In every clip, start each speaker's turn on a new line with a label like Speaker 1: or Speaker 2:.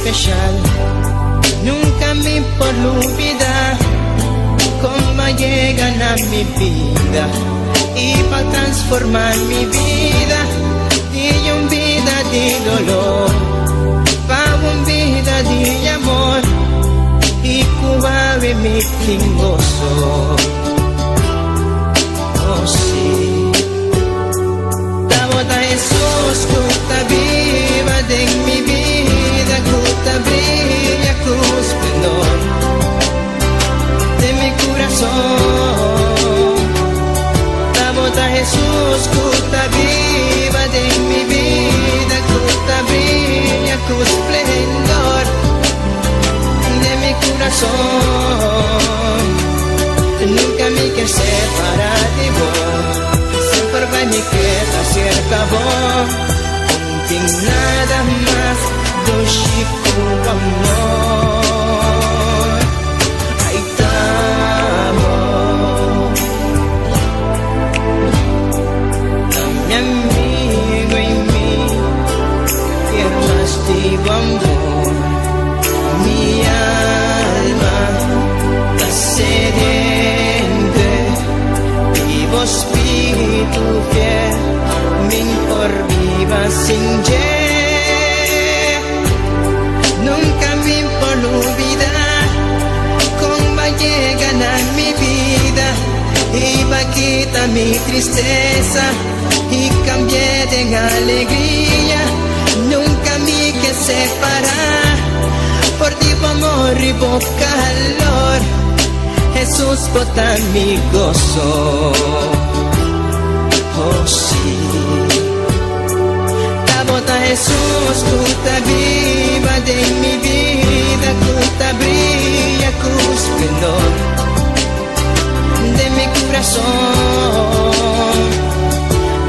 Speaker 1: especial. Nunca me por olvidar cómo llegan a mi vida y para transformar mi vida de una vida de dolor para una vida de amor y Cuba ve mi gozo. Oh sí, Tabota Jesús, cuta viva de mi vida, cuta brilla con esplendor de mi corazón. Tabota Jesús, cuta viva de mi vida, cuta brilla con esplendor de mi corazón. Nunca me quer separar de vos, siempre vai me quedar cerca vos. Não tem nada mais do Chico amor. Aí estamos, meu amigo em mim, quero mais de amor. Minha alma está sedenta, vivo espírito fiel, me por viva sin ye. Nunca me por olvidar cómo llegan a mi vida y va a quitar mi tristeza y cambié de alegría. Nunca me que separar por ti amor y por calor. Jesús bota mi gozo. Oh sí, Tabota Jesús, cuta viva de mi vida, cuta brilla con esplendor de mi corazón.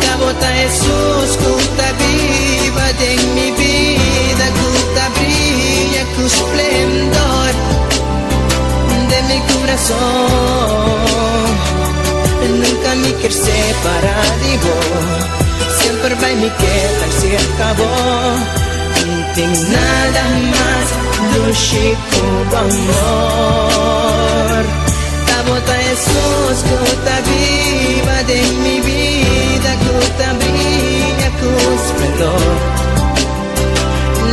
Speaker 1: Tabota Jesús, cuta viva de mi vida, cuta brilla con esplendor de mi corazón. Nunca me quer separar de vos, siempre vai me quedar cerca vos. Não tem nada mais do Chico amor. Tabota Jesús, cuta viva de mi vida, cuta brilla con esplendor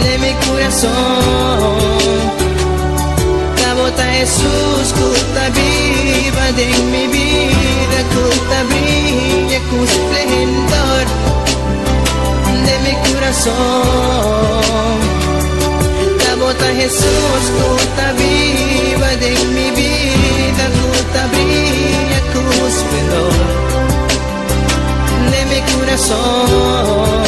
Speaker 1: de mi corazón. Tabota Jesús, cuta viva de mi vida, cuta brilla con esplendor de mi corazón. Tabota Jesús, cuta viva de mi vida, cuta brilla con esplendor de mi corazón.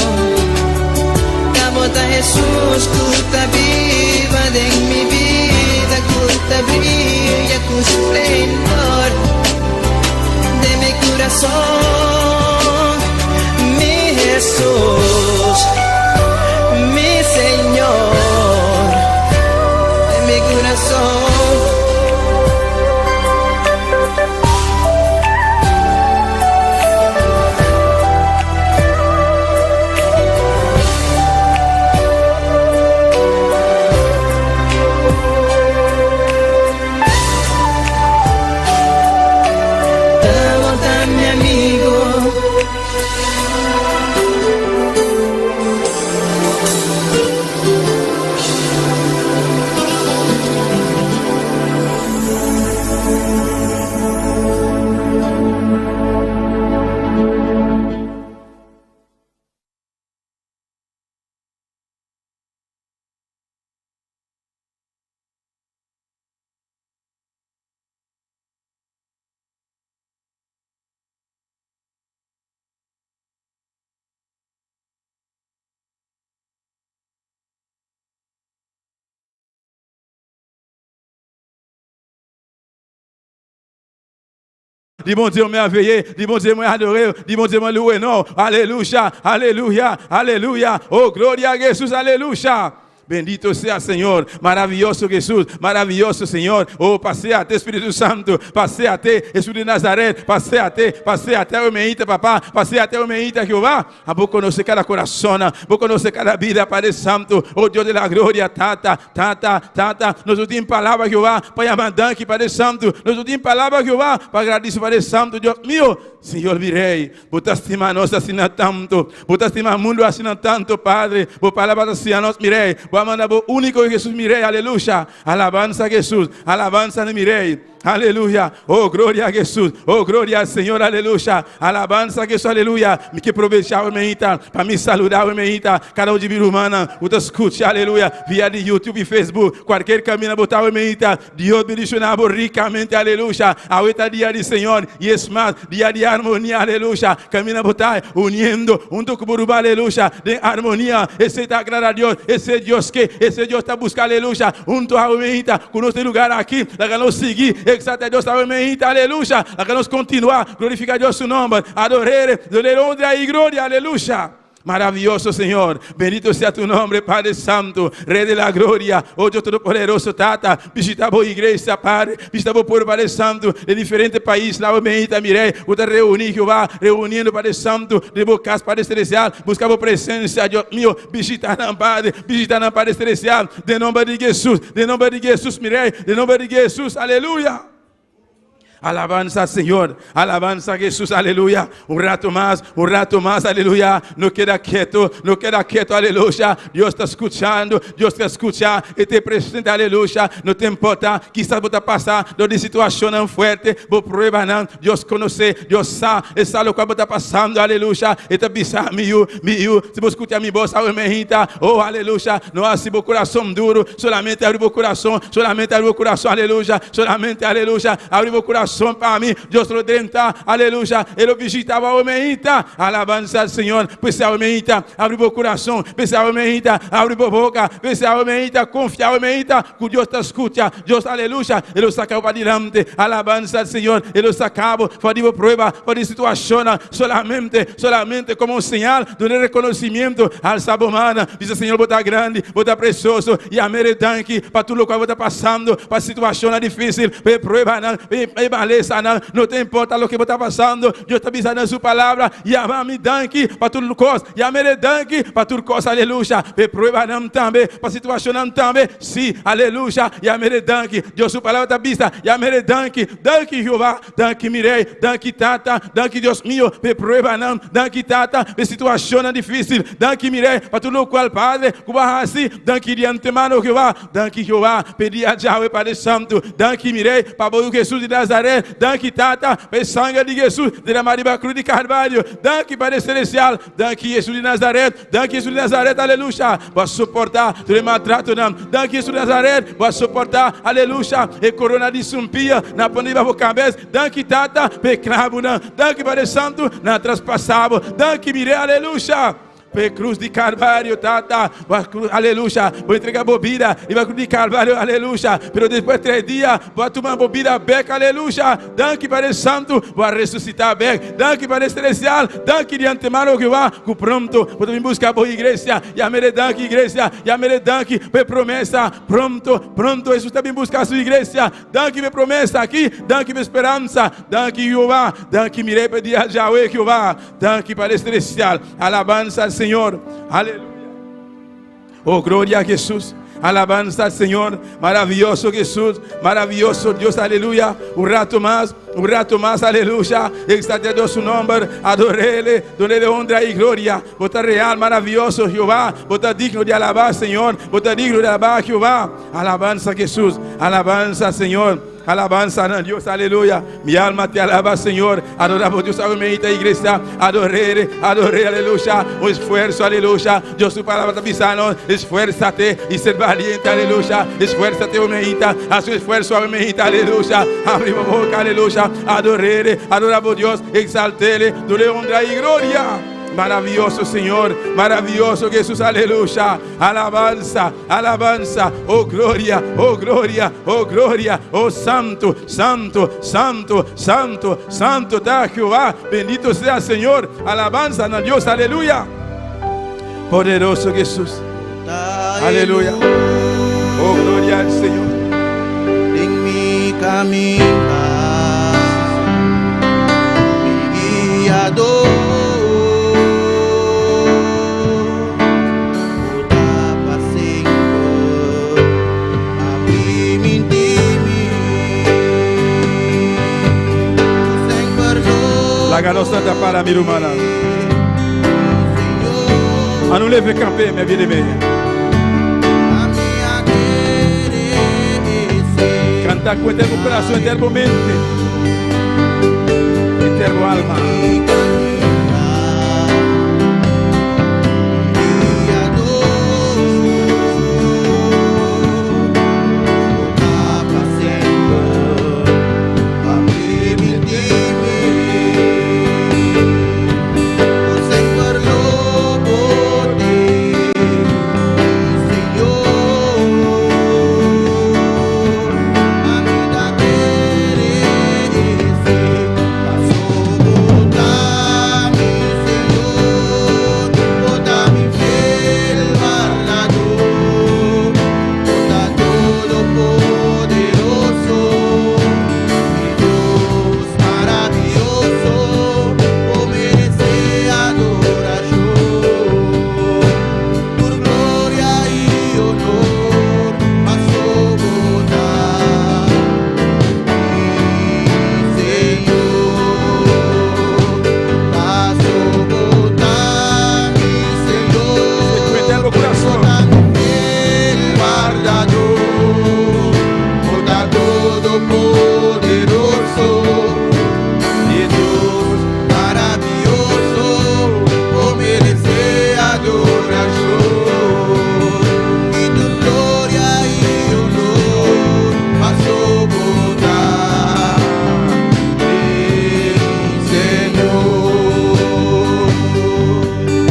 Speaker 1: Tabota Jesús, cuta viva de mi vida, cuta brilla con esplendor de mi corazón. Mi Jesús, mi Señor, de mi corazón.
Speaker 2: Dis mon Dieu merveilleux, dis mon Dieu moi adoré, dis mon Dieu moi loué non. Alléluia, alléluia, alléluia. Oh gloria a Jésus, alléluia. Bendito sea, Señor. Maravilloso Jesús. Maravilloso, Señor. Oh, paséate, Espíritu Santo. Paséate, Jesús de Nazaret. Paséate, omeita, papá. Paséate, omeita, Jehová. Vos conoce cada corazón. Vos conoce cada vida, Padre Santo. Oh, Dios de la gloria. Tata. Nós não temos palavra, Jehová, para amar que Padre Santo. Nós não temos palavra, Jehová, para agradecer, Padre Santo. Deus meu, Senhor, virei. Vos estimar nós assim tanto. Vos estimar o mundo assim tanto, Padre. Vos palavra assim a nós, mirei. Vou mandar o único Jesus, mirei. Aleluia. Alabança a Jesus. Alabança a mirei. Aleluia. Oh, glória a Jesus. Oh, glória ao Senhor. Aleluia. Alabança a Jesus. Aleluia. Me que aproveitar o meita para me saludar o meita. Cada de vida humana. O escute. Aleluia. Via de YouTube e Facebook. Qualquer caminho botar o meita. Deus bendicionava ricamente. Aleluia. Ahorita dia de Senhor. E es mais. Dia de harmonia. Aleluia. Caminha botar. Uniendo. Junto com o Buruba. Aleluia. De harmonia. Esse está agradar a Deus. Esse Deus que. Esse Deus está buscando. Aleluia. Junto ao meita. Com nosso lugar aqui. Para nós seguir. Exalta Deus, aleluia. Vamos continuar, glorificar Deus su nome, adorar, doler honra e glória, aleluia. Maravilloso, Señor. Bendito sea tu nombre, Padre Santo, Rey de la gloria. Oh Dios Todopoderoso, Tata. Visita a igreja, Padre. Visita a povo, Padre Santo, de diferentes países. Lá, Omeita, mirei. Vou reunir, Jehová. Reunindo, Padre Santo, de bocas, Padre Celestial. Buscar a presença, Deus meu. Visita na Padre. Visita na Padre Celestial. De nome de Jesus. De nome de Jesus, mirei. De nome de Jesus. Aleluia. Alabanza, Señor. Alabanza, Jesús. Aleluya. Un rato más, aleluya. No queda quieto, aleluya. Dios está escuchando, Dios te escucha y te presenta, aleluya. No te importa, quizás vos te pasa de situación fuerte, vos prueba, ¿no? Dios conoce, Dios sabe lo que vos está pasando, aleluya. Y te pisa, miu. Si vos escuchas mi voz, oh, aleluya. No hace vos corazón duro, solamente abre vos corazón, aleluya. Solamente, aleluya. Abre vos corazón para mim, Deus lo denta, aleluia. Ele visitava o meita, alabança ao Senhor. Pensava o meita, abre o coração. Pensava o meita, abre a boca. Pensava o meita, confia o meita, que Deus te escuta. Deus, aleluia. Ele sacava para diante, alabança ao Senhor. Ele sacava, fazia prova, fazia situação, solamente como um sinal do reconhecimento al sabomana. Diz Senhor, bota grande, bota precioso e a meredanque para tudo o que está passando, para situação difícil, para prova, não te importa o que está passando, Deus está avisando na sua palavra, e a me danque para tudo coisa, e a me danque para tudo coisa, aleluia, para prova não também, para situação não também, sim, aleluia, e a me danque, Deus sua palavra está vista, e a me danque Jeová, danque mirei, danque tata, danque Deus meu, para prova não, danque tata, para situação difícil, danque mirei, para tudo o qual Padre, cuba assim, danque de antemano Jeová, pedi a Yahweh Padre Santo, danque mirei, para o Jesus de Nazaré, danke tata, pelo sangue de Jesus, derramado na cruz de Carvalho, danke Padre Celestial, danke Jesus de Nazaré, aleluia, vai suportar todo maltrato, danke Jesus de Nazaré, vai suportar, aleluia, e corona de sumpia, na pandemia da cabeça, danke tata, pecado, danke Padre Santo, na traspassava, danke mirei, aleluia. Pe cruz de Carvalho, tata, aleluia, vou entregar bebida, e vai cruz de Carvalho, aleluia, pero depois de 3 dias, vou tomar bebida beca, aleluia, danke Padre Santo, vou ressuscitar beca, danke Padre Celestial, danke de antemano que vá, que pronto, vou me buscar boa igreja, e a mere danke igreja, e a mere danke, pe promessa, pronto, Jesus está me buscar a sua igreja, danke me promessa aqui, danke me esperança, danke Jeová, danke mirei pedir a Yahweh Jeová, danke Padre Celestial, alabança Senhor, aleluia. Oh, glória a Jesus. Alabanza al Señor, maravilloso Jesús, maravilloso Dios, aleluya. Un rato más, aleluya. Exalte a Dios su nombre, adorele, donele honra y gloria. Vota real, maravilloso Jehová, vota digno de alabar, Señor, vota digno de alabar, Jehová. Alabanza a Jesús, alabanza al Señor. Alabanza a Dios, aleluya. Mi alma te alaba, Señor. Adoramos Dios, aumenta iglesia. Adoré, aleluya. Un esfuerzo, aleluya. Dios, su palabra te avisando. Esfuérzate y ser valiente, aleluya. Esfuérzate, aumenta. Haz un esfuerzo, aumenta, aleluya. Abre la boca, aleluya. Adoramos Dios, exaltele, dole honra y gloria. Maravilloso Señor, maravilloso Jesús, aleluya. Alabanza, oh gloria, oh gloria, oh gloria, oh santo, santo da Jehová. Bendito sea Señor, alabanza a Dios, aleluya. Poderoso Jesús. Aleluya. Oh, gloria al Señor.
Speaker 1: En mi caminar, mi guiador, Oda pasengko, apimintimin, kuseng perlu.
Speaker 2: La ganosa da para mi rumana. A nous lever camper, mes bien-aimés. Cantar com eterno coração, eterno mente, eterno alma.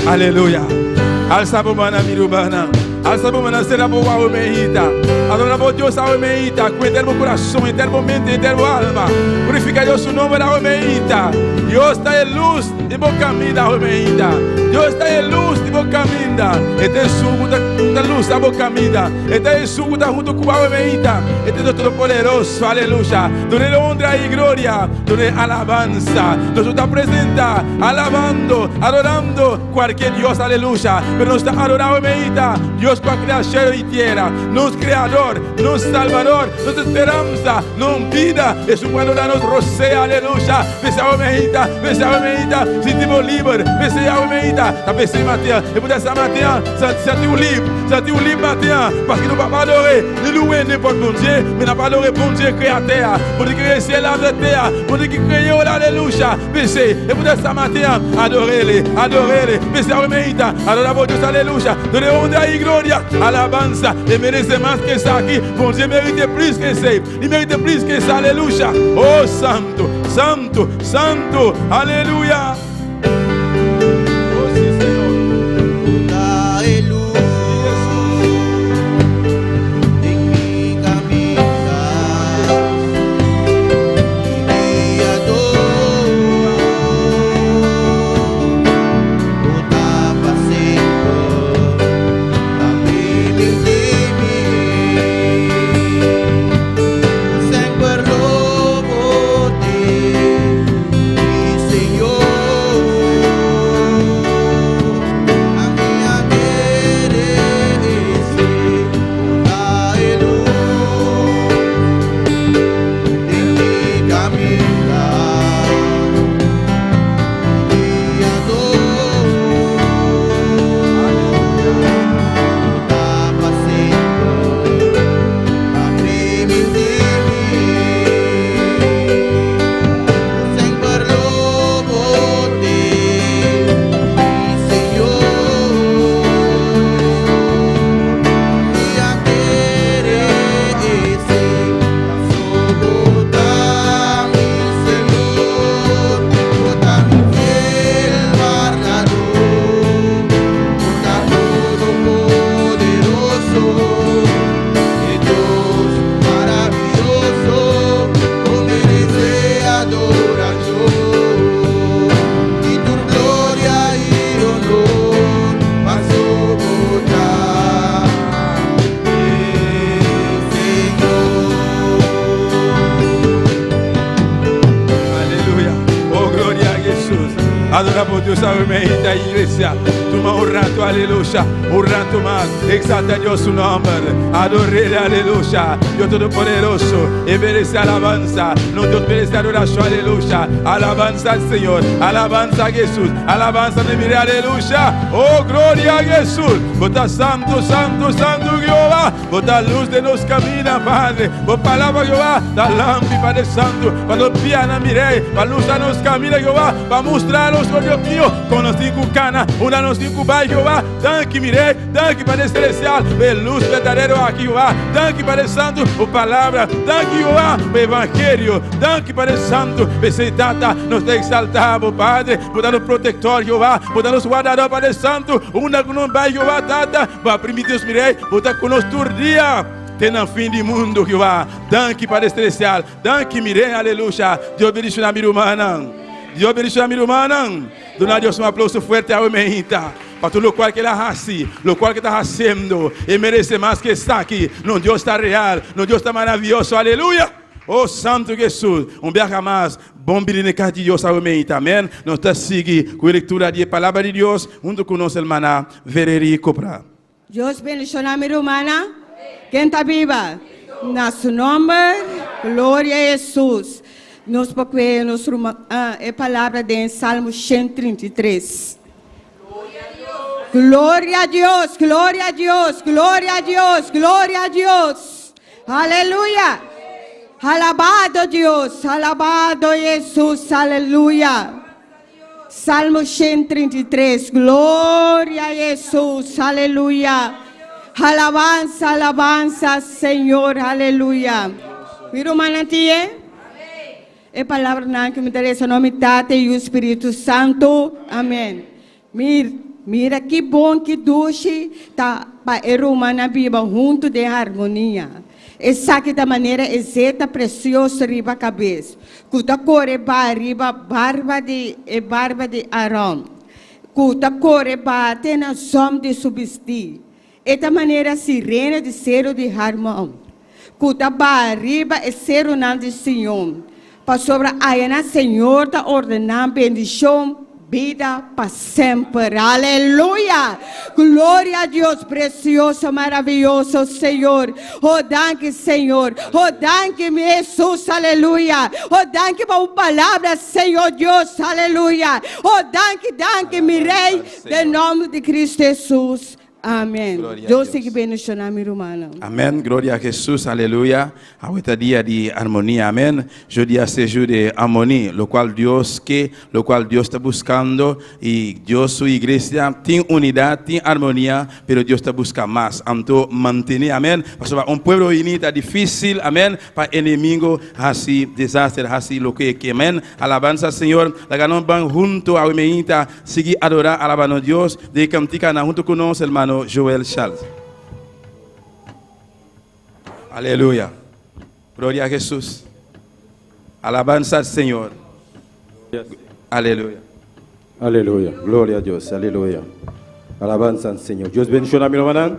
Speaker 2: Aleluia. Alça a mana mirubana. Alça a mana será boa o meita. Adora a Deus a meita. Com eterno coração, eterno mente, eterno alma. Purifica Deus o nome da meita. Deus está em luz de boa caminho da meita. Deus está em luz de boa caminho. Este é suco da luz da boa caminho. Este é suco da junto com a meita. Este é todo poderoso. Aleluia. Dore honra e glória. Dore alabanza. Nos está presenta, alabando, adorando cualquier Dios, aleluya. Pero nos está adorando meita. Dios con creación y tierra. Nos creador, nos salvador, nos esperanza, nos vida. Es un cuando nos rocea, aleluya. Pensamos meita, sentimos libre. Pensamos meita. La pensé matin. Et pour ça matin, sentir libre matin. Parce que nous ne pouvons pas adorer, ni louer n'importe bon Dieu, mais nous pas adorer bon Dieu créateur. Pour dire que c'est la terre, pour dire qu'il crée, alléluia. Pensez, et pour ça matin, adorez-les. Pensez meita, adorez Dieu, alléluia. Donnez honra et gloria, alabanza. Et méritez más que ça qui, bon Dieu mérite plus que ça. Il mérite plus que ça, alléluia. Oh, santo, santo, santo, alléluia.
Speaker 1: Senhor,
Speaker 2: Dios, aumenta, iglesia. Toma un rato, aleluya. Un rato más. Exalta a Dios su nombre. Adorele, aleluya. Dios Todopoderoso. Y merece alabanza. No Dios merece adoración, aleluya. Alabanza al Señor. Alabanza a Jesús. Alabanza de mire, aleluya. Oh, gloria a Jesús. Bota santo, santo, santo Jehová. Bota luz de nos camina, Padre. Por palabra Jehová. Da lámpara, Padre Santo. Para los pianos, mire. Para luz a nos camina, Jehová. Para mostrarnos, oh Dios mío. Con los 5 canas. Una nos 5 bairros, Jehová. Danke, mire. Danke, Padre Celestial. Ve luz verdadeiro aqui, Jehová. Danke, Padre Santo. Por palavra. Danke, Jehová. Por evangelho. Danke, Padre Santo. Por data. Nos te exaltamos, Padre. Por dar o protector, Jehová. Por dar os guardador, Padre Santo. Una com não vai, Jehová, tata. Para permitir Deus, mirei. Por estar conosco todo dia. Tem fim do mundo, Jehová. Danke, Padre Celestial. Danke, mirei, aleluia. Deus bendice na minha humana. Deus bendice na minha humana. Dona Deus um aplauso forte ao menita. Para tudo o qual que ele hace, o qual que está fazendo. E merece mais que está aqui. No Deus está real. No Deus está maravilhoso. Aleluia. Oh Santo Jesus. Berga mais. Bom birinica de Deus ao menita. Amém. Nós estamos seguindo com a leitura da palavra de Deus. Junto com nós, irmã Vereri Copra.
Speaker 3: Deus bendice na minha humana. Quem está viva? Na seu nome, glória a Jesus. Nós procuramos a palavra de Salmo 133. Glória a Deus, glória a Deus, glória a Deus, glória a Deus. Aleluia. Alabado Deus, alabado Jesus, aleluia. Salmo 133, glória a Jesus, aleluia. Alabanza, alabanza, Senhor, aleluia. Viro manantie? É palavra não que me interessa, nome Tate e o Espírito Santo, amém. Mira que bom que doce tá para eruma na Bíblia junto de harmonia. Essa que da maneira exata preciosa riba a cabeça. Cuta core ba riba barba de Arão. Cuta core ba tem a som de substir. Esta maneira sirena de cero de harmão. Cuta ba riba é cero não de Senhor. Para sobre a Senhor tá ordenando bendição. Vida para sempre, aleluia, glória a Deus, precioso, maravilhoso, Senhor, oh, danke, Senhor, oh, danke, Jesus, aleluia, oh, danke para a palavra, Senhor Deus, aleluia, oh, danke, mi Rei, em nome de Cristo Jesus. Amém. Deus que bendiga na minha irmã.
Speaker 2: Amém. Glória a Jesus. Aleluia. Ahorita dia de harmonia. Amém. Je dia seja de harmonia, lo qual Deus está buscando e Deus sua igreja tem unidade, tem harmonia, pero Deus está buscando mais. Então manter. Amém. Porque povo unido é difícil. Amém. Para inimigo assim desastre assim lo que amém. Alabanza Senhor. Laga não van junto a meita seguir adorar alabando Deus de cantica na junto conosco hermano Joel Charles. Aleluya. Gloria a Jesús. Alabanza al Señor. Aleluya.
Speaker 4: Aleluya. Gloria a Dios. Aleluya. Alabanza al Señor. Dios bendiga a mi hermano.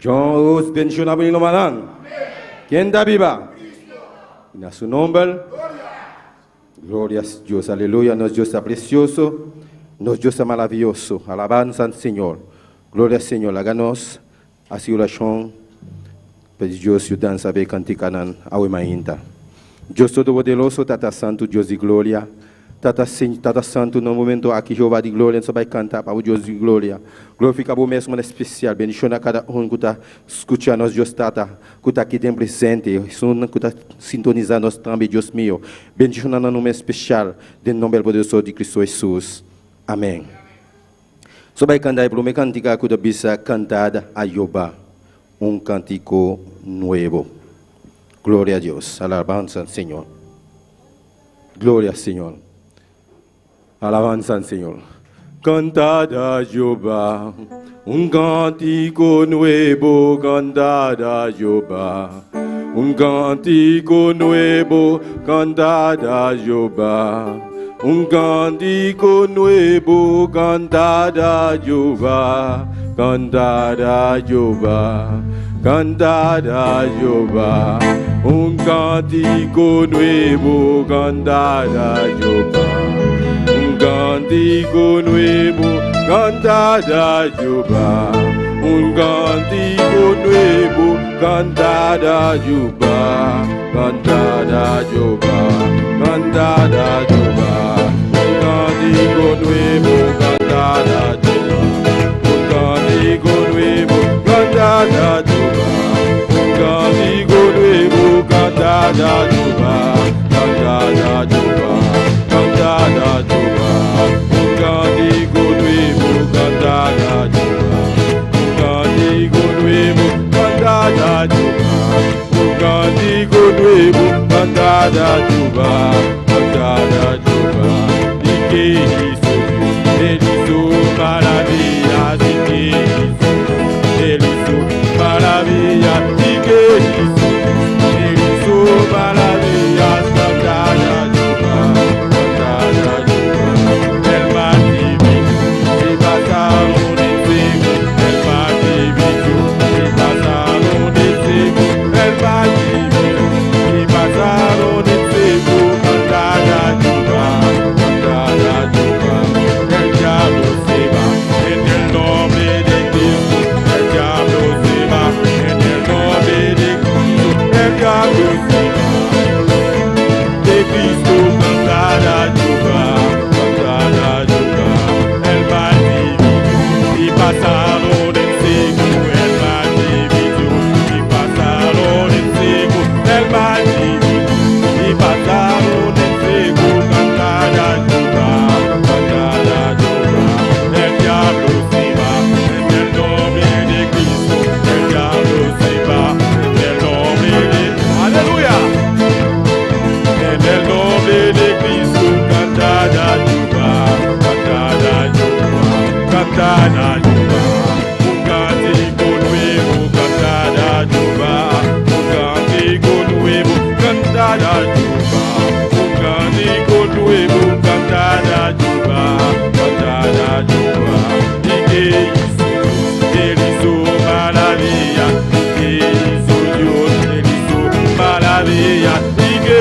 Speaker 4: Dios bendiga a mi hermano. ¿Quién está viva? En su nombre. Gloria a Dios. Aleluya. Nos Dios está precioso. Nos Dios está maravilloso. Alabanza al Señor. Glória ao Senhor, háganos a oração, pedir Deus ajudando a saber cantar ao mainta. Deus Todo-Poderoso, Tata Santo, Deus de glória, Tata Santo, no momento aqui, Jeová de glória, só vai cantar para o Deus de glória. Glorifica o mesmo especial, bendição a cada um que está escutando nós, Deus Tata, que está aqui dentro presente, que está sintonizando nós também, Deus meu. Bendição no nome especial, em nome poderoso de Cristo Jesus. Amém. Só vai cantar para uma cantiga que bisa cantada a Jeová, cântico novo. Glória a Deus, alabanza al Senhor. Glória ao Senhor. Alabanza al Senhor. Cantada a Jeová, cântico novo, cantada a Jeová. Cântico novo, cantada a Jeová. Cântico novo, cantada a Jeová, cantada a Jeová, cantada a Jeová. Cântico novo, cantada a Jeová. cantico nuevo cantada Jehová, un cantico nuevo cantada Jehová, cantada Jehová, cantada Jehová, un cantico nuevo cantada Jehová, un cantico nuevo cantada Jehová, un cantico nuevo cantada Jehová, cantada Jehová, cantada Jehová, un cantico nuevo cantada Jehová, un cantico nuevo cantada Jehová, un cantico nuevo cantada Jehová, cantada Jehová, y que él hizo maravillas, y que él hizo maravillas, y que él hizo maravillas, cantada Jehová, cantada Jehová, el magnífico, se pasaron en seco, el magnífico, se pasaron en seco, el magnífico, se pasaron en seco, cantada Jehová, cantada Jehová, el diablo se va en el nombre de Cristo, el diablo se va en el nombre de Cristo, el diablo se va de Cristo, cantada Jehová, cantada Jehová, el magnífico, y pasaron en seco, el magnífico, y pasaron en seco, el magnífico, y pasaron en seco, cantada Jehová, cantada Jehová, el diablo se va en el nombre de Cristo, el diablo se va en el nombre de aleluya, en el nombre de Cristo, cantada Jehová, cantada Jehová, cantada Jehová, un cántico nuevo, cantada Jehová, un cántico nuevo, cantada Jehová, un cántico nuevo, cantada Jehová, cantada Jehová, y que él hizo maravilla, y que hizo Dios, él hizo maravilla, y que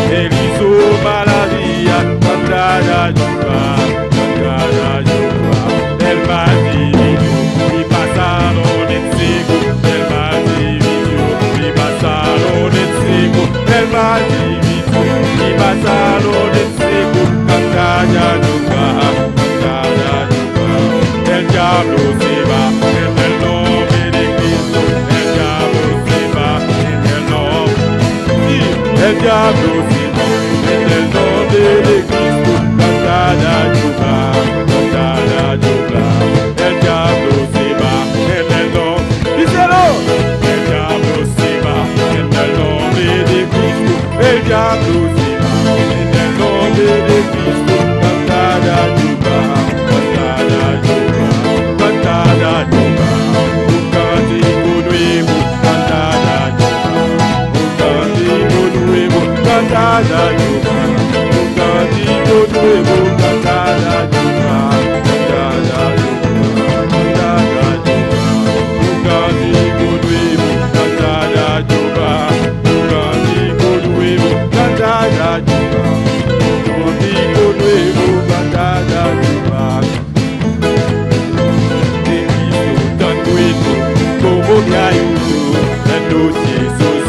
Speaker 4: él hizo maravilla, cantada Jehová, cantada Jehová, el magnífico, y pasaron en seco, el magnífico, y pasaron en seco, el magnífico, y pasaron en seco, cantada Jehová, cantada Jehová, el diablo se va en el nombre de Cristo, el diablo se va en el nombre, el diablo se va en el nombre de Cristo, cantada Jehová, cantada Jehová, el diablo se va en el nombre, díselo, el diablo se va en el nombre de Cristo, el diablo se va en el nombre de Cristo, cantada Jehová, cantada Jehová, cantada Jehová, un cántico nuevo, cantada Jehová, un cántico nuevo, cantada Jehová, un cántico nuevo, cantada Jehová, cantada Jehová, cantada Jehová, un cántico nuevo, cantada Jehová, un cántico nuevo, cantada Jehová, un cántico nuevo, cantada Jehová. Tan bueno como me ayudó, la noche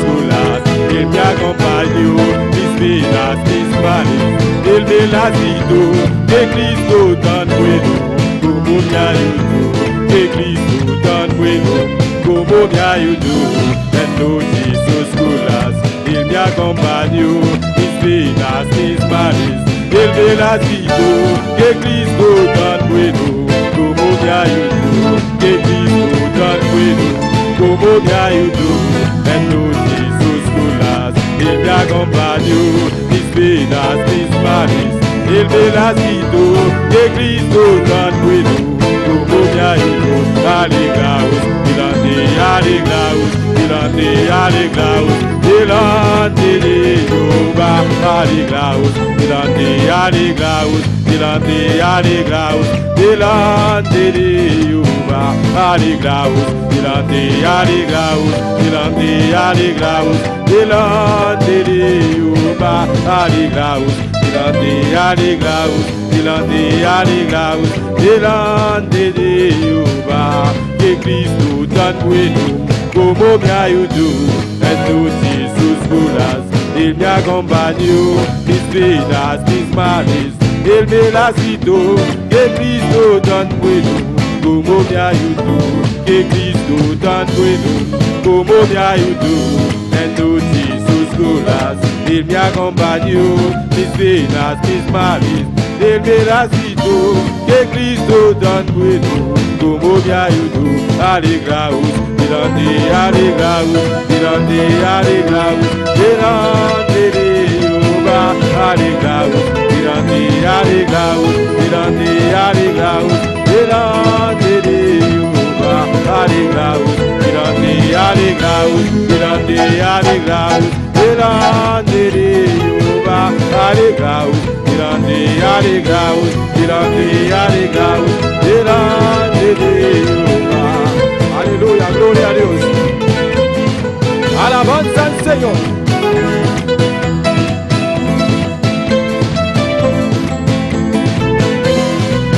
Speaker 4: solas, él me acompañó, mis penas, mis males, él me las quitó, que Cristo tan bueno como me ayudó, que Cristo tan bueno como me ayudó, la noche solas, él me acompañó, mis penas, mis males, él me las quitó, que Cristo tan bueno como me ayudó, que Cristo tan bueno como me ayudó, en noches oscuras, él me acompañó, mis penas, mis males, él me las quitó, que Cristo tan bueno como me ayudó, alegraos, delante, alegraos, delante, alegraos, delante de Jehová, alegraos, delante, alegraos, delante, alegraos, delante de Jehová, alegraos, delante, alegraos, delante, alegraos, delante de Jehová, alegraos, delante, alegraos, delante alegraos, delante de Jehová, que Cristo tan bueno, como me ayudó en todas sus curas. Él me acompañó, mis penas, mis males, Él me las quitó, que Cristo tan bueno, como me ayudó, que Cristo tan bueno, como me ayudó en todas sus curas. Él me acompañó, mis penas, mis males, Él me las quitó, que Cristo tan bueno, como me ayudó. Alegraos, delante alegraos, delante alegraos, delante de Jehová. Alegraos, delante alegraos, delante alegraos, delante de Jehová. Alegraos, delante alegraos, delante alegraos, delante de Jehová. Alegraos, delante alegraos, delante alegraos, delante de Jehová. Aleluya, gloria a Dios. Alabanza al Señor.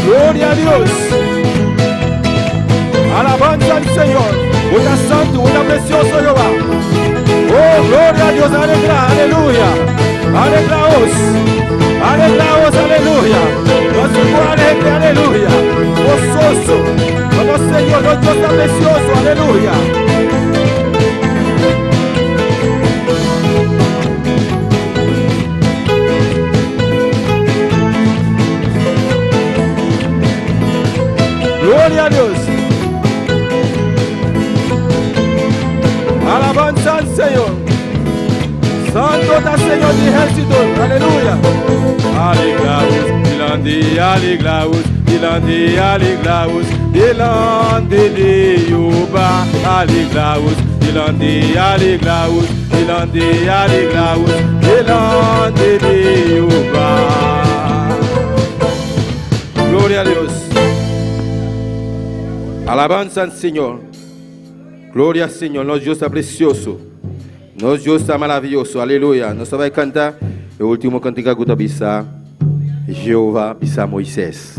Speaker 4: Gloria a Dios. Alabanza al Señor. Una santo, una precioso Jehová. Oh, gloria a Dios, aleluya. Alegraos, alegraos, aleluya. Con su alegre, aleluya. Gozoso, como Señor, nuestro Dios tan precioso, aleluya. Gloria a Dios. Alabanza al Señor. Santo está Señor de ejército. Aleluya. Alegraos, delante alegraos, delante alegraos, delante de Jehová. Alegraos, delante alegraos, delante alegraos, delante de Jehová. Gloria a Dios. Alabanza al Señor. Gloria al Señor. Nuestro Dios está precioso. Nuestro Dios está maravilloso. Aleluya. Nós vamos cantar o último cântico que bisa Jehová, bisa Moisés.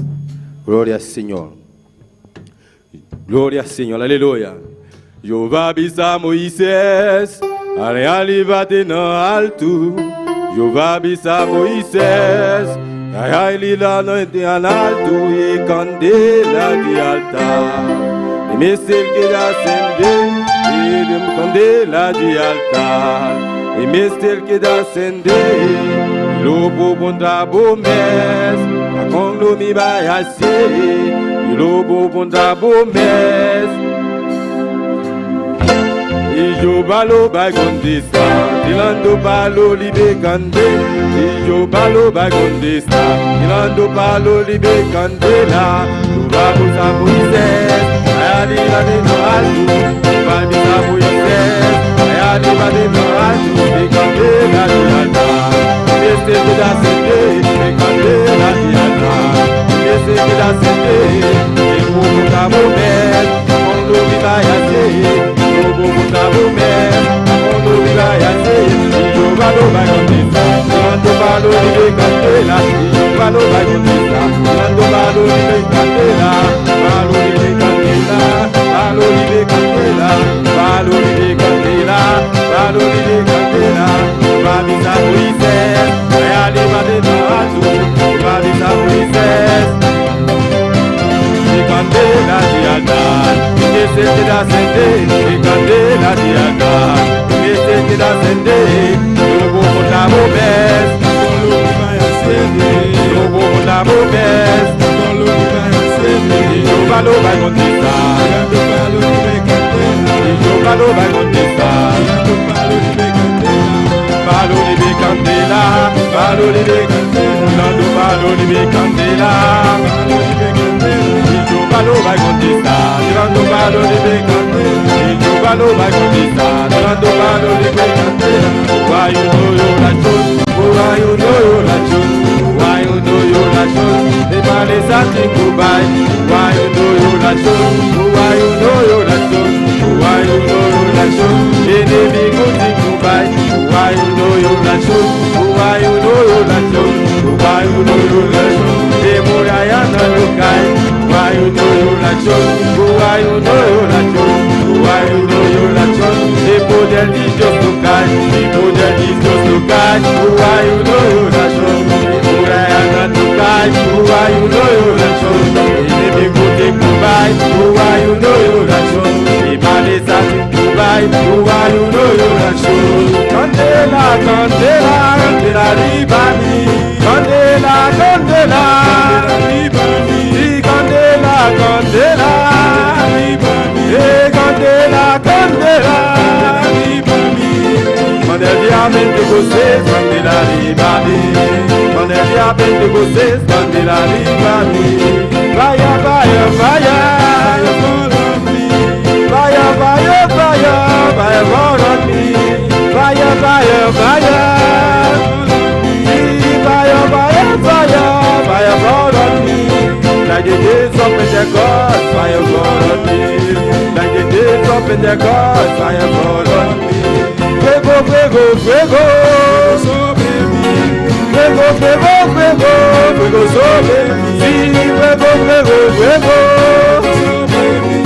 Speaker 4: Gloria al Señor. Gloria al Señor. Aleluya. Jehová bisa Moisés. Ale bate no alto. Jehová bisa Moisés. Ele lá no alto e candela de altar. E mestre que acende, e candela de altar. E mestre que acende, lobo contra bomés. A conglo me vai assim, e lobo contra bomés. E Jehová lo vai contestar, tirando palo libe cande. E Jehová lo vai contestar, tirando palo libe candela. Jehová usa Moisés, aí lá dentro alto. Vai usar Moisés, aí lá dentro alto. E candela de altar, este que dá acender, e candela de altar. Este que dá acender, e o povo da mulher, quando me vai assim. Quando me vai assim, e Jeová não vai contestar. Quando falo de candela, e Jeová não vai contestar. Quando falo de candela, falo de candela, falo de candela, falo de candela, falo de candela. Vai avisar Moisés, vai ali bater no alto. Vai avisar Moisés, de candela de altar. Esse que dá acender, de candela de altar. Esse que dá acender, eu vou botar o pés. O luz vai acender, eu vou botar o pés. O luz vai acender, e o valor vai contestar. E o valor vai contestar. E o valor vai contestar. E o valor vai contestar. Valor de candela, valor de candela. Dando valor de candela, valor de candela. Valor vai contestar, tirando valor de becanteira. E o valor vai contestar, tirando valor de becanteira. Vai o noio la chun, vai o noio la chun, vai o noio la chun. E parece assim que vai o noio la chun, vai o noio la chun, vai o noio la chun. Inimigo de Cubai, vai o noio la chun, vai o noio la chun, vai o noio la chun. E The poder de Deus tocar, the poder de Deus tocar, o oração, o real tocar, o oração, inimigo de Cubai, o oração, e maleza de Cubai, o oração. Candela, candela, candela, ribami, candela, candela, ribami, candela, candela, ribami, candela, candela, ribami. Quando é diamante vocês, candela, ribami. Quando é diamante vocês, candela, ribami. Vaia, vaia, vaia, vaia, vaia, vaia, vaia, follow me. Vaia, vaia, vaia, vaia, vaia, vaia, vaia, follow me. Like the days of Pentecost, fire follow me. Like the days of Pentecost, fire follow me. Fuego, fuego, fuego sobre mí. Fuego, fuego, fuego, fuego sobre mí. Sí, fuego, fuego, fuego sobre mí.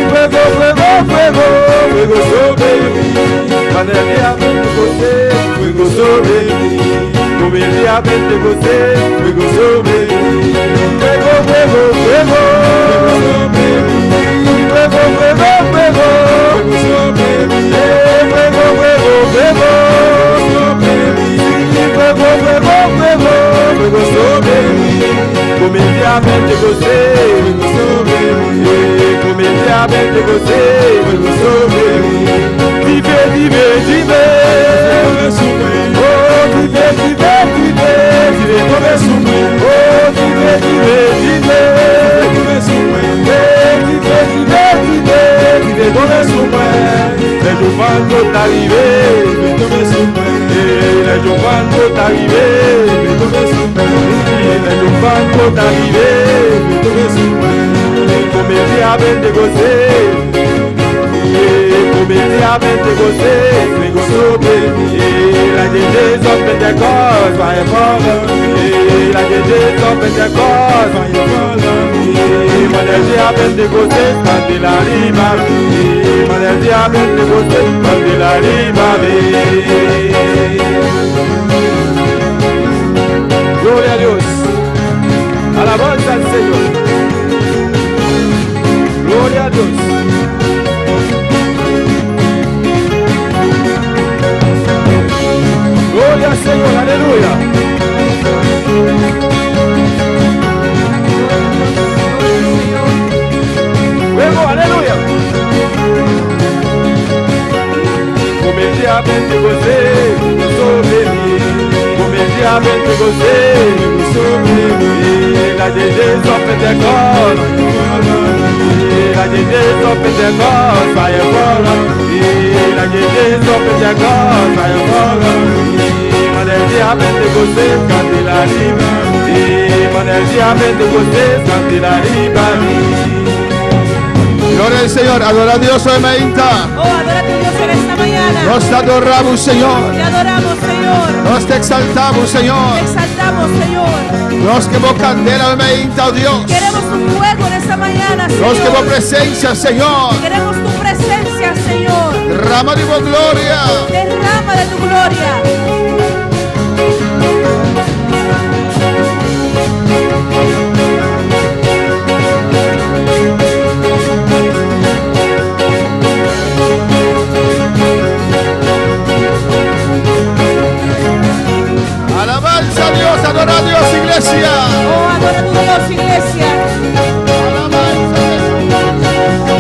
Speaker 4: Fuego, fuego, fuego, fuego sobre mí. Cuando el diamante você, fuego sobre mí. Como el diamante você, fuego sobre mí. Fuego, fuego, fuego, sobre mí. Fuego, fuego, fuego, sobre mí. Fuego, fuego, fuego, sobre mí. Fuego, fuego, fuego, fuego sobre mí. Como el diamante você, fuego sobre mí. Como el diamante você, fuego sobre mí. Vive, vive, vive, oh, vive, vive, vive, vive, come sume, oh, vive, vive, vive, vive sume, vive, vive, vive, vive, come sume, le giovando t'arrivé, vive, come sume, le giovando t'arrivé, vive, come sume, le giovando t'arrivé, vive, come sume, come diamante così. Comediamente você, vengo sobre mim. Like the days of Pentecost, fire follow me. Like the days of Pentecost, fire follow me. Quando é diamante você, candela riba me. Quando é diamante você, candela riba me. Glória a Deus. Alabanza al Señor. Glória a Deus. Gloria al Señor, aleluya. Luego, aleluya. Comediamente você, sobre mim. Comediamente você, sobre mim. La de days of Pentecost, la de days of Pentecost, fire follow me. La de days of Pentecost, fire follow me. Diamante você, candela riba me. Diamante você, candela riba me.
Speaker 5: Gloria al Señor, adora a Dios hoy mañana.
Speaker 3: Oh, adora a tu Dios en esta mañana.
Speaker 5: Nos te adoramos, Señor.
Speaker 3: Te adoramos, Señor.
Speaker 5: Nos te exaltamos, Señor.
Speaker 3: Te exaltamos, Señor.
Speaker 5: Nos quemó candela hoy mañana, oh Dios.
Speaker 3: Queremos tu fuego en esta mañana, Señor.
Speaker 5: Nos quemó presencia, Señor.
Speaker 3: Queremos tu presencia, Señor.
Speaker 5: Derrama de tu gloria.
Speaker 3: Derrama de tu gloria.
Speaker 5: Alabanza a Dios, adora a Dios, iglesia.
Speaker 3: Oh, adora a tu Dios, iglesia.
Speaker 5: Alabanza a Dios.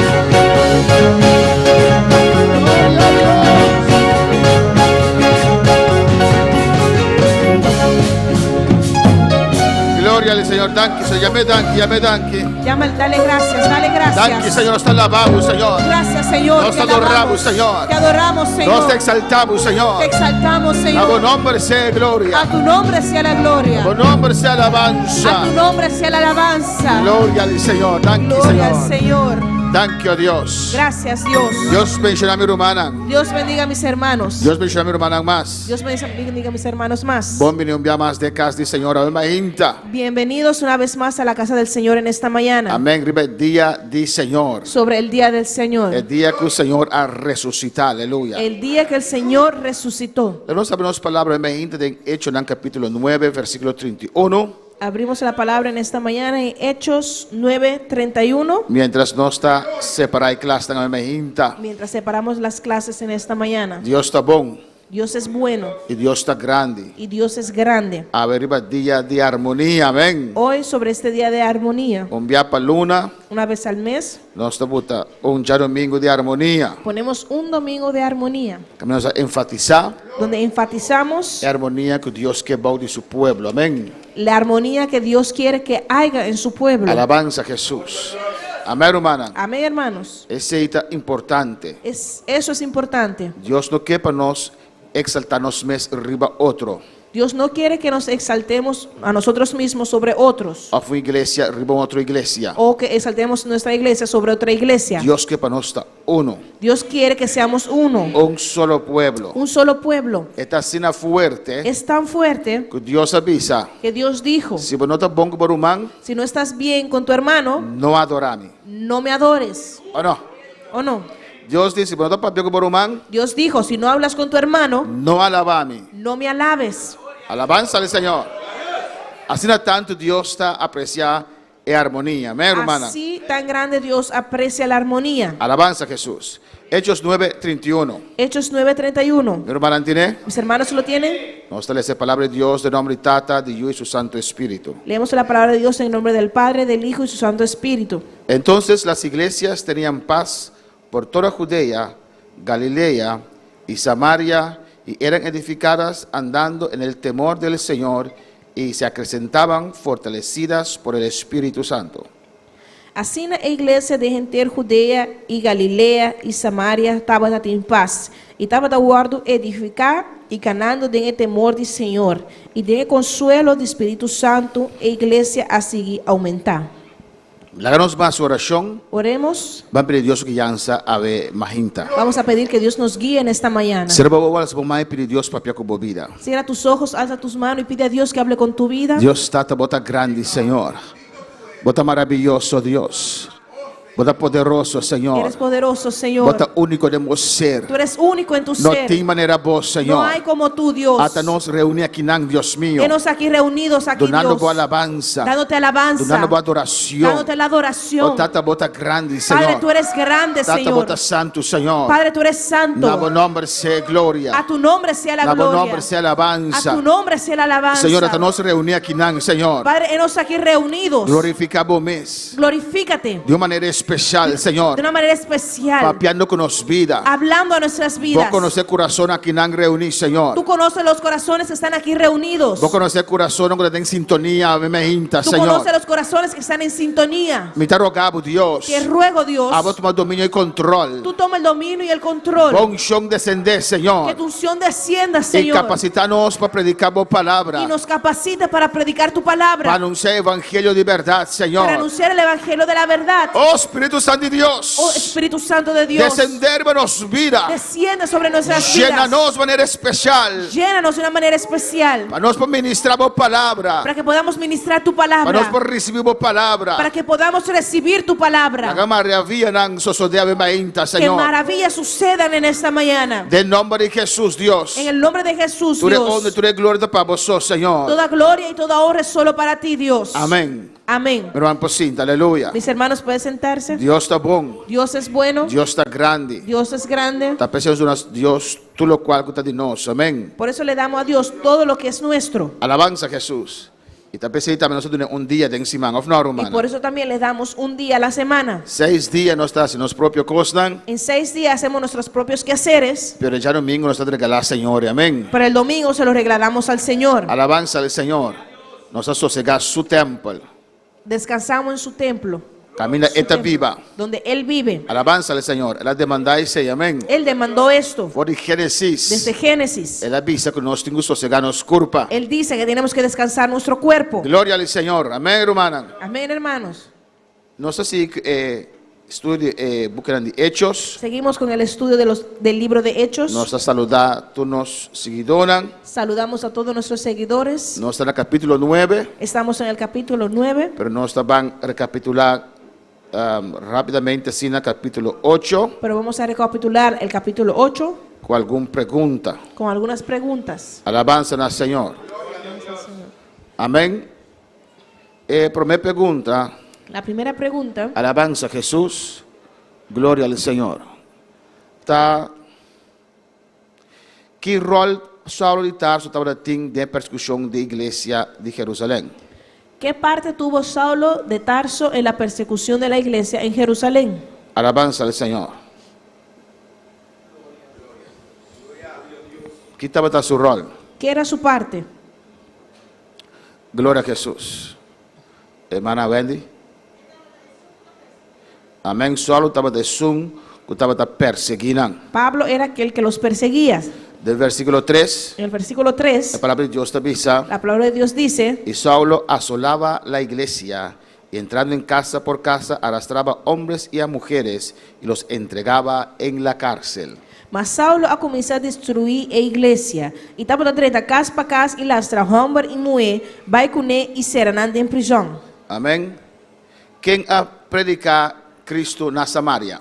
Speaker 5: Gloria al Señor, danke, Señor, llame danke.
Speaker 3: Llama, dale gracias, dale gracias.
Speaker 5: Danke, Señor, nos te alabamos, Señor.
Speaker 3: Gracias, Señor.
Speaker 5: Nos te adoramos, Señor.
Speaker 3: Te adoramos, Señor.
Speaker 5: Nos te exaltamos, Señor.
Speaker 3: Te exaltamos,
Speaker 5: A tu
Speaker 3: Señor.
Speaker 5: nombre sea gloria.
Speaker 3: A tu nombre sea la gloria.
Speaker 5: A tu nombre sea alabanza.
Speaker 3: A tu nombre sea la alabanza.
Speaker 5: Gloria al Señor. Danke,
Speaker 3: Gloria al
Speaker 5: Señor.
Speaker 3: Señor.
Speaker 5: Thank you, Dios.
Speaker 3: Gracias, Dios.
Speaker 5: Dios bendiga a mi hermana.
Speaker 3: Dios bendiga a mis hermanos.
Speaker 5: Dios bendiga a mi hermana más.
Speaker 3: Dios bendiga a mis hermanos más.
Speaker 5: Bom un día más de casa del Señor. Amén.
Speaker 3: Bienvenidos una vez más a la casa del Señor en esta mañana.
Speaker 5: Amén. El día del Señor.
Speaker 3: Sobre el día del Señor.
Speaker 5: El día que el Señor ha resucitado. Aleluya.
Speaker 3: El día que el Señor resucitó.
Speaker 5: Vamos a ver las palabras de Hechos en capítulo 9, versículo 31.
Speaker 3: Abrimos la palabra en esta mañana en Hechos 9:31.
Speaker 5: Mientras no está separada y clase, amén.
Speaker 3: Mientras separamos las clases en esta mañana.
Speaker 5: Dios está bon
Speaker 3: Dios es bueno
Speaker 5: y Dios está grande.
Speaker 3: y Dios es grande.
Speaker 5: A ver, el día de armonía, amén.
Speaker 3: Hoy sobre este día de armonía,
Speaker 5: Un día para luna,
Speaker 3: una vez al mes,
Speaker 5: nos buta un día domingo de armonía.
Speaker 3: ponemos un domingo de armonía,
Speaker 5: Vamos a enfatizar
Speaker 3: donde enfatizamos
Speaker 5: la armonía que Dios quiere de su pueblo, amén.
Speaker 3: la armonía que Dios quiere que haya en su pueblo.
Speaker 5: Alabanza a Jesús. Amén, hermana.
Speaker 3: Amén, hermanos.
Speaker 5: Ese es importante.
Speaker 3: Eso es importante.
Speaker 5: Dios no quiere para nos exaltarnos más arriba otro.
Speaker 3: Dios no quiere que nos exaltemos a nosotros mismos sobre otros,
Speaker 5: A una iglesia arriba otra iglesia.
Speaker 3: o que exaltemos nuestra iglesia sobre otra iglesia.
Speaker 5: Dios quiere para nos estar uno.
Speaker 3: Dios quiere que seamos uno,
Speaker 5: Un solo pueblo.
Speaker 3: un solo pueblo.
Speaker 5: Esta cena fuerte
Speaker 3: Es tan fuerte
Speaker 5: que Dios avisa.
Speaker 3: que Dios dijo,
Speaker 5: Si vos no estás bon con un
Speaker 3: si no estás bien con tu hermano,
Speaker 5: no adorame.
Speaker 3: no me adores,
Speaker 5: ¿O no?
Speaker 3: ¿o no?
Speaker 5: Dios dice, si vos no estás bien con un
Speaker 3: Dios dijo, si no hablas con tu hermano,
Speaker 5: no alabame.
Speaker 3: no me alabes.
Speaker 5: Alabanza al Señor. Así no tanto Dios está apreciando la armonía. Amén, hermana.
Speaker 3: Así tan grande Dios aprecia la armonía.
Speaker 5: Alabanza a Jesús. Hechos 9:31.
Speaker 3: Hechos 9:31.
Speaker 5: Mi hermana tiene.
Speaker 3: ¿Mis hermanos lo tienen?
Speaker 5: Nos trae esa palabra de Dios de nombre de Tata, de Dios y su Santo Espíritu.
Speaker 3: Leemos la palabra de Dios en nombre del Padre, del Hijo y su Santo Espíritu.
Speaker 5: Entonces las iglesias tenían paz por toda Judea, Galilea y Samaria, y eran edificadas andando en el temor del Señor, y se acrecentaban fortalecidas por el Espíritu Santo.
Speaker 3: Assim a igreja de enter Judea e Galileia e Samaria estava em paz, e estava de acordo edificar e canando de temor do Senhor, e de consuelo do Espírito Santo, a igreja a seguir aumentar.
Speaker 5: Hagamos más oración.
Speaker 3: Oremos,
Speaker 5: Van a pedir a Dios que llanza a ver majinta.
Speaker 3: vamos a pedir que Dios nos guíe en esta mañana.
Speaker 5: Será bobo, se vamos a pedir a Dios para con tu vida.
Speaker 3: Cierra tus ojos, alza tus manos y pide a Dios que hable con tu vida.
Speaker 5: Dios está bota grande, Señor. Bota maravilloso, Dios. Bota poderoso, Señor.
Speaker 3: Eres poderoso, Señor.
Speaker 5: Bota único de meu ser.
Speaker 3: Tú eres único en tu
Speaker 5: No
Speaker 3: ser.
Speaker 5: tem maneira boa,
Speaker 3: No
Speaker 5: Señor.
Speaker 3: hay como tú, Dios.
Speaker 5: Hasta nos reúne aquí, Dios mío.
Speaker 3: Enos aquí reunidos aquí,
Speaker 5: Donando
Speaker 3: Dios,
Speaker 5: boa alabanza.
Speaker 3: dándote alabanza,
Speaker 5: Donando boa adoração.
Speaker 3: dándote la adoración.
Speaker 5: Tata bota grande,
Speaker 3: Padre,
Speaker 5: Señor.
Speaker 3: tú eres grande,
Speaker 5: Tata
Speaker 3: Señor.
Speaker 5: bota santo, Señor.
Speaker 3: Padre, tú eres
Speaker 5: Na
Speaker 3: santo.
Speaker 5: bom nome sea glória.
Speaker 3: A tu nombre sea la
Speaker 5: Na bom
Speaker 3: gloria.
Speaker 5: nome sea
Speaker 3: A
Speaker 5: alabanza.
Speaker 3: tu nombre sea la alabanza.
Speaker 5: Señor, hasta nos reúne aquí, Señor.
Speaker 3: Padre, enos aquí reunidos.
Speaker 5: Glorificamos mes.
Speaker 3: Glorifícate
Speaker 5: De uma maneira especial, Señor.
Speaker 3: de una manera especial,
Speaker 5: Papeando con nos vida.
Speaker 3: hablando a nuestras
Speaker 5: Vos
Speaker 3: vidas.
Speaker 5: conocer coração aqui não reunir, Señor.
Speaker 3: Tú conoces los corazones que están aquí reunidos.
Speaker 5: Vos conocer coração que tem sintonia, me inta,
Speaker 3: Tú
Speaker 5: Señor.
Speaker 3: conoces los corazones que están en sintonía.
Speaker 5: Me está rogado, Dios.
Speaker 3: Te ruego, Dios,
Speaker 5: A vos tomar dominio e control.
Speaker 3: tú toma el dominio y el control.
Speaker 5: Bom chão descender,
Speaker 3: Que
Speaker 5: Señor.
Speaker 3: tu unción descienda,
Speaker 5: E
Speaker 3: Señor,
Speaker 5: capacitar-nos para predicar a palavra.
Speaker 3: y nos capacite para predicar tu
Speaker 5: Para
Speaker 3: palabra,
Speaker 5: anunciar o evangelho de verdade,
Speaker 3: para
Speaker 5: Señor.
Speaker 3: anunciar el evangelio de la verdad.
Speaker 5: Oh Espírito Santo de Deus.
Speaker 3: Oh Espíritu Santo de Dios,
Speaker 5: Descender para nos vida.
Speaker 3: desciende sobre nuestras vidas.
Speaker 5: Llena-nos de maneira especial.
Speaker 3: Llénanos de una manera especial
Speaker 5: Para nós para ministrar a palavra.
Speaker 3: para que podamos ministrar tu
Speaker 5: Para nós
Speaker 3: palabra,
Speaker 5: para receber a palavra.
Speaker 3: para que podamos recibir tu palabra.
Speaker 5: Haga maravilla nang sosodea mainta,
Speaker 3: Que
Speaker 5: Señor.
Speaker 3: maravillas sucedan en esta mañana.
Speaker 5: De nombre de Jesús, Dios.
Speaker 3: En el nombre de Jesús,
Speaker 5: Tú eres honra,
Speaker 3: Dios.
Speaker 5: tú eres gloria para vos, Señor.
Speaker 3: Toda gloria y toda honra es solo para ti, Dios.
Speaker 5: Amén.
Speaker 3: Amén.
Speaker 5: Mi hermano, posinta, aleluya.
Speaker 3: Mis hermanos, ¿pueden sentarse?
Speaker 5: Dios está bom.
Speaker 3: Dios es bueno.
Speaker 5: Dios está grande.
Speaker 3: Dios es grande.
Speaker 5: Está precioso Dios, tú lo cual está de nosotros. Amén.
Speaker 3: Por eso le damos a Dios todo lo que es nuestro.
Speaker 5: Alabanza a Jesús. Y está precioso también nosotros tenemos un día de encima. Of no,
Speaker 3: Y
Speaker 5: hermano.
Speaker 3: por eso también le damos un día a la semana.
Speaker 5: 6 días no está haciendo los propios cosas.
Speaker 3: En 6 días hacemos nuestros propios quehaceres.
Speaker 5: Pero ya domingo nos está regalando al Señor. Amén.
Speaker 3: Pero el domingo se lo regalamos al Señor.
Speaker 5: Alabanza al Señor. Nos ha sosegado su templo.
Speaker 3: Descansamos en su templo.
Speaker 5: Camina
Speaker 3: su
Speaker 5: esta
Speaker 3: templo,
Speaker 5: viva.
Speaker 3: donde Él vive.
Speaker 5: Alabanza al Señor. Él ha demandado y amén.
Speaker 3: Él demandó esto
Speaker 5: Por Génesis.
Speaker 3: desde Génesis.
Speaker 5: Él avisa que nos tenemos sosegarnos culpa.
Speaker 3: Él dice que tenemos que descansar nuestro cuerpo.
Speaker 5: Gloria al Señor. Amén, hermana.
Speaker 3: Amén, hermanos.
Speaker 5: No sé si estudio boeken de Hechos.
Speaker 6: Seguimos con el estudio del libro de Hechos.
Speaker 5: Nós está saludar todos nos seguidores.
Speaker 6: Saludamos a todos nuestros seguidores.
Speaker 5: Nós está no capítulo 9,
Speaker 6: Estamos en el capítulo 9,
Speaker 5: pero nós vamos a recapitular rapidamente assim no capítulo 8
Speaker 6: pero vamos a recapitular el capítulo 8
Speaker 5: com alguma pergunta.
Speaker 6: con algunas preguntas.
Speaker 5: Alabanza al Señor. Amén. Primera pregunta.
Speaker 6: La primera pregunta,
Speaker 5: Alabanza a Jesús. Gloria al Señor. Que rol Saulo de Tarso estava tendo de persecução da igreja de Jerusalém?
Speaker 6: ¿qué parte tuvo Saulo de Tarso en la persecución de la iglesia en Jerusalén?
Speaker 5: Alabanza al Señor. Que estava su rol?
Speaker 6: ¿Qué era su parte?
Speaker 5: Glória a Jesús. Hermana Wendy. Amém. Saulo estava de sum, que estava perseguindo.
Speaker 6: Pablo era aquel que los perseguía.
Speaker 5: Del versículo 3,
Speaker 6: En el versículo
Speaker 5: la
Speaker 6: 3,
Speaker 5: palabra de Dios te avisa.
Speaker 6: la palabra de Dios dice,
Speaker 5: Y Saulo asolaba la iglesia y entrando en casa por casa arrastraba hombres y a mujeres y los entregaba en la cárcel.
Speaker 6: mas Saulo a começar a destruir a iglesia. E estava da treta casa para casa e lastra homem e mulher, vai com ele e serenando em prisão.
Speaker 5: Amén. ¿Quién ha predicado Cristo na Samaria?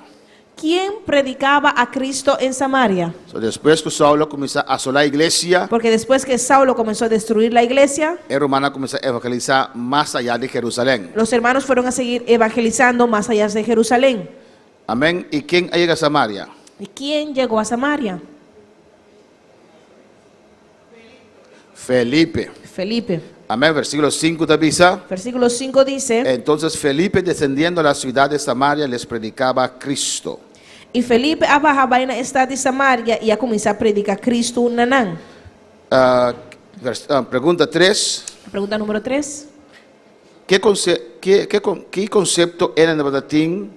Speaker 6: ¿Quién predicaba a Cristo en Samaria?
Speaker 5: So, después que Saulo comenzó a asolar la iglesia,
Speaker 6: Porque después que Saulo comenzó a destruir la iglesia,
Speaker 5: el romano comenzó a evangelizar más allá de Jerusalén.
Speaker 6: los hermanos fueron a seguir evangelizando más allá de Jerusalén.
Speaker 5: Amén. ¿Y quién llega a Samaria?
Speaker 6: ¿Y quién llegó a Samaria?
Speaker 5: Felipe.
Speaker 6: Felipe.
Speaker 5: Amén. Versículo 5 te avisa.
Speaker 6: Versículo 5 dice,
Speaker 5: Entonces Felipe, descendiendo a la ciudad de Samaria, les predicaba a Cristo.
Speaker 6: e Felipe abarraba na estado de Samaria e a começar a predicar Cristo nanán.
Speaker 5: Pregunta 3.
Speaker 6: Pergunta número 3.
Speaker 5: ¿Qué concepto era en el Batatín?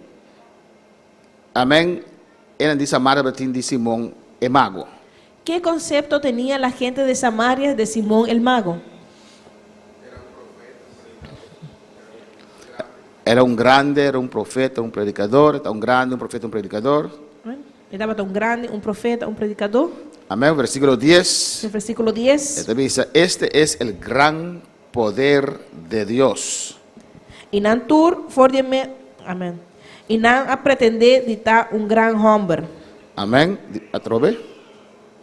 Speaker 5: Amén. Era de Samaria, Batatín de Simón el mago.
Speaker 6: ¿Qué concepto tenía la gente de Samaria de Simón el mago?
Speaker 5: Era un grande, era un profeta, un predicador. Era un grande, un profeta, un predicador.
Speaker 6: Ele estava tão grande, um profeta, um predicador.
Speaker 5: Amén. Versículo 10.
Speaker 6: No versículo 10.
Speaker 5: Esta dice, este es el gran poder de Dios.
Speaker 6: E não tur fortemente, amém. E não a pretender ditar um gran homem.
Speaker 5: Amén. ¿Atrobe?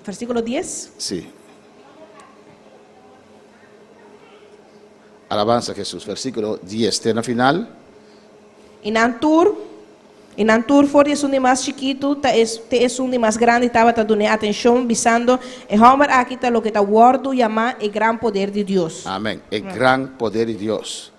Speaker 6: Versículo 10.
Speaker 5: Sí. Alabanza a Jesús. Versículo 10. Terna final.
Speaker 6: E não tur for es um de mais chiquito, te es um de mais grande, estava a dar atenção, visando, e homem aqui está lo que está guardo, chamar o gran poder de Deus.
Speaker 5: Amén. El gran poder de Dios.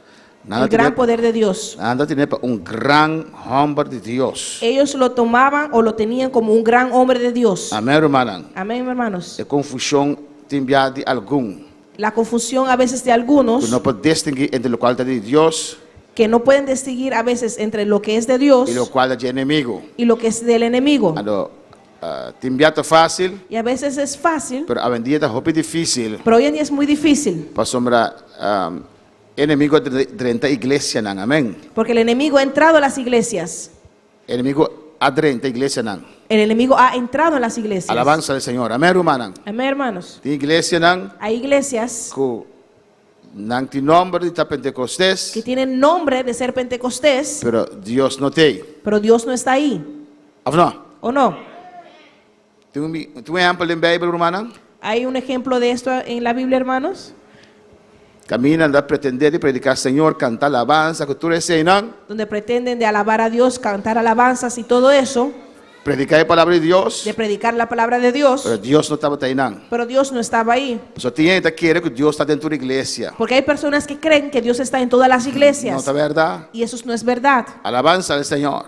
Speaker 6: El gran poder de Deus.
Speaker 5: Nada tiene un gran hombre de Dios.
Speaker 6: Ellos lo tomaban o lo tenían como un gran hombre de Dios.
Speaker 5: Amén, hermana.
Speaker 6: Amén, hermanos.
Speaker 5: La confusión timbia de algún.
Speaker 6: La confusión a veces de algunos
Speaker 5: Que no puede distinguir entre lo cual es de Dios
Speaker 6: que no pueden distinguir a veces entre lo que es de Dios
Speaker 5: y lo cual es de enemigo.
Speaker 6: y lo que es del enemigo.
Speaker 5: Cuando timbia es fácil,
Speaker 6: Y a veces es fácil,
Speaker 5: pero a vendida es difícil.
Speaker 6: pero hoy en día es muy difícil.
Speaker 5: Para sombra enemigo de la iglesia, nan. Amén.
Speaker 6: Porque el enemigo ha entrado a las iglesias.
Speaker 5: Enemigo adrente la iglesia, nan.
Speaker 6: El enemigo ha entrado en las iglesias.
Speaker 5: Alabanza al Señor. Amén, hermana.
Speaker 6: Amén, hermanos.
Speaker 5: La iglesia, nan,
Speaker 6: Hay iglesias
Speaker 5: que nan tiene nombre de Pentecostés,
Speaker 6: que tienen nombre de ser Pentecostés,
Speaker 5: pero Dios no te.
Speaker 6: pero Dios no está ahí.
Speaker 5: No.
Speaker 6: ¿O no?
Speaker 5: ¿Tú un ejemplo en la Biblia, hermana?
Speaker 6: ¿Hay un ejemplo de esto en la Biblia, hermanos?
Speaker 5: Caminan a pretender y predicar, Señor, cantar alabanza, que tú eres, ¿no?
Speaker 6: Donde pretenden de alabar a Dios, cantar alabanzas y todo eso,
Speaker 5: Predicar la palabra de Dios,
Speaker 6: de predicar la palabra de Dios,
Speaker 5: pero Dios no estaba ahí, ¿no?
Speaker 6: pero Dios no estaba ahí.
Speaker 5: So, tiene gente que quiere que Dios está dentro de la iglesia.
Speaker 6: Porque hay personas que creen que Dios está en todas las
Speaker 5: No
Speaker 6: iglesias
Speaker 5: está verdad.
Speaker 6: y eso no es verdad.
Speaker 5: Alabanza al Señor.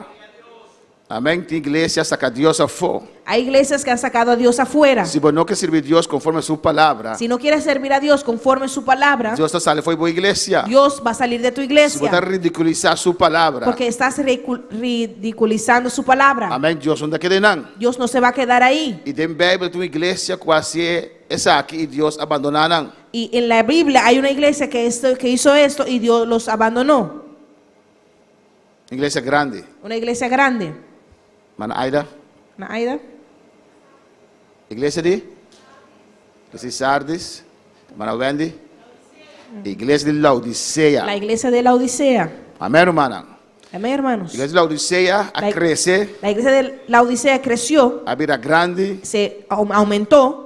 Speaker 5: Amén. Tiene iglesia, saca a Dios afuera.
Speaker 6: Hay iglesias que han sacado a Dios afuera.
Speaker 5: Si vos no quieres servir a Dios conforme a su palabra,
Speaker 6: Si no quieres servir a Dios conforme su palabra,
Speaker 5: Dios te sale, fue buena iglesia.
Speaker 6: Dios va a salir de tu
Speaker 5: Si vos estás
Speaker 6: iglesia
Speaker 5: ridiculizando su palabra,
Speaker 6: porque estás ridiculizando su palabra.
Speaker 5: amén, Dios no te queda nada.
Speaker 6: Dios no se va a quedar ahí.
Speaker 5: Y en Biblia tu iglesia quasi es aquí y Dios abandonaron.
Speaker 6: Y en la Biblia hay una iglesia que hizo esto y Dios los abandonó.
Speaker 5: Iglesia grande.
Speaker 6: Una iglesia grande.
Speaker 5: Mana Aida.
Speaker 6: ¿Na Aida?
Speaker 5: Iglesia de Sardis. Mana Wendy. Iglesia de Laodicea.
Speaker 6: La iglesia de la Odisea.
Speaker 5: Amén, hermana.
Speaker 6: Amén, hermanos.
Speaker 5: Iglesia de Laodicea
Speaker 6: La-
Speaker 5: crece.
Speaker 6: La iglesia de la Odisea creció,
Speaker 5: A vida grande.
Speaker 6: se aumentó,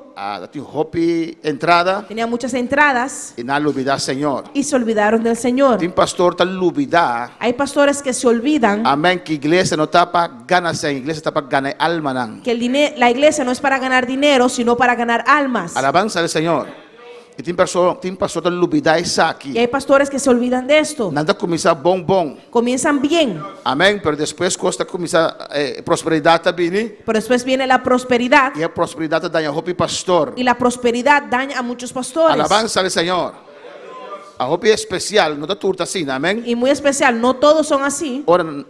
Speaker 5: Tem hopi entrada.
Speaker 6: tenía muchas entradas
Speaker 5: E na lubida Senhor.
Speaker 6: y se olvidaron del Señor.
Speaker 5: Tem pastor tá lubida.
Speaker 6: Hay pastores que se olvidan
Speaker 5: Amém. Que igreja não tá para ganhar sem. Igreja tá para ganhar alma não.
Speaker 6: que la iglesia no es para ganar dinero, sino para ganar almas.
Speaker 5: Alabanza al Senhor. E tem pastor tá lubida isso
Speaker 6: Y
Speaker 5: aqui.
Speaker 6: hay pastores que se olvidan de esto.
Speaker 5: Nada começar bom.
Speaker 6: Comienzan bien,
Speaker 5: Amém. Pero depois costa começar prosperidade também.
Speaker 6: pero después viene la prosperidad
Speaker 5: E a prosperidade dá hopi pastor.
Speaker 6: y la prosperidad daña a muchos pastores.
Speaker 5: Alabanza al Senhor. A hopi é especial, não tá turta assim, amém?
Speaker 6: Y muy especial, no todos son así.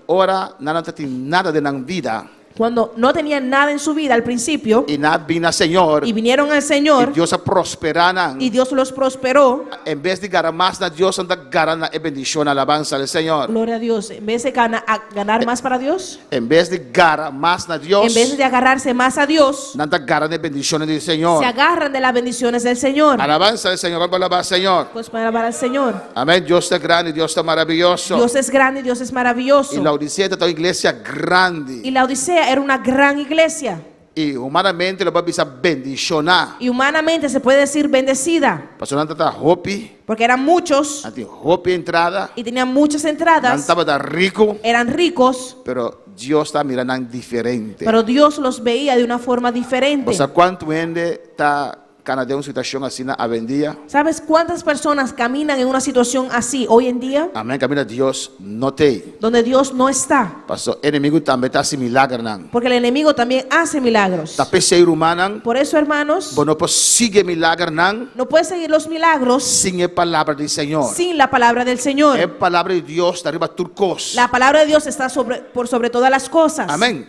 Speaker 5: Ora nada tem nada de na vida.
Speaker 6: Cuando no tenían nada en su vida al principio
Speaker 5: E na vina Senhor.
Speaker 6: y vinieron al
Speaker 5: E
Speaker 6: Señor
Speaker 5: Deus a prosperar.
Speaker 6: y Dios los prosperó,
Speaker 5: Em vez de ganar mais na Deus, anda ganar na bendição, alabanza al Senhor.
Speaker 6: gloria a Dios, en vez de ganar más para Dios,
Speaker 5: Em vez de ganar mais na Deus,
Speaker 6: en vez de agarrarse más a Dios,
Speaker 5: nada ganar na bendição do Senhor.
Speaker 6: se agarran de las bendiciones del Señor.
Speaker 5: Alabanza al Senhor, vamos alabar al Senhor.
Speaker 6: Pues para alabar al Señor.
Speaker 5: Amém. Deus está grande, Deus está maravilhoso.
Speaker 6: Dios es grande, Dios es maravilloso.
Speaker 5: E Laodicea é uma igreja grande.
Speaker 6: Y la Odisea era una gran iglesia.
Speaker 5: E humanamente ela vai bisa bendicionar.
Speaker 6: Y humanamente se puede decir bendecida,
Speaker 5: Pastor não está hopi,
Speaker 6: porque eran muchos
Speaker 5: não tem hopi entrada,
Speaker 6: y tenían muchas
Speaker 5: não
Speaker 6: entradas,
Speaker 5: estava da rico,
Speaker 6: eran ricos,
Speaker 5: pero Deus está mirando diferente.
Speaker 6: pero Dios los veía de una forma diferente.
Speaker 5: Você quanto gente está Canadá uma situação assim na avenida?
Speaker 6: ¿Sabes cuántas personas caminan en una situación así hoy en día?
Speaker 5: Amém. Camina Deus não tem.
Speaker 6: Donde Dios no está.
Speaker 5: Pastor, inimigo também está assim milagre não.
Speaker 6: Porque el enemigo también hace milagros.
Speaker 5: Está ser humano,
Speaker 6: Por eso, hermanos,
Speaker 5: não pode seguir milagre não,
Speaker 6: no puedes seguir los milagros
Speaker 5: sem a palavra do Senhor.
Speaker 6: sin la palabra del
Speaker 5: É
Speaker 6: Señor.
Speaker 5: a palavra de Deus está arriba turcos.
Speaker 6: La palabra de Dios está por sobre todas las cosas.
Speaker 5: Amém.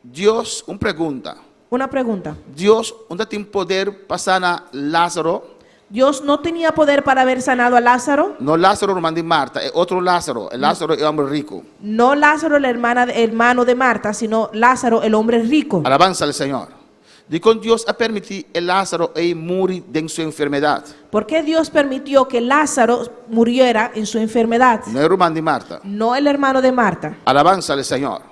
Speaker 5: Deus, uma pergunta.
Speaker 6: Una pregunta.
Speaker 5: Deus, onde tem poder passar na Lázaro?
Speaker 6: Dios no tenía poder para haber sanado a Lázaro.
Speaker 5: Não Lázaro, irmão de Marta, é outro Lázaro. Lázaro é homem rico.
Speaker 6: No Lázaro, hermano de Marta, sino Lázaro, el hombre rico.
Speaker 5: Alabanza ao Senhor. De quando Deus a permitir a Lázaro a morrer de sua enfermidade.
Speaker 6: ¿Por qué Dios permitió que Lázaro muriera en su enfermedad?
Speaker 5: Não é o irmão de Marta.
Speaker 6: No el hermano de Marta.
Speaker 5: Alabanza ao Senhor.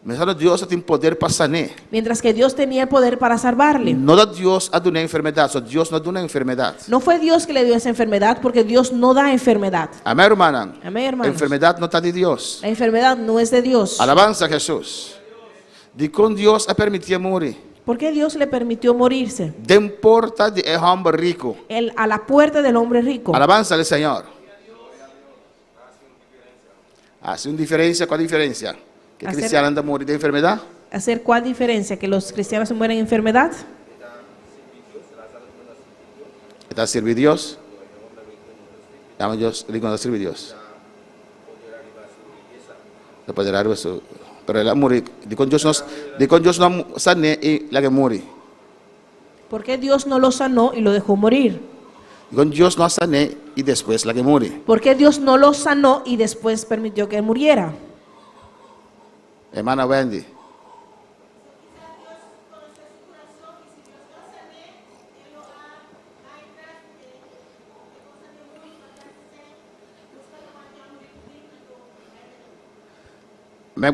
Speaker 5: Mas Deus tem poder para sanar.
Speaker 6: Mientras que Dios tenía el poder para salvarle.
Speaker 5: Não dá Deus a dar enfermidade, só Deus não dá enfermidade.
Speaker 6: No fue Dios que le dio esa enfermedad, porque Dios no da enfermedad.
Speaker 5: Amém, irmã?
Speaker 6: Amén,
Speaker 5: A
Speaker 6: hermanos.
Speaker 5: enfermidade não está de Deus.
Speaker 6: La enfermedad no es de Dios.
Speaker 5: Alabanza a Jesus. De quando Deus a permitir morrer.
Speaker 6: ¿Por qué Dios le permitió morirse?
Speaker 5: De porta de homem rico.
Speaker 6: Él, a la puerta del hombre rico.
Speaker 5: Alabanza ao Senhor. Hace uma diferença, qual a diferença? Que
Speaker 6: Hacer-
Speaker 5: cristiano anda a morrer de enfermidade?
Speaker 6: ¿Hacer cuál diferencia? ¿Que los cristianos se mueren en enfermedad?
Speaker 5: Está a servir Deus? Ama Deus, ele quando serve Deus. Ele pode dar isso. Pero ela morre. De quando Deus não sane e ela que morre.
Speaker 6: ¿Por qué Dios no lo sanó y lo dejó morir?
Speaker 5: De quando Deus não sane e depois ela que morre.
Speaker 6: ¿Por qué Dios no lo sanó y después permitió que muriera?
Speaker 5: Hermana Wendy.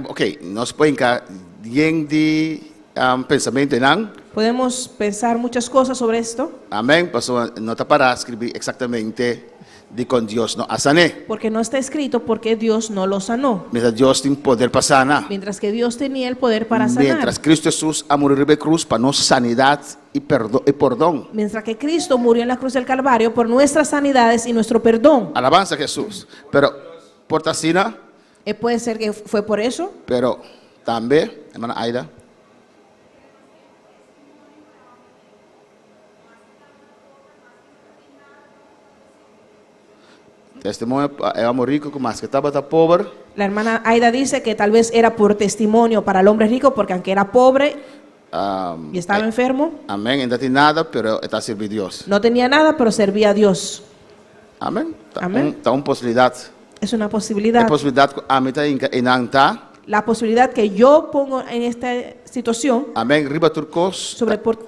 Speaker 5: Ok, nós põe cá de pensamento não?
Speaker 6: Podemos pensar muchas cosas sobre esto,
Speaker 5: Amém? Pastor, não está para escrever exatamente de quando Deus não a sané.
Speaker 6: porque no está escrito por qué Dios no lo sanó.
Speaker 5: Mas Deus tem poder para sanar.
Speaker 6: Mientras que Dios tenía el poder para sanar.
Speaker 5: Mientras Cristo Jesús a morir na cruz para nossa sanidade e perdão.
Speaker 6: Mientras que Cristo murió en la cruz del Calvario por nuestras sanidades y nuestro perdón.
Speaker 5: Alabanza a Jesus. Pero por tasina,
Speaker 6: Puede ser que fue por eso,
Speaker 5: pero também, hermana Aida, testemunho é homem rico, mas que estava pobre.
Speaker 6: la hermana Aida dice que tal vez era por testimonio para el hombre rico, porque aunque era pobre y estaba enfermo,
Speaker 5: Amém. Ainda tem nada, pero está servindo Deus.
Speaker 6: no tenía nada, pero servía a Dios.
Speaker 5: Amém.
Speaker 6: Amém.
Speaker 5: Está uma possibilidade.
Speaker 6: Es una
Speaker 5: É
Speaker 6: posibilidad.
Speaker 5: possibilidade que a meta inanta.
Speaker 6: La posibilidad que yo pongo en esta situación,
Speaker 5: Amém. Riba turcos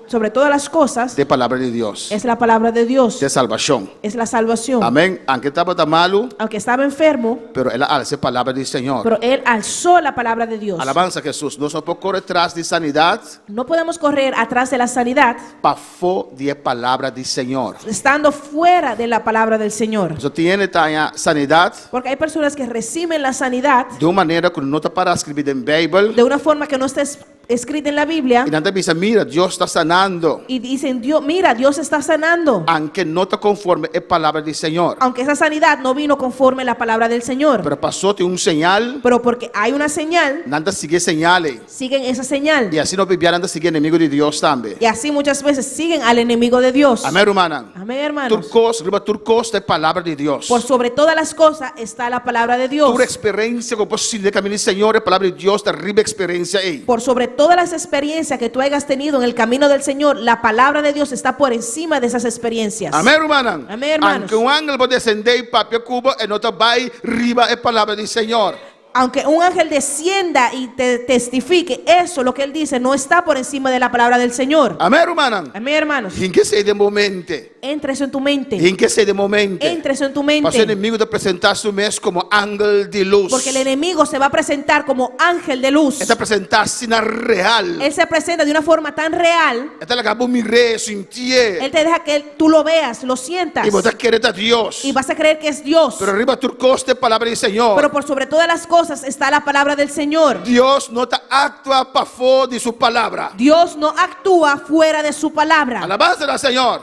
Speaker 6: sobre todas las cosas,
Speaker 5: de palavra de Deus.
Speaker 6: es la palabra de Dios,
Speaker 5: De salvação.
Speaker 6: es la salvación.
Speaker 5: Amém. Aunque estava malo,
Speaker 6: Aunque estaba enfermo,
Speaker 5: pero ela alça a palavra do Senhor.
Speaker 6: pero él alzó la palabra de Dios.
Speaker 5: Alabança a Jesus. Nós não podemos correr atrás de sanidade
Speaker 6: No podemos correr atrás de la sanidad
Speaker 5: para fora de palavra do Senhor.
Speaker 6: estando fuera de la palabra del Señor.
Speaker 5: Você tem a sanidade
Speaker 6: Porque hay personas que reciben la sanidad
Speaker 5: de uma maneira que não está para escrever em Bíblia.
Speaker 6: de una forma que no está escrita en la Biblia
Speaker 5: E não está pensando, mira, Deus está sanando.
Speaker 6: y dicen, Dios, mira, Dios está sanando.
Speaker 5: Aunque não está conforme a palavra do Senhor.
Speaker 6: Aunque esa sanidad no vino conforme la palabra del Señor.
Speaker 5: Pero passou tem señal.
Speaker 6: Pero porque hay una señal,
Speaker 5: Não anda seguir señales.
Speaker 6: siguen esa señal.
Speaker 5: E assim não bebia anda seguir inimigo de Deus também.
Speaker 6: Y así muchas veces siguen al enemigo de Dios.
Speaker 5: Amém, irmã?
Speaker 6: Amén, hermanos.
Speaker 5: Turcos, riba turcos é palavra de Deus.
Speaker 6: Por sobre todas las cosas está la palabra de Dios.
Speaker 5: Toda experiência que você de caminho do Senhor é palavra de Deus, da riba experiência aí.
Speaker 6: Por sobre todas las experiencias que tú hayas tenido en el camino del Señor, la palabra de Dios está por encima de esas experiencias.
Speaker 5: Amém, irmã?
Speaker 6: Amém, hermanos.
Speaker 5: Aunque ángel pode descender e papel cubo, e não vai riba é palavra do Senhor.
Speaker 6: Aunque un ángel descienda y te testifique, eso lo que él dice no está por encima de la palabra del Señor.
Speaker 5: Amém, irmã?
Speaker 6: Amén, hermanos.
Speaker 5: Em que sei de momento.
Speaker 6: Entra eso en tu mente.
Speaker 5: Em que sei de momento.
Speaker 6: Entra eso en tu
Speaker 5: Para o
Speaker 6: mente.
Speaker 5: inimigo de apresentar su mês como ángel de luz.
Speaker 6: Porque el enemigo se va a presentar como ángel de luz.
Speaker 5: Esta apresentar-se na real.
Speaker 6: Él se presenta de una forma tan real.
Speaker 5: Esta la acabou mirar, sentir.
Speaker 6: Él te deja que tú lo veas, lo sientas.
Speaker 5: E você querer a Deus.
Speaker 6: Y vas a creer que es Dios.
Speaker 5: Pero arriba turcos de palavra do Senhor.
Speaker 6: Pero por sobre todas las cosas está la palabra del Señor.
Speaker 5: Deus não está actua para fora de sua palavra.
Speaker 6: Dios no actúa fuera de su palabra.
Speaker 5: Alabanza ao Senhor.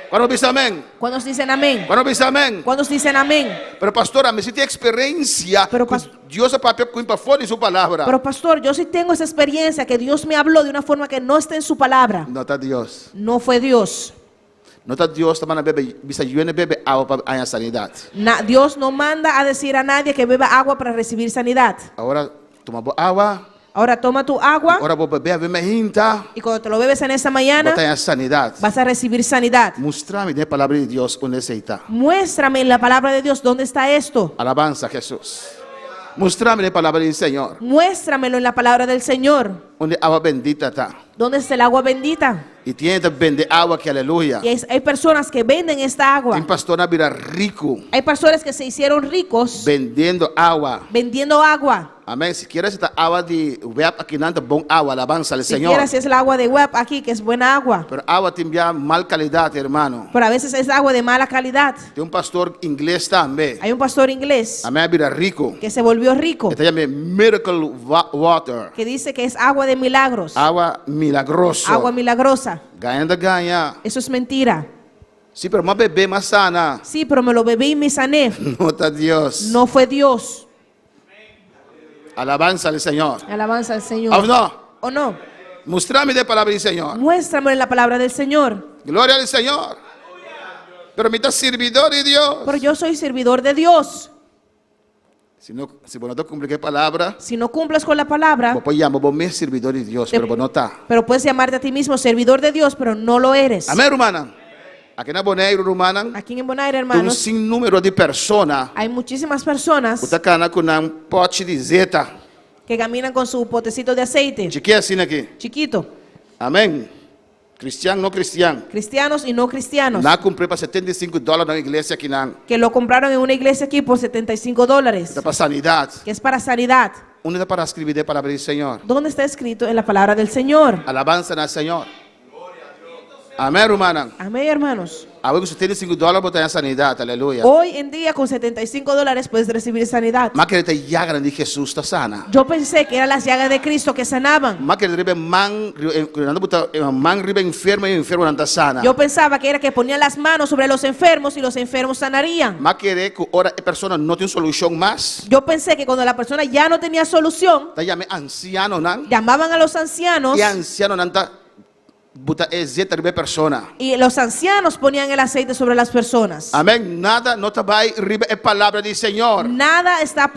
Speaker 5: Quando diz amém?
Speaker 6: ¿Cuántos dicen amén?
Speaker 5: Quando diz amém?
Speaker 6: ¿Cuántos dicen amén?
Speaker 5: Pero pastora, me tem experiência.
Speaker 6: Pero,
Speaker 5: Deus é papel com para fora de sua palavra.
Speaker 6: Pero pastor, yo sí tengo esa experiencia que Dios me habló de una forma que no está en su palabra.
Speaker 5: Não está Deus.
Speaker 6: No fue Dios.
Speaker 5: Não está Deus também bebe, bisa yuene bebe água para a sanidade.
Speaker 6: Dios no manda a decir a nadie que beba agua para recibir sanidad.
Speaker 5: Agora toma água.
Speaker 6: Ahora toma tu agua
Speaker 5: Agora vou beber a vermelhinta.
Speaker 6: y cuando te lo bebes en esta mañana
Speaker 5: Botar a sanidade.
Speaker 6: vas a recibir sanidad.
Speaker 5: Mostrar-me a palavra de Deus onde está.
Speaker 6: Muéstrame en la palabra de Dios dónde está esto.
Speaker 5: Alabanza a Jesus. Mostrar-me a palavra do Senhor.
Speaker 6: Muéstramelo en la palabra del Señor.
Speaker 5: Onde a água bendita está.
Speaker 6: ¿Dónde está el agua bendita?
Speaker 5: E tenta vender água que aleluia.
Speaker 6: Y hay personas que venden esta agua.
Speaker 5: Tem pastor na vira rico
Speaker 6: Hay pastores que se hicieron ricos
Speaker 5: vendendo água.
Speaker 6: vendiendo agua.
Speaker 5: Amém. Se quieres esta água de web aqui não é bom água, alabanza ao Senhor.
Speaker 6: Siquiera si es el agua de web aquí, que es buena agua.
Speaker 5: Pero água tem já mal qualidade, hermano.
Speaker 6: Pero a veces es agua de mala calidad.
Speaker 5: Tem pastor inglês também.
Speaker 6: Hay un pastor inglés
Speaker 5: Amém. Vira rico.
Speaker 6: que se volvió rico,
Speaker 5: Este chama miracle water.
Speaker 6: que dice que es agua de milagros,
Speaker 5: Água milagrosa.
Speaker 6: agua milagrosa.
Speaker 5: Ganha.
Speaker 6: Eso es mentira.
Speaker 5: Sim, pero uma bebê mais sana.
Speaker 6: Sí, pero me lo bebí y me sané.
Speaker 5: Não está Deus.
Speaker 6: No fue Dios.
Speaker 5: Alabanza ao Senhor.
Speaker 6: Alabanza al
Speaker 5: Ou
Speaker 6: Señor.
Speaker 5: não?
Speaker 6: ¿O no?
Speaker 5: Mostrar-me a palavra do Senhor.
Speaker 6: Muéstrame en la palabra del Señor.
Speaker 5: Glória ao Senhor. Pero me está servidor de Deus.
Speaker 6: Pero yo soy servidor de Dios.
Speaker 5: Se não cumprir a palavra,
Speaker 6: Si no cumples con la palabra,
Speaker 5: vou chamar bom meu servidor de Deus, pero não está.
Speaker 6: pero puedes llamarte a ti mismo servidor de Dios, pero no lo eres.
Speaker 5: Amém, irmã? Aqui na Bonaire, irmã,
Speaker 6: Aquí en Bonaire,
Speaker 5: tem
Speaker 6: hermanos,
Speaker 5: sinnúmero de pessoas
Speaker 6: hay muchísimas personas
Speaker 5: que estão com um pote de zeta.
Speaker 6: que caminan con su potecito de aceite,
Speaker 5: De que é assim aqui?
Speaker 6: chiquito,
Speaker 5: Amém? Cristiano, não cristiano.
Speaker 6: cristianos y no cristianos,
Speaker 5: Lá comprei para $75 na igreja aqui na.
Speaker 6: que lo compraron en una iglesia aquí por $75,
Speaker 5: Está para sanidade.
Speaker 6: que es para sanidad.
Speaker 5: Onde dá para escrever a palavra do Senhor?
Speaker 6: ¿Dónde está escrito? En la palabra del Señor.
Speaker 5: Alabança ao Senhor. Amém, irmã?
Speaker 6: Amén, hermanos.
Speaker 5: Agora com $75 botar a sanidade, aleluia.
Speaker 6: Hoy en día con $75 puedes recibir sanidad.
Speaker 5: Mas que te llaga de Jesus está sana.
Speaker 6: Yo pensé que eran las llagas de Cristo que sanaban.
Speaker 5: Mas que ribe man ribe enfermo e enfermo não está sana.
Speaker 6: Yo pensaba que era que ponían las manos sobre los enfermos y los enfermos sanarían.
Speaker 5: Mas que ora a pessoa não tem solução mais.
Speaker 6: Yo pensé que cuando la persona ya no tenía solución,
Speaker 5: Tá chame anciano não.
Speaker 6: llamaban a los ancianos
Speaker 5: E anciano não tá buta exeta ribe persona.
Speaker 6: y los ancianos ponían el aceite sobre las personas.
Speaker 5: Amém. Nada não tá vai ribe a palavra do Senhor.
Speaker 6: Nada está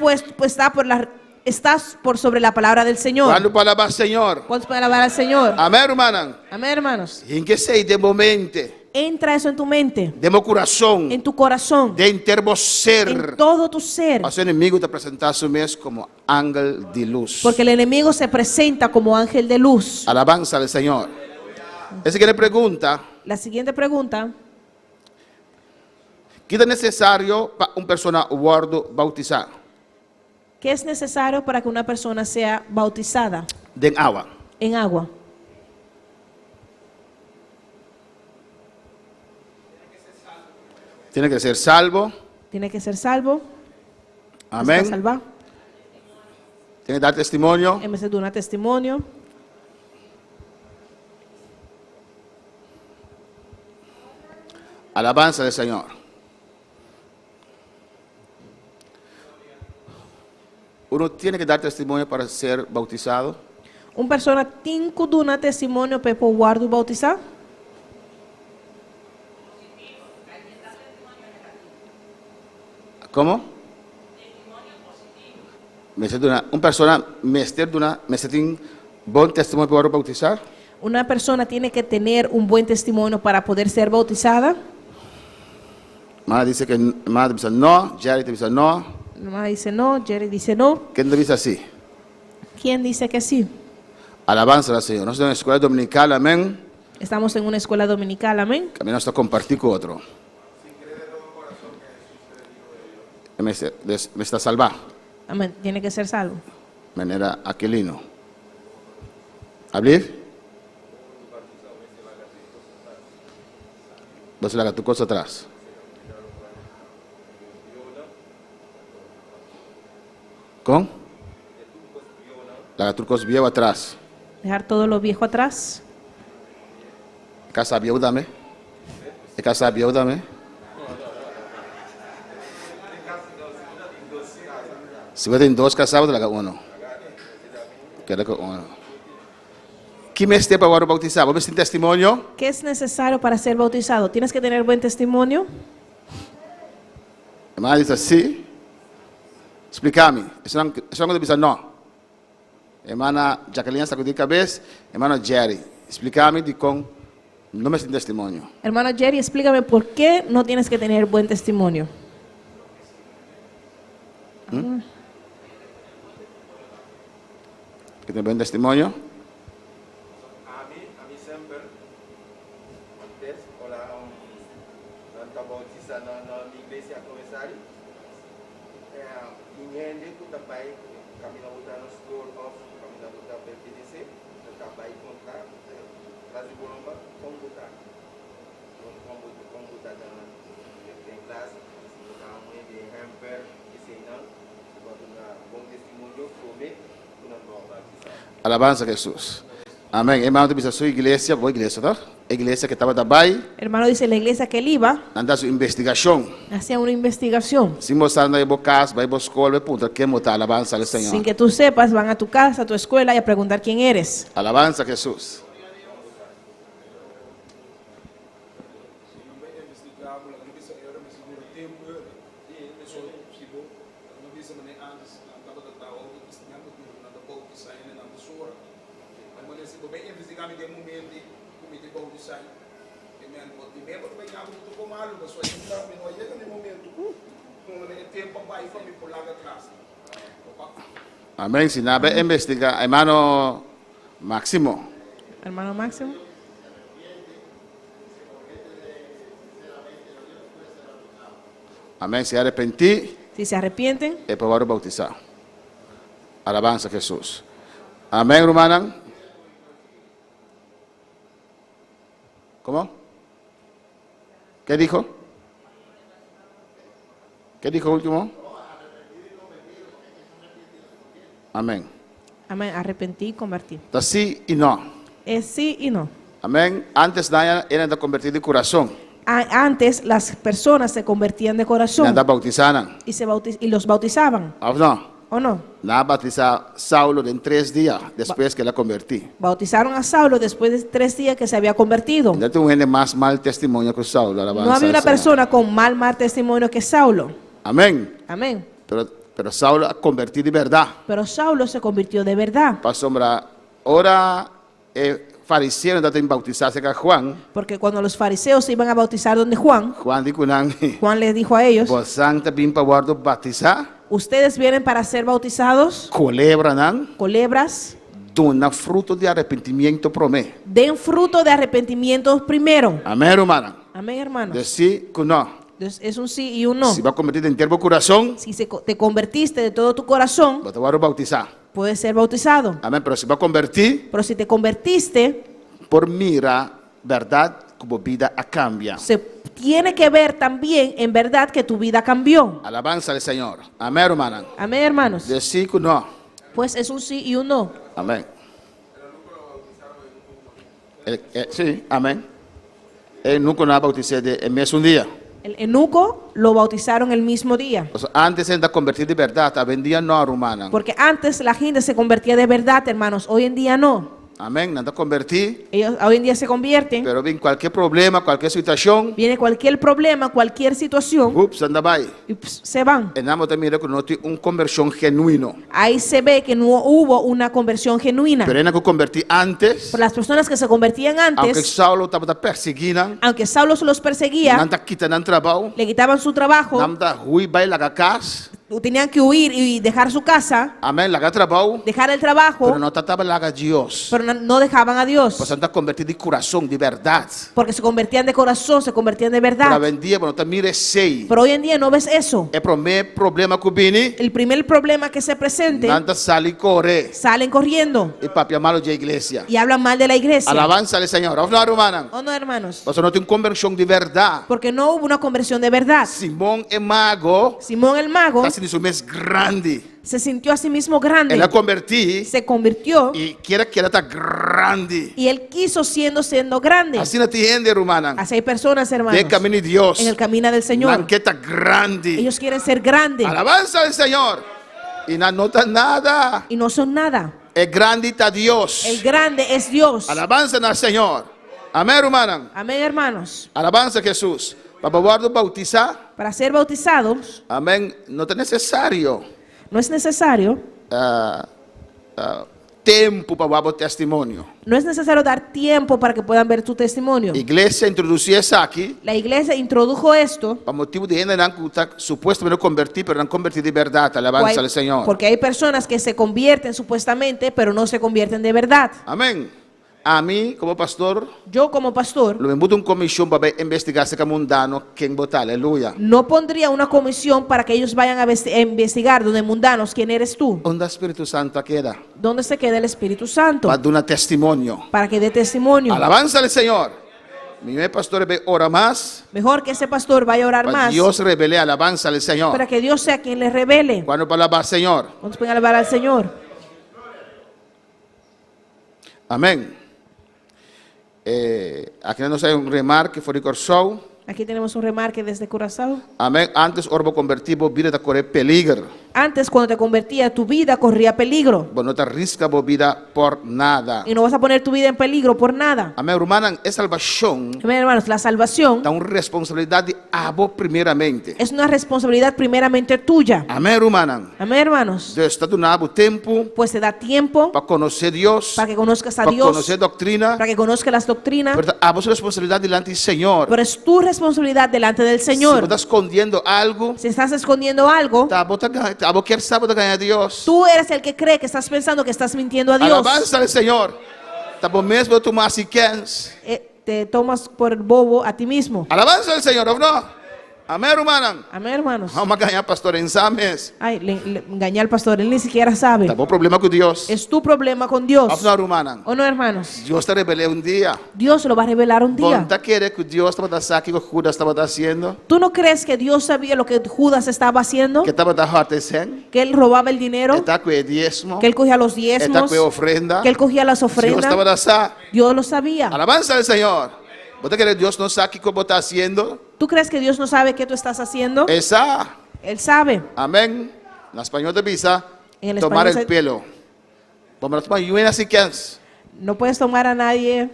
Speaker 6: estás por sobre la palabra del Señor.
Speaker 5: Quando palavra Senhor.
Speaker 6: ¿Cuántos pueden alabar al Señor?
Speaker 5: Amém, irmã.
Speaker 6: Amén, hermanos.
Speaker 5: Em que sei de momento.
Speaker 6: Entra eso en tu mente,
Speaker 5: de meu coração,
Speaker 6: en tu corazón,
Speaker 5: dentro de meu ser.
Speaker 6: en todo tu ser.
Speaker 5: O seu inimigo te apresentasse mesmo como ángel de luz.
Speaker 6: Porque el enemigo se presenta como ángel de luz.
Speaker 5: Alabanza al Señor. Esa que le pregunta,
Speaker 6: La siguiente pregunta.
Speaker 5: ¿qué es necesario para una persona guardo bautizar?
Speaker 6: ¿Qué es necesario para que una persona sea bautizada
Speaker 5: De agua.
Speaker 6: en agua?
Speaker 5: Tiene que ser salvo.
Speaker 6: Tiene que ser salvo.
Speaker 5: Amén.
Speaker 6: Está salvado.
Speaker 5: Tiene que dar testimonio.
Speaker 6: En vez de un testimonio.
Speaker 5: Alabanza del Señor. Uno tiene que dar testimonio para ser bautizado.
Speaker 6: Una persona tiene que dar un testimonio para poder bautizar.
Speaker 5: ¿Cómo? Una persona tiene buen testimonio para bautizar.
Speaker 6: Una persona tiene que tener un buen testimonio para poder ser bautizada.
Speaker 5: Mara dice que Mara dice no, Jerry dice no.
Speaker 6: Mamá dice no, Jerry dice no.
Speaker 5: ¿Quién dice así?
Speaker 6: ¿Quién dice que sí?
Speaker 5: Alabanza al Señor. Nosotros en la escuela dominical, amén.
Speaker 6: Estamos en una escuela dominical, amén.
Speaker 5: Caminamos a compartir con otro. Me está salvado.
Speaker 6: Amén. Tiene que ser salvo.
Speaker 5: De manera aquilino. ¿Abrir? Vas a tu cosa atrás. ¿Con? La tu cosa viejo atrás.
Speaker 6: Dejar todo lo viejo atrás.
Speaker 5: Casa viejo dame. Casa viejo dame. Si você tem dois casados, dá um. Queda com um. Que me esté para bautizar? ¿Vos tenés testimonio?
Speaker 6: ¿Qué es necesario para ser bautizado? ¿Tienes que tener buen testimonio?
Speaker 5: Hermana dice sí. Explícame. Eso no dice no. Hermana Jacqueline sacudió cabeza. Hermano Jerry, explícame de con no me sin testimonio.
Speaker 6: Hermano Jerry, explícame por qué no tienes que tener buen testimonio.
Speaker 5: Que tiene buen testimonio.
Speaker 4: A mí siempre, antes, no está bautizado en la iglesia comercial, y gente que está ahí, camina a los school of, camina a pertenecer, está ahí contar, las bolomba, computar en clase, si está muy de hamper, y si no, va a dar buen testimonio, promete.
Speaker 5: Alabanza a Jesús. Amén. Hermano, te dice su iglesia, boa iglesia, ¿no? Iglesia que estaba ahí,
Speaker 6: Hermano dice la iglesia que él iba,
Speaker 5: anda su investigación.
Speaker 6: hacía una investigación.
Speaker 5: Si mostrar na casa, vai para a escola, punto, que mutar alabanza al Señor.
Speaker 6: Sin que tú sepas, van a tu casa, a tu escuela y a preguntar quién eres.
Speaker 5: Alabanza a Jesús. Amén. Si nada, investiga, hermano Máximo.
Speaker 6: Hermano Máximo.
Speaker 5: Amén. Si arrepentí,
Speaker 6: Si se arrepienten,
Speaker 5: es para bautizar. Alabanza a Jesús. Amén, hermana. ¿Cómo? ¿Qué dijo? ¿Qué dijo último? Amén.
Speaker 6: amén, arrepentí y convertí.
Speaker 5: Entonces, sí y no.
Speaker 6: Es sí y no.
Speaker 5: Amén. Antes Naya era de convertir de corazón.
Speaker 6: Antes las personas se convertían de corazón
Speaker 5: Nada bautizaban.
Speaker 6: y los bautizaban,
Speaker 5: ¿O no?
Speaker 6: ¿o no?
Speaker 5: Nada bautizaba Saulo en 3 días después que la convertí.
Speaker 6: Bautizaron a Saulo después de 3 días que se había convertido.
Speaker 5: Ya tuvo gente más mal testimonio que Saulo.
Speaker 6: No
Speaker 5: alabanza
Speaker 6: había
Speaker 5: al
Speaker 6: una
Speaker 5: Señor.
Speaker 6: persona con mal testimonio que Saulo.
Speaker 5: Amén.
Speaker 6: Amén.
Speaker 5: Pero Saulo ha convertido de verdad.
Speaker 6: Pero Saulo se convirtió de verdad.
Speaker 5: Para sombra, ahora fariseos dating bautizarse con Juan,
Speaker 6: Porque cuando los fariseos se iban a bautizar donde Juan,
Speaker 5: Juan dijo nang,
Speaker 6: Juan les dijo a ellos,
Speaker 5: "Bosang tabing pawardo batizar,
Speaker 6: ustedes vienen para ser bautizados,
Speaker 5: culebra nang,
Speaker 6: culebras,
Speaker 5: dona fruto de arrepentimiento promé."
Speaker 6: den fruto de arrepentimiento primero.
Speaker 5: Amén, hermana.
Speaker 6: Amén, hermanos.
Speaker 5: Decir que no.
Speaker 6: Entonces, es un sí y un no.
Speaker 5: Si va a convertir en tiervo corazón,
Speaker 6: Si te convertiste de todo tu corazón,
Speaker 5: te va a bautizar.
Speaker 6: puedes ser bautizado.
Speaker 5: Amén. Pero si va a convertir,
Speaker 6: Pero si te convertiste,
Speaker 5: por mira, verdad, como vida a cambia.
Speaker 6: se tiene que ver también en verdad que tu vida cambió.
Speaker 5: Alabanza al Señor. Amén, hermana.
Speaker 6: Amén, hermanos.
Speaker 5: Decir que no.
Speaker 6: Pues es un sí y un no.
Speaker 5: Amén. Sí, amén. Él nunca nos bautizó en mes un día.
Speaker 6: El eunuco lo bautizaron el mismo día.
Speaker 5: O sea, antes de convertir de verdad, vendía no hermana.
Speaker 6: Porque antes la gente se convertía de verdad, hermanos. Hoy en día no.
Speaker 5: Amén. Nada convertir.
Speaker 6: Ellos hoy en día se convierten.
Speaker 5: Pero bien, cualquier problema, cualquier situación,
Speaker 6: Viene cualquier problema, cualquier situación
Speaker 5: ups, anda bye.
Speaker 6: y se van.
Speaker 5: Enamos también que no tiene una conversión genuino.
Speaker 6: Ahí se ve que no hubo una conversión genuina.
Speaker 5: Pero en que convertí antes,
Speaker 6: Por las personas que se convertían
Speaker 5: aunque
Speaker 6: antes,
Speaker 5: Saulo estaba perseguindo,
Speaker 6: aunque Saulo los perseguía,
Speaker 5: nada quitan el trabajo,
Speaker 6: le quitaban su trabajo,
Speaker 5: nada hui baila la casa,
Speaker 6: tenían que huir y dejar su casa,
Speaker 5: amén, la trabajo,
Speaker 6: dejar el trabajo,
Speaker 5: pero no trataba la Dios.
Speaker 6: pero no dejaban a Dios.
Speaker 5: Pues anda convertir de corazón, de verdad.
Speaker 6: Porque se convertían de corazón, se convertían de
Speaker 5: Pero
Speaker 6: verdad.
Speaker 5: vendía, bueno, también es sei.
Speaker 6: Pero hoy en día no ves eso.
Speaker 5: El primer problema que viene,
Speaker 6: El primer problema que se presente,
Speaker 5: nada sale y corre.
Speaker 6: salen corriendo
Speaker 5: Y papi amalo de iglesia.
Speaker 6: y hablan mal de la iglesia.
Speaker 5: Alabanza al Señor. Vamos a hermana.
Speaker 6: ¿O no, hermanos?
Speaker 5: O sea, no tiene conversión de verdad.
Speaker 6: Porque no hubo una conversión de verdad.
Speaker 5: Simón el mago
Speaker 6: Simón el mago
Speaker 5: está haciendo su mes grande.
Speaker 6: se sintió a sí mismo
Speaker 5: Él
Speaker 6: grande.
Speaker 5: la convertí
Speaker 6: Se convirtió
Speaker 5: y quiere que él está grande.
Speaker 6: y él quiso siendo grande.
Speaker 5: Así no tiene, hermana.
Speaker 6: Así hay personas, hermanos,
Speaker 5: De camino de Dios.
Speaker 6: en el camino del Señor.
Speaker 5: Banqueta grande.
Speaker 6: Ellos quieren ser grandes
Speaker 5: Alabanza al Señor. Y no nota nada.
Speaker 6: y no son nada.
Speaker 5: Es grande está Dios.
Speaker 6: El grande es Dios.
Speaker 5: Alabanza al Señor. Amén, hermana.
Speaker 6: Amén, hermanos.
Speaker 5: Alabanza a Jesús. Para poder bautizar,
Speaker 6: Para ser bautizados
Speaker 5: amén, no es necesario
Speaker 6: no es necesario,
Speaker 5: tiempo para dar testimonio.
Speaker 6: no es necesario dar tiempo para que puedan ver tu testimonio.
Speaker 5: Iglesia introducía eso aquí.
Speaker 6: La iglesia introdujo esto
Speaker 5: Por motivo de gente que está supuestamente convertir, pero no convertir de verdad. Alabanza al Señor.
Speaker 6: porque hay personas que se convierten supuestamente, pero no se convierten de verdad.
Speaker 5: Amén. A mí, como pastor,
Speaker 6: Yo como pastor
Speaker 5: lo me invito a una comisión para investigar ese mundano quien vota. Aleluya.
Speaker 6: no pondría una comisión para que ellos vayan a investigar donde mundanos quién eres tú,
Speaker 5: ¿Dónde el Espíritu Santo queda?
Speaker 6: dónde se queda el Espíritu Santo,
Speaker 5: Para dar un testimonio.
Speaker 6: para que dé testimonio.
Speaker 5: Alabanza al Señor. Mi pastor ora más.
Speaker 6: Mejor que ese pastor vaya a orar
Speaker 5: Para
Speaker 6: más,
Speaker 5: Dios revele alabanza al Señor.
Speaker 6: para que Dios sea quien le revele.
Speaker 5: Cuando para alabar al Señor.
Speaker 6: Cuando pueden alabar al Señor.
Speaker 5: Amén. Aquí nos hay un remarque fuera de Corsou.
Speaker 6: Aquí tenemos un remarque desde Curazao.
Speaker 5: Amén. Antes orbo convertido vida de correr peligro.
Speaker 6: Antes, cuando te convertías, tu vida corría peligro.
Speaker 5: Bueno, no te arriesga vida por nada.
Speaker 6: Y no vas a poner tu vida en peligro por nada.
Speaker 5: Amén, hermana. Es salvación.
Speaker 6: Amén, hermanos, la salvación
Speaker 5: Da una responsabilidad de abo primeramente.
Speaker 6: es una responsabilidad primeramente tuya.
Speaker 5: Amén, hermana.
Speaker 6: Amén, hermanos.
Speaker 5: Dios está dando tiempo
Speaker 6: Pues te da tiempo
Speaker 5: para conocer Dios,
Speaker 6: para que conozcas a
Speaker 5: para
Speaker 6: Dios,
Speaker 5: conocer doctrina.
Speaker 6: para que conozcas las doctrinas.
Speaker 5: Pero abo su responsabilidad delante del Señor.
Speaker 6: Pero es tu responsabilidad delante del
Speaker 5: Si
Speaker 6: Señor.
Speaker 5: estás escondiendo algo,
Speaker 6: Si estás escondiendo algo,
Speaker 5: abo quer saber ganhar a Dios.
Speaker 6: tú eres el que cree que estás pensando que estás mintiendo a Dios.
Speaker 5: Alabanza al Señor. Tabo mesmo tomar así quens.
Speaker 6: Te tomas por el bobo a ti mismo.
Speaker 5: Alabanza al Señor, ¿o no? Amén, hermana.
Speaker 6: Amén, hermanos.
Speaker 5: Vamos a ganhar pastor en Sames.
Speaker 6: Ay, le engañé al pastor, él ni siquiera sabe.
Speaker 5: Tabo problema con Dios.
Speaker 6: Es tu problema con Dios.
Speaker 5: Vamos a hermana.
Speaker 6: ¿O no, hermanos?
Speaker 5: Dios te reveló un día.
Speaker 6: Dios lo va a revelar un día.
Speaker 5: ¿Vos quieres que Dios estaba haciendo que Judas estaba haciendo?
Speaker 6: ¿Tú no crees que Dios sabía lo que Judas estaba haciendo?
Speaker 5: Que estaba dando
Speaker 6: Que él robaba el dinero,
Speaker 5: está con el diezmo,
Speaker 6: que él cogía los
Speaker 5: está
Speaker 6: diezmos,
Speaker 5: con la ofrenda.
Speaker 6: que él cogía las
Speaker 5: Dios estaba
Speaker 6: ofrendas.
Speaker 5: dando.
Speaker 6: Dios lo sabía.
Speaker 5: Alabanza al Señor. ¿Vos crees que Dios no sabe qué está haciendo?
Speaker 6: ¿Tú crees que Dios no sabe qué tú estás haciendo?
Speaker 5: Esa.
Speaker 6: Él sabe.
Speaker 5: Amén. En español de visa,
Speaker 6: En el
Speaker 5: tomar
Speaker 6: español
Speaker 5: el pelo. Vamos a tomar y así que es.
Speaker 6: No puedes tomar a nadie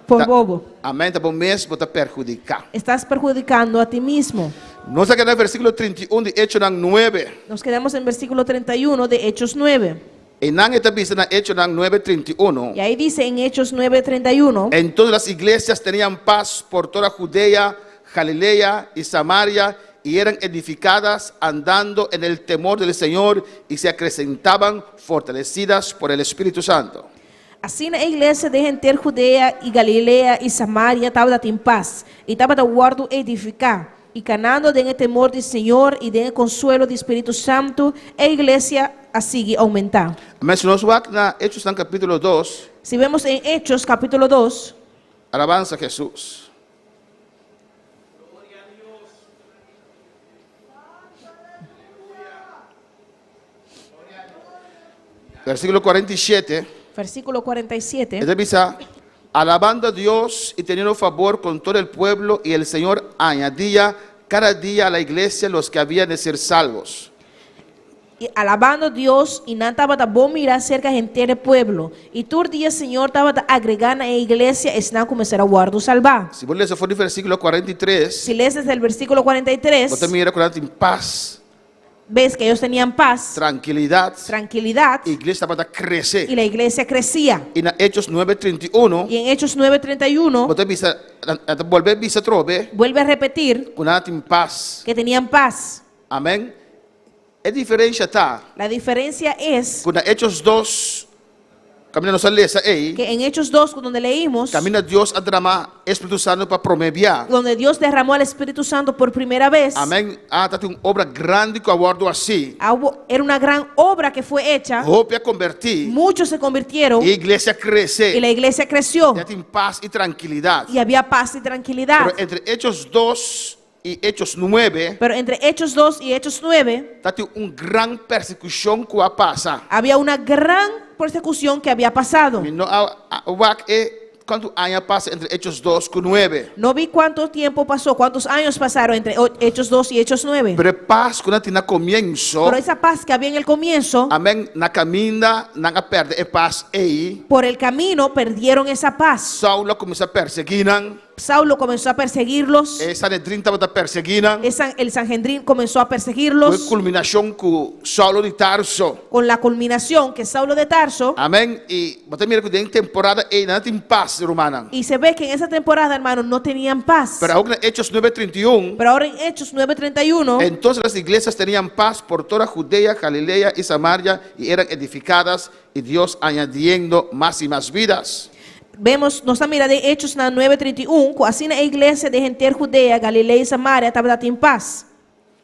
Speaker 6: por bobo.
Speaker 5: Amén. También mesmo te perjudicar.
Speaker 6: Estás perjudicando a ti mismo.
Speaker 5: No sé qué en el versículo 31 de Hechos 9.
Speaker 6: Nos quedamos en versículo 31 de Hechos 9.
Speaker 5: En esta vista, en Hechos 9:31,
Speaker 6: Y ahí dice en Hechos 9:31,
Speaker 5: entonces las iglesias tenían paz por toda Judea, Galilea y Samaria, y eran edificadas andando en el temor del Señor y se acrecentaban fortalecidas por el Espíritu Santo.
Speaker 6: assim a igreja de inteira Judea e Galileia e Samaria estava em paz e estava de guardo edificar e canando em temor do Senhor e em consuelo do Espírito Santo, a igreja a seguir aumentar.
Speaker 5: Amén. Si nos vamos a Hechos capítulo 2,
Speaker 6: Se vemos em Hechos capítulo 2,
Speaker 5: alabanza a Jesús. Versículo 47.
Speaker 6: versículo 47,
Speaker 5: Esta dice, alabando a Dios y teniendo favor con todo el pueblo, y el Señor añadía cada día a la iglesia los que habían de ser salvos.
Speaker 6: e alabando a Deus e não estava de bom mirar cerca inteiro pueblo. E todo dia o Senhor estava agregando a igreja e senão começar a guardar salvar.
Speaker 5: Si vos lees el versículo 43,
Speaker 6: Se lês el versículo 43,
Speaker 5: vos también mira en paz,
Speaker 6: ves que ellos tenían paz,
Speaker 5: tranquilidad,
Speaker 6: tranquilidad,
Speaker 5: la iglesia va a crecer.
Speaker 6: y la iglesia crecía.
Speaker 5: Y en Hechos 9:31,
Speaker 6: Y en Hechos 9:31
Speaker 5: vos te volver a trove
Speaker 6: vuelve a repetir
Speaker 5: con en paz.
Speaker 6: que tenían paz.
Speaker 5: Amén. Es diferencia está
Speaker 6: La diferencia es
Speaker 5: con Hechos 2, camina nos lesa ahí,
Speaker 6: que en Hechos 2, donde leímos,
Speaker 5: camina Dios a drama Espíritu Santo para promover.
Speaker 6: donde Dios derramó al Espíritu Santo por primera vez,
Speaker 5: Amén. Está una obra grande que abordo así.
Speaker 6: era una gran obra que fue hecha.
Speaker 5: Hope a convertir.
Speaker 6: Muchos se convirtieron
Speaker 5: Y la iglesia crece.
Speaker 6: y la iglesia creció
Speaker 5: Ya tiene paz y tranquilidad.
Speaker 6: y había paz y tranquilidad.
Speaker 5: Pero entre Hechos 2 y Hechos 9,
Speaker 6: Pero entre Hechos 2 y Hechos 9
Speaker 5: está una gran persecución que pasa.
Speaker 6: había una gran persecución que había pasado.
Speaker 5: No, ¿cuántos años pasa entre Hechos 2 con 9?
Speaker 6: No vi cuánto tiempo pasó, cuántos años pasaron entre Hechos 2 y Hechos 9.
Speaker 5: Pero paz cuando tiene comienzo.
Speaker 6: Pero esa paz que había en el comienzo,
Speaker 5: Amén. Na caminda, na perde paz ahí.
Speaker 6: por el camino perdieron esa paz.
Speaker 5: Saulo comienza a perseguir.
Speaker 6: Saulo comenzó a perseguirlos.
Speaker 5: Sanedrín estaba a perseguir.
Speaker 6: El Sanhedrin comenzó a
Speaker 5: Fue
Speaker 6: perseguirlos
Speaker 5: culminación con Saulo de Tarso.
Speaker 6: con la culminación que Saulo de Tarso.
Speaker 5: Amén. Y você mira que en temporada ahí no tiene paz, romana.
Speaker 6: Y se ve que en esa temporada, hermanos, no tenían paz.
Speaker 5: Pero ahora en Hechos 9:31.
Speaker 6: Pero ahora en Hechos 9:31,
Speaker 5: Entonces las iglesias tenían paz por toda Judea, Galilea y Samaria y eran edificadas y Dios añadiendo más y más vidas.
Speaker 6: vemos, nos mira de Hechos 9:31, assim a igreja de inteira Judea, Galileia e Samaria estava em paz.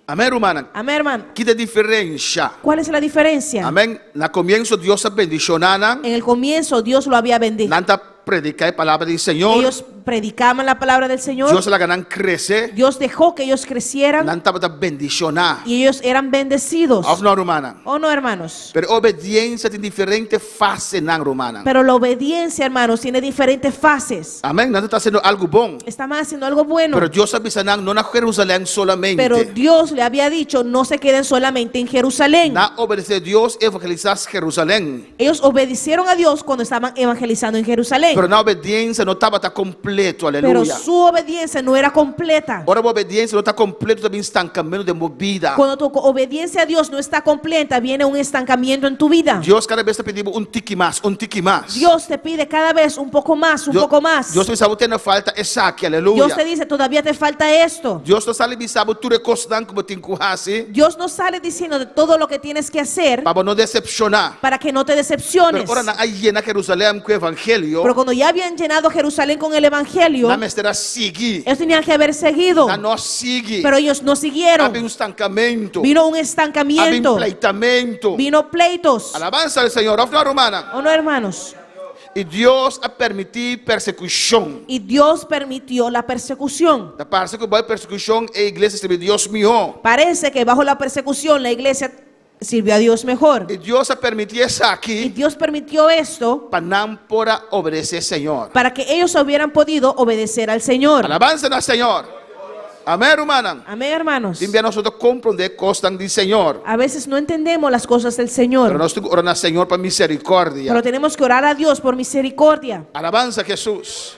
Speaker 5: Amén, romana.
Speaker 6: Amém, hermano?
Speaker 5: ¿Qué de diferencia?
Speaker 6: ¿Cuál es la diferencia?
Speaker 5: Amén. Na comienzo Dios bendicionaba.
Speaker 6: En el comienzo Dios lo había bendecido.
Speaker 5: Nanta predicar la palabra del Señor.
Speaker 6: Ellos predicaban la palabra del Señor.
Speaker 5: Dios la ganan crece.
Speaker 6: Dios dejó que ellos crecieran
Speaker 5: Nanta bendicionar.
Speaker 6: y ellos eran bendecidos.
Speaker 5: Of no, romana.
Speaker 6: ¿O no, hermanos?
Speaker 5: Pero obediencia tiene diferentes fases, nan, romana.
Speaker 6: Pero la obediencia, hermanos, tiene diferentes fases.
Speaker 5: Amén. Nanta está haciendo algo bon.
Speaker 6: Estamos haciendo algo bueno.
Speaker 5: Pero Dios avisa nan, no na Jerusalén solamente.
Speaker 6: Pero Dios le había dicho, no se queden solamente en Jerusalén.
Speaker 5: Na obedecer a Dios, evangelizar Jerusalén.
Speaker 6: Ellos obedecieron a Dios cuando estaban evangelizando en Jerusalén.
Speaker 5: Pero na obediencia no estaba completo,
Speaker 6: Pero
Speaker 5: aleluya.
Speaker 6: su obediencia no era completa.
Speaker 5: Ahora la obediencia no está completo, también estancamiento de movida.
Speaker 6: Cuando tu obediencia a Dios no está completa, viene un estancamiento en tu vida.
Speaker 5: Dios cada vez te pedimos un tiki más, un tiki más.
Speaker 6: Dios te pide cada vez un poco más, un poco más.
Speaker 5: Dios te dice, usted no falta esa aquí, aleluya.
Speaker 6: Dios te dice, todavía te falta esto.
Speaker 5: Dios no sale diciendo, tú recostan como te encujaste,
Speaker 6: Dios no sale diciendo de todo lo que tienes que hacer
Speaker 5: para no decepcionar.
Speaker 6: para que no te decepciones.
Speaker 5: Pero ahora hay llena Jerusalén con evangelio,
Speaker 6: Pero cuando ya habían llenado Jerusalén con el evangelio,
Speaker 5: la mestra sigue,
Speaker 6: ellos tenían que haber seguido.
Speaker 5: la no sigue.
Speaker 6: Pero ellos no siguieron.
Speaker 5: Había un estancamiento,
Speaker 6: Vino un
Speaker 5: había
Speaker 6: estancamiento.
Speaker 5: un pleitamiento.
Speaker 6: Vino pleitos.
Speaker 5: Alabanza al Señor, ofna romana.
Speaker 6: ¿O no, hermanos?
Speaker 5: Y Dios ha permitido persecución.
Speaker 6: Y Dios permitió la persecución.
Speaker 5: La parte que va a persecución e iglesia sirve Dios mío.
Speaker 6: Parece que bajo la persecución la iglesia sirvió a Dios mejor.
Speaker 5: Y Dios ha permitido eso
Speaker 6: Y
Speaker 5: aquí
Speaker 6: Dios permitió esto
Speaker 5: para no poder obedecer al Señor.
Speaker 6: para que ellos hubieran podido obedecer al Señor.
Speaker 5: Alabanza al Señor. Amén, hermana.
Speaker 6: Amén, hermanos.
Speaker 5: Envía a nosotros comprender cosas del Señor.
Speaker 6: A veces no entendemos las cosas del
Speaker 5: Pero
Speaker 6: Señor,
Speaker 5: nosotros oramos al Señor para misericordia.
Speaker 6: pero tenemos que orar a Dios por misericordia.
Speaker 5: Alabanza a Jesús.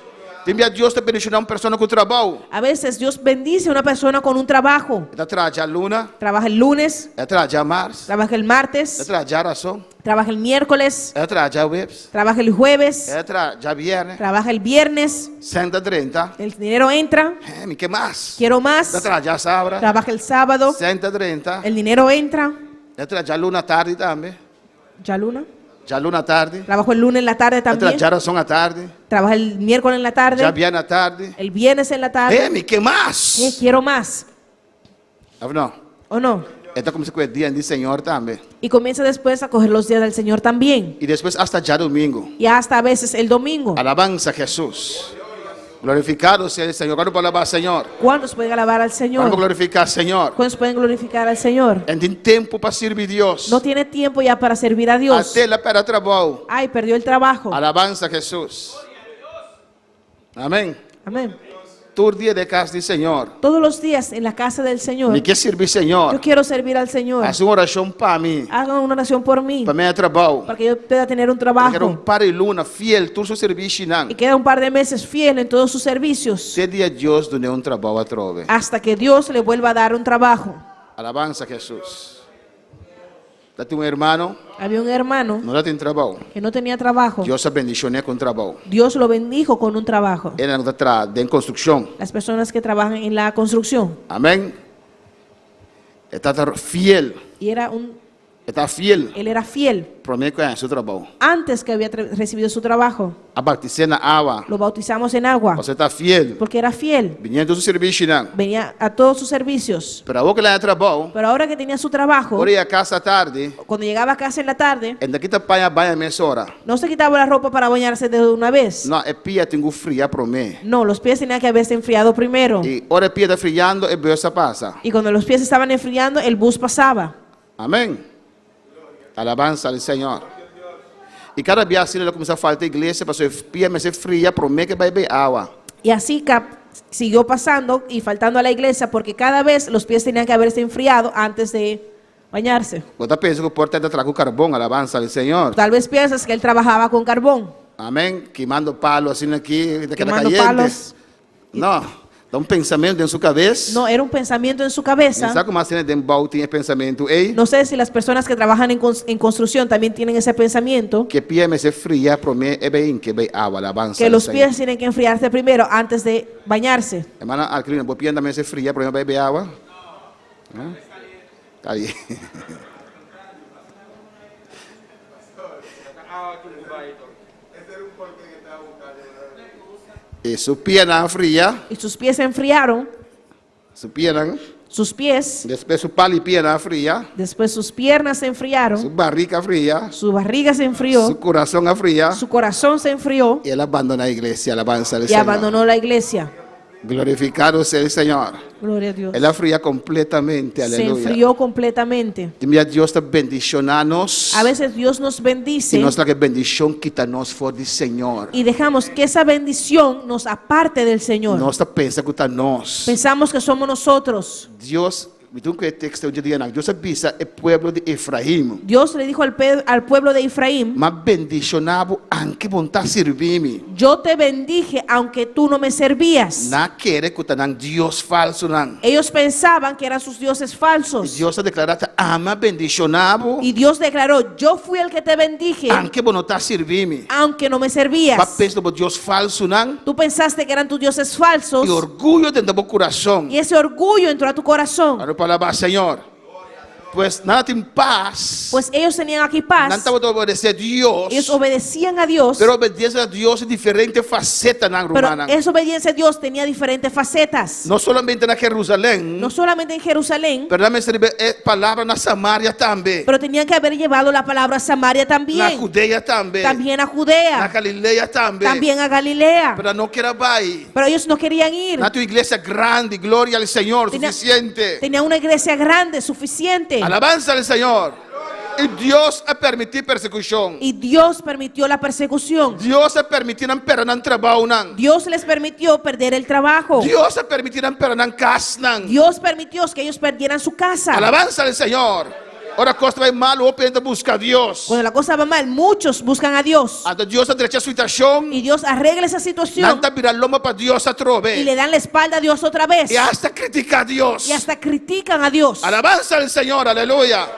Speaker 5: Tem a Deus te bendicionar uma pessoa com trabalho.
Speaker 6: A veces Dios bendice a una persona con un trabajo.
Speaker 5: Ele trabalha a luna,
Speaker 6: Trabaja el lunes,
Speaker 5: ele trabalha a março,
Speaker 6: trabaja el
Speaker 5: ele
Speaker 6: martes,
Speaker 5: trabalha a razão,
Speaker 6: trabaja el miércoles,
Speaker 5: ele trabalha a webs,
Speaker 6: trabaja el jueves,
Speaker 5: ele trabalha a viernes,
Speaker 6: trabaja el viernes,
Speaker 5: 130.
Speaker 6: el dinero entra,
Speaker 5: Me que mais?
Speaker 6: quiero
Speaker 5: Ele
Speaker 6: más,
Speaker 5: trabalha a sábado,
Speaker 6: trabaja el sábado,
Speaker 5: 130.
Speaker 6: el dinero entra,
Speaker 5: Ele trabalha a luna à tarde também.
Speaker 6: ya luna,
Speaker 5: Já a luna à tarde.
Speaker 6: trabajo el lunes en la tarde
Speaker 5: Ele
Speaker 6: también,
Speaker 5: trabalha a razão à tarde.
Speaker 6: trabaja el miércoles en la
Speaker 5: Já
Speaker 6: tarde,
Speaker 5: viernes à tarde.
Speaker 6: el viernes en la tarde,
Speaker 5: Me que mais?
Speaker 6: quiero más,
Speaker 5: Não.
Speaker 6: ¿o no?
Speaker 5: Ele começa com o dia do Senhor também.
Speaker 6: Y comienza después a coger los días del Señor también,
Speaker 5: E depois hasta já domingo.
Speaker 6: y hasta a veces el domingo.
Speaker 5: Alabanza a Jesus. Glorificado sea el Señor. ¿Cuándo puedo alabar al Señor?
Speaker 6: ¿Cuántos pueden alabar al
Speaker 5: ¿Cuándo
Speaker 6: Señor?
Speaker 5: puedo glorificar al Señor?
Speaker 6: ¿Cuántos pueden glorificar al Señor?
Speaker 5: En tiempo para servir a Dios.
Speaker 6: No tiene tiempo ya para servir a Dios.
Speaker 5: Até la para trabajo.
Speaker 6: Ay, perdió el trabajo.
Speaker 5: Alabanza a Jesús. Amén.
Speaker 6: Amén.
Speaker 5: Todo día de casa del Señor.
Speaker 6: Todos los días en la casa del Señor,
Speaker 5: Me quer servir al
Speaker 6: yo
Speaker 5: Señor.
Speaker 6: quiero servir al Señor.
Speaker 5: Haz una oración para mí.
Speaker 6: Hagan una oración por mí,
Speaker 5: Para mí trabajo.
Speaker 6: para que yo pueda tener un
Speaker 5: Quero
Speaker 6: trabajo.
Speaker 5: par de luna fiel. Todo su servicio.
Speaker 6: Y queda un par de meses fiel en todos sus servicios,
Speaker 5: Sede a Dios donde un trabajo a trove.
Speaker 6: hasta que Dios le vuelva a dar un trabajo.
Speaker 5: Alabanza a Jesús. Date un hermano.
Speaker 6: Había un hermano
Speaker 5: No date un trabajo.
Speaker 6: que no tenía trabajo.
Speaker 5: Dios a bendicioné con trabajo.
Speaker 6: Dios lo bendijo con un trabajo.
Speaker 5: Ele não está de construção.
Speaker 6: Las personas que trabajan en la construcción.
Speaker 5: Amém? Está fiel.
Speaker 6: Y
Speaker 5: Está fiel.
Speaker 6: él era fiel.
Speaker 5: Para mim conhece o trabalho.
Speaker 6: Antes que había recibido su trabajo,
Speaker 5: A batisar na água.
Speaker 6: lo bautizamos en agua,
Speaker 5: Você está fiel.
Speaker 6: porque era fiel.
Speaker 5: Viniendo do serviço não.
Speaker 6: Venía a todos sus servicios.
Speaker 5: Para o que lá é trabalho.
Speaker 6: Pero ahora que tenía su trabajo,
Speaker 5: Por ir a casa à tarde.
Speaker 6: cuando llegaba a casa en la tarde,
Speaker 5: Ainda que está banha banha meia hora.
Speaker 6: no se quitaba la ropa para bañarse de una vez.
Speaker 5: Não, é pia tenho fria para mim.
Speaker 6: No, los pies tenían que haberse enfriado primero.
Speaker 5: E hora pia está friando e bolsa passa.
Speaker 6: Y cuando los pies estaban enfriando, el bus pasaba.
Speaker 5: Amém? Alabanza al Senhor. E cada dia assim ele começou a faltar igreja para sua pia me ser fria para mim que vai beber água.
Speaker 6: Y así siguió pasando y faltando a la iglesia, porque cada vez los pies tenían que haberse enfriado antes de bañarse.
Speaker 5: Você pensa que o porta está trago carvão, alabanza al Senhor.
Speaker 6: Tal vez piensas que él trabajaba con carbón,
Speaker 5: Amém? Queimando palo assim aqui, daquela
Speaker 6: quemando
Speaker 5: caliente.
Speaker 6: palos.
Speaker 5: Não, dá um pensamento dentro da sua cabeça.
Speaker 6: No, era un pensamiento en su
Speaker 5: Não
Speaker 6: cabeza.
Speaker 5: sabe como assim dentro do baú tinha pensamento, ei,
Speaker 6: No sé si las personas que trabajan en construcción también tienen ese pensamiento,
Speaker 5: que pia me se fria para mim é bem que bem água, alabanza
Speaker 6: que
Speaker 5: al
Speaker 6: los
Speaker 5: Senhor.
Speaker 6: pies tienen que enfriarse primero antes de bañarse.
Speaker 5: Hermana Alclina, vos pia também se fria para mim beber água? Tá aí. E su pierna fria,
Speaker 6: Y sus pies se enfriaron,
Speaker 5: su pierna,
Speaker 6: sus pies,
Speaker 5: depois su pali pierna fria,
Speaker 6: después sus piernas se
Speaker 5: su
Speaker 6: enfriaron,
Speaker 5: barriga fria,
Speaker 6: su barriga se
Speaker 5: su
Speaker 6: enfrió,
Speaker 5: coração fria,
Speaker 6: su corazón se enfrió
Speaker 5: e ela abandona a igreja, alabanza al
Speaker 6: y
Speaker 5: Senhor.
Speaker 6: abandonó la iglesia.
Speaker 5: Glorificado sea el Señor.
Speaker 6: Gloria a Dios.
Speaker 5: Ela fria completamente,
Speaker 6: Se
Speaker 5: aleluya.
Speaker 6: enfrió completamente.
Speaker 5: E minha Deus está bendicionando-nos.
Speaker 6: A veces Dios nos
Speaker 5: E
Speaker 6: bendice
Speaker 5: nós que bendição quita-nos for do Senhor.
Speaker 6: y dejamos que esa bendición nos aparte del Señor.
Speaker 5: Nós está pensa que está nós.
Speaker 6: Pensamos que somos nosotros.
Speaker 5: Deus, me tu que texto um dia Deus avisa o povo de Efraim.
Speaker 6: Dios le dijo al pueblo de Efraín,
Speaker 5: Mas bendicionado anche vontade servir-me.
Speaker 6: yo te bendije aunque tú no me servías.
Speaker 5: Não quer que tenham Deus falso não.
Speaker 6: Ellos pensaban que eran sus dioses falsos.
Speaker 5: Deus ha declarado ama bendicionado
Speaker 6: Y Dios declaró, yo fui el que te bendije
Speaker 5: anche vontade servir-me.
Speaker 6: aunque no me
Speaker 5: Mas
Speaker 6: servías.
Speaker 5: pensa no Deus falso não.
Speaker 6: Tú pensaste que eran tus dioses falsos
Speaker 5: E orgulho dentro do coração.
Speaker 6: y ese orgullo entró a tu corazón.
Speaker 5: Para alabar Senhor. Pues nada tem paz.
Speaker 6: Pues ellos tenían aquí
Speaker 5: Não
Speaker 6: paz.
Speaker 5: estava a obedecer a Deus.
Speaker 6: Ellos obedecían a Dios,
Speaker 5: Pero obediencia a Dios en diferentes facetas, ¿no,
Speaker 6: pero
Speaker 5: hermana?
Speaker 6: esa obediencia a Dios tenía diferentes facetas.
Speaker 5: No solamente en Jerusalén,
Speaker 6: No solamente en Jerusalén,
Speaker 5: pero también recibir palabra en Samaria también,
Speaker 6: pero tenían que haber llevado la palabra a Samaria
Speaker 5: en la
Speaker 6: también.
Speaker 5: Judea también,
Speaker 6: También a
Speaker 5: en la
Speaker 6: Judea,
Speaker 5: Galilea también,
Speaker 6: también a Galilea.
Speaker 5: pero no quiera ir.
Speaker 6: Pero ellos no querían ir.
Speaker 5: Na tu iglesia grande, gloria al Señor,
Speaker 6: Tenía-
Speaker 5: suficiente.
Speaker 6: Tenían una iglesia grande, suficiente.
Speaker 5: Alabanza al Señor. Y Dios ha permitido persecución.
Speaker 6: Y Dios permitió la persecución.
Speaker 5: Dios ha permitido perder trabajo.
Speaker 6: Dios les permitió perder el trabajo.
Speaker 5: Dios ha permitido perder casa.
Speaker 6: Dios permitió que ellos perdieran su casa.
Speaker 5: Alabanza al Señor. Ora costa vai mal, o pensa busca Deus.
Speaker 6: Cuando la cosa va mal, muchos buscan a Dios.
Speaker 5: Ando Deus endereça a situação.
Speaker 6: Y Dios arregla esa situación
Speaker 5: Nanta virar loma para Deus a
Speaker 6: y
Speaker 5: trove.
Speaker 6: le dan la espalda a Dios otra vez.
Speaker 5: E hasta criticar a Deus.
Speaker 6: Y hasta critican a Dios.
Speaker 5: Alabanza al Señor, aleluya.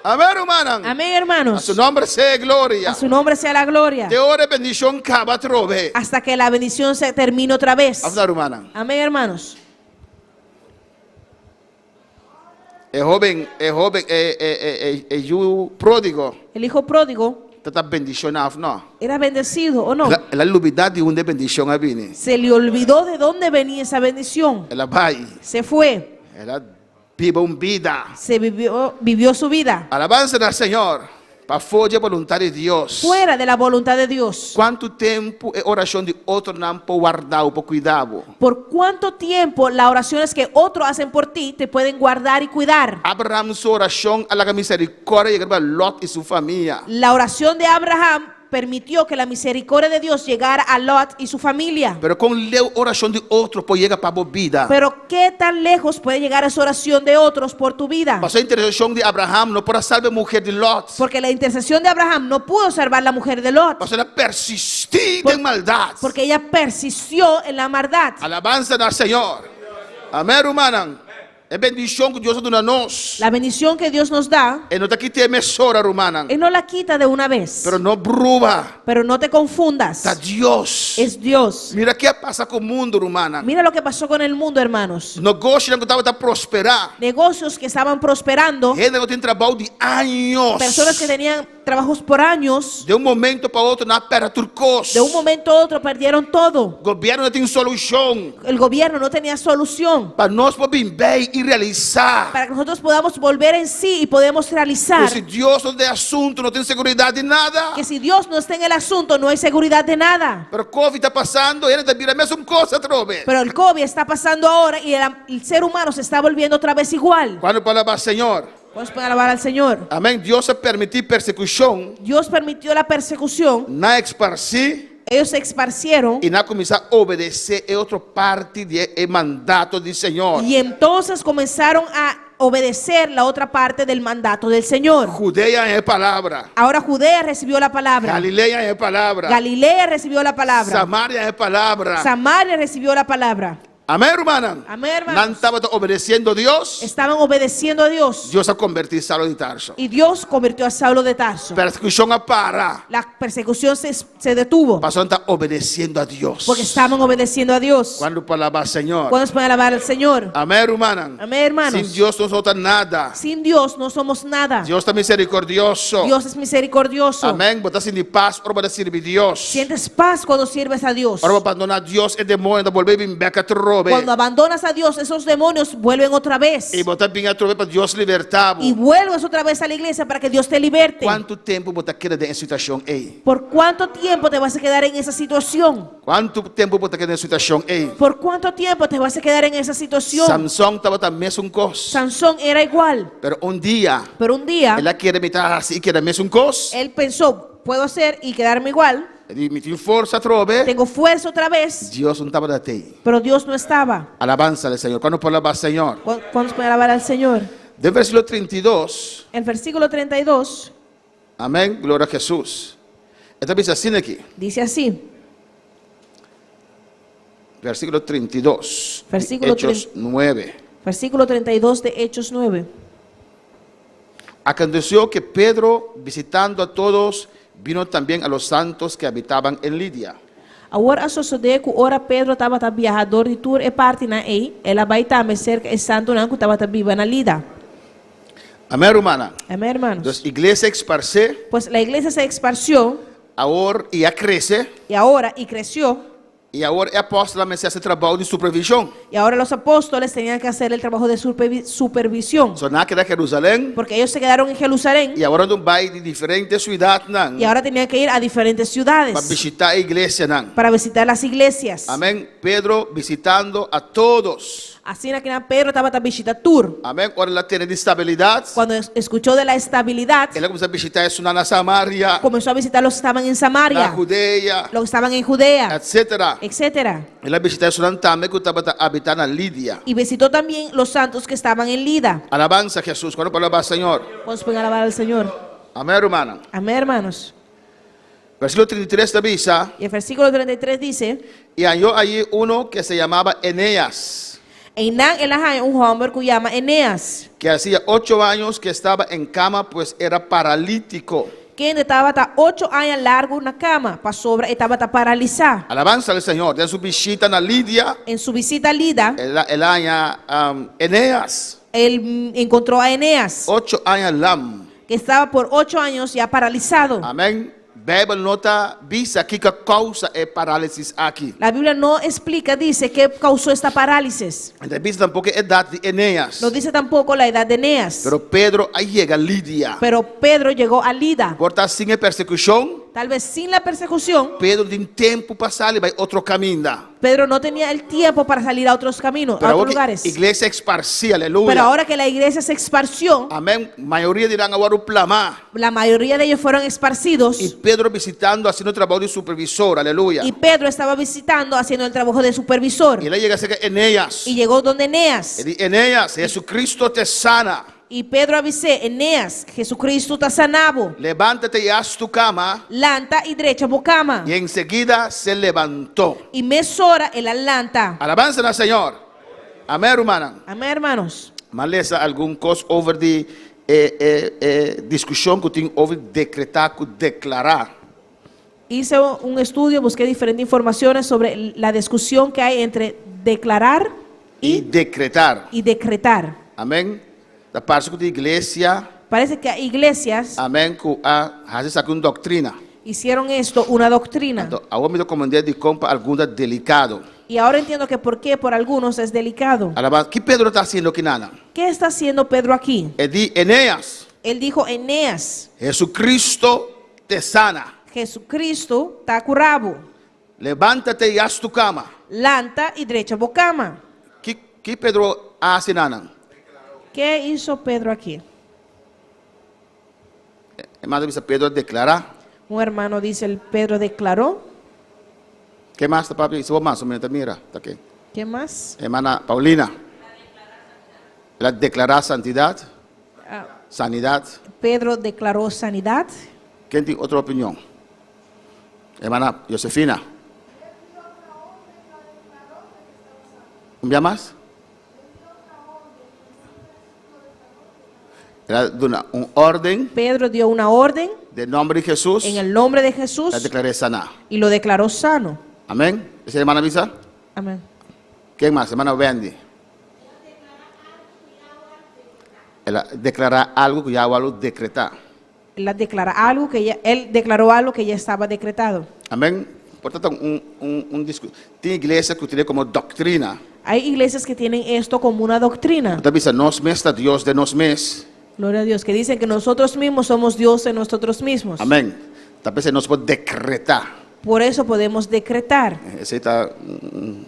Speaker 5: Amén, hermano.
Speaker 6: Amén,
Speaker 5: A
Speaker 6: hermanos.
Speaker 5: su nombre sea gloria.
Speaker 6: A su nombre sea la gloria.
Speaker 5: De ora bendición cava trove.
Speaker 6: Hasta que la bendición se termine otra vez.
Speaker 5: Hablar, hermana.
Speaker 6: Amén, hermanos.
Speaker 5: É o pródigo.
Speaker 6: El hijo pródigo
Speaker 5: Tata bendición no.
Speaker 6: era bendecido o no.
Speaker 5: La lubidad de una bendición a vini.
Speaker 6: Se le olvidó de dónde venía esa bendición.
Speaker 5: Ela vai.
Speaker 6: Se fue.
Speaker 5: Ela vive vida.
Speaker 6: Se vivió su vida
Speaker 5: Alabanza al Señor. Para fora a vontade de Deus.
Speaker 6: fuera de la voluntad de Dios.
Speaker 5: Quanto tempo é oração de outro não para guardar, para cuidar?
Speaker 6: ¿Por cuánto tiempo las oraciones que otros hacen por ti te pueden guardar y cuidar?
Speaker 5: Abraham sua oração, a misericórdia llegava a Lot e sua família.
Speaker 6: La oración de Abraham permitió que la misericordia de Dios llegara a Lot y su familia.
Speaker 5: Pero com a oração de outro, pode chegar para a vida.
Speaker 6: Pero ¿qué tan lejos puede llegar esa oración de otros por tu vida?
Speaker 5: Mas a intercessão de Abraham não para salvar a mulher de Lot.
Speaker 6: Porque la intercesión de Abraham no pudo salvar a la mujer de Lot.
Speaker 5: Mas ela persistiu em maldade.
Speaker 6: Porque ella persistió en la maldad.
Speaker 5: Alabanza al Señor. Amén, hermano. É bendição que Deus dá a nós.
Speaker 6: La bendición que Dios nos da,
Speaker 5: E não está aqui tem mesora, hermana.
Speaker 6: Él no la quita de una vez.
Speaker 5: Pero não bruba.
Speaker 6: Pero no te confundas.
Speaker 5: Está Deus.
Speaker 6: Es Dios.
Speaker 5: Mira o que passa com o mundo, hermana.
Speaker 6: Mira lo que pasó con el mundo, hermanos.
Speaker 5: Negócio não estava a prosperar.
Speaker 6: Negocios que estaban prosperando,
Speaker 5: Gente que tem trabalho de anos.
Speaker 6: personas que tenían trabajos por años,
Speaker 5: De um momento para outro, não perde turcos.
Speaker 6: de un momento a otro perdieron todo.
Speaker 5: O governo não tem solução.
Speaker 6: El gobierno no tenía solución
Speaker 5: Para nós poder bem e realizar.
Speaker 6: para que nosotros podamos volver en sí y podemos realizar.
Speaker 5: Porque se Deus não tem assunto, não tem segurança de nada.
Speaker 6: Que si Dios no está en el asunto, no hay seguridad de nada.
Speaker 5: Pero COVID está passando, ele está virando a mesma coisa, trove.
Speaker 6: Pero el COVID está pasando ahora y el ser humano se está volviendo otra vez igual.
Speaker 5: Quando para Senhor.
Speaker 6: Vamos a alabar al Señor.
Speaker 5: Amém. Deus permitiu persecução,
Speaker 6: Dios permitió la persecución.
Speaker 5: não esparci
Speaker 6: Ellos se esparcieron
Speaker 5: e não começar a obedecer é outra parte do mandato do Senhor.
Speaker 6: y entonces comenzaron a obedecer la otra parte del mandato del Señor.
Speaker 5: Judeia é palavra.
Speaker 6: Ahora Judea recibió la palabra.
Speaker 5: Galileia é palavra.
Speaker 6: Galilea recibió la palabra.
Speaker 5: Samaria é palavra.
Speaker 6: Samaria recibió la palabra.
Speaker 5: Amém, irmã?
Speaker 6: Amén, hermanos.
Speaker 5: Não estava obedecendo a Deus.
Speaker 6: Estaban obedeciendo a Dios.
Speaker 5: Deus a convertir Saulo de Tarso.
Speaker 6: Y Dios convirtió a Saulo de Tarso.
Speaker 5: Persecução a para.
Speaker 6: La persecución se detuvo
Speaker 5: Pastor está obedecendo a Deus.
Speaker 6: porque estaban obedeciendo a Dios.
Speaker 5: Quando palavra Senhor.
Speaker 6: ¿Cuándo se puede alabar al Señor?
Speaker 5: Amém, irmã?
Speaker 6: Amén, hermanos.
Speaker 5: Sin Deus não solta nada.
Speaker 6: Sin Dios no somos nada.
Speaker 5: Deus está misericordioso.
Speaker 6: Dios es misericordioso.
Speaker 5: Amém. Botar sin de paz, ora para servir Deus.
Speaker 6: Sientes paz cuando sirves a Dios.
Speaker 5: Ora para abandonar Deus e demônio, da volver bem beca trobe.
Speaker 6: Cuando abandonas a Dios, esos demonios vuelven otra vez.
Speaker 5: E botar bem a trobe para Deus libertar.
Speaker 6: Y vuelves otra vez a la iglesia para que Dios te liberte.
Speaker 5: Quanto tempo botar queda de situação ei?
Speaker 6: ¿Por cuánto tiempo te vas a quedar en esa situación?
Speaker 5: Quanto tempo botar queda de situação ei?
Speaker 6: ¿Por cuánto tiempo te vas a quedar en esa situación?
Speaker 5: Samson estava também mesmo coisa.
Speaker 6: Sansón era igual,
Speaker 5: Pero um dia,
Speaker 6: pero un día
Speaker 5: ela queria meter assim, que era mesmo coisa.
Speaker 6: él pensó, puedo hacer y quedarme igual,
Speaker 5: Ele metiu força trobe.
Speaker 6: tengo fuerza otra vez,
Speaker 5: Deus não estava daí.
Speaker 6: pero Dios no estaba.
Speaker 5: Alabanza al Senhor. Quando palavra Senhor.
Speaker 6: ¿Cuándo se puede alabar al Señor?
Speaker 5: De versículo 32.
Speaker 6: El versículo 32
Speaker 5: Amém. Glória a Jesus. Então diz assim aqui.
Speaker 6: dice así,
Speaker 5: Versículo 32.
Speaker 6: Versículo
Speaker 5: Hechos 9.
Speaker 6: versículo 32 de Hechos 9.
Speaker 5: Aconteció que Pedro, visitando a todos, vino también a los santos que habitaban en Lidia.
Speaker 6: Agora sucedeu que ora Pedro estava viajador de tur e parte na ei, ela vai também cerca e santo não que estava viva na lida.
Speaker 5: Amén, hermana.
Speaker 6: Amén, hermanos.
Speaker 5: Entonces, iglesia esparce,
Speaker 6: Pues la iglesia se esparció
Speaker 5: ahora ya crece,
Speaker 6: y ahora y creció.
Speaker 5: y ahora el apóstolo me hace trabajo de supervisión.
Speaker 6: Y ahora los apóstoles tenían que hacer el trabajo de supervisión.
Speaker 5: So, nada queda Jerusalén,
Speaker 6: Porque ellos se quedaron en Jerusalén
Speaker 5: y ahora no va de diferentes ciudades
Speaker 6: y ahora tenían que ir a diferentes
Speaker 5: para
Speaker 6: ciudades
Speaker 5: visitar la iglesia.
Speaker 6: para visitar las iglesias.
Speaker 5: Amén. Pedro visitando a todos.
Speaker 6: Assim que Pedro estava a visitar Tur.
Speaker 5: Amém. Ora ela tem de estabilidade.
Speaker 6: Quando escuchou da estabilidade,
Speaker 5: Ela começou a visitar isso na Samaria,
Speaker 6: começou a visitar los que estaban en
Speaker 5: na
Speaker 6: Samaria,
Speaker 5: Judeia,
Speaker 6: los que estaban en Judea,
Speaker 5: etc.
Speaker 6: etc.
Speaker 5: Ela visitou isso também que estava habitando na Lídia.
Speaker 6: Y visitó también los santos que estaban en Lida.
Speaker 5: Alabanza a Jesus. Quando falava Senhor.
Speaker 6: Vamos a alabar al Señor.
Speaker 5: Amém, hermana.
Speaker 6: Amén, hermanos.
Speaker 5: Versículo 33 dice,
Speaker 6: Y el versículo 33 dice,
Speaker 5: y halló allí uno que se llamaba Eneas,
Speaker 6: en Nan elahay un hombre que llama Eneas,
Speaker 5: que hacía 8 años que estaba en cama, pues era paralítico.
Speaker 6: que estaba hasta 8 años largo en una cama, para sobra estaba paralizado.
Speaker 5: Alabanza al Señor. De su visita en Lidia,
Speaker 6: En su visita a Lida,
Speaker 5: el año Eneas,
Speaker 6: él encontró a Eneas,
Speaker 5: 8 años lam.
Speaker 6: que estaba por 8 años ya paralizado.
Speaker 5: Amén. Bible nota visa que causa parálisis aquí.
Speaker 6: La Biblia no explica, dice, qué causó esta parálisis.
Speaker 5: Entonces dice tampoco edad de Eneas.
Speaker 6: No dice tampoco la edad de Eneas.
Speaker 5: Pero Pedro ahí llega a Lidia.
Speaker 6: Pero Pedro llegó a Lida.
Speaker 5: Por estar sin persecución,
Speaker 6: Tal vez sin la persecución,
Speaker 5: Pedro de un tiempo pasar y va a otro camino.
Speaker 6: Pedro no tenía el tiempo para salir a otros caminos, a
Speaker 5: Pero
Speaker 6: otros
Speaker 5: ahora
Speaker 6: lugares.
Speaker 5: que iglesia esparcía, aleluya.
Speaker 6: Pero ahora que la iglesia se esparció,
Speaker 5: Amén. Mayoría dirán ahora un plama.
Speaker 6: la mayoría de ellos fueron esparcidos.
Speaker 5: Y Pedro visitando, haciendo trabajo de supervisor, aleluya.
Speaker 6: Y Pedro estaba visitando, haciendo el trabajo de supervisor.
Speaker 5: Y le llega a ser Eneas.
Speaker 6: Y llegó donde Eneas.
Speaker 5: Y dice, Eneas, Jesucristo te sana.
Speaker 6: Y Pedro avisé, Eneas, Jesucristo te sanabo.
Speaker 5: Levántate y haz tu cama.
Speaker 6: Lanta y derecha bocama.
Speaker 5: Y enseguida se levantó.
Speaker 6: Y mesora el alanta.
Speaker 5: Alabanza al Señor. Amén, hermana.
Speaker 6: Amén, hermanos.
Speaker 5: Maar lees algum coisa over die discussão que tem over decretar e declarar.
Speaker 6: Hice un estudio, busqué diferentes informaciones sobre la discusión que hay entre declarar
Speaker 5: E decretar.
Speaker 6: y decretar.
Speaker 5: Amém? Da parte da igreja,
Speaker 6: Parece que iglesias
Speaker 5: amém, que faz aqui uma doutrina.
Speaker 6: hicieron esto una doctrina.
Speaker 5: Então, agora me comandei de compra alguma delicado.
Speaker 6: Y ahora entiendo que por qué por algunos es delicado.
Speaker 5: Alabanza. Que Pedro está haciendo aqui, nada?
Speaker 6: ¿Qué está haciendo Pedro aquí?
Speaker 5: É de Eneas.
Speaker 6: Él dijo, Eneas,
Speaker 5: Jesucristo te sana.
Speaker 6: Jesucristo está curado.
Speaker 5: Levántate e haz tu cama.
Speaker 6: Lanta y derecha bocama.
Speaker 5: Que Pedro hace, nada?
Speaker 6: ¿Qué hizo Pedro aquí?
Speaker 5: Hermano, dice Pedro declarar.
Speaker 6: Un hermano dice, el Pedro declaró.
Speaker 5: Que mais, papi? Se vou mais, mira, tá aqui.
Speaker 6: ¿Qué más?
Speaker 5: Hermana Paulina. Ela declarar santidade,
Speaker 6: Ah,
Speaker 5: sanidade.
Speaker 6: Pedro declaró sanidad.
Speaker 5: Quem tem outra opinião? Hermana Josefina. Um dia mais? Ela deu uma ordem,
Speaker 6: Pedro dio una orden
Speaker 5: de nome de Jesus,
Speaker 6: en el nombre de Jesús
Speaker 5: ela declarou sanar.
Speaker 6: y lo declaró sano.
Speaker 5: Amém? Essa é a hermana Visa?
Speaker 6: Amén.
Speaker 5: Quem mais? Hermana Wendy. Ela declarar algo que já vai decretar.
Speaker 6: Él declaró algo que ya estaba decretado.
Speaker 5: Amém? Portanto, discurso. Tem igreja que utiliza como doutrina.
Speaker 6: Hay iglesias que tienen esto como una doctrina.
Speaker 5: Então, diz, nós mesmos, está Deus de nós mesmos.
Speaker 6: Gloria a Dios, que dicen que nosotros mismos somos Dios en nosotros mismos.
Speaker 5: Amém? Talvez nós podemos decretar.
Speaker 6: Por eso podemos decretar.
Speaker 5: Esse está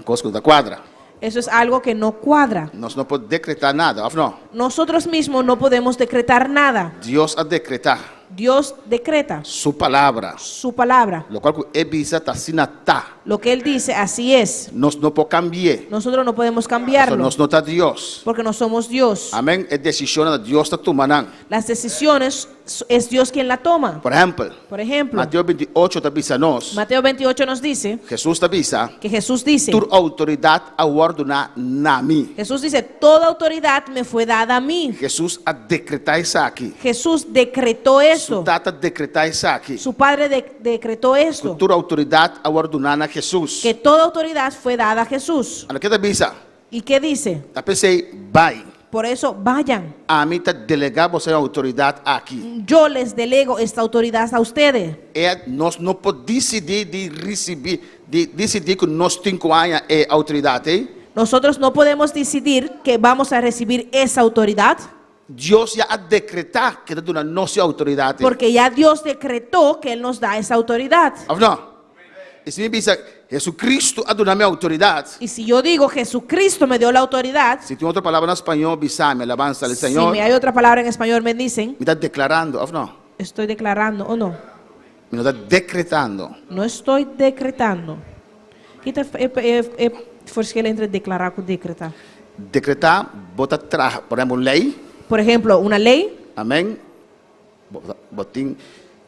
Speaker 5: coisa da quadra.
Speaker 6: Eso es algo que no cuadra.
Speaker 5: Nós não podemos decretar nada, ou não?
Speaker 6: Nosotros mismos no podemos decretar nada.
Speaker 5: Deus a decretar
Speaker 6: Dios decreta
Speaker 5: sua palavra.
Speaker 6: su palabra.
Speaker 5: Lo qual é bisa está sinata.
Speaker 6: Lo que Él dice, así es.
Speaker 5: Nós não podemos cambiar.
Speaker 6: Nosotros no podemos
Speaker 5: Só
Speaker 6: cambiarlo
Speaker 5: nós não está Deus.
Speaker 6: porque no somos Dios.
Speaker 5: Amém? É decisão da Deus está tomando.
Speaker 6: Las decisiones es Dios quien la toma.
Speaker 5: Por exemplo,
Speaker 6: Por ejemplo,
Speaker 5: Mateus 28 está bisa nós.
Speaker 6: Mateo 28 nos dice
Speaker 5: Jesus está bisa.
Speaker 6: que Jesús dice,
Speaker 5: Tu autoridade a ordenar na mim.
Speaker 6: Jesús dice, toda autoridad me fue dada a mí.
Speaker 5: Jesus a decretar isso aqui.
Speaker 6: Jesús decretó
Speaker 5: Su
Speaker 6: eso.
Speaker 5: data decretar isso aqui.
Speaker 6: Su padre decretó esto.
Speaker 5: Tu autoridade a ordenar a Jesus.
Speaker 6: Que toda autoridad fue dada a Jesús.
Speaker 5: Olha que está bisa.
Speaker 6: ¿Y qué dice?
Speaker 5: Eu pensei, vai.
Speaker 6: Por eso vayan.
Speaker 5: A mim está delegar você a autoridade aqui.
Speaker 6: Yo les delego esta autoridad a ustedes.
Speaker 5: Nós não podemos decidir de receber, de decidir que nós temos a autoridade.
Speaker 6: Nosotros no podemos decidir que vamos a recibir esa autoridad
Speaker 5: Deus já a decretar que está dando nossa autoridade.
Speaker 6: porque ya Dios decretó que Él nos da esa autoridad.
Speaker 5: Ou não? Y si me dice, Jesucristo ha dado autoridad.
Speaker 6: Y si yo digo Jesucristo me dio la autoridad,
Speaker 5: Si tiene otra palabra en español, bisame, alabanza al
Speaker 6: si
Speaker 5: Señor.
Speaker 6: me hay otra palabra en español me dicen,
Speaker 5: Me está declarando, ¿o no?
Speaker 6: estoy declarando o no.
Speaker 5: Me está decretando.
Speaker 6: No estoy decretando. Quita verschil entre declarar con decretar.
Speaker 5: Decretar, bota atrás, por ejemplo, ley.
Speaker 6: Por ejemplo, una ley,
Speaker 5: Amén. Botín,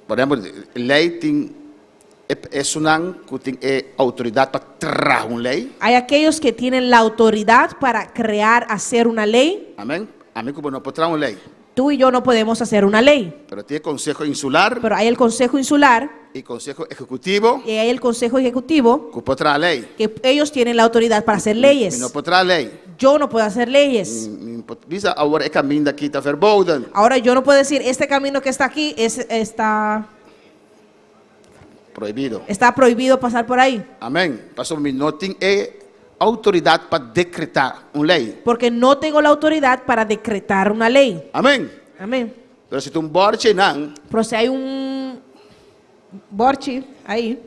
Speaker 5: por ejemplo, lei es una autoridad para traer una ley.
Speaker 6: hay aquellos que tienen la autoridad para crear, hacer una ley.
Speaker 5: Amén. A mí como no puedo traer una ley,
Speaker 6: Tú y yo no podemos hacer una ley,
Speaker 5: pero tiene consejo insular
Speaker 6: pero hay el Consejo Insular
Speaker 5: y consejo ejecutivo
Speaker 6: y hay el Consejo Ejecutivo
Speaker 5: que puede traer ley.
Speaker 6: que ellos tienen la autoridad para hacer
Speaker 5: Y
Speaker 6: leyes.
Speaker 5: no puedo traer ley.
Speaker 6: Yo no puedo hacer leyes.
Speaker 5: Visa ahora el camino de aquí está verboden.
Speaker 6: Ahora yo no puedo decir, este camino que está aquí
Speaker 5: Prohibido.
Speaker 6: está prohibido pasar por ahí.
Speaker 5: Amén. Pastor, mi no tiene autoridad para decretar una ley.
Speaker 6: Porque no tengo la autoridad para decretar una ley.
Speaker 5: Amén.
Speaker 6: Amén.
Speaker 5: Pero si tú un borche nan,
Speaker 6: Pero si hay un borchi ahí,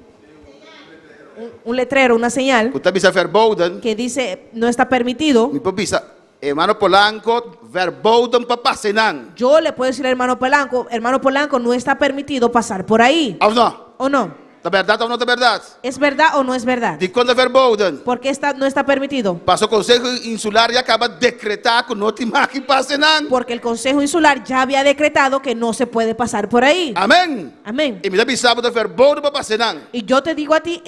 Speaker 6: un letrero, una señal
Speaker 5: usted visa verboden,
Speaker 6: que dice no está permitido,
Speaker 5: mi visa hermano Polanco verboden para pasar nan.
Speaker 6: yo le puedo decir al hermano Polanco, no está permitido pasar por ahí.
Speaker 5: ¿O no?
Speaker 6: ¿O no?
Speaker 5: ¿La verdad o no es verdad?
Speaker 6: ¿Es verdad o no es verdad?
Speaker 5: ¿De cuándo verboden?
Speaker 6: ¿Por qué no está permitido?
Speaker 5: Pasó Consejo Insular y acaba de decretar que no te más que pase nan.
Speaker 6: Porque el Consejo Insular ya había decretado que no se puede pasar por ahí.
Speaker 5: Amén.
Speaker 6: Amén.
Speaker 5: Y me da pisado de verboden para pasar nan.
Speaker 6: Y yo te digo a ti,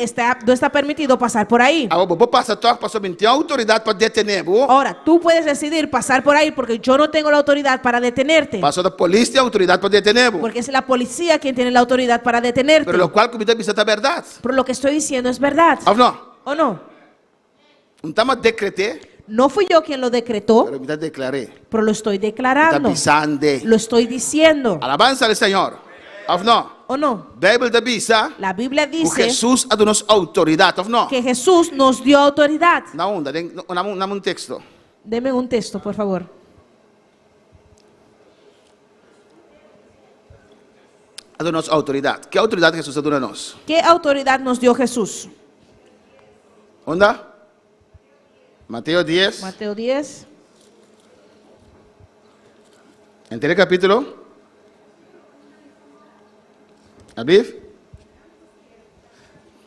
Speaker 6: no está permitido pasar por ahí.
Speaker 5: Ahora vos pasas todo, pasó me tiene autoridad para detener vos.
Speaker 6: Ahora, tú puedes decidir pasar por ahí porque yo no tengo la autoridad para detenerte.
Speaker 5: Pasó de policía autoridad para detener vos.
Speaker 6: Porque es la policía quien tiene la autoridad para detenerte.
Speaker 5: Pero lo cual que me da pisado es verdad.
Speaker 6: Pero lo que estoy diciendo es verdad.
Speaker 5: ¿O no?
Speaker 6: ¿O no?
Speaker 5: Un tema decreté,
Speaker 6: No fui yo quien lo decretó,
Speaker 5: pero me declaré.
Speaker 6: pero lo estoy
Speaker 5: Está
Speaker 6: declarando.
Speaker 5: pisando.
Speaker 6: Lo estoy diciendo.
Speaker 5: Alabanza al Señor. ¿O no?
Speaker 6: ¿O no?
Speaker 5: Biblia te avisa
Speaker 6: La Biblia
Speaker 5: que
Speaker 6: dice
Speaker 5: Jesús ha dado autoridad. ¿O no?
Speaker 6: que Jesús nos dio autoridad.
Speaker 5: Dame un texto.
Speaker 6: Deme un texto, por favor.
Speaker 5: Ha dado autoridad. ¿Qué autoridad Jesús ha dado a nosotros?
Speaker 6: ¿Qué autoridad nos dio Jesús?
Speaker 5: ¿Onda? Mateo 10.
Speaker 6: Mateo 10.
Speaker 5: ¿Entiende el capítulo? ¿Aviv?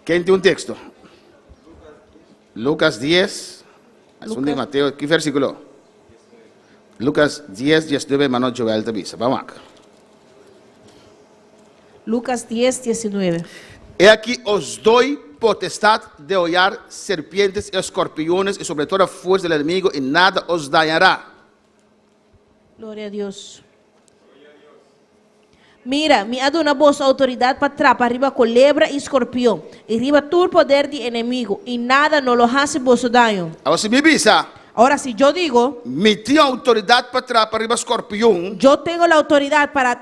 Speaker 5: ¿Quién tiene un texto? Lucas 10.
Speaker 6: Lucas.
Speaker 5: Mateo, ¿qué versículo? Lucas 10, 19, hermano Joel te avisa. Vamos acá.
Speaker 6: Lucas 10, 19.
Speaker 5: He aquí os doy potestad de hollar serpientes y escorpiones y sobre toda fuerza del enemigo y nada os dañará.
Speaker 6: Gloria a Dios. Mira, me ha dado una voz autoridad para atrás, para arriba culebra y escorpión, y arriba todo el poder de enemigo, y nada no lo hace vos daño.
Speaker 5: Ahora si me avisa,
Speaker 6: Ahora, si yo digo,
Speaker 5: me tiene autoridad para atrás, para arriba escorpión,
Speaker 6: yo tengo la autoridad para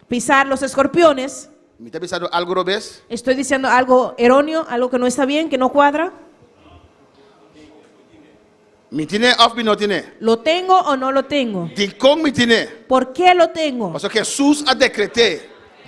Speaker 6: pisar los escorpiones,
Speaker 5: me está avisando algo, ¿lo ves?
Speaker 6: estoy diciendo algo erróneo, algo que no está bien, que no cuadra.
Speaker 5: ¿Me tiene o no tiene?
Speaker 6: ¿Lo tengo o no lo tengo?
Speaker 5: ¿De cómo me tiene?
Speaker 6: ¿Por qué lo tengo?
Speaker 5: O sea, Jesús ha decretado.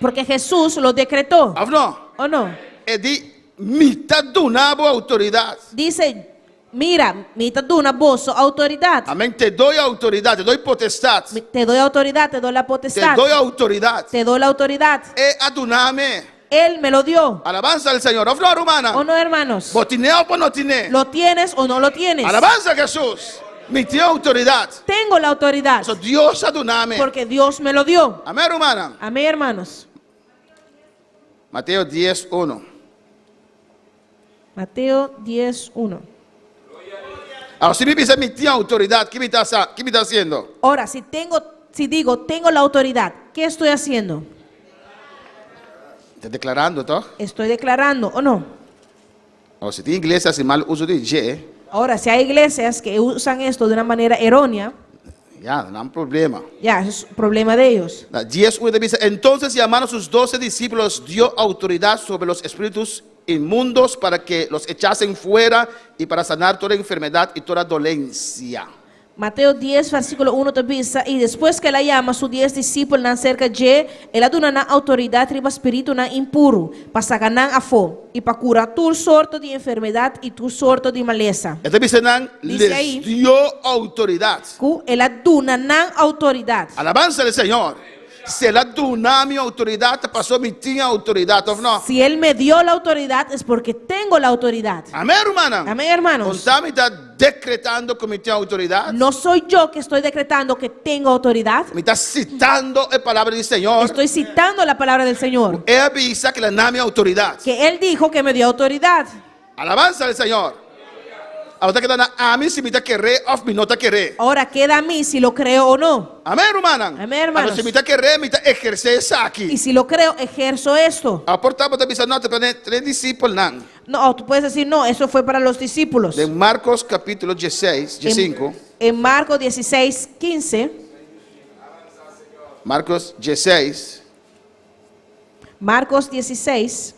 Speaker 6: Porque Jesús lo decretó,
Speaker 5: ¿O no?
Speaker 6: ¿o no?
Speaker 5: E di mitad de una autoridad.
Speaker 6: Dice, mira, me te doy una voz, autoridad.
Speaker 5: Amén. Te doy autoridad, te doy potestad.
Speaker 6: Te doy autoridad, te doy la
Speaker 5: Te
Speaker 6: potestad.
Speaker 5: doy autoridad.
Speaker 6: Te doy la autoridad.
Speaker 5: E aduname.
Speaker 6: Él me lo dio.
Speaker 5: Alabanza al Señor. ¿O no, romana?
Speaker 6: ¿O no, hermanos?
Speaker 5: ¿Vos tiene o no tiene?
Speaker 6: ¿Lo tienes o no lo tienes?
Speaker 5: Alabanza a Jesús. Me tiene autoridad.
Speaker 6: Tengo la autoridad.
Speaker 5: So, Dios aduname.
Speaker 6: Porque Dios me lo dio.
Speaker 5: Amén, romana.
Speaker 6: Amén, hermanos.
Speaker 5: Mateo 10, 1.
Speaker 6: Mateo 10, 1.
Speaker 5: Ahora, si me dice me tiene autoridad, ¿qué me está haciendo?
Speaker 6: Ahora, si digo, tengo la autoridad, ¿qué estoy haciendo?
Speaker 5: Está declarando, ¿todo?
Speaker 6: Estoy declarando, ¿o no?
Speaker 5: Ahora, si tiene iglesia sin mal uso de Y,
Speaker 6: Ahora, si hay iglesias que usan esto de una manera errónea,
Speaker 5: ya, no hay problema.
Speaker 6: ya, eso es problema de ellos.
Speaker 5: 10:1 dice, entonces llamaron a sus 12 discípulos, dio autoridad sobre los espíritus inmundos para que los echasen fuera y para sanar toda enfermedad y toda dolencia.
Speaker 6: Mateo 10, versículo 1 te dice, y después que la llama, sus 10 discípulos nan cerca de él aduna autoridad riba espíritu nan impuro, para nan afo, y para curar tu sorto de enfermedad y tu sorto de maleza.
Speaker 5: Esta dice nan
Speaker 6: Dice ahí.
Speaker 5: les dio autoridad.
Speaker 6: Ku el aduna nan autoridad.
Speaker 5: Alabanza al Señor. Se la dona mi autoridad, pasó mi tinha autoridad, ¿o no?
Speaker 6: Si él me dio la autoridad es porque tengo la autoridad.
Speaker 5: Amén, hermana.
Speaker 6: Amén, hermanos.
Speaker 5: Contame está decretando que me tiene autoridad.
Speaker 6: No soy yo que estoy decretando que tengo autoridad.
Speaker 5: Me está citando la palabra del Señor.
Speaker 6: Estoy citando la palabra del Señor.
Speaker 5: Él avisa que la da mi autoridad.
Speaker 6: Que él dijo que me dio autoridad.
Speaker 5: Alabanza al Señor. Ahora queda a mí si me está querer o me no está querer.
Speaker 6: Ahora queda a mí si lo creo o no.
Speaker 5: Amén, hermana.
Speaker 6: Amén, hermanos.
Speaker 5: Si me está querer, me está ejercer eso
Speaker 6: Y
Speaker 5: aquí.
Speaker 6: si lo creo, ejerzo esto.
Speaker 5: Aportamos también no te ponen tres discípulos nan.
Speaker 6: No, tú puedes decir, no, eso fue para los discípulos.
Speaker 5: De Marcos capítulo 16, 15.
Speaker 6: En Marcos 16, 15.
Speaker 5: Marcos 16.
Speaker 6: Marcos 16.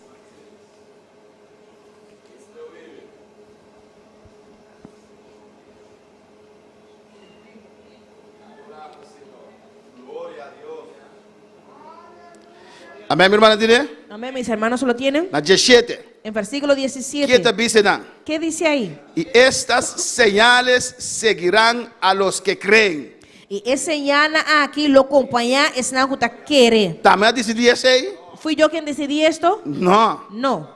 Speaker 5: Amén, mi hermana, tiene.
Speaker 6: Amén, mis hermanos lo tienen.
Speaker 5: Na 17.
Speaker 6: En versículo
Speaker 5: ¿Qué
Speaker 6: 17.
Speaker 5: dice nan?
Speaker 6: ¿Qué dice ahí?
Speaker 5: Y estas señales seguirán a los que creen.
Speaker 6: Y esa señala aquí lo acompaña es na juta quiere.
Speaker 5: ¿También decidí ese?
Speaker 6: ¿Fui yo quien decidí esto?
Speaker 5: No.
Speaker 6: No.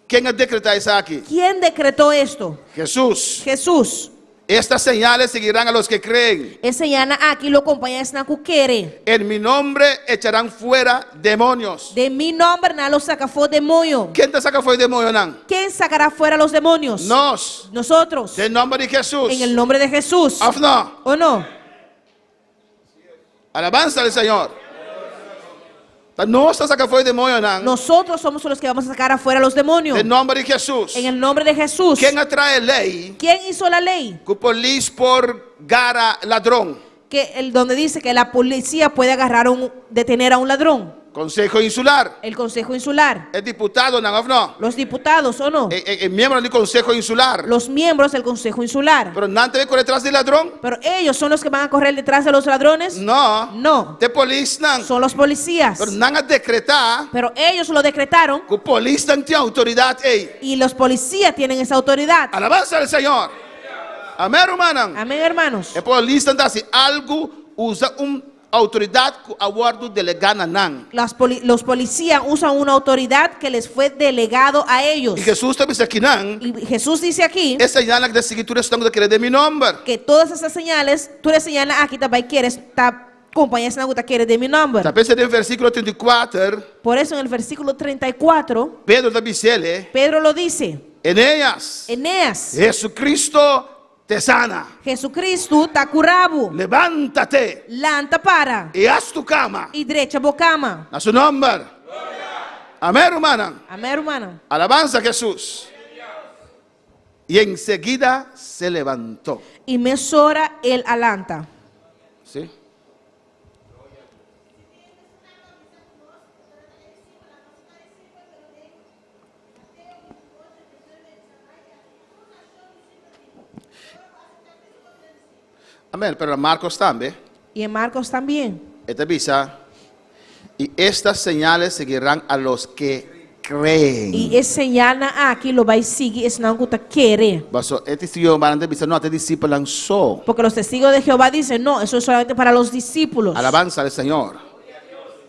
Speaker 5: ¿Quién ha decretado eso aquí?
Speaker 6: ¿Quién decretó esto?
Speaker 5: Jesús.
Speaker 6: Jesús.
Speaker 5: Estas señales seguirán a los que creen.
Speaker 6: Esa señala aquí lo acompaña es na ku quiere.
Speaker 5: En mi nombre echarán fuera demonios.
Speaker 6: De mi nombre na lo saca fuera demonio.
Speaker 5: ¿Quién te saca fuera demonio, nan?
Speaker 6: ¿Quién sacará fuera los demonios?
Speaker 5: Nos.
Speaker 6: Nosotros.
Speaker 5: En nombre de Jesús.
Speaker 6: En el nombre de Jesús.
Speaker 5: ¿O no?
Speaker 6: ¿O no?
Speaker 5: Alabanza al Señor. No está sacando fuera demonio, nan.
Speaker 6: Nosotros somos los que vamos a sacar afuera los demonios.
Speaker 5: En nombre de Jesús.
Speaker 6: En el nombre de Jesús.
Speaker 5: ¿Quién atrae ley?
Speaker 6: ¿Quién hizo la ley?
Speaker 5: Que polis por gara ladrón.
Speaker 6: Que donde dice que la policía puede agarrar detener a un ladrón.
Speaker 5: Consejo insular.
Speaker 6: El Consejo Insular.
Speaker 5: El diputado, nan, ¿o no?
Speaker 6: Los diputados, ¿o no?
Speaker 5: El miembro del Consejo Insular.
Speaker 6: Los miembros del Consejo Insular.
Speaker 5: Pero no te ve por detrás del ladrón.
Speaker 6: Pero ellos son los que van a correr detrás de los ladrones.
Speaker 5: No.
Speaker 6: No.
Speaker 5: De polis, nan.
Speaker 6: Son los policías.
Speaker 5: Pero no a decretar
Speaker 6: Pero ellos lo decretaron.
Speaker 5: que polis tiene autoridad.
Speaker 6: Y los policías tienen esa autoridad.
Speaker 5: Alabanza al Señor. Amén, hermana.
Speaker 6: Amén, hermanos.
Speaker 5: El polis tiene así algo usa autoridad que aguardo delegada nan.
Speaker 6: Los policías usan una autoridad que les fue delegado a ellos.
Speaker 5: Y Jesús también dice aquí nan.
Speaker 6: Y Jesús dice aquí
Speaker 5: Esa señal de seguir tú estás de querer de mi nombre.
Speaker 6: que todas esas señales, tú le señalas aquí también quieres, compañía esta quiere de mi nombre.
Speaker 5: También en el versículo 34,
Speaker 6: Por eso en el versículo 34,
Speaker 5: Pedro también dice,
Speaker 6: Pedro lo dice.
Speaker 5: Eneas, Jesucristo te sana.
Speaker 6: Jesucristo ta curabo.
Speaker 5: Levántate
Speaker 6: Lanta para.
Speaker 5: y haz tu cama.
Speaker 6: Y derecha bocama.
Speaker 5: A su nombre. Amén, hermana.
Speaker 6: Amén, hermana.
Speaker 5: Alabanza a Jesús. Y enseguida se levantó.
Speaker 6: Y mesora el alanta.
Speaker 5: ¿Sí? Amén, pero Marcos también.
Speaker 6: Y en Marcos también.
Speaker 5: Esta visa. Y estas señales seguirán a los que creen.
Speaker 6: Y es señala aquí lo va a seguir es no gusta quiere.
Speaker 5: Baso, este tío marante visa no te discípulan so.
Speaker 6: Porque los testigos de Jehová dicen, no, eso es solamente para los discípulos.
Speaker 5: Alabanza al Señor.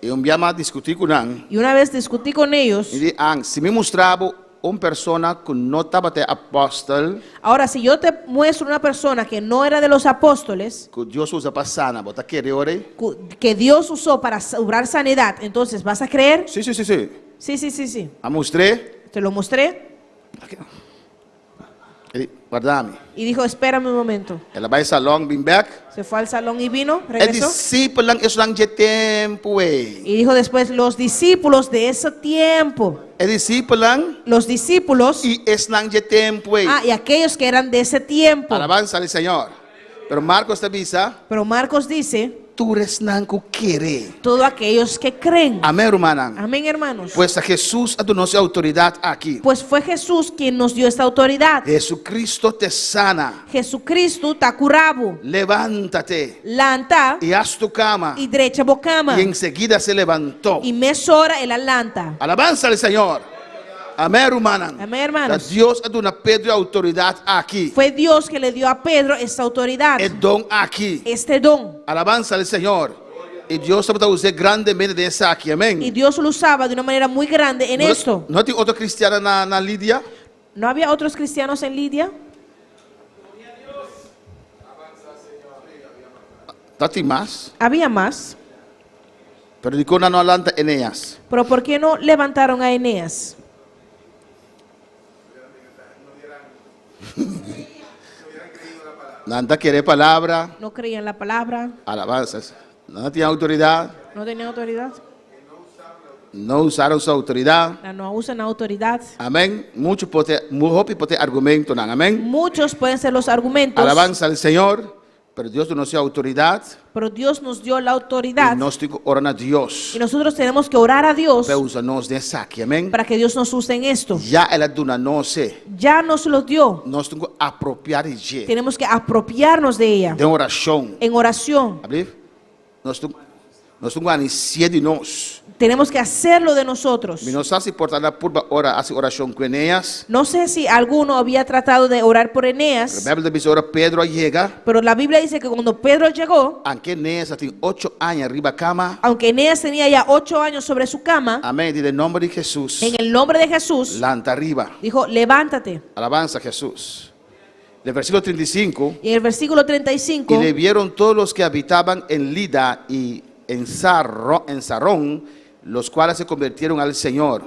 Speaker 5: Y un día más discutí con An.
Speaker 6: Y una vez discutí con ellos.
Speaker 5: Y di An, si me mostraba una persona que no estaba de apóstol,
Speaker 6: Ahora, si yo te muestro una persona que no era de los apóstoles,
Speaker 5: que Dios usa para sana, ¿vos quieres ore?
Speaker 6: que Dios usó para obrar sanidad, entonces, ¿vas a creer?
Speaker 5: Sí.
Speaker 6: Sí.
Speaker 5: A mostré.
Speaker 6: Te lo mostré.
Speaker 5: Guardame.
Speaker 6: Y dijo, espérame un momento.
Speaker 5: Ela vai salão, bim back.
Speaker 6: Se fue al salón y vino,
Speaker 5: É
Speaker 6: regresó.
Speaker 5: discípulo isso lang de tempo,
Speaker 6: Y dijo después, los discípulos de ese tiempo.
Speaker 5: É discípulo lang
Speaker 6: Los discípulos.
Speaker 5: e es lang de tempo.
Speaker 6: Y aquellos que eran de ese tiempo.
Speaker 5: Alabanza al Señor. Pero Marcos te avisa,
Speaker 6: Pero Marcos dice,
Speaker 5: tú eres nanco quiere.
Speaker 6: todos aquellos que creen.
Speaker 5: Amén, hermana.
Speaker 6: Amén, hermanos.
Speaker 5: Pues a Jesús a tu no sea autoridad aquí.
Speaker 6: Pues fue Jesús quien nos dio esta autoridad.
Speaker 5: Jesucristo te sana.
Speaker 6: Jesucristo está curado.
Speaker 5: Levántate
Speaker 6: Lanta
Speaker 5: y haz tu cama.
Speaker 6: y derecha bocama.
Speaker 5: Y enseguida se levantó.
Speaker 6: Y mesora el lanta.
Speaker 5: Alabanza al Señor. Amén, hermana.
Speaker 6: Amén, hermanos.
Speaker 5: Dios ha dado una Pedro autoridad aquí.
Speaker 6: Fue Dios que le dio a Pedro esta autoridad.
Speaker 5: El don aquí.
Speaker 6: Este don.
Speaker 5: Alabanza al Señor. Y Dios va a usar grandemente de esa aquí. Amén.
Speaker 6: Y Dios lo usaba de una manera muy grande en esto.
Speaker 5: ¿No hay otro cristiano en Lidia?
Speaker 6: ¿No había otros cristianos en Lidia?
Speaker 5: ¿No hay más?
Speaker 6: Había más.
Speaker 5: Pero de cómo no alanta Eneas.
Speaker 6: Pero ¿por qué no levantaron a Eneas?
Speaker 5: Nanta quiere palabra.
Speaker 6: No creían la palabra.
Speaker 5: Alabanzas. No tiene autoridad.
Speaker 6: No tenían autoridad.
Speaker 5: No usaron su autoridad.
Speaker 6: No usan autoridad.
Speaker 5: Amén. Muchos pueden argumentos. Amén.
Speaker 6: Muchos pueden ser los argumentos.
Speaker 5: Alabanza al Señor. Pero Dios nos dio autoridad.
Speaker 6: Pero Dios nos dio la autoridad.
Speaker 5: Y nosotros oramos a Dios.
Speaker 6: Y nosotros tenemos que orar a Dios
Speaker 5: Para usarnos de aquí. Amén.
Speaker 6: para que Dios nos use en esto.
Speaker 5: Ya Él aduna no sé.
Speaker 6: Ya nos lo dio.
Speaker 5: Nos tengo que apropiar de ella.
Speaker 6: Tenemos que apropiarnos de ella.
Speaker 5: De oración.
Speaker 6: En oración.
Speaker 5: Abrir. Nos tengo que iniciar de nos.
Speaker 6: Tenemos que hacerlo de nosotros.
Speaker 5: Me no sé si por la purba ora hace oración con Eneas.
Speaker 6: No sé si alguno había tratado de orar por Eneas,
Speaker 5: La Biblia dice ahora Pedro llega.
Speaker 6: pero la Biblia dice que cuando Pedro llegó,
Speaker 5: Aunque Eneas tiene 8 años arriba cama.
Speaker 6: aunque Eneas tenía ya 8 años sobre su cama,
Speaker 5: Amén. En el nombre de Jesús.
Speaker 6: en el nombre de Jesús,
Speaker 5: Lanta arriba.
Speaker 6: dijo, levántate.
Speaker 5: Alabanza a Jesús. El versículo 35.
Speaker 6: Y en el versículo
Speaker 5: Y
Speaker 6: 35,
Speaker 5: le vieron todos los que habitaban en Lida y en Sarón, los cuales se convirtieron al Señor.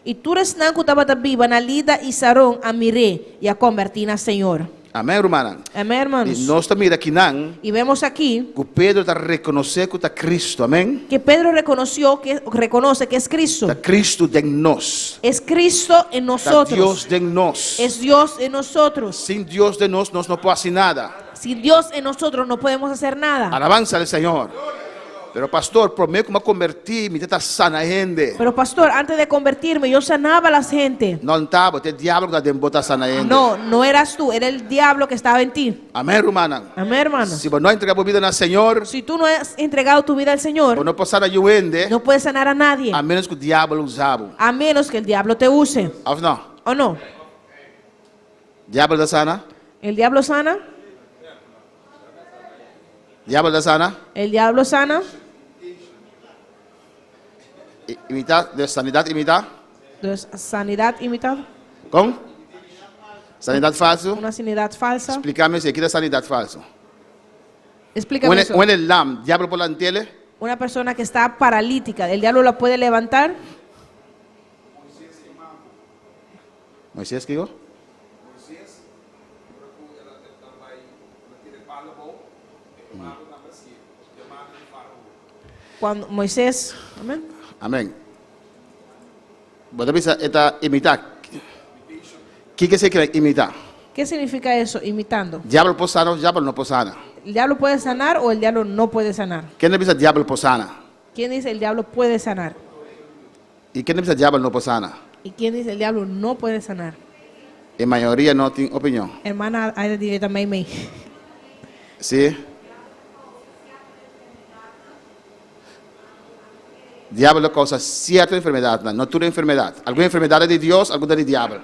Speaker 6: y tú eres nanku tabatabiba na lida y sarón a miré y a convertir al Señor.
Speaker 5: Amén, hermana.
Speaker 6: Amén,
Speaker 5: Y
Speaker 6: hermanos.
Speaker 5: no está mira aquí
Speaker 6: Y vemos aquí
Speaker 5: que Pedro está reconoce que está Cristo. Amén.
Speaker 6: que Pedro reconoce que es Cristo.
Speaker 5: Está Cristo de nos.
Speaker 6: Es Cristo en
Speaker 5: Está
Speaker 6: nosotros.
Speaker 5: Dios de nos.
Speaker 6: Es Dios en nosotros.
Speaker 5: Sin Dios de nos no puede hacer nada.
Speaker 6: Sin Dios en nosotros no podemos hacer nada.
Speaker 5: Alabanza al Señor. Pero pastor, prometo que me convertí, mi teta sana gente.
Speaker 6: Pero pastor, antes de convertirme, yo sanaba a la gente.
Speaker 5: No estaba, este diablo que te embota sana gente.
Speaker 6: No, no eras tú, era el diablo que estaba en ti.
Speaker 5: Amén, hermana.
Speaker 6: Amén, hermano.
Speaker 5: Si vos no entregas vida al Señor,
Speaker 6: Si tú no has entregado tu vida al
Speaker 5: vos
Speaker 6: Señor,
Speaker 5: no pasar a yuende,
Speaker 6: no puedes sanar a nadie,
Speaker 5: a menos que el diablo usaba.
Speaker 6: a menos que el diablo te use.
Speaker 5: No,
Speaker 6: ¿O no?
Speaker 5: diablo da sana,
Speaker 6: ¿El diablo sana?
Speaker 5: diablo da sana.
Speaker 6: ¿El diablo sana?
Speaker 5: Imitar, de sanidad imitar.
Speaker 6: Entonces, sanidad imitada.
Speaker 5: ¿Con? Sanidad falso.
Speaker 6: Una sanidad falsa.
Speaker 5: Explícame si quiere sanidad falso.
Speaker 6: Explícame eso.
Speaker 5: O en el lam, diablo por la antele.
Speaker 6: Una persona que está paralítica, ¿el diablo la puede levantar?
Speaker 5: Moisés, ¿qué digo?
Speaker 6: Cuando Moisés, amén.
Speaker 5: Amén. Bueno, esta imitar. ¿Qué se quiere imitar?
Speaker 6: ¿Qué significa eso? Imitando.
Speaker 5: Diablo posana, diablo no posana.
Speaker 6: ¿El diablo puede sanar o el diablo no puede sanar?
Speaker 5: ¿Quién dice diablo posana?
Speaker 6: ¿Quién dice el diablo puede sanar?
Speaker 5: ¿Y quién dice diablo no posana?
Speaker 6: ¿Y quién dice el diablo no puede sanar?
Speaker 5: En mayoría no tiene opinión.
Speaker 6: Hermana, hay de direita também.
Speaker 5: ¿Sí? Diablo causa cierta enfermedad, no toda enfermedad. Alguna enfermedad es de Dios, alguna es de diablo.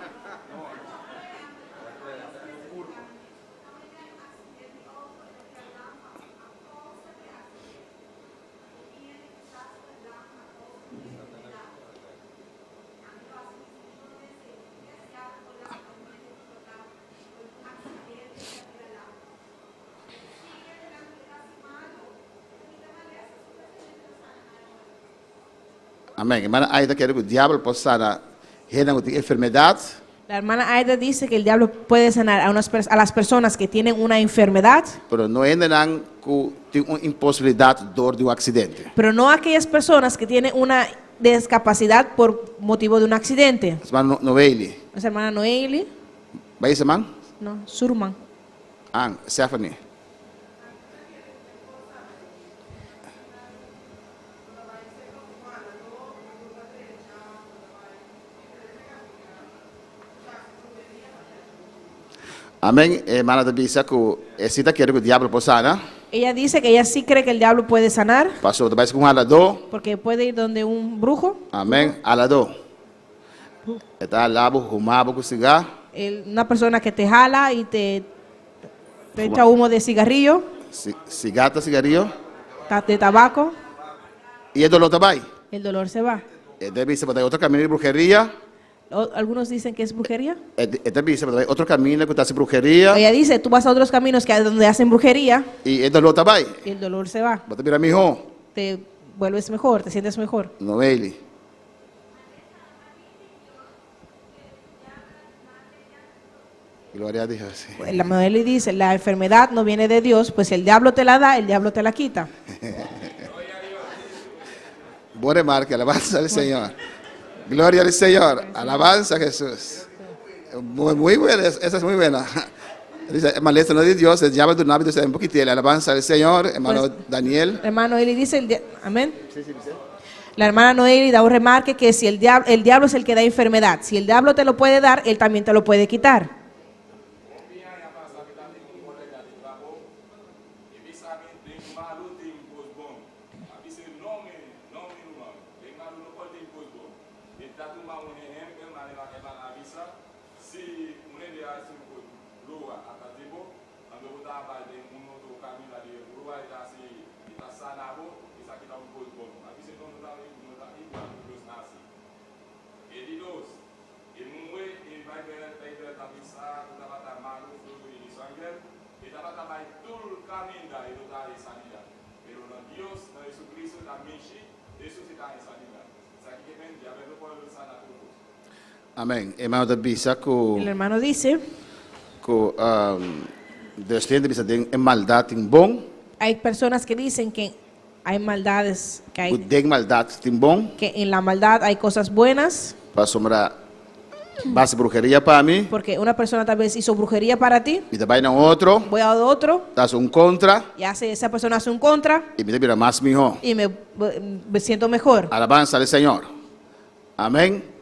Speaker 5: Amén. Hermana Aida quiere que el diablo pueda sanar enfermedad.
Speaker 6: La hermana Aida dice que el diablo puede sanar a las personas que tienen una enfermedad,
Speaker 5: Pero no entran con una imposibilidad de un accidente.
Speaker 6: pero no a aquellas personas que tienen una discapacidad por motivo de un accidente.
Speaker 5: Hermano Noeli.
Speaker 6: Esa hermana Noeli,
Speaker 5: ¿Va a man?
Speaker 6: no, Surman.
Speaker 5: Stephanie. Amén. Hermana de Bisa, que cita quiere que el diablo posana.
Speaker 6: Ella dice que ella sí cree que el diablo puede sanar,
Speaker 5: Pastor, te vas con alado.
Speaker 6: porque puede ir donde un brujo,
Speaker 5: Amén. Alado. Está labo, humabo, cusiga.
Speaker 6: una persona que te jala y te echa humo de cigarrillo,
Speaker 5: Cigata, cigarrillo.
Speaker 6: de tabaco,
Speaker 5: Y el dolor también.
Speaker 6: el dolor se va.
Speaker 5: Este dice, pero hay otro camino de brujería.
Speaker 6: Algunos dicen que es brujería.
Speaker 5: Este dice, pero hay otro camino que hace brujería.
Speaker 6: Ella dice, tú vas a otros caminos que donde hacen brujería
Speaker 5: Y el dolor también.
Speaker 6: y el dolor se va.
Speaker 5: Vos te mira, mijo.
Speaker 6: Te vuelves mejor, te sientes mejor.
Speaker 5: No, Bailey. Gloria a Dios.
Speaker 6: La Noeli dice, la enfermedad no viene de Dios, pues si el diablo te la da, el diablo te la quita.
Speaker 5: Buena marca, alabanza al Señor. Gloria al Señor. Alabanza a Jesús. Muy buena, esa es muy buena. Dice, maestro, no es de Dios, el diablo de un hábito, un poquito. Alabanza al Señor, hermano
Speaker 6: Pues,
Speaker 5: Daniel.
Speaker 6: La hermana Noeli dice, amén. La hermana Noeli da un remarque que si el diablo es el que da enfermedad, si el diablo te lo puede dar, él también te lo puede quitar.
Speaker 5: Amén. Hermano de Bisa,
Speaker 6: El hermano dice,
Speaker 5: desciende Bisa, en maldad, en bon.
Speaker 6: hay personas que dicen que hay maldades,
Speaker 5: De maldad, en bon.
Speaker 6: que en la maldad hay cosas buenas,
Speaker 5: Para sombra, base brujería para mí.
Speaker 6: porque una persona tal vez hizo brujería para ti,
Speaker 5: Y te vayan a otro,
Speaker 6: voy a otro,
Speaker 5: das un contra.
Speaker 6: y esa persona hace un contra,
Speaker 5: Y me mira más, mijo.
Speaker 6: y me siento mejor.
Speaker 5: Alabanza al Señor. Amén.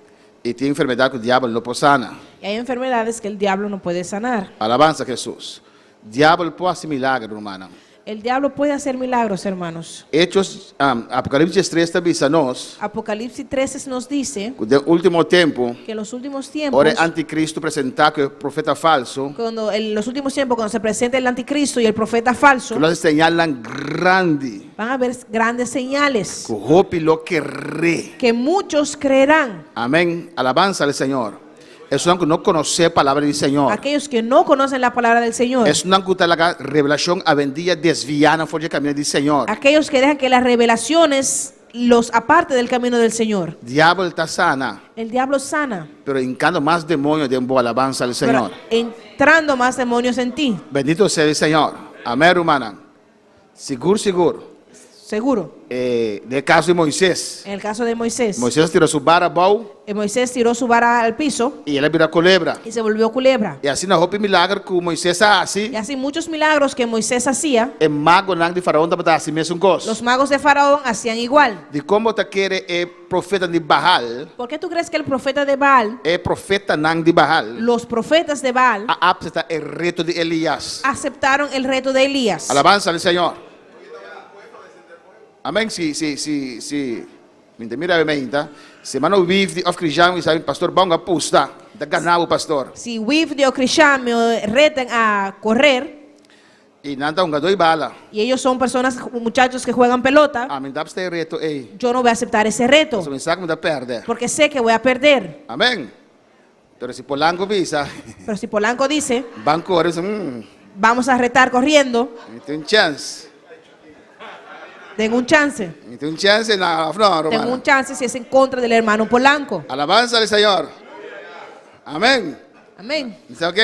Speaker 5: Y tiene enfermedad que el diablo no puede sanar.
Speaker 6: Y hay enfermedades que el diablo no puede sanar.
Speaker 5: Alabanza a Jesús. Diablo puede hacer milagro, hermano.
Speaker 6: El diablo puede hacer milagros, hermanos.
Speaker 5: Hechos, Apocalipsis 3 te avisa nos,
Speaker 6: Apocalipsis 13 nos dice
Speaker 5: del último tiempo,
Speaker 6: que en los últimos tiempos,
Speaker 5: ahora el anticristo presenta que el profeta falso,
Speaker 6: cuando en los últimos tiempos, cuando se presente el anticristo y el profeta falso,
Speaker 5: que lo señalan grande,
Speaker 6: van a haber grandes señales
Speaker 5: que hopi lo que re.
Speaker 6: que muchos creerán.
Speaker 5: Amén. Alabanza al Señor. Es una que no conoce palabra del Señor.
Speaker 6: Aquellos que no conocen la palabra del Señor,
Speaker 5: Es una que la revelación a vendía desviana fuera del camino del Señor.
Speaker 6: aquellos que dejan que las revelaciones los aparte del camino del Señor.
Speaker 5: Diablo está sana,
Speaker 6: El diablo sana,
Speaker 5: pero hincando más demonios de alabanza al Señor.
Speaker 6: pero entrando más demonios en ti,
Speaker 5: Bendito sea el Señor. Amén, hermana. Seguro.
Speaker 6: seguro.
Speaker 5: De caso de Moisés.
Speaker 6: En el caso de Moisés,
Speaker 5: Moisés tiró su vara bow
Speaker 6: Moisés tiró su vara al piso
Speaker 5: y él vira culebra.
Speaker 6: y se volvió culebra.
Speaker 5: Y así no hope milagro que Moisés hace.
Speaker 6: Y así muchos milagros que Moisés hacía,
Speaker 5: El mago de Faraón también así mismo un gozo.
Speaker 6: los magos de Faraón hacían igual.
Speaker 5: De cómo te quiere el profeta de Baal,
Speaker 6: ¿Por qué tú crees que el profeta de Baal,
Speaker 5: el profeta de Baal,
Speaker 6: los profetas de Baal,
Speaker 5: acepta el reto de Elías?
Speaker 6: aceptaron el reto de Elías?
Speaker 5: Alabanza al Señor. Amén. Mira, se mano vive de cristiano y sabe, pastor, vamos a pusta. Da ganado, pastor.
Speaker 6: Si Wif de Okrisham me retan a correr,
Speaker 5: Y nada, un gado y bala.
Speaker 6: y ellos son personas, muchachos que juegan pelota,
Speaker 5: Amén. Da este reto,
Speaker 6: yo no voy a aceptar ese reto,
Speaker 5: su mensaje me da perder.
Speaker 6: porque sé que voy a perder.
Speaker 5: Amén. Pero si Polanco visa,
Speaker 6: Pero si Polanco dice,
Speaker 5: banco ahora
Speaker 6: vamos a retar corriendo,
Speaker 5: tiene un chance.
Speaker 6: tengo un chance.
Speaker 5: Tiene un chance, no,
Speaker 6: Tengo
Speaker 5: hermano.
Speaker 6: un chance si es en contra del hermano Polanco.
Speaker 5: Alabanza al Señor. Amén.
Speaker 6: Amén.
Speaker 5: Dice, ok,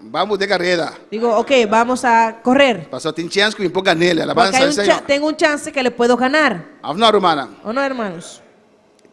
Speaker 5: vamos de carrera.
Speaker 6: Digo, ok, vamos a correr.
Speaker 5: Pasó, tiene chance que me ponga en él.
Speaker 6: Porque
Speaker 5: Alabanza
Speaker 6: hay
Speaker 5: al Señor.
Speaker 6: tengo un chance que le puedo ganar.
Speaker 5: No, hermana.
Speaker 6: ¿O no, hermanos?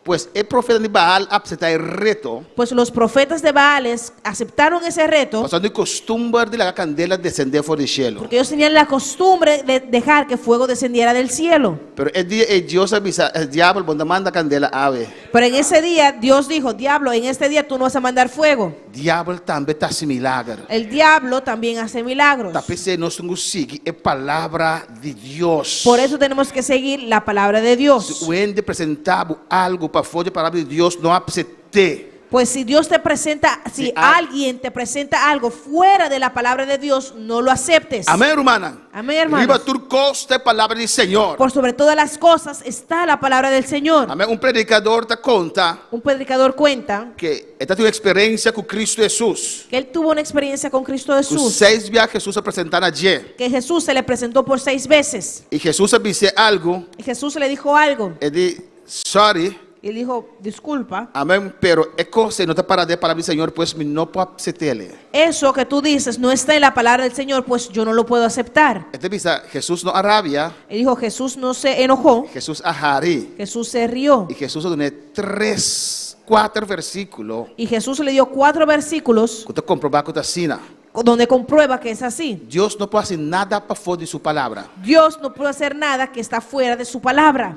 Speaker 5: Pues el profeta de Baal acepta el reto.
Speaker 6: Pues los profetas de Baales aceptaron ese reto
Speaker 5: Pasando de costumbre de la candela descender por el cielo.
Speaker 6: porque ellos tenían la costumbre de dejar que fuego descendiera del cielo.
Speaker 5: Pero el día Dios avisa, el diablo cuando manda candela ave.
Speaker 6: Pero en ese día Dios dijo, diablo, en este día tú no vas a mandar fuego.
Speaker 5: Diablo también está sin milagro.
Speaker 6: El diablo también hace milagros.
Speaker 5: Tapece nós temos que seguir a palavra de Deus.
Speaker 6: Por eso tenemos que seguir la palabra de Dios.
Speaker 5: Se o ende apresentava algo para fora da palavra de Deus, não aceitar.
Speaker 6: Pues si Dios te presenta, si
Speaker 5: Si
Speaker 6: alguien te presenta algo fuera de la palabra de Dios, no lo aceptes.
Speaker 5: Amém, irmã?
Speaker 6: Amén, hermanos.
Speaker 5: Riba tur costa a palavra do Senhor.
Speaker 6: Por sobre todas las cosas está la palabra del Señor.
Speaker 5: Amém. Um predicador te conta
Speaker 6: Un predicador cuenta
Speaker 5: que ele teve uma experiência com Cristo Jesus.
Speaker 6: que él tuvo una experiencia con Cristo
Speaker 5: Com
Speaker 6: Jesús,
Speaker 5: 6 vezes Jesus apresentando allí.
Speaker 6: que Jesús se le presentó por 6 veces.
Speaker 5: E Jesus disse algo.
Speaker 6: Y Jesús le dijo algo.
Speaker 5: Ele disse, sorry.
Speaker 6: Y él dijo, disculpa,
Speaker 5: Amém. Pero é coisa, não está para de palavra do Senhor, pois me não pode aceitar.
Speaker 6: eso que tú dices no está en la palabra del Señor, pues yo no lo puedo aceptar.
Speaker 5: Ele disse, Jesus não arrabia,
Speaker 6: Él dijo, Jesús no se enojó,
Speaker 5: Jesus arrari.
Speaker 6: Jesús se rió.
Speaker 5: E Jesus deu 4 versículos
Speaker 6: Y Jesús le dio 4 versículos
Speaker 5: que te comprovar que te assina.
Speaker 6: donde comprueba que es así.
Speaker 5: Deus não pode fazer nada para fora de sua palavra.
Speaker 6: Dios no puede hacer nada que está fuera de su palabra.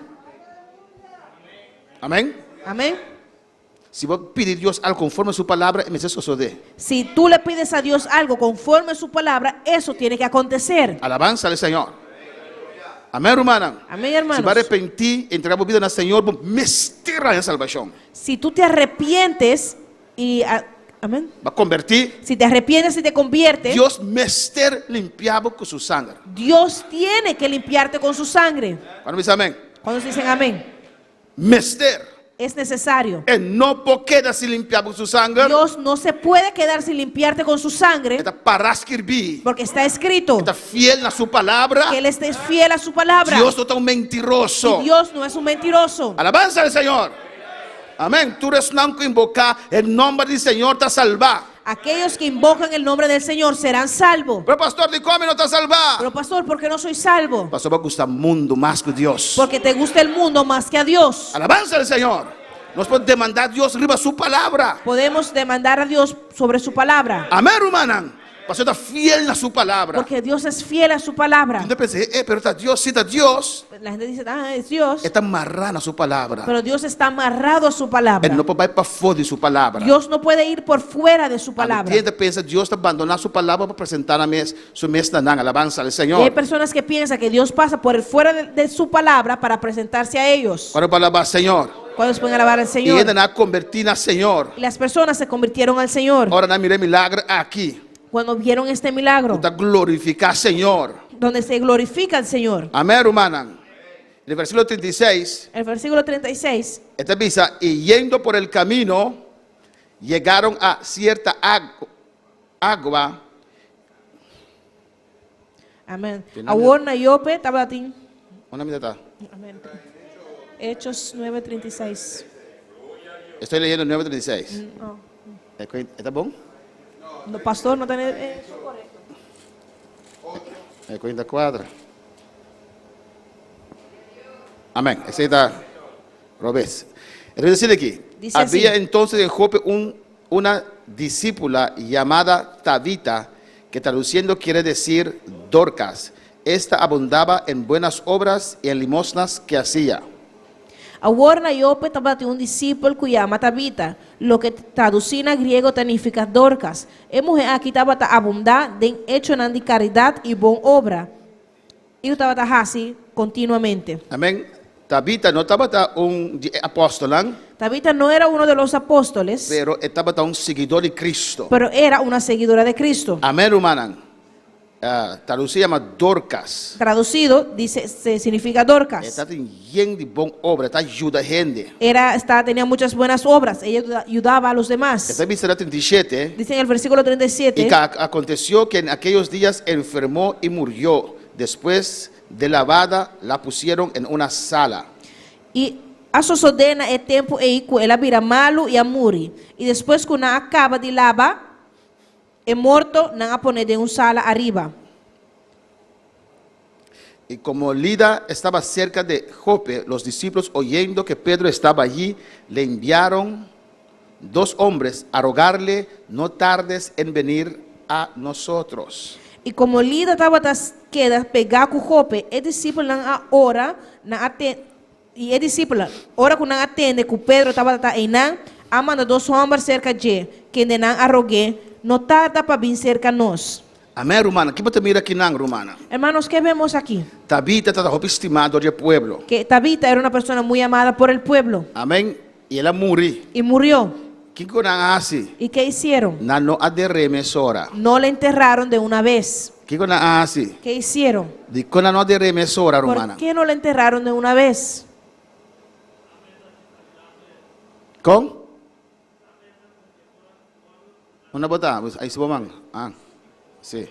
Speaker 5: Amém?
Speaker 6: Amén.
Speaker 5: Se você pedir a Deus algo conforme a sua palavra, me sucede.
Speaker 6: Si tú le pides a Dios algo conforme a su palabra, eso tiene que acontecer.
Speaker 5: Alabança ao Senhor. Amém, irmã?
Speaker 6: Amén,
Speaker 5: Se
Speaker 6: hermanos.
Speaker 5: vai arrepentir, entregar a vida ao Senhor, mestra a salvação.
Speaker 6: Si tú te arrepientes y... amén.
Speaker 5: Vai convertir.
Speaker 6: Si te arrepientes y te conviertes,
Speaker 5: Deus mestre limpiado com sua sangue.
Speaker 6: Dios tiene que limpiarte con su sangre.
Speaker 5: Quando diz amém?
Speaker 6: Cuando se dicen amén,
Speaker 5: Mestre.
Speaker 6: es necesario.
Speaker 5: E não pode quedar se limpiado com sua sangue.
Speaker 6: Dios no se puede quedar sin limpiarte con su sangre,
Speaker 5: Está para escrever.
Speaker 6: porque está escrito
Speaker 5: Está fiel na sua palavra.
Speaker 6: que Él esté fiel a su palabra.
Speaker 5: Deus não é um mentiroso.
Speaker 6: Y Dios no es un mentiroso.
Speaker 5: Alabanza al Señor. Amén. Tú eres un que invocar el nombre del Señor te salva.
Speaker 6: Aquellos que invocan el nombre del Señor serán salvos.
Speaker 5: Pero pastor, ¿de cómo no te salva?
Speaker 6: Pero pastor, ¿por qué no soy salvo?
Speaker 5: Pastor, me gusta el mundo más que Dios.
Speaker 6: Porque te gusta el mundo más que a Dios.
Speaker 5: Alabanza al Señor. Nos podemos demandar a Dios arriba su palabra.
Speaker 6: Podemos demandar a Dios sobre su palabra.
Speaker 5: Amén, hermana. Pastor, está fiel a su palabra.
Speaker 6: Porque Dios es fiel a su palabra.
Speaker 5: Yo pensé, pero está Dios, sí está Dios.
Speaker 6: La gente dice, es Dios.
Speaker 5: Está amarrada a su palabra.
Speaker 6: Pero Dios está amarrado a su palabra.
Speaker 5: Él no puede ir para fuera de su palabra.
Speaker 6: Dios no puede ir por fuera de su palabra.
Speaker 5: La gente piensa, Dios está abandonando su palabra para presentar a su mesa. Alabanza al
Speaker 6: Y hay
Speaker 5: Señor.
Speaker 6: personas que piensan que Dios pasa por el fuera de su palabra para presentarse a ellos.
Speaker 5: Para alabar al Señor.
Speaker 6: Cuando se pueden alabar al
Speaker 5: Y
Speaker 6: Señor.
Speaker 5: ainda na convertir al Señor.
Speaker 6: Y las personas se convirtieron al Señor.
Speaker 5: Ahora na miré milagre aquí.
Speaker 6: Cuando vieron este milagro,
Speaker 5: Está glorificar al Señor.
Speaker 6: donde se glorifica al Señor.
Speaker 5: Amén, hermana. En el versículo 36,
Speaker 6: El versículo 36.
Speaker 5: esta dice, y yendo por el camino, llegaron a cierta agua.
Speaker 6: Amén.
Speaker 5: Finalmente.
Speaker 6: Awon na Yope, tabatin.
Speaker 5: Una mitad.
Speaker 6: Amén. Hechos 9:36.
Speaker 5: Estoy leyendo el 9:36.
Speaker 6: No,
Speaker 5: ¿Está bom?
Speaker 6: no, pastor, no tiene eso correcto.
Speaker 5: É 44. Amén. Ese está. Robes. Es decir, aquí.
Speaker 6: Dice
Speaker 5: Había
Speaker 6: así.
Speaker 5: entonces en Jope una discípula llamada Tabita, que traduciendo quiere decir Dorcas. Esta abundaba en buenas obras y en limosnas que hacía.
Speaker 6: Awon na Yope, tabatin un discípulo que llama Tabita, lo que traducir na griego significa Dorcas. Hemos aquí tabata abundar de hecho de caridad y buena obra. Y estaba así continuamente.
Speaker 5: Amén. Tabita no estaba un apóstol,
Speaker 6: Tabita no era uno de los apóstoles,
Speaker 5: pero estaba un seguidor de Cristo.
Speaker 6: pero era una seguidora de Cristo.
Speaker 5: Amén, hermana. Traducido llama Dorcas.
Speaker 6: Traducido, dice, significa Dorcas.
Speaker 5: Está lleno de buena obra, está ayuda a gente.
Speaker 6: Tenía muchas buenas obras, ella ayudaba a los demás.
Speaker 5: Está en el 37.
Speaker 6: Dice en el versículo 37,
Speaker 5: Y que aconteció que en aquellos días enfermó y murió. Después de lavada, la pusieron en una sala.
Speaker 6: e a sosodena é tempo e iku ela vira malo e a muri. E depois que na acaba de lavar, é morto, na a poner de sala arriba.
Speaker 5: Y como Lida estaba cerca de Jope, los discípulos, oyendo que Pedro estaba allí, le enviaron 2 hombres a rogarle, no tardes en venir a nosotros.
Speaker 6: E como Lida estava queda pegar com Jope, é discípulo não a ora na atende e é discípulo ora com não atende que Pedro estava em não a manda 2 homens cerca de que não arrogue, não tarda para vir cerca nós.
Speaker 5: Amén, rumana. ¿Qué te mira aquí, rumana?
Speaker 6: Hermanos, ¿qué vemos aquí?
Speaker 5: Tabita está estimado del pueblo.
Speaker 6: Que Tabita era una persona muy amada por el pueblo.
Speaker 5: Amén. Y ella murió.
Speaker 6: Y murió.
Speaker 5: ¿Qué con así?
Speaker 6: ¿Y qué hicieron?
Speaker 5: No aderremesora.
Speaker 6: No le enterraron de una vez.
Speaker 5: ¿Qué con así?
Speaker 6: ¿Qué hicieron?
Speaker 5: Dico no aderremesora, rumana.
Speaker 6: ¿Por qué no le enterraron de una vez?
Speaker 5: ¿Con? Una botada, pues ahí se va man. Ah, sí.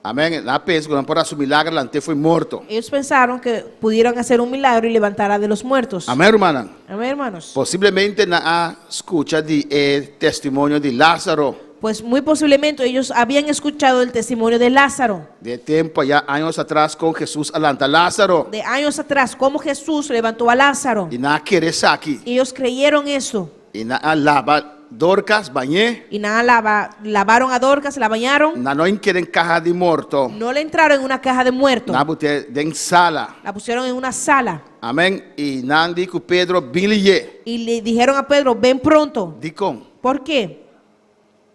Speaker 5: Amén. La pensa que por su milagro ante fue muerto.
Speaker 6: Ellos pensaron que pudieron hacer un milagro y levantar a de los muertos.
Speaker 5: Amén, hermana.
Speaker 6: Amén, hermanos.
Speaker 5: Posiblemente na escucha de testimonio de Lázaro.
Speaker 6: Pues muy posiblemente ellos habían escuchado el testimonio de Lázaro.
Speaker 5: De tiempo ya años atrás con Jesús alanta Lázaro.
Speaker 6: De años atrás, cómo Jesús levantó a Lázaro.
Speaker 5: Y na quiere aquí.
Speaker 6: Ellos creyeron eso.
Speaker 5: Y na lava Dorcas bañé.
Speaker 6: Y nada, lavaron a Dorcas, la bañaron.
Speaker 5: Na no quieren caja de muerto.
Speaker 6: No le entraron en una caja de muerto.
Speaker 5: Na boté de sala.
Speaker 6: La pusieron en una sala.
Speaker 5: Amén. Y Nandi con Pedro bilye.
Speaker 6: Y le dijeron a Pedro, ven pronto.
Speaker 5: Dicon.
Speaker 6: ¿Por qué?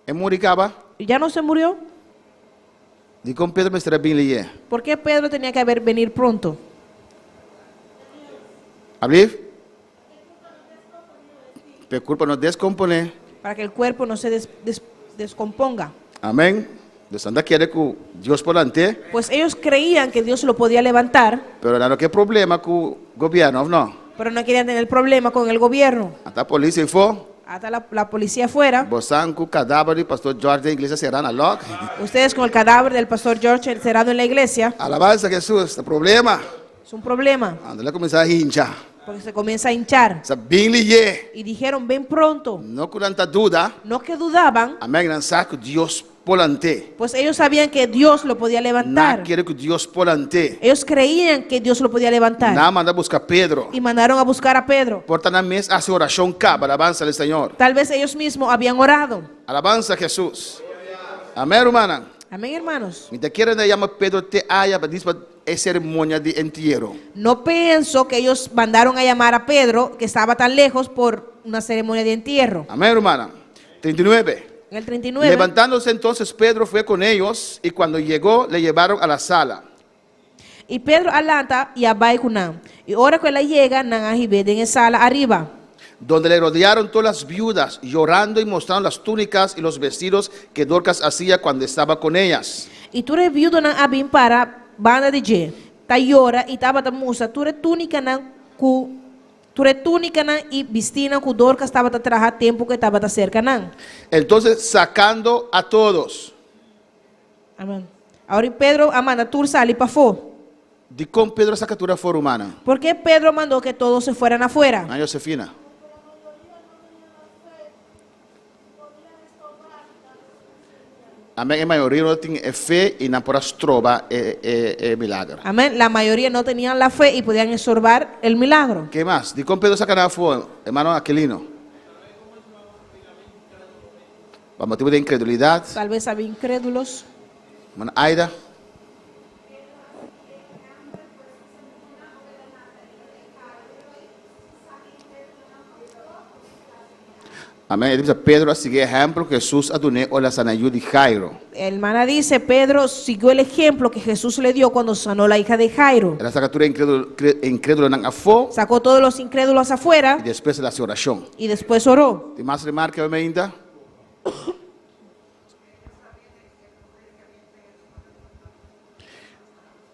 Speaker 5: En Muricaba.
Speaker 6: ¿Ya no se murió?
Speaker 5: Dicon Pedro me estará bilye.
Speaker 6: ¿Por qué Pedro tenía que venir pronto?
Speaker 5: ¿Abrir? Por culpa no descompone.
Speaker 6: Para que el cuerpo no se descomponga.
Speaker 5: Amén. Dios anda quiere que Dios por delante.
Speaker 6: Pues ellos creían que Dios lo podía levantar.
Speaker 5: Pero no hay problema con el gobierno, ¿no?
Speaker 6: Pero no querían tener problema con el gobierno.
Speaker 5: Hasta la policía fue.
Speaker 6: Hasta la policía fuera.
Speaker 5: Bosan con cadáver del pastor George de la iglesia serana loc.
Speaker 6: Ustedes con el cadáver del pastor George encerrado en la iglesia.
Speaker 5: Alabanza a Jesús, este problema.
Speaker 6: Es un problema.
Speaker 5: Andale comenzar a hinchar.
Speaker 6: Porque se comienza a hinchar. Y dijeron, ven pronto.
Speaker 5: No con tanta duda.
Speaker 6: No que dudaban.
Speaker 5: Amén, gran saco Dios polante.
Speaker 6: Pues ellos sabían que Dios lo podía levantar.
Speaker 5: No quiere que Dios polante.
Speaker 6: Ellos creían que Dios lo podía levantar.
Speaker 5: Nada manda a buscar a Pedro.
Speaker 6: Y mandaron a buscar a Pedro.
Speaker 5: Por tan mes hace oración caba, alabanza al Señor.
Speaker 6: Tal vez ellos mismos habían orado.
Speaker 5: Alabanza a Jesús. Amén, hermana.
Speaker 6: Amén, hermanos.
Speaker 5: Ni te quieren llamar Pedro te haya para ceremonia de entierro.
Speaker 6: No pienso que ellos mandaron a llamar a Pedro, que estaba tan lejos, por una ceremonia de entierro.
Speaker 5: Amén, hermana. 39.
Speaker 6: En el 39.
Speaker 5: Levantándose entonces Pedro fue con ellos y cuando llegó le llevaron a la sala.
Speaker 6: Y Pedro alanta y abai kunam. Y ahora que la llega, nan ajibe en sala arriba.
Speaker 5: Donde le rodearon todas las viudas, llorando y mostrando las túnicas y los vestidos que Dorcas hacía cuando estaba con ellas.
Speaker 6: Y tú eres viudo nan abin para banda de je. Ta llora y taba ta musa. Tú eres túnica nan y vestina ku Dorcas estaba ta traja tiempo que estaba ta cerca nan.
Speaker 5: Entonces sacando a todos.
Speaker 6: Amén. Ahora Pedro amanda tur sali pa fo.
Speaker 5: De con Pedro sacatura fue humana.
Speaker 6: ¿Por qué Pedro mandó que todos se fueran afuera?
Speaker 5: A Josefina. Amén. La mayoría no tiene fe y no por trova milagro.
Speaker 6: Amén. La mayoría no tenían la fe y podían estorbar el milagro.
Speaker 5: ¿Qué más? De con Pedro sacará fue hermano Aquilino. Por motivo de incredulidad.
Speaker 6: Tal vez había incrédulos.
Speaker 5: Hermana Aida. Amén. Dice Pedro sigue ejemplo que Jesús aduné o la sanayú de Jairo.
Speaker 6: Hermana dice, Pedro siguió el ejemplo que Jesús le dio cuando sanó la hija de Jairo.
Speaker 5: La sacatura incrédulo en afo.
Speaker 6: Sacó todos los incrédulos afuera
Speaker 5: Y después la oración.
Speaker 6: y después oró.
Speaker 5: ¿Te más remarca me ainda?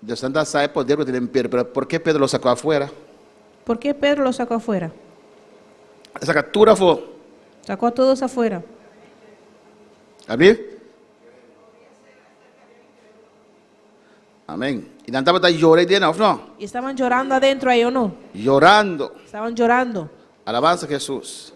Speaker 5: Dios Santa sabe poder que tiene Pedro, pero ¿por qué Pedro lo sacó afuera?
Speaker 6: ¿Por qué Pedro lo sacó afuera?
Speaker 5: La sacatura fue.
Speaker 6: Sacó a todos afuera.
Speaker 5: ¿Abrir? Amén. Y tanta batalla lloré de no.
Speaker 6: ¿Y estaban llorando adentro ahí o no?
Speaker 5: Llorando.
Speaker 6: Estaban llorando.
Speaker 5: Alabanza a Jesús.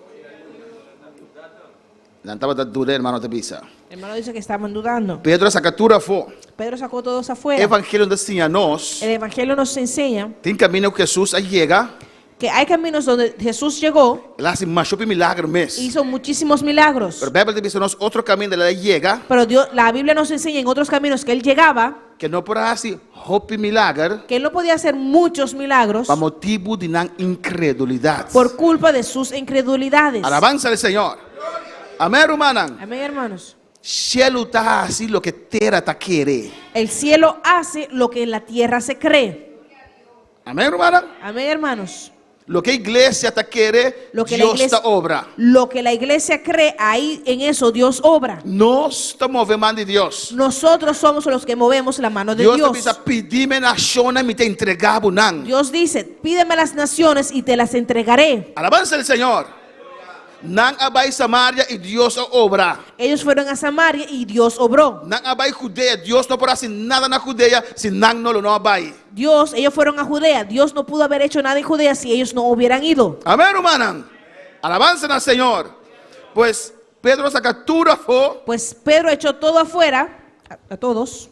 Speaker 5: Não estava dando hermano de visa.
Speaker 6: El hermano dice que estaban dudando.
Speaker 5: Pedro sacatura fo.
Speaker 6: Pedro sacó todos afuera.
Speaker 5: Evangelho da a nós.
Speaker 6: El evangelio nos enseña
Speaker 5: Tem caminho que Jesus chega.
Speaker 6: que hay caminos donde Jesús llegó
Speaker 5: Lá se machou para milagre
Speaker 6: e
Speaker 5: mesmo.
Speaker 6: hizo muchísimos milagros.
Speaker 5: Pero a Bíblia diz nós outro caminho dela chega.
Speaker 6: Pero la Biblia nos enseña en otros caminos que él llegaba,
Speaker 5: Que não por assim hope milagre.
Speaker 6: que él no podía hacer muchos milagros
Speaker 5: Para motivo de não incredulidade.
Speaker 6: por culpa de sus incredulidades.
Speaker 5: Alabanza al Señor. Amén, hermana.
Speaker 6: Amén, hermanos.
Speaker 5: Cielo está así lo que tierra está quiere.
Speaker 6: El cielo hace lo que en la tierra se cree.
Speaker 5: Amén, hermana.
Speaker 6: Amén, hermanos.
Speaker 5: Lo que a iglesia está quiere,
Speaker 6: Lo que la
Speaker 5: Dios
Speaker 6: iglesia-
Speaker 5: está obra.
Speaker 6: Lo que la iglesia cree, ahí en eso Dios obra.
Speaker 5: Nós estamos movendo mano de Deus.
Speaker 6: Nosotros somos los que movemos la mano de
Speaker 5: Deus
Speaker 6: Dios.
Speaker 5: precisa pedir-me na chona e me te entregar bunang.
Speaker 6: Dios dice, pídeme las naciones y te las entregaré.
Speaker 5: Alabanza al Señor. Nan abai Samaria e Deus obra.
Speaker 6: Ellos fueron a Samaria y Dios obró.
Speaker 5: Nan abai Judea, Deus não pode fazer nada na Judea se nan não abai.
Speaker 6: Ellos fueron a Judea. Dios no pudo haber hecho nada en Judea si ellos no hubieran ido.
Speaker 5: Amém, hermana. Alabanza al Señor. Pues Pedro sacatura fue
Speaker 6: Pues Pedro echó todo afuera, a todos,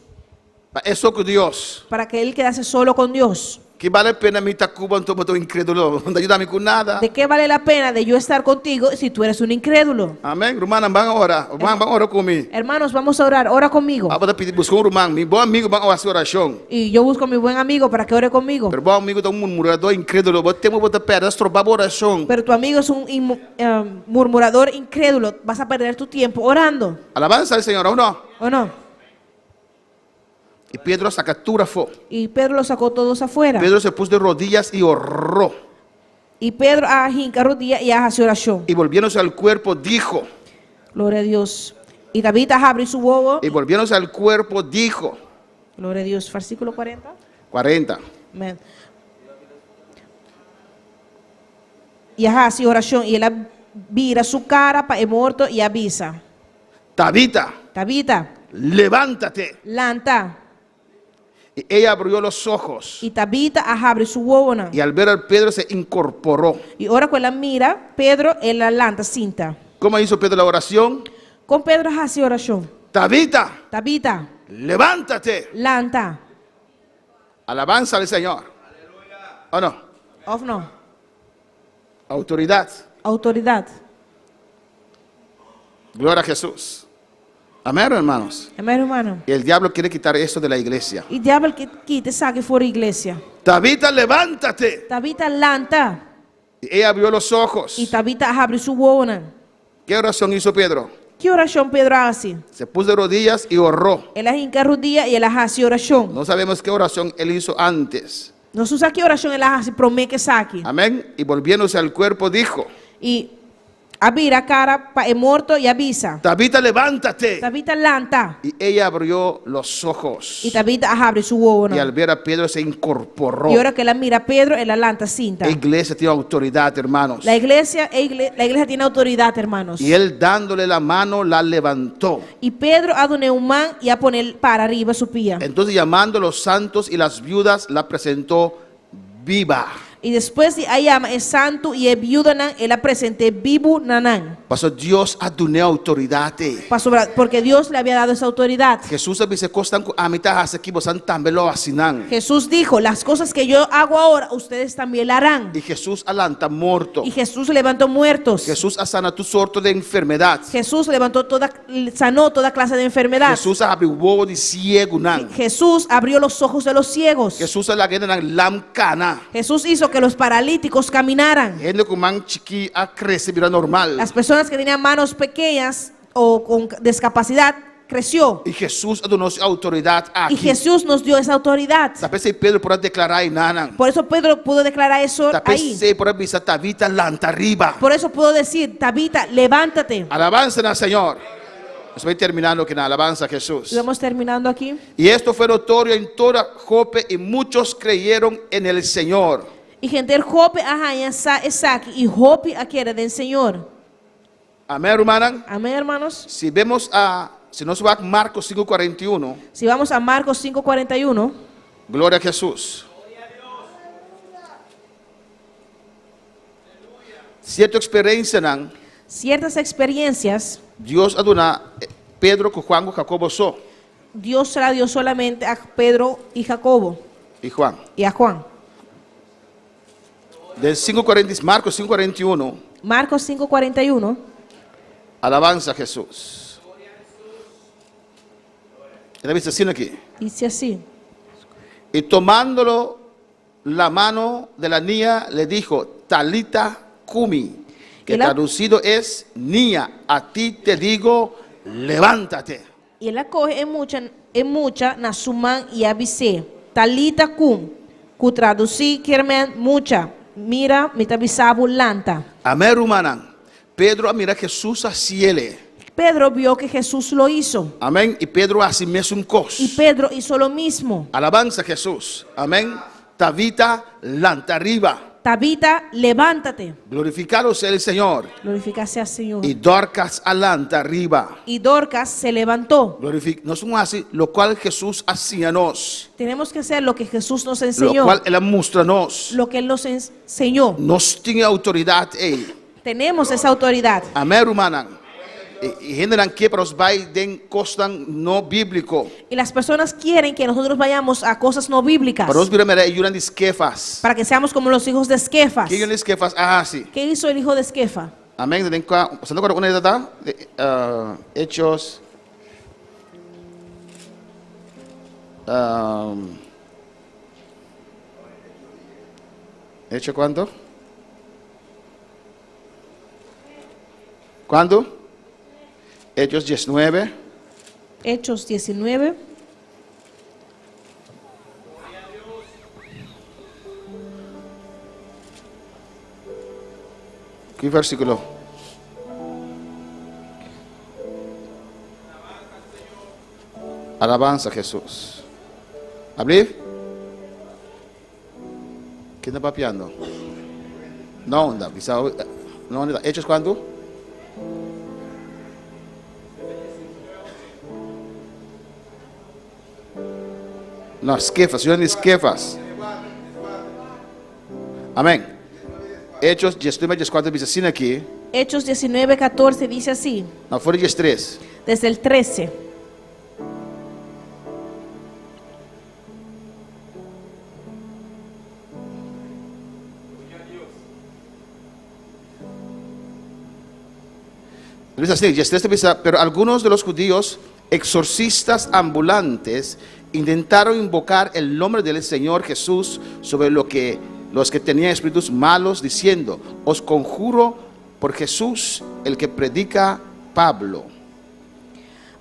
Speaker 5: para eso con Dios.
Speaker 6: para que él quedase solo con Dios.
Speaker 5: Que vale a pena me estar cubando todo incrédulo. No ayúdame con nada.
Speaker 6: ¿De qué vale la pena de yo estar contigo si tú eres un incrédulo?
Speaker 5: Amém. Romana, van ahora. Van ahora comigo.
Speaker 6: Hermanos, vamos a orar. Ora conmigo.
Speaker 5: Vamos pedir buscar un romano. Mi buen amigo van a hacer oración.
Speaker 6: Y yo busco a mi buen amigo para que ore conmigo.
Speaker 5: Pero buen amigo está un murmurador incrédulo. Vos temos que perder trobar oración.
Speaker 6: Pero tu amigo es un murmurador incrédulo. Vas a perder tu tiempo orando.
Speaker 5: Alabanza al Señor, ¿o no?
Speaker 6: ¿O no?
Speaker 5: Y Pedro sacatura fue.
Speaker 6: Y Pedro los sacó todos afuera.
Speaker 5: Pedro se puso de rodillas y oró.
Speaker 6: Y Pedro ahinca rodilla y hace oración.
Speaker 5: Y volviéndose al cuerpo dijo.
Speaker 6: Gloria a Dios. Y David abrió su bobo.
Speaker 5: Y volviéndose al cuerpo dijo.
Speaker 6: Gloria a Dios. Versículo 40.
Speaker 5: 40.
Speaker 6: Amén. Y hace oración. Y él vira su cara para el muerto y avisa.
Speaker 5: Tabita,
Speaker 6: Tabita,
Speaker 5: levántate.
Speaker 6: lanta.
Speaker 5: Y ella abrió los ojos.
Speaker 6: Y Tabita abre su huevona.
Speaker 5: Y al ver a Pedro se incorporó.
Speaker 6: Y ahora cuando la mira, Pedro él la lanta cinta.
Speaker 5: ¿Cómo hizo Pedro la oración?
Speaker 6: Con Pedro hace oración.
Speaker 5: Tabita,
Speaker 6: Tabita,
Speaker 5: levántate.
Speaker 6: lanta.
Speaker 5: Alabanza al Señor. ¿O no?
Speaker 6: Of no.
Speaker 5: Autoridad.
Speaker 6: Autoridad.
Speaker 5: Gloria a Jesús. Amén, hermanos.
Speaker 6: Amén, hermano.
Speaker 5: Y el diablo quiere quitar eso de la iglesia.
Speaker 6: Y diablo que quite, saque fuera iglesia.
Speaker 5: Tabita, levántate.
Speaker 6: Tabita lanta.
Speaker 5: Y ella abrió los ojos.
Speaker 6: Y Tabita abre su huevona.
Speaker 5: ¿Qué oración hizo Pedro?
Speaker 6: ¿Qué oración Pedro hace?
Speaker 5: Se puso de rodillas y oró.
Speaker 6: Él hinca rodilla y él hace oración.
Speaker 5: No sabemos qué oración él hizo antes.
Speaker 6: No se usa qué oración él hace, promete que saque.
Speaker 5: Amén. Y volviéndose al cuerpo dijo.
Speaker 6: Y abrir cara para el muerto y avisa.
Speaker 5: Tabita, levántate.
Speaker 6: Tabita lanta.
Speaker 5: Y ella abrió los ojos.
Speaker 6: Y Tabita abre su
Speaker 5: Y
Speaker 6: huevona.
Speaker 5: al ver a Pedro se incorporó.
Speaker 6: Y ahora que la mira Pedro, él la lanta cinta.
Speaker 5: La iglesia tiene autoridad, hermanos.
Speaker 6: La iglesia tiene autoridad, hermanos.
Speaker 5: Y él dándole la mano la levantó.
Speaker 6: Y Pedro ha donado un man y a poner para arriba su pía.
Speaker 5: Entonces llamando a los santos y las viudas la presentó viva.
Speaker 6: Y después de ahí llama el santo y el viuda nan, él la presenté vivo nanán.
Speaker 5: Pasó Dios a darle autoridad.
Speaker 6: Porque Dios le había dado esa autoridad.
Speaker 5: Jesús a veces costan a mitad hace que vos también lo hacen.
Speaker 6: Jesús dijo, las cosas que yo hago ahora, ustedes también la harán.
Speaker 5: Y Jesús alanta muerto.
Speaker 6: Y Jesús levantó muertos.
Speaker 5: Jesús sana tu sorto de enfermedad.
Speaker 6: Jesús sanó toda clase de enfermedad.
Speaker 5: Jesús abrió huevo de ciego.
Speaker 6: Jesús abrió los ojos de los ciegos.
Speaker 5: Jesús la guerra lamcana.
Speaker 6: Jesús hizo que los paralíticos caminaran.
Speaker 5: Gente con man chiqui a crecer mira normal.
Speaker 6: Las personas que tenían manos pequeñas o con discapacidad creció.
Speaker 5: Y Jesús donó autoridad aquí.
Speaker 6: Y Jesús nos dio esa autoridad.
Speaker 5: Tapes Pedro por declarar ahí nada.
Speaker 6: Por eso Pedro pudo declarar eso ahí.
Speaker 5: Tapes por avisar Tabita lanta arriba.
Speaker 6: Por eso pudo decir, Tabita, levántate.
Speaker 5: Alabanza al Señor. Estoy terminando con la alabanza a Jesús.
Speaker 6: Estamos terminando aquí.
Speaker 5: Y esto fue notorio en toda Jope y muchos creyeron en el Señor.
Speaker 6: Y gente el Jope ajaña Isaac y Jope adquiere del Señor.
Speaker 5: Amén, hermana.
Speaker 6: Amén, hermanos.
Speaker 5: Si nos va a Marcos 5:41.
Speaker 6: Si vamos a Marcos 5:41.
Speaker 5: Gloria a Jesús. Cierta experiencia,
Speaker 6: Ciertas experiencias
Speaker 5: Dios aduna Pedro con Juan con Jacobo so
Speaker 6: Dios se la dio solamente a Pedro y Jacobo
Speaker 5: y Juan.
Speaker 6: y a Juan.
Speaker 5: Del 5:40, Marcos 5:41,
Speaker 6: Marcos 5:41.
Speaker 5: alabanza a Jesús. ¿La viste así aquí?
Speaker 6: Dice así.
Speaker 5: Y tomándolo la mano de la niña, le dijo, Talita Kumi, que
Speaker 6: Y la-
Speaker 5: traducido es, niña, a ti te digo, levántate.
Speaker 6: Y él la coge en mucha nasuman y avise. Talita cum, ku traduci kirmen mucha. Mira, mitabisabu lanta.
Speaker 5: Amén, hermana. Pedro mira Jesús a cielo.
Speaker 6: Pedro vio que Jesús lo hizo.
Speaker 5: Amén. Y Pedro así mesmo un cos.
Speaker 6: Y Pedro hizo lo mismo.
Speaker 5: Alabanza a Jesús. Amén. Tabita lanta arriba.
Speaker 6: Tabita, levántate.
Speaker 5: Glorificado sea el Señor.
Speaker 6: Glorificase al Señor.
Speaker 5: Y Dorcas alanta arriba.
Speaker 6: Y Dorcas se levantó.
Speaker 5: No somos así, lo cual Jesús hacía nos.
Speaker 6: Tenemos que hacer lo que Jesús nos
Speaker 5: Lo
Speaker 6: enseñó.
Speaker 5: cual Él muestra nos.
Speaker 6: Lo que Él nos enseñó.
Speaker 5: Nos tiene autoridad Él.
Speaker 6: Tenemos esa autoridad.
Speaker 5: Amén, hermana. Y gente que para os vai den costan no bíblico.
Speaker 6: Y las personas quieren que nosotros vayamos a cosas no bíblicas.
Speaker 5: Para os virar mera ayudan de Esquefas.
Speaker 6: Para que seamos como los hijos de Esquefas.
Speaker 5: ¿Qué ayudan de Esquefas? Ah, sí.
Speaker 6: ¿Qué hizo el hijo de Esquefa?
Speaker 5: Amén. Pasando con una edad, Hechos. ¿Hecho cuánto? ¿Cuándo? Hechos 19.
Speaker 6: Hechos 19.
Speaker 5: ¿Qué versículo? Alabanza a Jesús. ¿Abrir? ¿Quién está papeando? No, onda. No, onda. ¿Hechos cuándo? No, Esquefas, yo en Esquefas. Amén. Hechos 19:4 dice así aquí.
Speaker 6: Hechos 19:14 dice así.
Speaker 5: No, fue 13.
Speaker 6: Desde el 13.
Speaker 5: Dice así, 13 dice, pero algunos de los judíos, exorcistas ambulantes, intentaron invocar el nombre del Señor Jesús sobre los que tenían espíritus malos, diciendo, os conjuro por Jesús, el que predica Pablo.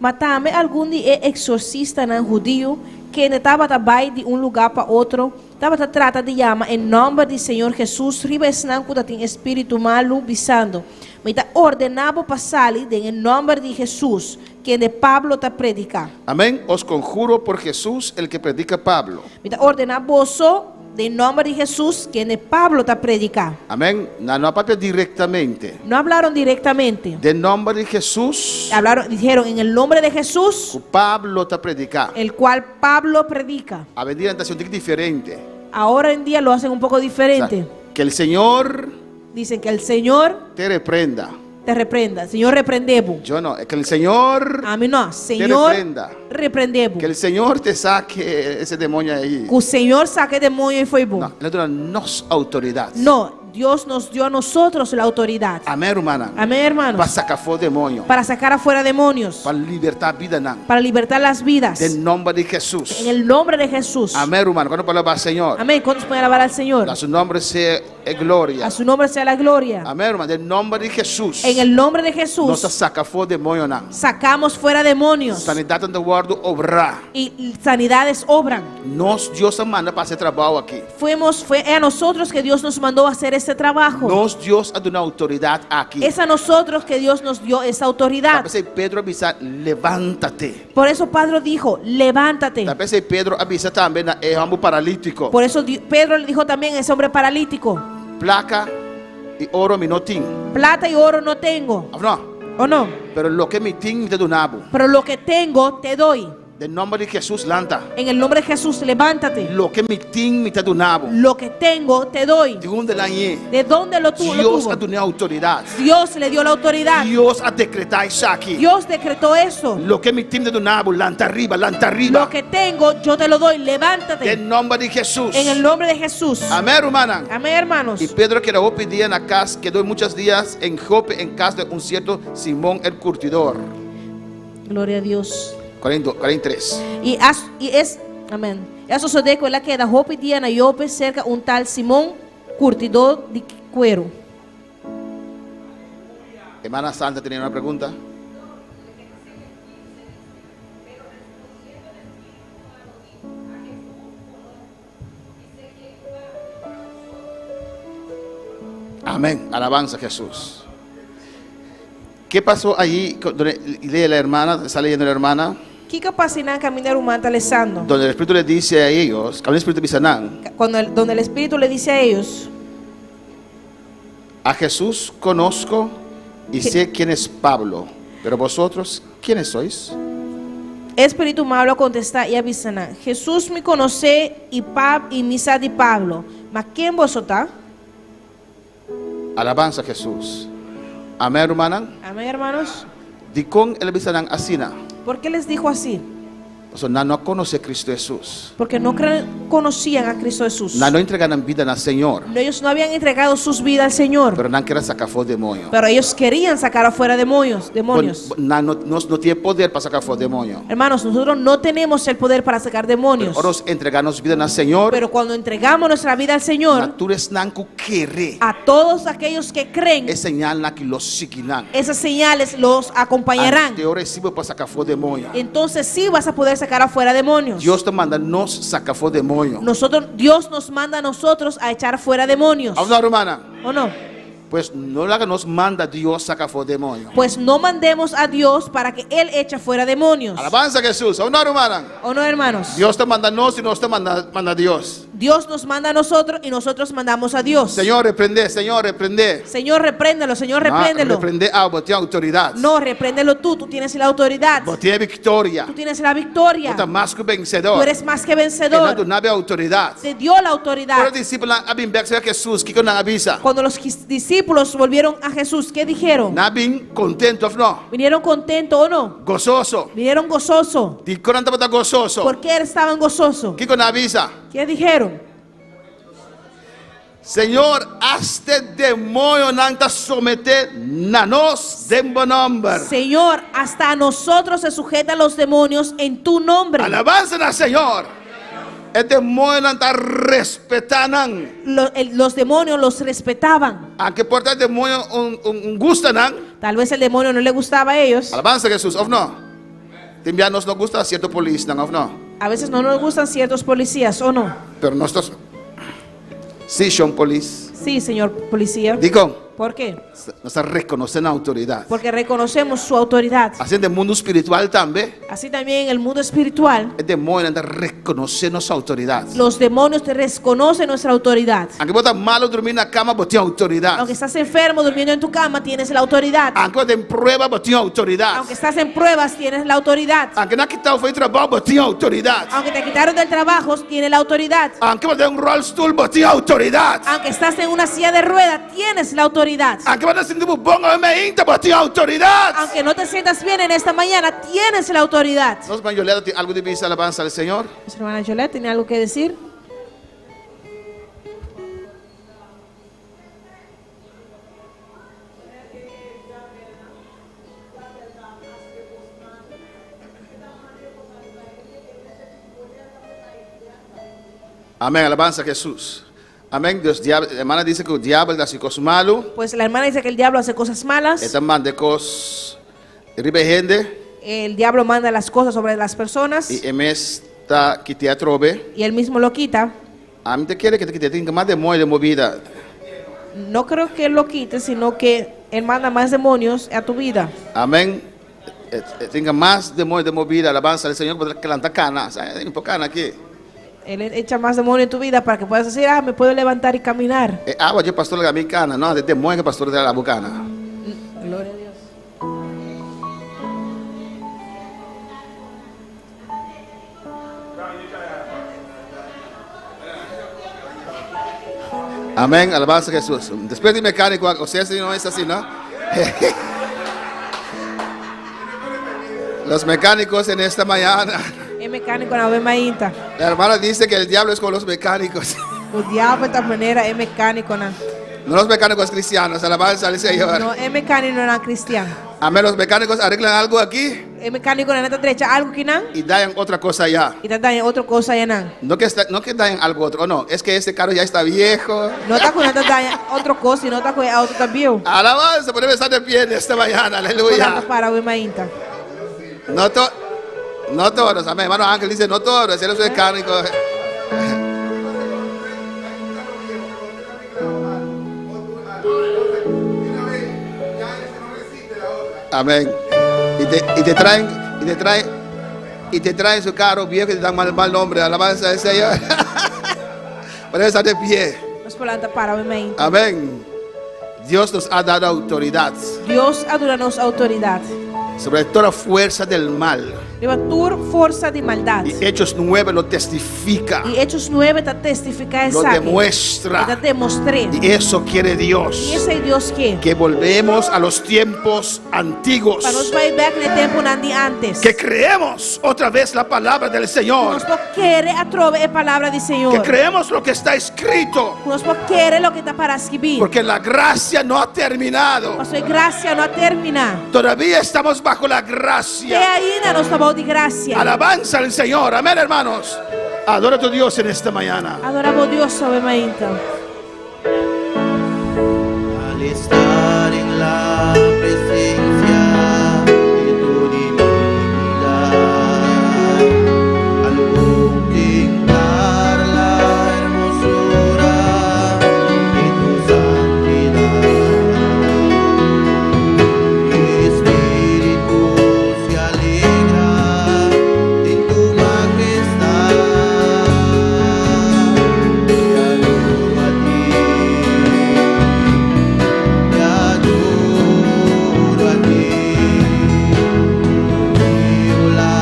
Speaker 6: Matame algum de exorcista nan judío que estava vai de um lugar para outro, estava trata de chamar em nome do Senhor Jesus, ribesnan que tem espírito malo bisando. Mas ordenava passar-lhe em nome de Jesus, que de Pablo está predicar.
Speaker 5: Amén. Os conjuro por Jesús, el que predica Pablo.
Speaker 6: Mas ordenava você de nome de Jesus, que de Pablo está predicar.
Speaker 5: Amén. No papel directamente.
Speaker 6: Não falaram diretamente.
Speaker 5: De nombre de Jesús,
Speaker 6: Dijeron en el nombre de Jesús,
Speaker 5: Pablo está predicando.
Speaker 6: el cual Pablo predica.
Speaker 5: A venir en un diferente.
Speaker 6: Ahora en día lo hacen un poco
Speaker 5: O sea,
Speaker 6: diferente.
Speaker 5: que el Señor
Speaker 6: Dicen que el Señor
Speaker 5: te reprenda.
Speaker 6: te reprenda. Señor, reprendemos.
Speaker 5: Yo no, que el Señor,
Speaker 6: A mí no. Señor,
Speaker 5: reprenda.
Speaker 6: reprendemos.
Speaker 5: que el Señor te saque ese demonio ahí.
Speaker 6: Que o Senhor saque demonio y fue bom.
Speaker 5: No, le da nos autoridad.
Speaker 6: No, Dios nos dio a nosotros la autoridad.
Speaker 5: Amén, hermana.
Speaker 6: Amén, hermanos.
Speaker 5: Para sacar fuera demonio.
Speaker 6: Para sacar afuera demonios.
Speaker 5: Para libertar vida. Nan.
Speaker 6: Para libertar las vidas.
Speaker 5: En nombre de Jesús.
Speaker 6: En el nombre de Jesús.
Speaker 5: Amén, hermano. Cuando palabra al Señor.
Speaker 6: Amén. ¿Cuántos pueden alabar al Señor?
Speaker 5: A su nombre sea gloria.
Speaker 6: A su nombre sea la gloria.
Speaker 5: Amén, hermano. En nombre de Jesús.
Speaker 6: En el nombre de
Speaker 5: Nos
Speaker 6: Jesús
Speaker 5: saca fuera demonio. Nan.
Speaker 6: sacamos fuera demonios.
Speaker 5: Sanidad en el guardo obra.
Speaker 6: Y sanidades obran.
Speaker 5: Nos Dios manda para hacer trabajo aquí.
Speaker 6: Fue a nosotros que Dios nos mandó a hacer este trabajo.
Speaker 5: Nos Dios ha dado una autoridad aquí.
Speaker 6: Es a nosotros que Dios nos dio esa autoridad.
Speaker 5: A veces Pedro avisa, levántate.
Speaker 6: Por eso Pedro dijo, levántate.
Speaker 5: A veces Pedro avisa también a hombre paralítico.
Speaker 6: Por eso Pedro le dijo también a ese hombre paralítico,
Speaker 5: Placa y oro mi no tin.
Speaker 6: plata y oro no tengo,
Speaker 5: No,
Speaker 6: ¿o no?
Speaker 5: pero lo que mi tin te donabo.
Speaker 6: Pero lo que tengo te doy.
Speaker 5: Del nombre de Jesús, lanta.
Speaker 6: En el nombre de Jesús, levántate.
Speaker 5: Lo que mi ting, mi tadunabo.
Speaker 6: Lo que tengo, te doy.
Speaker 5: De dónde la ñe.
Speaker 6: ¿De dónde lo tuvo?
Speaker 5: Dios ha tenido autoridad.
Speaker 6: Dios le dio la autoridad.
Speaker 5: Dios ha decretado eso aquí.
Speaker 6: Dios decretó eso.
Speaker 5: Lo que mi ting de dunabo, lanta arriba, lanta arriba.
Speaker 6: Lo que tengo, yo te lo doy. Levántate.
Speaker 5: Del nombre de Jesús.
Speaker 6: En el nombre de Jesús.
Speaker 5: Amén, hermana.
Speaker 6: Amén, hermanos.
Speaker 5: Y Pedro quedó día en la casa, quedó muchos días en Jope, en casa de un cierto Simón el curtidor.
Speaker 6: Gloria a Dios.
Speaker 5: 43.
Speaker 6: Amém. E sucedeu que ela queda roupa dia na Iope cerca um tal Simão curtidor de cuero.
Speaker 5: Hermana Santa, ¿tenía una pregunta? Amén. Alabanza a Jesús. ¿Qué pasó allí? Donde lee la hermana, está leyendo la hermana.
Speaker 6: O que passa na caminhar humana está lezando?
Speaker 5: Donde el Espíritu le dice a ellos, el Espíritu dice
Speaker 6: Donde el Espíritu le dice a ellos:
Speaker 5: a Jesús conozco y sé quién es Pablo, pero vosotros, ¿quiénes sois?
Speaker 6: Espíritu malo contesta y avisana: Jesús me conoce y me sabe de Pablo, mas ¿quién vosotros?
Speaker 5: Alabanza a Jesús. Amén, hermana.
Speaker 6: Amén, hermanos.
Speaker 5: Di con el avisanan asina.
Speaker 6: ¿Por qué les dijo así?
Speaker 5: O sea, no conoce a Cristo Jesús.
Speaker 6: Porque no conocían a Cristo Jesús.
Speaker 5: No entregaron vida al Señor.
Speaker 6: Ellos no habían entregado sus vidas al Señor.
Speaker 5: Pero no querían sacar fuera demonios.
Speaker 6: Pero ellos querían sacar afuera demonios.
Speaker 5: No tiene poder para sacar fuera demonios.
Speaker 6: Hermanos, nosotros no tenemos el poder para sacar demonios.
Speaker 5: Pero entregamos vida al Señor.
Speaker 6: Pero cuando entregamos nuestra vida al Señor, a todos aquellos que creen,
Speaker 5: esas
Speaker 6: señales los acompañarán. Entonces sí vas a poder sacar afuera demonios.
Speaker 5: Dios te manda nos sacar fuera demonios.
Speaker 6: Dios nos manda a nosotros a echar fuera demonios.
Speaker 5: ¿O no, hermana?
Speaker 6: ¿O no?
Speaker 5: Pues no nos manda Dios sacar fuera demonios.
Speaker 6: Pues no mandemos a Dios para que Él eche fuera demonios.
Speaker 5: Alabanza a Jesús. ¿O no, hermana?
Speaker 6: ¿O no, hermanos?
Speaker 5: Dios te manda a nosotros y nos te manda a Dios.
Speaker 6: Dios nos manda a nosotros y nosotros mandamos a Dios.
Speaker 5: Señor, reprende, Señor, reprende.
Speaker 6: Señor, repréndelo, Señor, repréndelo.
Speaker 5: Reprende tiene autoridad.
Speaker 6: No, repréndelo tú tienes la autoridad.
Speaker 5: Tiene victoria.
Speaker 6: Tú tienes la victoria.
Speaker 5: Tú más que vencedor.
Speaker 6: Tú eres más que vencedor.
Speaker 5: No hay autoridad.
Speaker 6: Te dio la autoridad. Cuando los discípulos volvieron a Jesús, ¿qué dijeron?
Speaker 5: Contentos, no.
Speaker 6: ¿Vinieron contentos o no?
Speaker 5: Gozoso.
Speaker 6: Vinieron gozoso.
Speaker 5: Gozoso.
Speaker 6: ¿Por qué estaban gozosos? ¿Qué dijeron?
Speaker 5: Señor, hazte demonio nanta someter nanos de buen nombre.
Speaker 6: Señor, hasta a nosotros se sujetan los demonios en tu nombre.
Speaker 5: Alabanza al Señor. El demonio nanta respetan.
Speaker 6: Los demonios los respetaban.
Speaker 5: Aunque por el demonio gustan.
Speaker 6: Tal vez el demonio no le gustaba a ellos.
Speaker 5: Alabanza a Jesús, ¿o no? También nos gusta cierto policía, ¿o no?
Speaker 6: A veces no nos gustan ciertos policías, ¿o no?
Speaker 5: Pero nosotros sí son policías.
Speaker 6: Sí, señor policía.
Speaker 5: Digo,
Speaker 6: ¿por qué?
Speaker 5: nos reconocen autoridad.
Speaker 6: Porque reconocemos su autoridad.
Speaker 5: Así en el mundo espiritual también.
Speaker 6: Así también en el mundo espiritual.
Speaker 5: El demonio reconoce nuestra autoridad.
Speaker 6: Los demonios te reconocen nuestra autoridad.
Speaker 5: Aunque vos estás malo dormir en la cama, vos tienes autoridad.
Speaker 6: Aunque estás enfermo durmiendo en tu cama, tienes la autoridad.
Speaker 5: Aunque vos estás en prueba, vos tienes autoridad.
Speaker 6: Aunque estás en pruebas, tienes la autoridad.
Speaker 5: Aunque no has quitado fue trabajo, vos tienes autoridad.
Speaker 6: Aunque te quitaron del trabajo, tienes la autoridad.
Speaker 5: Aunque vos estás en un rollstool, vos tienes autoridad.
Speaker 6: Aunque estás en una silla de ruedas, tienes la autoridad.
Speaker 5: Aunque vos estás en un bongo de inta, vos tienes autoridad.
Speaker 6: Aunque no te sientas bien en esta mañana, tienes la autoridad.
Speaker 5: ¿No es Yoleta algo de vista alabanza al Señor?
Speaker 6: Nuestra hermana Yoleta tiene algo que decir.
Speaker 5: Amén, alabanza a Jesús. Amén. Dios, la hermana dice que el diablo hace cosas malas.
Speaker 6: Pues la hermana dice que el diablo hace cosas malas.
Speaker 5: Esta manda cosas gente.
Speaker 6: El diablo manda las cosas sobre las personas.
Speaker 5: Y está que te atrobe.
Speaker 6: Y él mismo lo quita.
Speaker 5: A mí te quiere que te tenga más demonios de movida.
Speaker 6: No creo que él lo quite, sino que él manda más demonios a tu vida.
Speaker 5: Amén. Tenga más demonios de movida. Alabanza al Señor porque la cana. Hay un poco cana aquí.
Speaker 6: Él echa más demonio en tu vida para que puedas decir, me puedo levantar y caminar.
Speaker 5: Yo pastor de la mexicana, no, de demonio que pastor de la bucana.
Speaker 6: Gloria a Dios.
Speaker 5: Amén, alabanza a Jesús. Después de mecánico, o sea, si no es así, ¿no? Los mecánicos en esta mañana.
Speaker 6: É mecânico na mainta.
Speaker 5: La hermana dice que el diablo es con los mecánicos.
Speaker 6: O diabo da maneira é mecânico na.
Speaker 5: No los mecánicos cristianos, alabanza al Señor.
Speaker 6: Não é mecânico na cristiano.
Speaker 5: Amén, los mecánicos arreglan algo aquí
Speaker 6: É mecânico na derecha algo que não.
Speaker 5: y dañan otra cosa allá.
Speaker 6: E tá dando outra coisa aí não.
Speaker 5: No que dañan algo otro, no, es que ese carro ya está viejo.
Speaker 6: Não tá com nada dando outra coisa, não tá com a outra também.
Speaker 5: Alabanza, podemos estar de pie en esta mañana, aleluya.
Speaker 6: Para o mainta.
Speaker 5: No todos, amén. Hermano Ángel dice, no todos, él es mecánico. Amén. Y te traen su carro viejo y te dan mal nombre. Alabanza al Señor. Podemos estar de pie.
Speaker 6: Nós planta para o mainta.
Speaker 5: Amén. Dios nos ha dado autoridad
Speaker 6: Deus adora-nos autoridade.
Speaker 5: sobre toda fuerza del mal.
Speaker 6: Levantar força de maldade.
Speaker 5: Y Hechos 9 lo testifica,
Speaker 6: E Hechos 9 está testificando
Speaker 5: lo
Speaker 6: essa.
Speaker 5: demuestra.
Speaker 6: Está demonstrando.
Speaker 5: Y eso quiere
Speaker 6: E
Speaker 5: Dios.
Speaker 6: esse é Deus
Speaker 5: Que volvemos a los tiempos antiguos.
Speaker 6: para nós vai back no tempo de antes.
Speaker 5: Que creemos otra vez la palabra del Señor.
Speaker 6: Nós não quer a trova é palavra do Senhor.
Speaker 5: Que creemos lo que está escrito.
Speaker 6: Nós não quer o que está para escrever.
Speaker 5: Porque la gracia no ha terminado.
Speaker 6: Mas a graça não termina.
Speaker 5: Todavía estamos bajo la
Speaker 6: E
Speaker 5: gracia.
Speaker 6: ainda nós estamos de graça.
Speaker 5: Alabanza al Señor. Amén, hermanos. Adora a tu Dios en esta mañana.
Speaker 6: Adoramos Deus sobre então.
Speaker 1: Al estar en la presencia de tu divinidad, al contemplar la hermosura de tu santidad, mi espíritu se alegra en tu majestad. Te adoro a ti. Te adoro a ti, veo la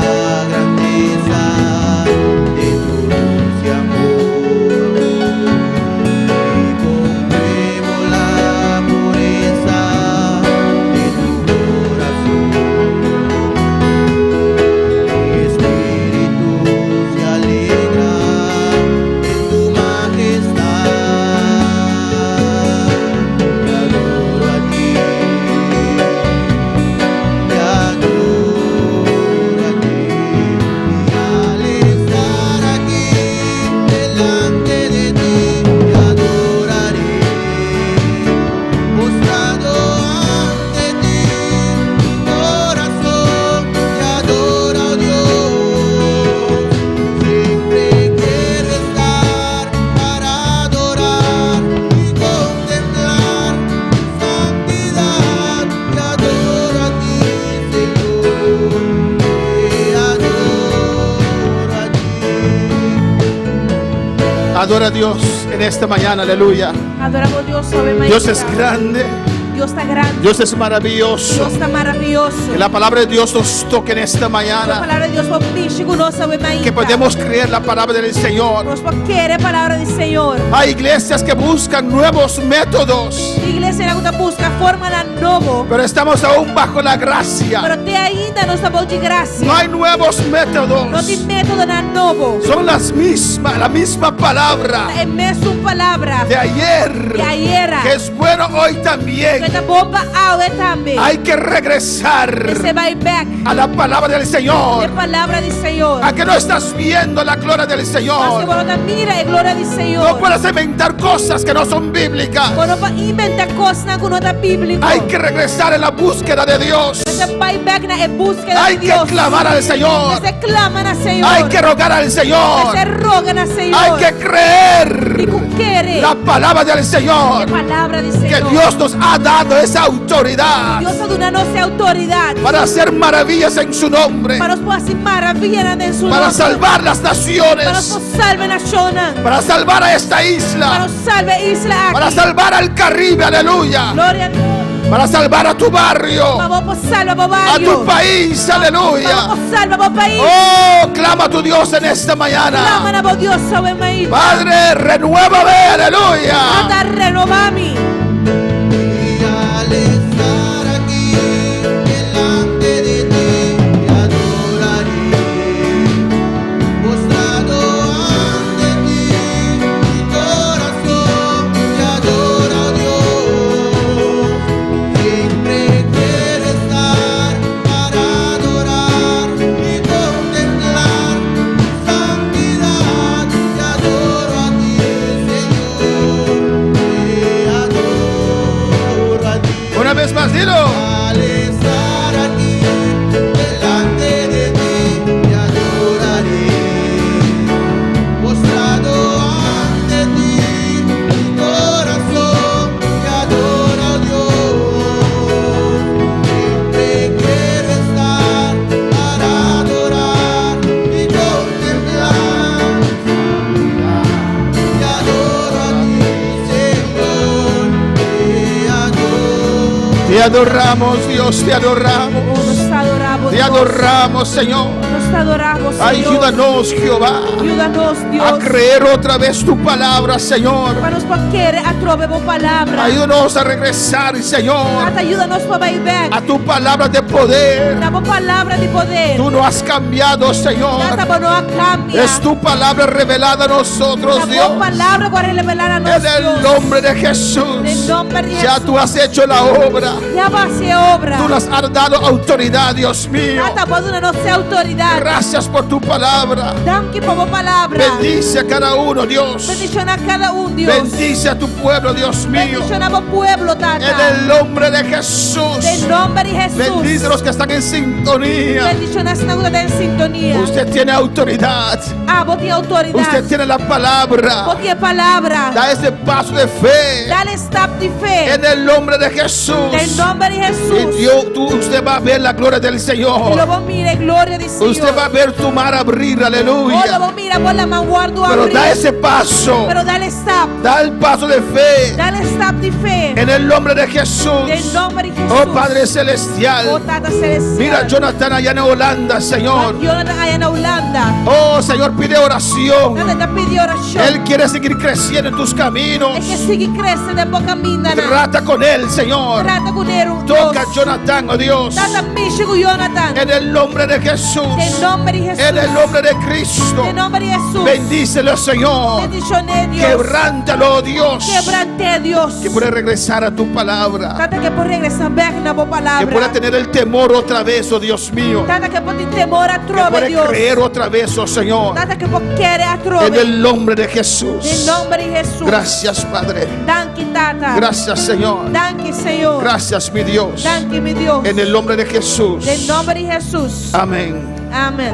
Speaker 1: grandeza de tu dulce amor y compruebo la pureza de tu corazón. Mi espíritu se alegra en tu majestad. Te adoro a ti, te adoro a ti, y al estar aquí delante de ti, te adoraré, postrado ante ti, mi corazón te adora, oh Dios. Siempre quiero estar para adorar y contemplar tu santidad. Te adoro a ti, Señor, te adoro a ti.
Speaker 5: Adora a Dios en esta mañana. Aleluya.
Speaker 6: Adoramos Deus sobre mainta.
Speaker 5: Dios es grande.
Speaker 6: Deus está grande.
Speaker 5: Dios es maravilloso.
Speaker 6: Deus está maravilhoso.
Speaker 5: Que la palabra de Dios nos toque en esta
Speaker 6: A
Speaker 5: mañana.
Speaker 6: palavra de Deus foi bicho conosco sobre mainta.
Speaker 5: Que podemos creer la palabra del Señor.
Speaker 6: Nós não quer a palavra do Senhor.
Speaker 5: Hay iglesias que buscan nuevos métodos,
Speaker 6: Igreja na busca forma na novo.
Speaker 5: pero estamos aún bajo la gracia.
Speaker 6: Pero até ainda não estamos de graça.
Speaker 5: No hay nuevos
Speaker 6: Não
Speaker 5: métodos.
Speaker 6: tem método na novo.
Speaker 5: Son las mismas, la misma palabra
Speaker 6: É mesmo palavra.
Speaker 5: de ayer,
Speaker 6: E aí era.
Speaker 5: que es bueno hoy
Speaker 6: Que
Speaker 5: también.
Speaker 6: tá bomba ao é também.
Speaker 5: Hay que regresar
Speaker 6: Você vai back.
Speaker 5: a la palabra del
Speaker 6: É
Speaker 5: Señor.
Speaker 6: palavra do Senhor.
Speaker 5: A que no estás viendo la gloria del
Speaker 6: Mas que
Speaker 5: Señor.
Speaker 6: você mira é glória do
Speaker 5: No
Speaker 6: Senhor.
Speaker 5: puedes inventar cosas que no son bíblicas.
Speaker 6: Quando vai inventar coisas que não está bíblico.
Speaker 5: Hay que regresar en la búsqueda de Dios.
Speaker 6: Você vai back na búsqueda
Speaker 5: Hay
Speaker 6: de
Speaker 5: que
Speaker 6: Deus.
Speaker 5: clamar al Señor.
Speaker 6: Você clama na Senhor.
Speaker 5: Hay que rogar al Señor.
Speaker 6: Você roga na Senhor.
Speaker 5: Hay que
Speaker 6: E
Speaker 5: creer
Speaker 6: com querer.
Speaker 5: la palabra del
Speaker 6: É
Speaker 5: Señor.
Speaker 6: palavra do
Speaker 5: Que
Speaker 6: Senhor.
Speaker 5: Dios nos ha dado esa autoridad
Speaker 6: Deus está dando nossa autoridade.
Speaker 5: para hacer maravillas en su nombre,
Speaker 6: Para nós fazer maravilha em seu
Speaker 5: para
Speaker 6: nome.
Speaker 5: salvar las
Speaker 6: Para
Speaker 5: naciones,
Speaker 6: nós salve nação.
Speaker 5: para salvar a esta
Speaker 6: Para
Speaker 5: isla,
Speaker 6: nós salve Isla
Speaker 5: para
Speaker 6: aqui.
Speaker 5: salvar al Caribe. Aleluya.
Speaker 6: Glória a Deus.
Speaker 5: para salvar a tu barrio,
Speaker 6: Vamos salva po
Speaker 5: a
Speaker 6: barrio.
Speaker 5: tu país, aleluya.
Speaker 6: Vamos salva po país.
Speaker 5: Oh, clama a tu Dios en esta
Speaker 6: Clama
Speaker 5: mañana.
Speaker 6: na po Dios sa maita.
Speaker 5: Padre, renuévame, aleluya.
Speaker 6: Ata renovami.
Speaker 1: Y al estar aquí delante de ti te adoraré, postrado ante ti, mi corazón te adora, Dios. Siempre quiero estar para adorar y contemplar tu santidad. Te adoro a ti, Señor, te adoro a ti.
Speaker 5: Una vez más, dilo.
Speaker 1: Al estar aquí delante de ti te adoraré, postrado ante ti, mi corazón te adora, Dios. Siempre quiero estar para adorar y contemplar tu santidad. Te adoro a ti, Señor, te adoro.
Speaker 5: Te adoramos, Dios, te adoramos.
Speaker 6: Nos adoramos,
Speaker 5: Te
Speaker 6: Dios.
Speaker 5: adoramos, Señor.
Speaker 6: Nos adoramos, Señor.
Speaker 5: Ayúdanos, Jehová,
Speaker 6: Ayúdanos, Dios.
Speaker 5: a creer otra vez tu palabra, Señor.
Speaker 6: Para nos querer a trove po palavra.
Speaker 5: Ayúdanos a regresar, Señor,
Speaker 6: At ayúdanos pa back.
Speaker 5: a tu palabra de poder.
Speaker 6: Na po palavra de poder.
Speaker 5: Tú no has cambiado, Señor.
Speaker 6: Nata po no cambia.
Speaker 5: Es tu palabra revelada a nosotros,
Speaker 6: Na
Speaker 5: Dios.
Speaker 6: po palavra ko revelar a
Speaker 5: En
Speaker 6: nos,
Speaker 5: el
Speaker 6: Dios.
Speaker 5: nombre de Jesús.
Speaker 6: En nombre de
Speaker 5: Ya
Speaker 6: Jesús.
Speaker 5: tú has hecho la obra.
Speaker 6: Ya va a ser obra.
Speaker 5: Tú nos has dado autoridad, Dios mío.
Speaker 6: Nata po na nos autoridad.
Speaker 5: Gracias por tu palabra.
Speaker 6: Danke po po palavra.
Speaker 5: Bendice a cada uno, Dios.
Speaker 6: Bendición a cada un, Dios.
Speaker 5: Bendice a tu pueblo, Dios mío.
Speaker 6: Bendición a po pueblo, Tata.
Speaker 5: En el nombre de Jesús.
Speaker 6: En nombre de Jesús.
Speaker 5: Bendice a los que están en sintonía.
Speaker 6: Bendición a en sintonía.
Speaker 5: Usted tiene autoridad.
Speaker 6: Ah, vos tienes autoridad.
Speaker 5: Usted tiene la
Speaker 6: Vos
Speaker 5: palabra.
Speaker 6: tienes palabra.
Speaker 5: Da ese paso de fe.
Speaker 6: Dale stop de fe.
Speaker 5: En el nombre de Jesús.
Speaker 6: En nombre de
Speaker 5: Y
Speaker 6: Jesús.
Speaker 5: usted va a ver la gloria del
Speaker 6: Y
Speaker 5: Señor.
Speaker 6: lo vos mire, gloria de Señor.
Speaker 5: Usted va a ver tu mar abrir,
Speaker 6: Vos lo
Speaker 5: aleluya.
Speaker 6: vos mira, vos la mano guardo
Speaker 5: Pero
Speaker 6: abrir.
Speaker 5: da ese paso.
Speaker 6: Pero dale stop.
Speaker 5: Da el paso de fe.
Speaker 6: Dale stop de fe.
Speaker 5: En el nombre de Jesús.
Speaker 6: En nombre de Jesús.
Speaker 5: Oh Padre
Speaker 6: Oh,
Speaker 5: Celestial.
Speaker 6: Tata Celestial.
Speaker 5: Mira Jonathan allá en Holanda, Señor.
Speaker 6: Jonathan allá en Holanda.
Speaker 5: Oh Señor, pide oración.
Speaker 6: Tata te pidió oración.
Speaker 5: Él quiere seguir creciendo en tus caminos.
Speaker 6: Es que sigue creciendo en boca minda.
Speaker 5: Trata con él, Señor.
Speaker 6: Trata con él.
Speaker 5: Toca a Jonathan, oh Dios.
Speaker 6: Tata mishi con Jonathan.
Speaker 5: En el nombre de Jesús.
Speaker 6: En nombre de Jesús.
Speaker 5: En el nombre de Cristo.
Speaker 6: En nombre de Jesús.
Speaker 5: Bendícelo, Señor.
Speaker 6: Bendición de Dios.
Speaker 5: Quebrántalo, oh Dios.
Speaker 6: Quebrante Dios.
Speaker 5: Que pueda regresar a tu palabra.
Speaker 6: Tata que por regresar back na po
Speaker 5: Que
Speaker 6: palabra.
Speaker 5: pueda tener el temor otra vez, oh Dios mío.
Speaker 6: Tata que por temor a
Speaker 5: Que
Speaker 6: trove
Speaker 5: pueda
Speaker 6: Dios.
Speaker 5: creer otra vez, oh Señor.
Speaker 6: Tata que por querer a trove.
Speaker 5: En el nombre de Jesús.
Speaker 6: En nombre de Jesús.
Speaker 5: Gracias, Padre.
Speaker 6: Danke, Tata.
Speaker 5: Gracias, Señor.
Speaker 6: Danke, Señor.
Speaker 5: Gracias, mi Dios.
Speaker 6: Danke, mi Dios.
Speaker 5: En el nombre de Jesús.
Speaker 6: En nombre de Jesús.
Speaker 5: Amén.
Speaker 6: Amén.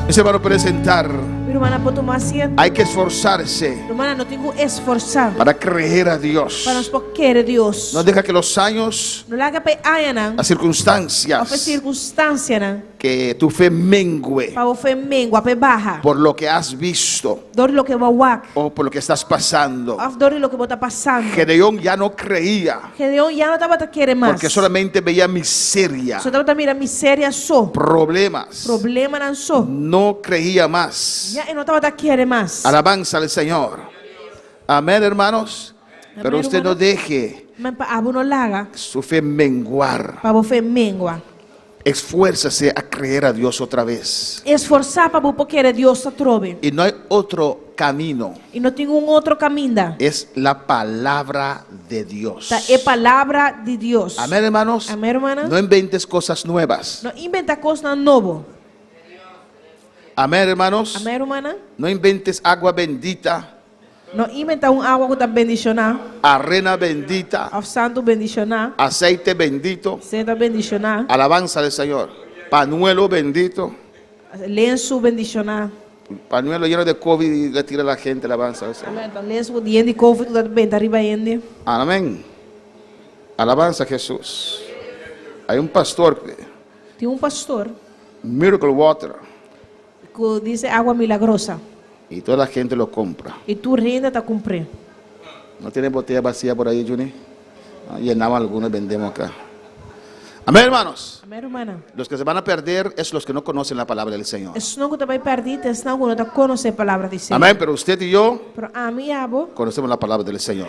Speaker 5: Ese hermano puede sentar.
Speaker 6: Mi hermana, por tomar asiento.
Speaker 5: Hay que esforzarse
Speaker 6: Mi hermana, no tengo que esforzar.
Speaker 5: para creer a Dios.
Speaker 6: Para nos querer Dios.
Speaker 5: No deja que los años,
Speaker 6: No le haga pe ayana.
Speaker 5: las circunstancias,
Speaker 6: Of circunstância, né?
Speaker 5: que tu fe mengue
Speaker 6: Para o Flamengo, a pe barra.
Speaker 5: por lo que has visto
Speaker 6: Dori lo que va wak.
Speaker 5: o por lo que estás pasando.
Speaker 6: Of dori lo que está passando.
Speaker 5: Gedeón ya no creía
Speaker 6: Gedeon ya no estaba a querer mais.
Speaker 5: porque solamente veía miseria,
Speaker 6: Só estava a mirar miséria só.
Speaker 5: problemas.
Speaker 6: Problema não só.
Speaker 5: No creía más.
Speaker 6: Já não estava a querer mais.
Speaker 5: Alabanza al Señor. Amén, hermanos. Pero
Speaker 6: Amén,
Speaker 5: usted no
Speaker 6: hermano.
Speaker 5: deje
Speaker 6: Mas para abo no laga.
Speaker 5: su fe menguar.
Speaker 6: Para o Flamengo.
Speaker 5: Esfuércese a creer a Dios otra vez.
Speaker 6: Esforçar para o querer Deus a trove.
Speaker 5: Y no hay otro camino.
Speaker 6: E não tem outro caminho.
Speaker 5: Es la palabra de Dios.
Speaker 6: Tá? É palavra de Deus.
Speaker 5: Amén, hermanos.
Speaker 6: Amém, hermana.
Speaker 5: No inventes cosas nuevas.
Speaker 6: Não inventa coisa nova.
Speaker 5: Amén, hermanos.
Speaker 6: Amém, hermana.
Speaker 5: No inventes agua bendita,
Speaker 6: Não inventa água que está bendicionar.
Speaker 5: arena bendita,
Speaker 6: Ao santo bendicionar.
Speaker 5: aceite bendito.
Speaker 6: Senta bendicionar.
Speaker 5: Alabanza al Señor. Pañuelo bendito.
Speaker 6: Lenço bendicionar.
Speaker 5: Pañuelo lleno de COVID y le tira a la gente. Alabanza al Señor.
Speaker 6: Amém. Então, lenço de ende covid tudo bem, tá arriba ende.
Speaker 5: Amén. Alabanza a Jesús. Hay un pastor,
Speaker 6: Tem pastor
Speaker 5: Miracle Water,
Speaker 6: que diz água milagrosa.
Speaker 5: y toda la gente lo compra.
Speaker 6: E tu renda tá cumprindo.
Speaker 5: ¿No tiene botella vacía por ahí, Juni? Llenamos algunos, vendemos acá. Amén, hermanos.
Speaker 6: Amém, hermana.
Speaker 5: Los que se van a perder es los que no conocen la palabra del Señor.
Speaker 6: Es não que tu vai perder, é senão que não tá conhecer a palavra de Senhor.
Speaker 5: Amén, pero usted y yo
Speaker 6: Pero a mim abo,
Speaker 5: conocemos la palabra del Señor.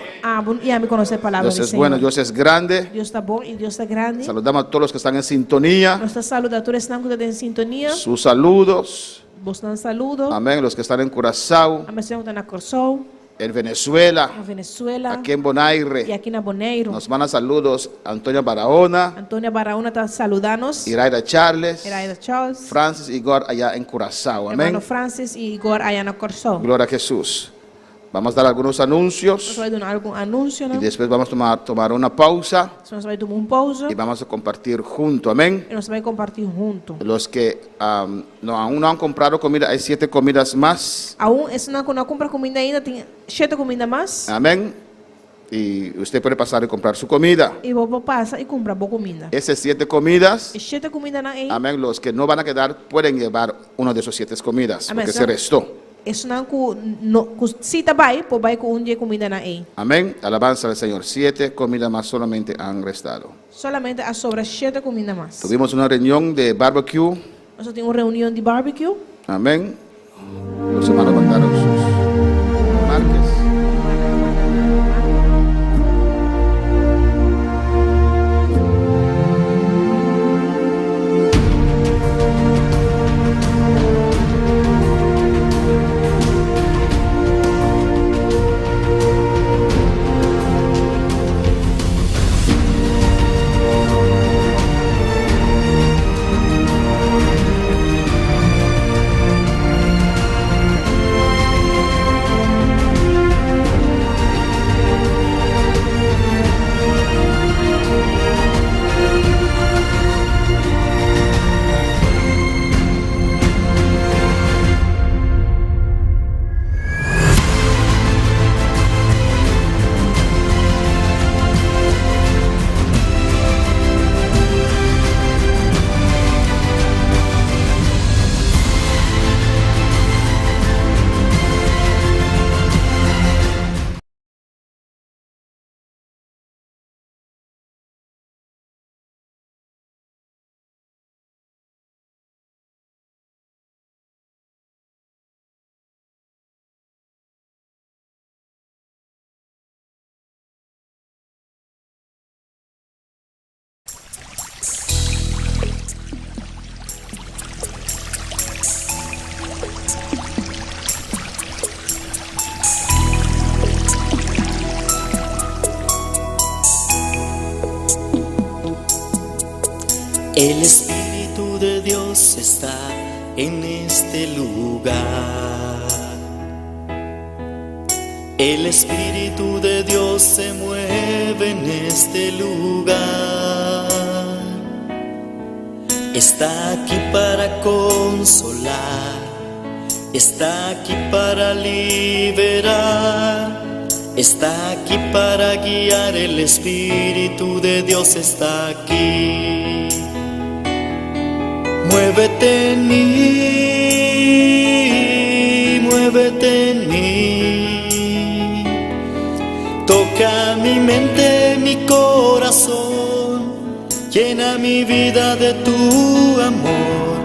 Speaker 6: e a mim conhecer a palavra
Speaker 5: Dios
Speaker 6: de
Speaker 5: es
Speaker 6: Senhor.
Speaker 5: bueno, Dios es grande.
Speaker 6: Deus está bom e Deus está grande.
Speaker 5: Saludamos a todos los que están en sintonía.
Speaker 6: Nós está saludando a todos que estão em sintonia.
Speaker 5: Sus saludos.
Speaker 6: Vos dão saludo.
Speaker 5: Amén. Los que están en Curazao,
Speaker 6: A missão está na Corsol,
Speaker 5: en Venezuela,
Speaker 6: na Venezuela
Speaker 5: aquí en
Speaker 6: e
Speaker 5: Bonaire.
Speaker 6: aqui na Boneiro.
Speaker 5: Nos mandan saludos Antonio Barahona,
Speaker 6: Antônia Baraúna está saludando-nos.
Speaker 5: Iraida Charles,
Speaker 6: Iraida Charles,
Speaker 5: Francis Igor allá en Curazao.
Speaker 6: hermano
Speaker 5: Amén.
Speaker 6: Francis e Igor allá na Corsol.
Speaker 5: Gloria a Jesús. Vamos a dar algunos
Speaker 6: Nós
Speaker 5: anuncios
Speaker 6: vamos dar algum anúncio,
Speaker 5: y
Speaker 6: né?
Speaker 5: después vamos a tomar una pausa
Speaker 6: Nós vamos tomar pausa
Speaker 5: y vamos a compartir junto. Amén.
Speaker 6: e nós vamos compartilhar junto.
Speaker 5: Los que aún no han comprado comida, hay 7 comidas más.
Speaker 6: Esse não compra comida ainda, tem 7 comida mais.
Speaker 5: Amén. Y usted puede pasar y comprar su comida.
Speaker 6: E vou passar e comprar boa comida.
Speaker 5: Esas 7 comidas,
Speaker 6: E 7 comida na aí.
Speaker 5: amén, los que no van a quedar pueden llevar una de esas 7 comidas,
Speaker 6: Amén,
Speaker 5: porque
Speaker 6: sí.
Speaker 5: se restó.
Speaker 6: Isso não se tá vai, pô vai com dia comida na aí.
Speaker 5: Amén. Alabanza al Señor. 7 comidas más solamente han restado.
Speaker 6: Solamente a sobra 7 comida mais.
Speaker 5: Tuvimos una reunión de barbecue.
Speaker 6: Nós temos uma reunião de barbecue.
Speaker 5: Amén. Los hermanos mandaron sus marcas.
Speaker 7: El Espíritu de Dios está en este lugar. El Espíritu de Dios se mueve en este lugar. Está aquí para consolar, está aquí para liberar, está aquí para guiar. El Espíritu de Dios está aquí. Muévete en mí, muévete en mí. Toca mi mente, mi corazón, llena mi vida de tu amor.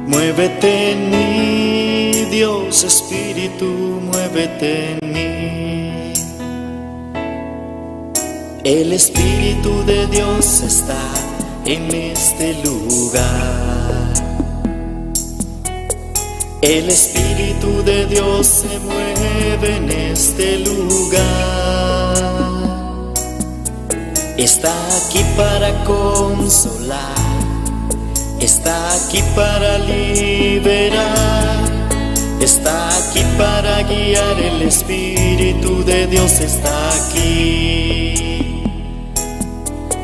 Speaker 7: Muévete en mí, Dios Espíritu, muévete en mí. El Espíritu de Dios está en este lugar. El Espíritu de Dios se mueve en este lugar. Está aquí para consolar, está aquí para liberar, está aquí para guiar. El Espíritu de Dios está aquí.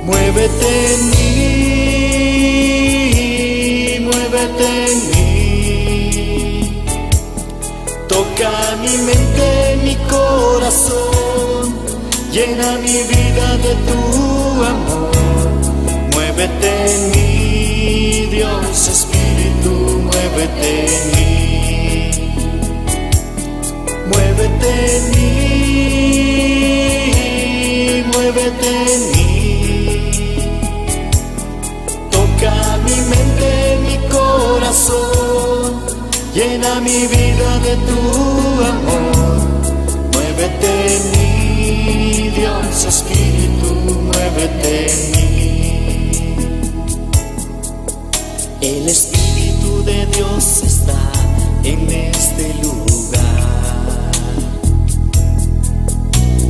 Speaker 7: Muévete en mí, muévete en mí. Toca mi mente, mi corazón, llena mi vida de tu amor. Muévete en mí, Dios Espíritu, muévete en mí. Muévete en mí, muévete en mí. corazón, llena mi vida de tu amor. Muévete en mí, Dios Espíritu, muévete en mí. El Espíritu de Dios está en este lugar.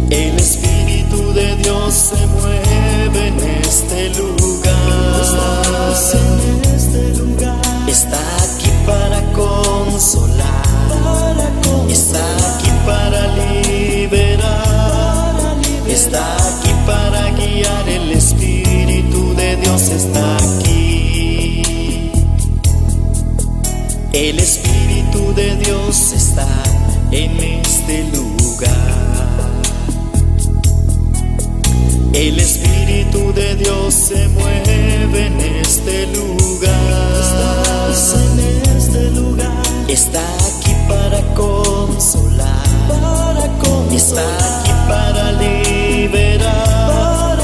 Speaker 7: El Espíritu de Dios se mueve en este lugar. Está aquí para consolar, está aquí para liberar, está aquí para guiar. El Espíritu de Dios está aquí. El Espíritu de Dios está en este lugar. El Espíritu de Dios se mueve en este lugar. Está aquí para consolar, está aquí para liberar,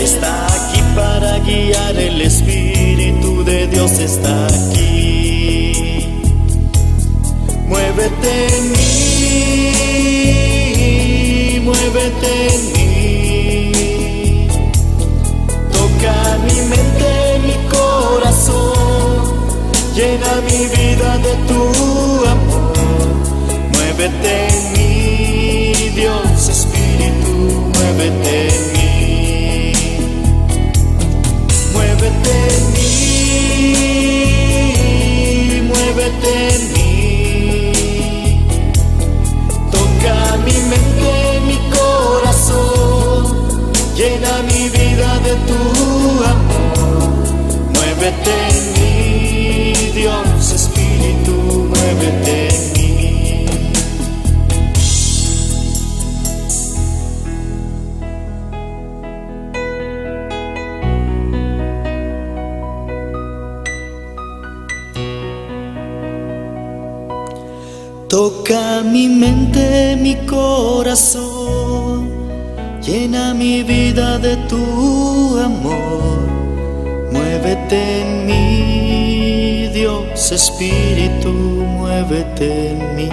Speaker 7: está aquí para guiar. El Espíritu de Dios está aquí. Muévete en mí, muévete en mí. Toca mi mente, mi corazón, llena mi vida de tu amor. Muévete en mí, Dios Espíritu, muévete en mí. Muévete en mí, muévete en mí. Toca mi mente, mi corazón, llena mi vida de tu amor. Muévete en mí, Dios Espíritu, muévete en mí. Toca mi mente, mi corazón, llena mi vida de tu amor. Muévete en mí, Dios Espíritu, muévete en mí.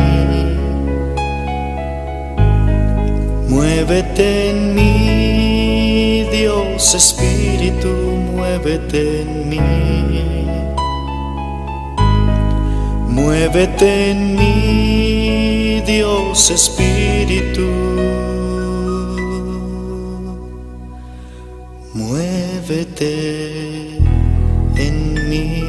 Speaker 7: Muévete en mí, Dios Espíritu, muévete en mí. Muévete en mí, Dios Espíritu, muévete en mí.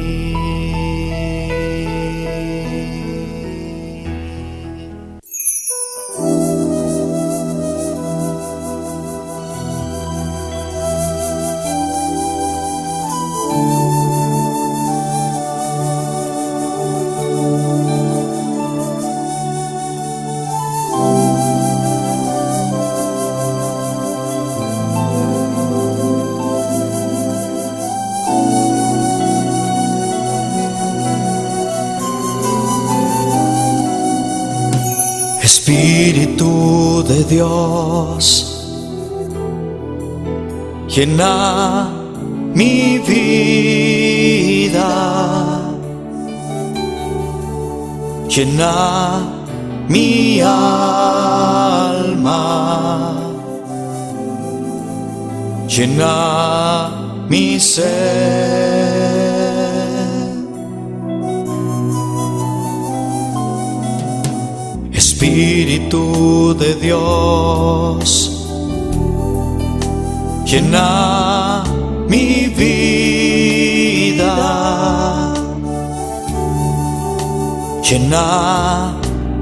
Speaker 7: Espíritu de Dios, llena mi vida, llena mi alma, llena mi ser. Espíritu de Dios, llena mi vida, llena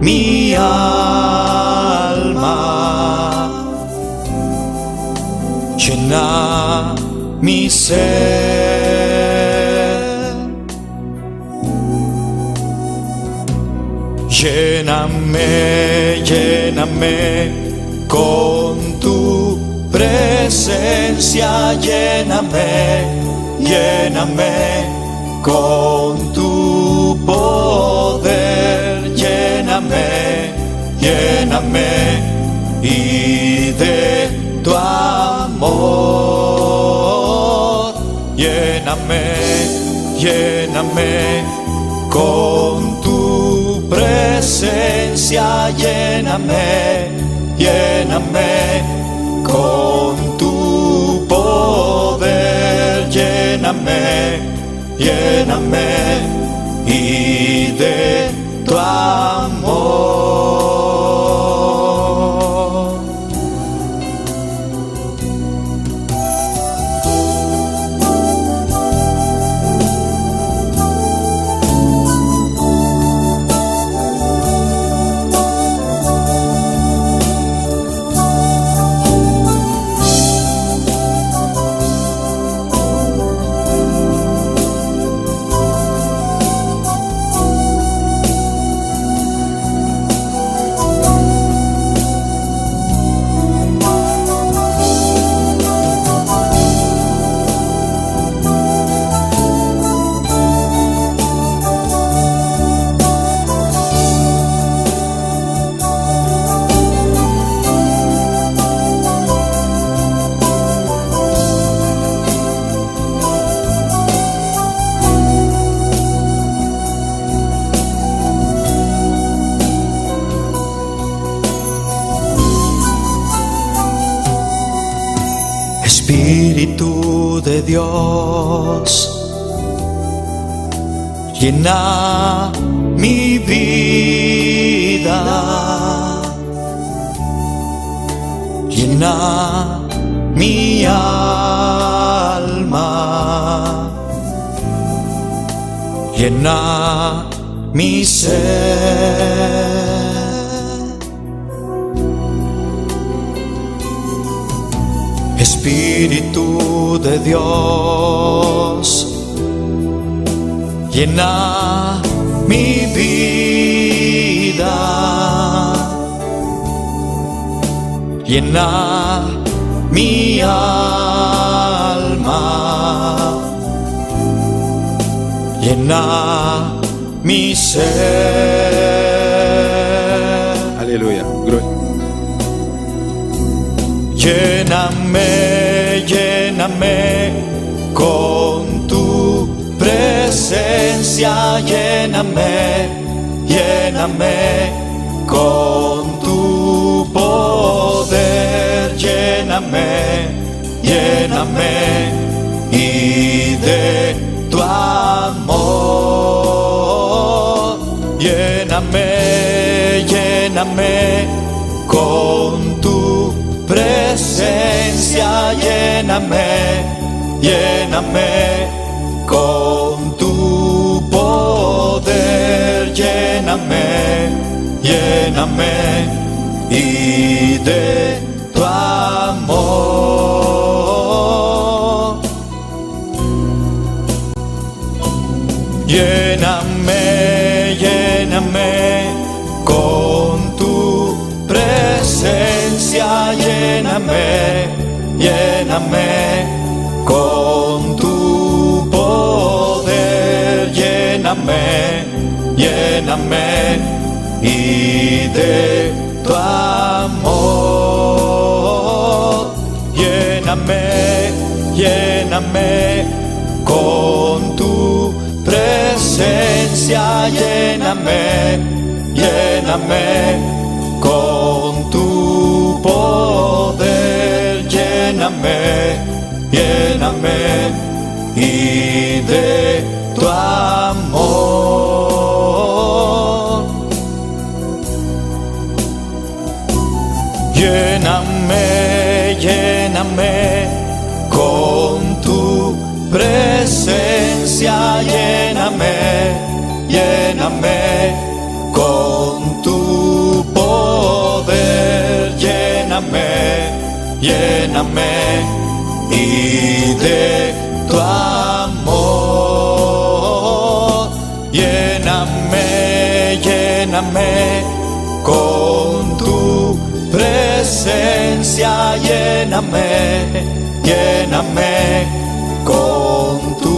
Speaker 7: mi alma, llena mi ser. Lléname, lléname con tu presencia, lléname, lléname con tu poder, lléname, lléname y de tu amor, lléname, lléname con tu presencia, lléname, lléname con tu poder, lléname, lléname y de tu amor. Espíritu de Dios, llena mi vida, llena mi alma, llena mi ser. Espíritu de Dios, llena mi vida, llena mi alma, llena mi ser.
Speaker 2: Aleluya. Gloria.
Speaker 7: Lléname, lléname con tu presencia, lléname, lléname con tu poder, lléname, lléname y de tu amor, lléname, lléname con tu presencia, lléname, lléname con tu poder, lléname, lléname y de tu amor, lléname, lléname con tu presencia, lléname, lléname con tu poder, lléname, lléname y de tu amor, lléname, lléname con tu presencia, lléname, lléname con tu poder, lléname, lléname y de tu amor, lléname, lléname con tu presencia, lléname, lléname con tu poder, lléname, lléname y de tu amor, lléname, lléname con tu presencia, lléname, lléname con tu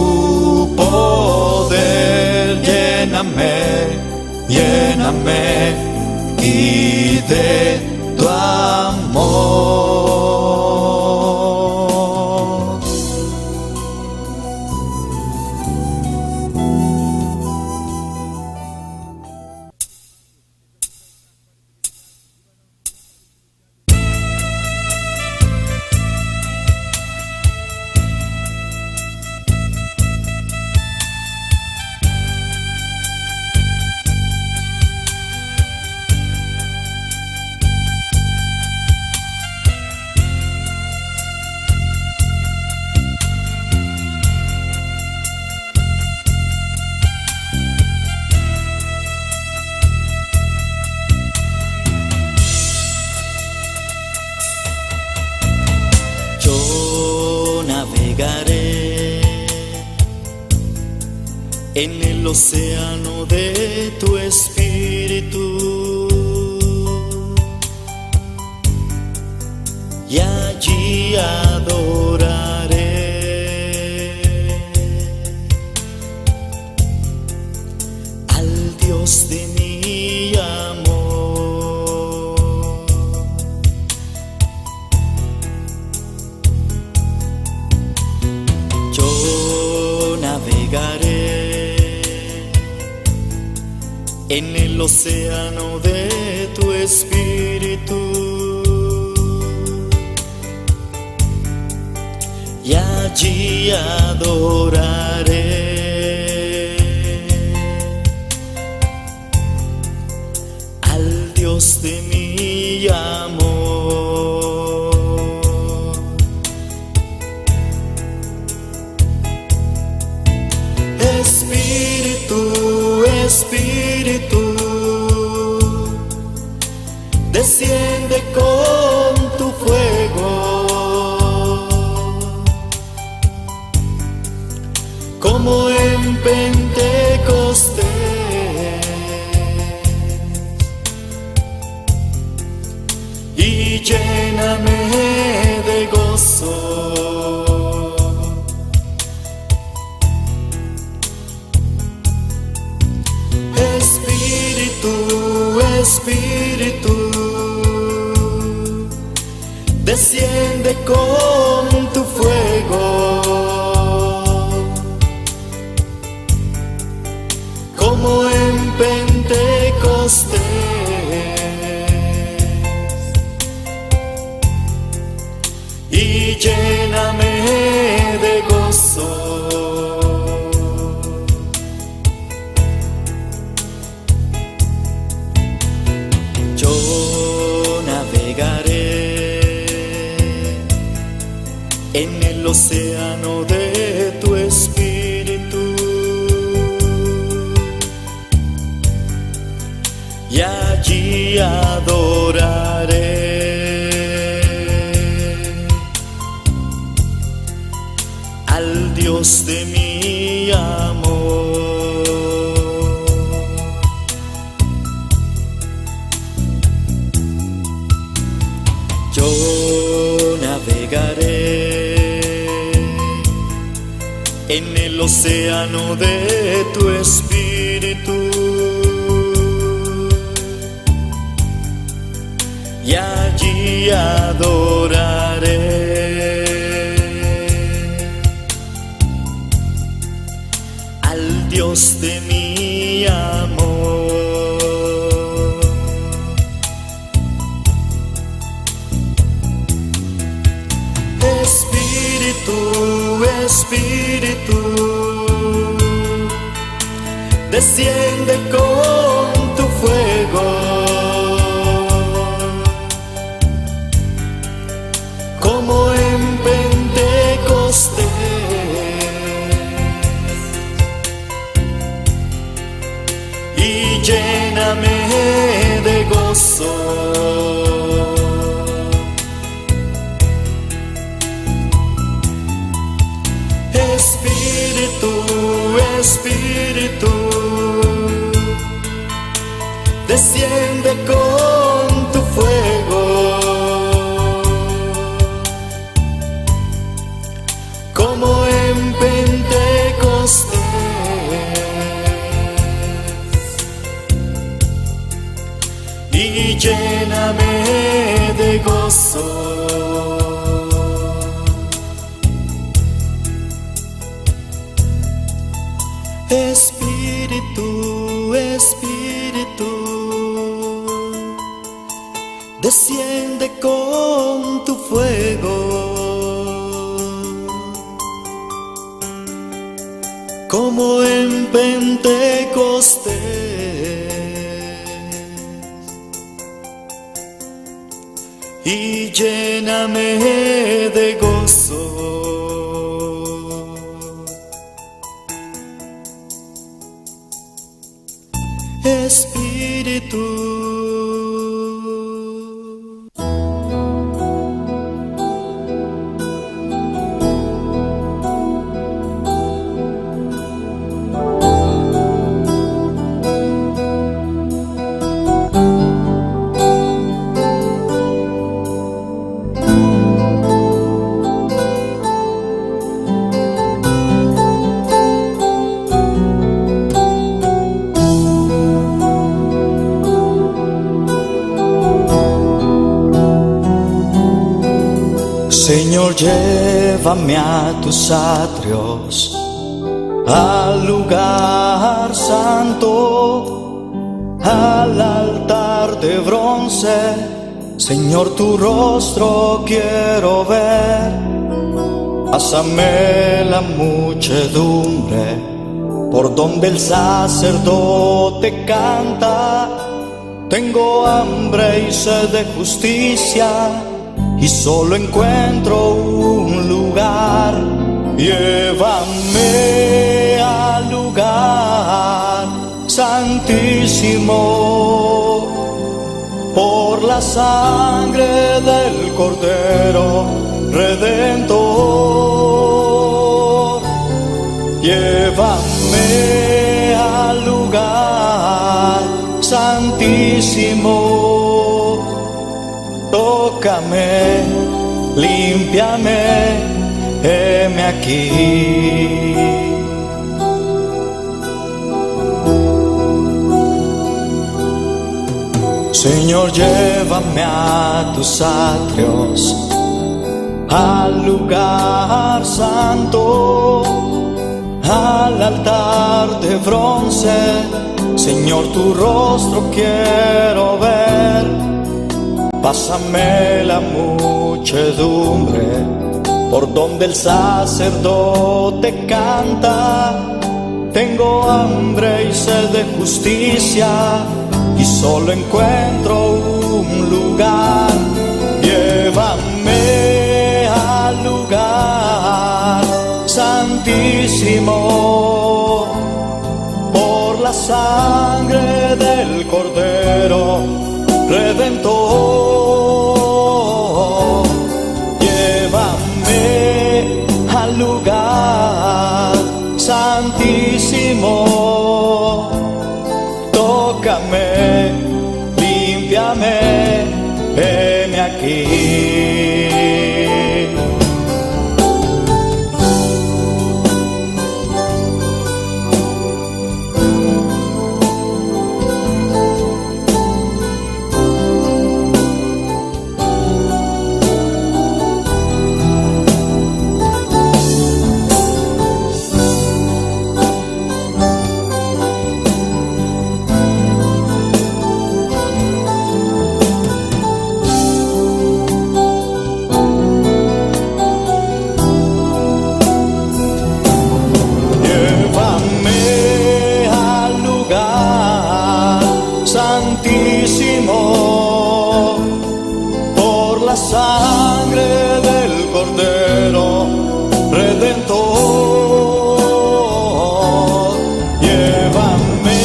Speaker 7: poder, lléname, lléname y de tu amor. en el océano de tu espíritu, y allí adoraré al Dios de mi amor. Yo navegaré en el océano de tu espíritu, y allí adoraré al Dios de mi amor. Espíritu, Espíritu, desciende con tu fuego, como en Pentecostés, y lléname de gozo. Espíritu, Espíritu, desciende con tu fuego, como en Pentecostés, y lléname de gozo. Yo navegaré en el océano de tu espíritu, y allí adoraré al Dios de mi amor. Yo navegaré en el océano de tu espíritu, y allí adoraré al Dios de mi amor. Espíritu, Espíritu, desciende con tu fuego, como en Pentecostés, y lléname de gozo. Espíritu, Espíritu, desciende con tu fuego, como en Pentecostés, y lléname de gozo. Espíritu, Espíritu, desciende con tu fuego, como en Pentecostés, y lléname de gozo. Espíritu. Señor, llévame a tus atrios, al lugar santo, al altar de bronce. Señor, tu rostro quiero ver. Pásame la muchedumbre por donde el sacerdote canta. Tengo hambre y sed de justicia y solo encuentro un lugar. Llévame al lugar santísimo por la sangre del Cordero Redentor. Llévame al lugar santísimo, tócame, límpiame, heme aquí. Señor, llévame a tus atrios, al lugar santo, al altar de bronce. Señor, tu rostro quiero ver. Pásame la muchedumbre por donde el sacerdote canta. Tengo hambre y sed de justicia y solo encuentro un lugar. Llévame al lugar santísimo por la sangre del Cordero Redentor. Llévame al lugar santísimo, tócame, límpiame, heme aquí. Por la sangre del Cordero Redentor. Llévame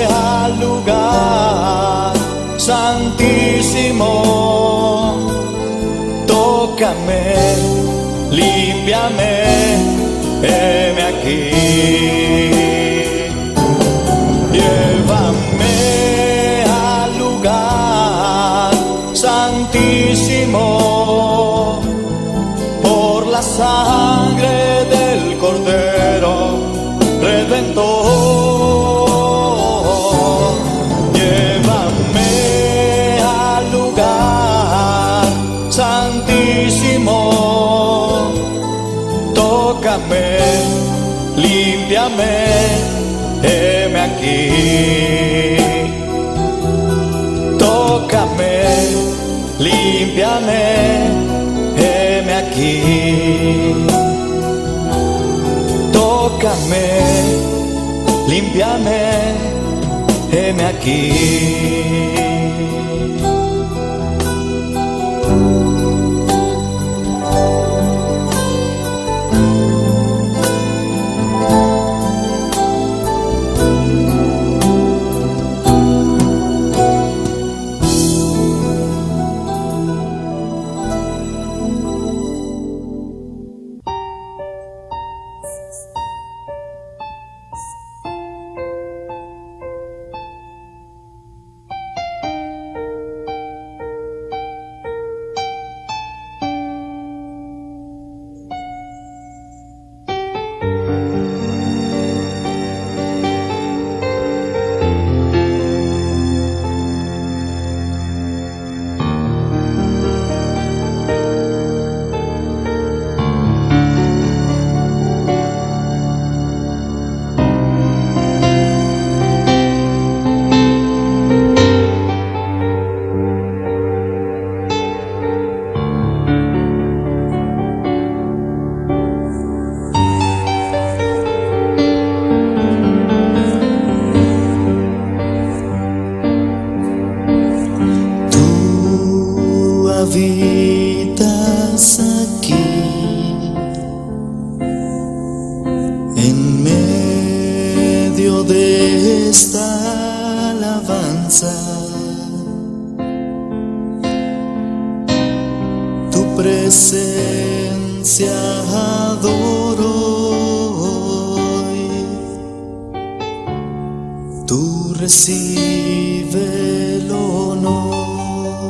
Speaker 7: al lugar santísimo, tócame, límpiame, heme aquí. Llévame al lugar santísimo por la sangre del Cordero Redentor. Llévame al lugar santísimo, tócame, límpiame, heme aquí. Tócame, límpiame, heme aquí. Tócame, límpiame, heme aquí. En medio de esta alabanza, tu presencia adoro hoy. Tú recibe el honor,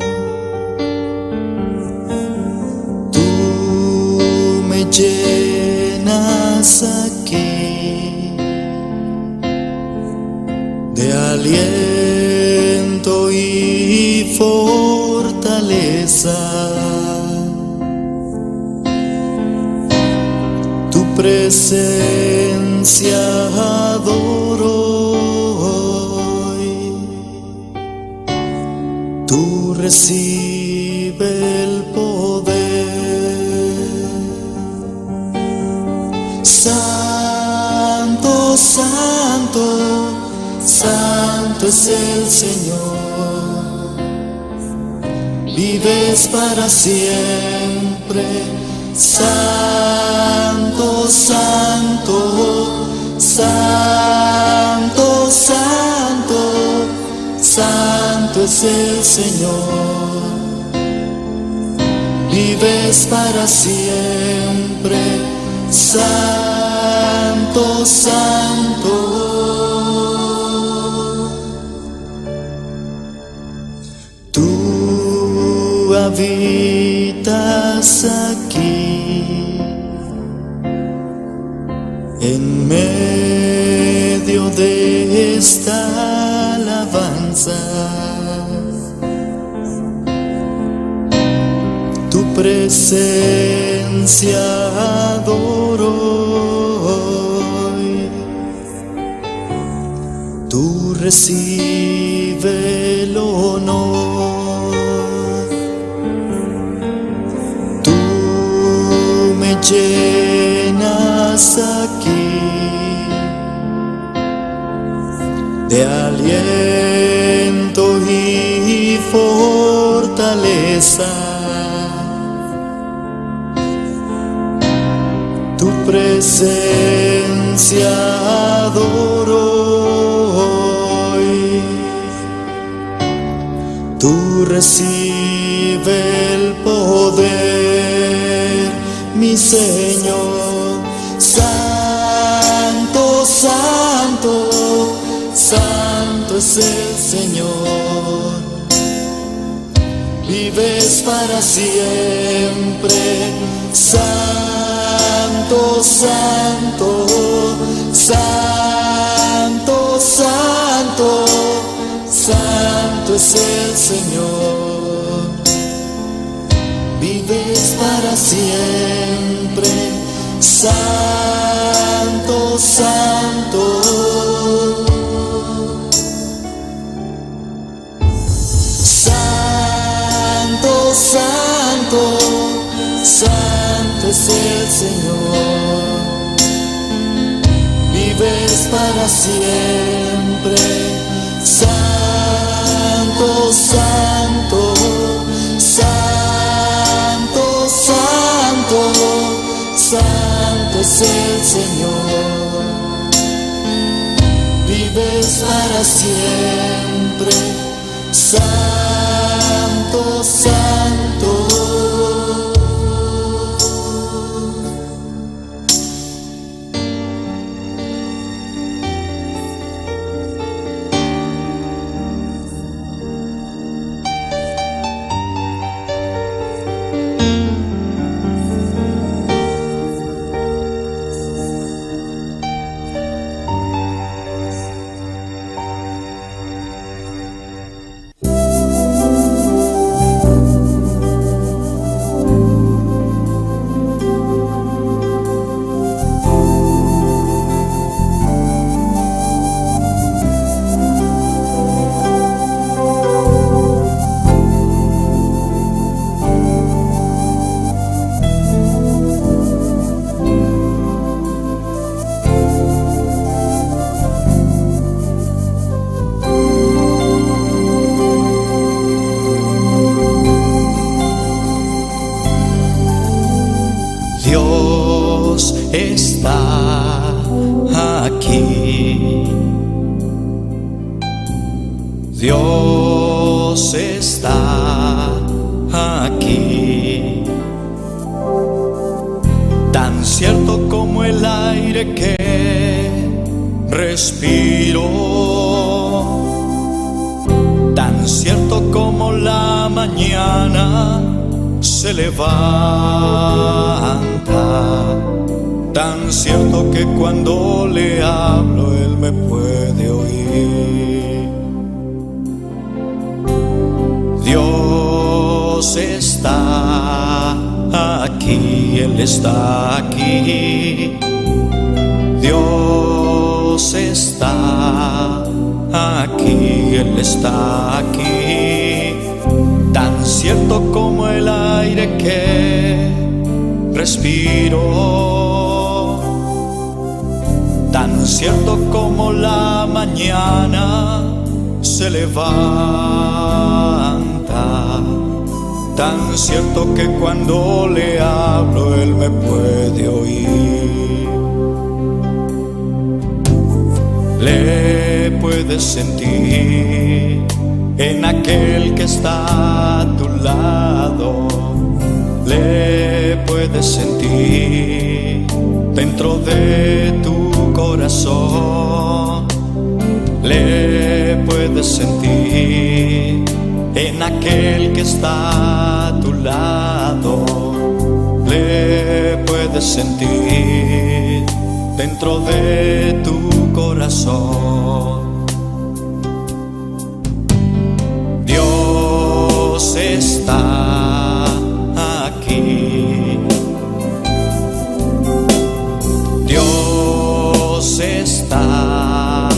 Speaker 7: tú me llenas aquí de aliento y fortaleza. Tu presencia adoro hoy. Tú recibe el poder. Santo, santo, santo es el Señor. Vives para siempre. Santo, santo, santo, santo, santo es el Señor. Vives para siempre. Santo, santo. Tú habitas aquí en medio de esta alabanza. Tu presencia adoro hoy. Tú recibe el honor. Tú me llenas aquí de aliento y fortaleza. Tu presencia adoro hoy. Tú recibe el poder, mi Señor. Santo, santo, santo es el Señor. Vives para siempre. Santo, santo, santo, santo, santo es el Señor. Vives para siempre. Santo, santo. Santo, santo, santo es el Señor. Vives para siempre. Santo, santo, santo, santo, santo es el Señor. Vives para siempre. Santo, santo. está aquí. Tan cierto como el aire que respiro, tan cierto como la mañana se levanta, tan cierto que cuando le hablo Él me puede oír. Dios está aquí, Él está aquí. Dios está aquí, Él está aquí. Tan cierto como el aire que respiro, tan cierto como la mañana se levanta, tan cierto que cuando le hablo Él me puede oír. Le puedes sentir en aquel que está a tu lado, le puedes sentir dentro de tu corazón, le puedes sentir en aquel que está a tu lado, le puedes sentir dentro de tu corazón. Dios está aquí. Dios está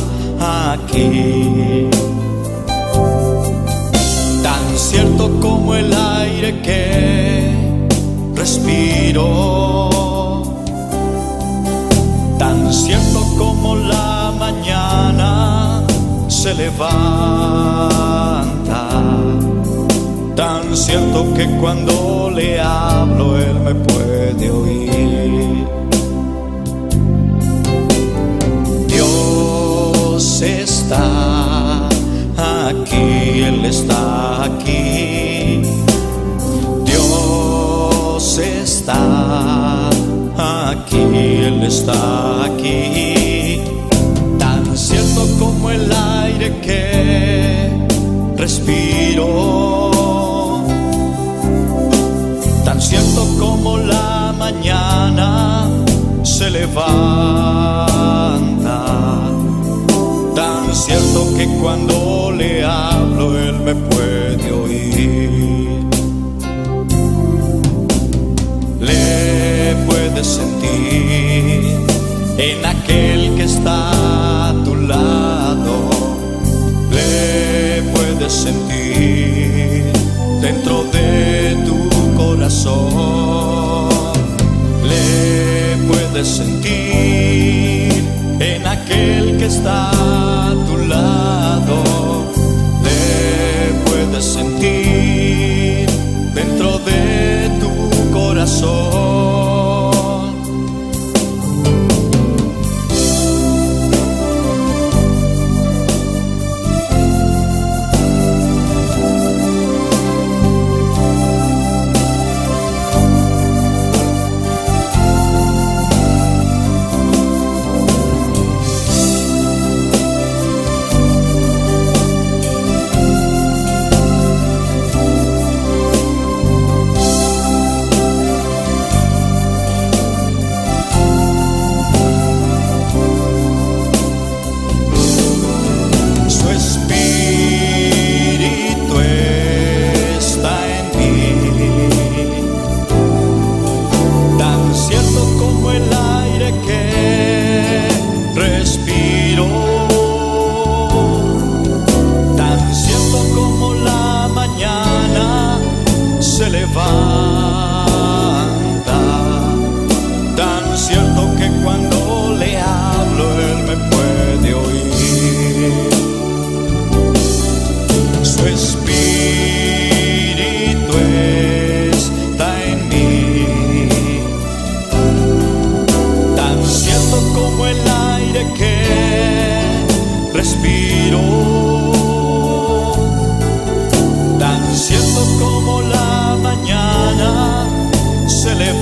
Speaker 7: aquí. Tan cierto como el aire que respiro, tan cierto como la mañana se levanta, tan cierto que cuando le hablo Él me puede oír. Dios está aquí, Él está aquí. Dios está aquí, Él está aquí. Tan cierto como el aire que respiro, tan cierto como la mañana se levanta, tan cierto que cuando le hablo Él me puede oír. Le puedes sentir en aquel que está a tu lado, le puedes sentir dentro de tu corazón, le puedes sentir en aquel que está a tu lado, le puedes sentir dentro de tu corazón.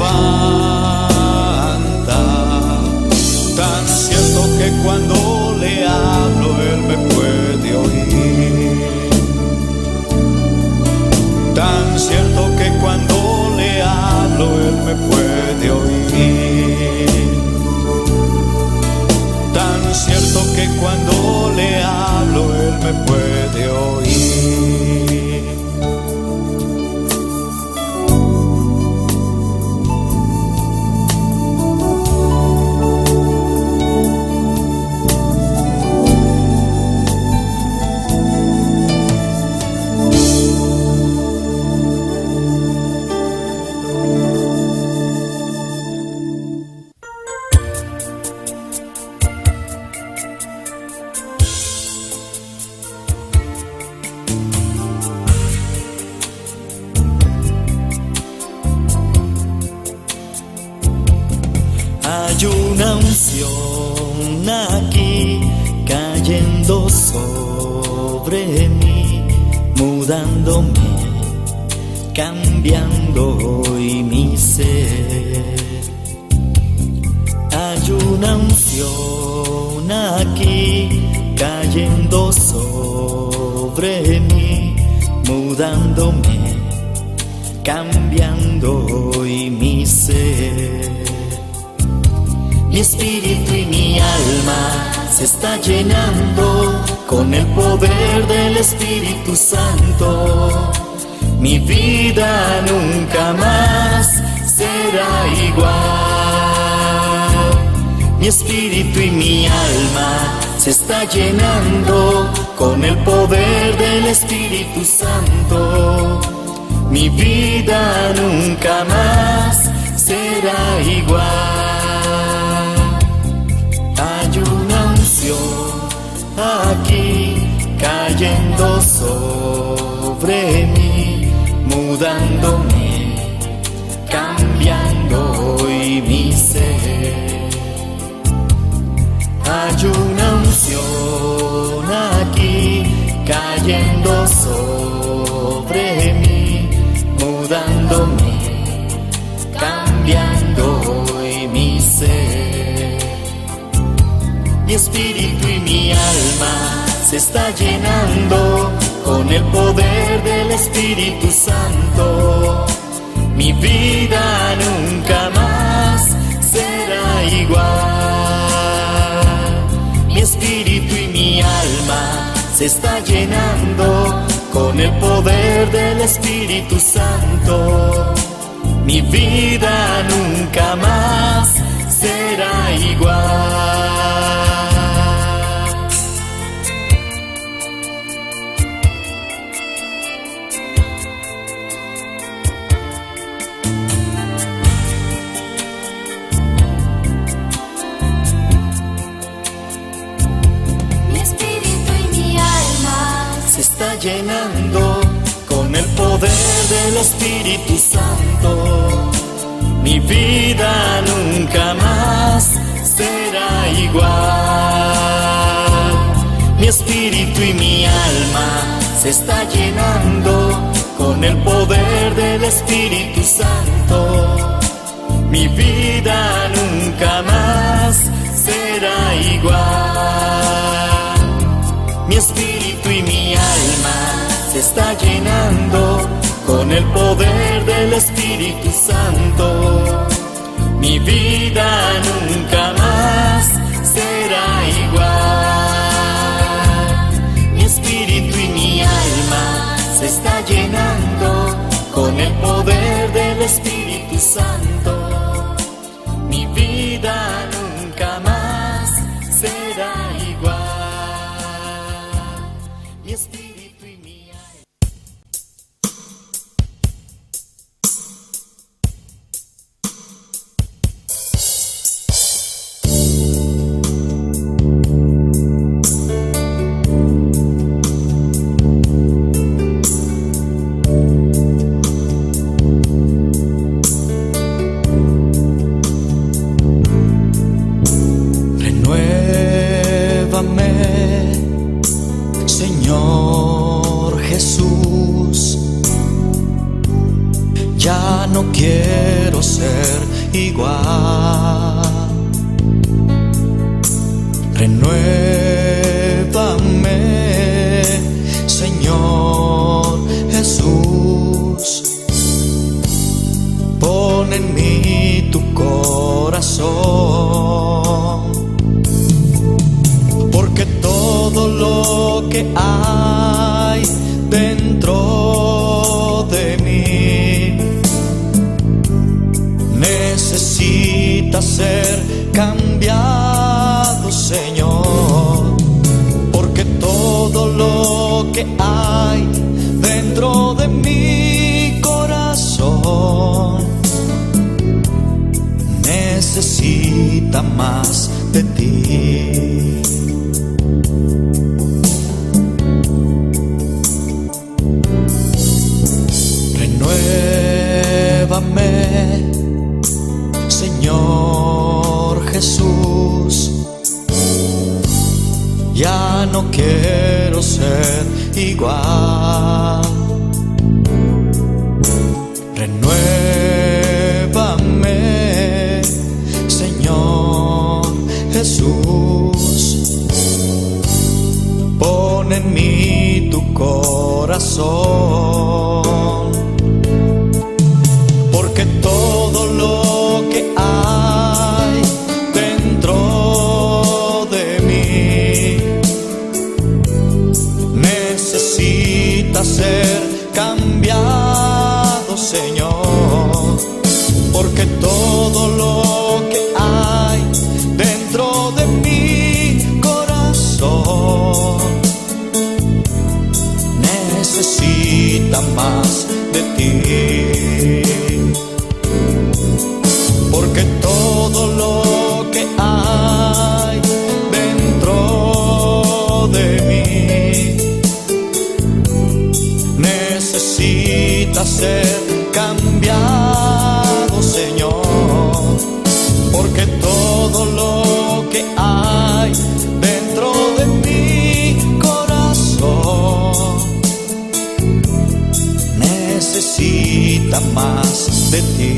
Speaker 7: levanta. Tan cierto que cuando le hablo Él me puede oír. Tan cierto que cuando le hablo Él me puede oír. Tan cierto que cuando le hablo Él me puede oír. Hay una unción aquí cayendo sobre mí, mudándome, cambiando hoy mi ser. Hay una unción aquí cayendo sobre mí, mudándome, cambiando hoy mi ser. Mi espíritu y mi alma se está llenando con el poder del Espíritu Santo. Mi vida nunca más será igual. Mi espíritu y mi alma se está llenando con el poder del Espíritu Santo. Mi vida nunca más será igual. Hay una unción aquí cayendo sobre mí, mudándome, cambiando hoy mi ser. Hay una unción aquí cayendo sobre mí, mudándome, cambiando hoy mi ser. Mi espíritu y mi alma se está llenando con el poder del Espíritu Santo. Mi vida nunca más será igual. Mi espíritu y mi alma se está llenando con el poder del Espíritu Santo. Mi vida nunca más será igual. Se está llenando con el poder del Espíritu Santo. Mi vida nunca más será igual. Mi espíritu y mi alma se está llenando con el poder del Espíritu Santo. Mi vida nunca más será igual. Mi espíritu y mi alma se está llenando con el poder del Espíritu Santo. Mi vida nunca más será igual. Mi espíritu y mi alma se está llenando con el poder del Espíritu Santo. Mi vida nunca más será igual. Mi espíritu y mi alma. Ya no quiero
Speaker 8: quiero ser igual. Renuévame, Señor Jesús. Pon en mí tu corazón, porque todo lo que hay dentro de mí necesita ser cambiado, Señor, porque todo lo que hay dentro de mi corazón necesita más de ti. Renuévame, Señor Jesús. Ya no quiero ser igual. Renuévame, Señor Jesús. Pon en mí tu corazón, porque todo lo que hay dentro de mí necesita ser cambiado, Señor, porque todo lo que hay dentro de mi corazón necesita más de ti, porque todo lo que hay dentro de mí necesita ser cambiado, Señor, porque todo lo que hay dentro de mi corazón necesita más de ti.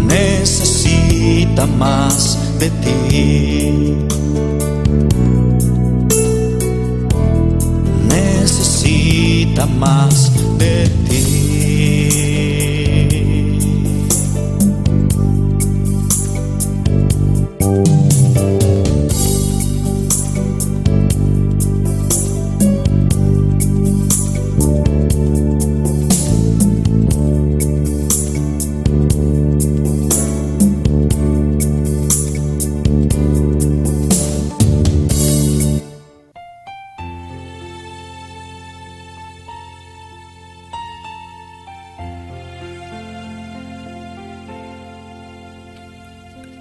Speaker 8: Necesita más de ti. Necesita más de ti.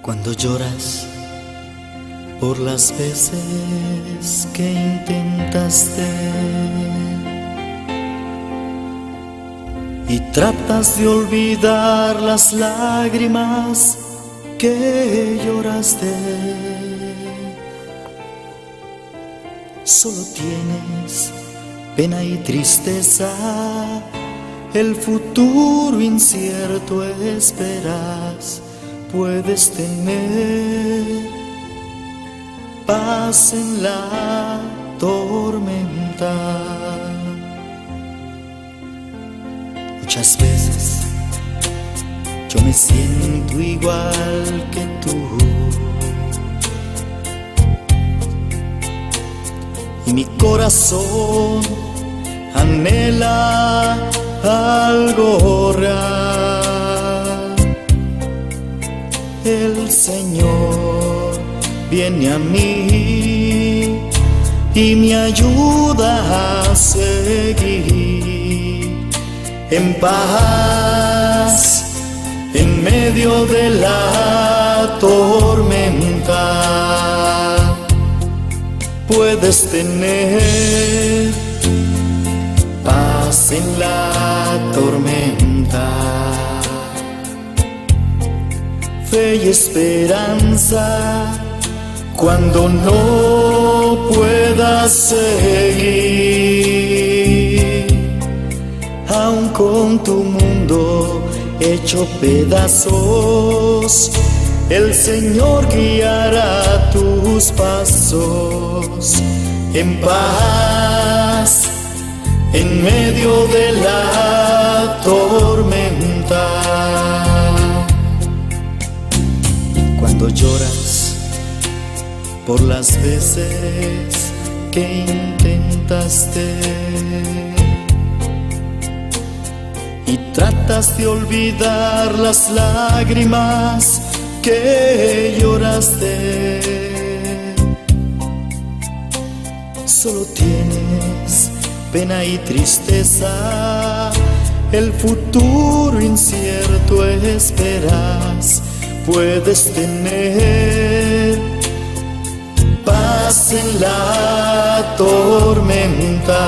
Speaker 8: Cuando lloras por las veces que intentaste y tratas de olvidar las lágrimas que lloraste, solo tienes pena y tristeza, el futuro incierto esperas. Puedes tener paz en la tormenta. Muchas veces yo me siento igual que tú, y mi corazón anhela algo real. El Señor viene a mí y me ayuda a seguir en paz en medio de la tormenta. Puedes tener paz en la tormenta, fe y esperanza cuando no puedas seguir. aun con tu mundo hecho pedazos, el Señor guiará tus pasos en paz, en medio de la tormenta. Cuando lloras por las veces que intentaste y tratas de olvidar las lágrimas que lloraste, solo tienes pena y tristeza, el futuro incierto esperas. Puedes tener paz en la tormenta.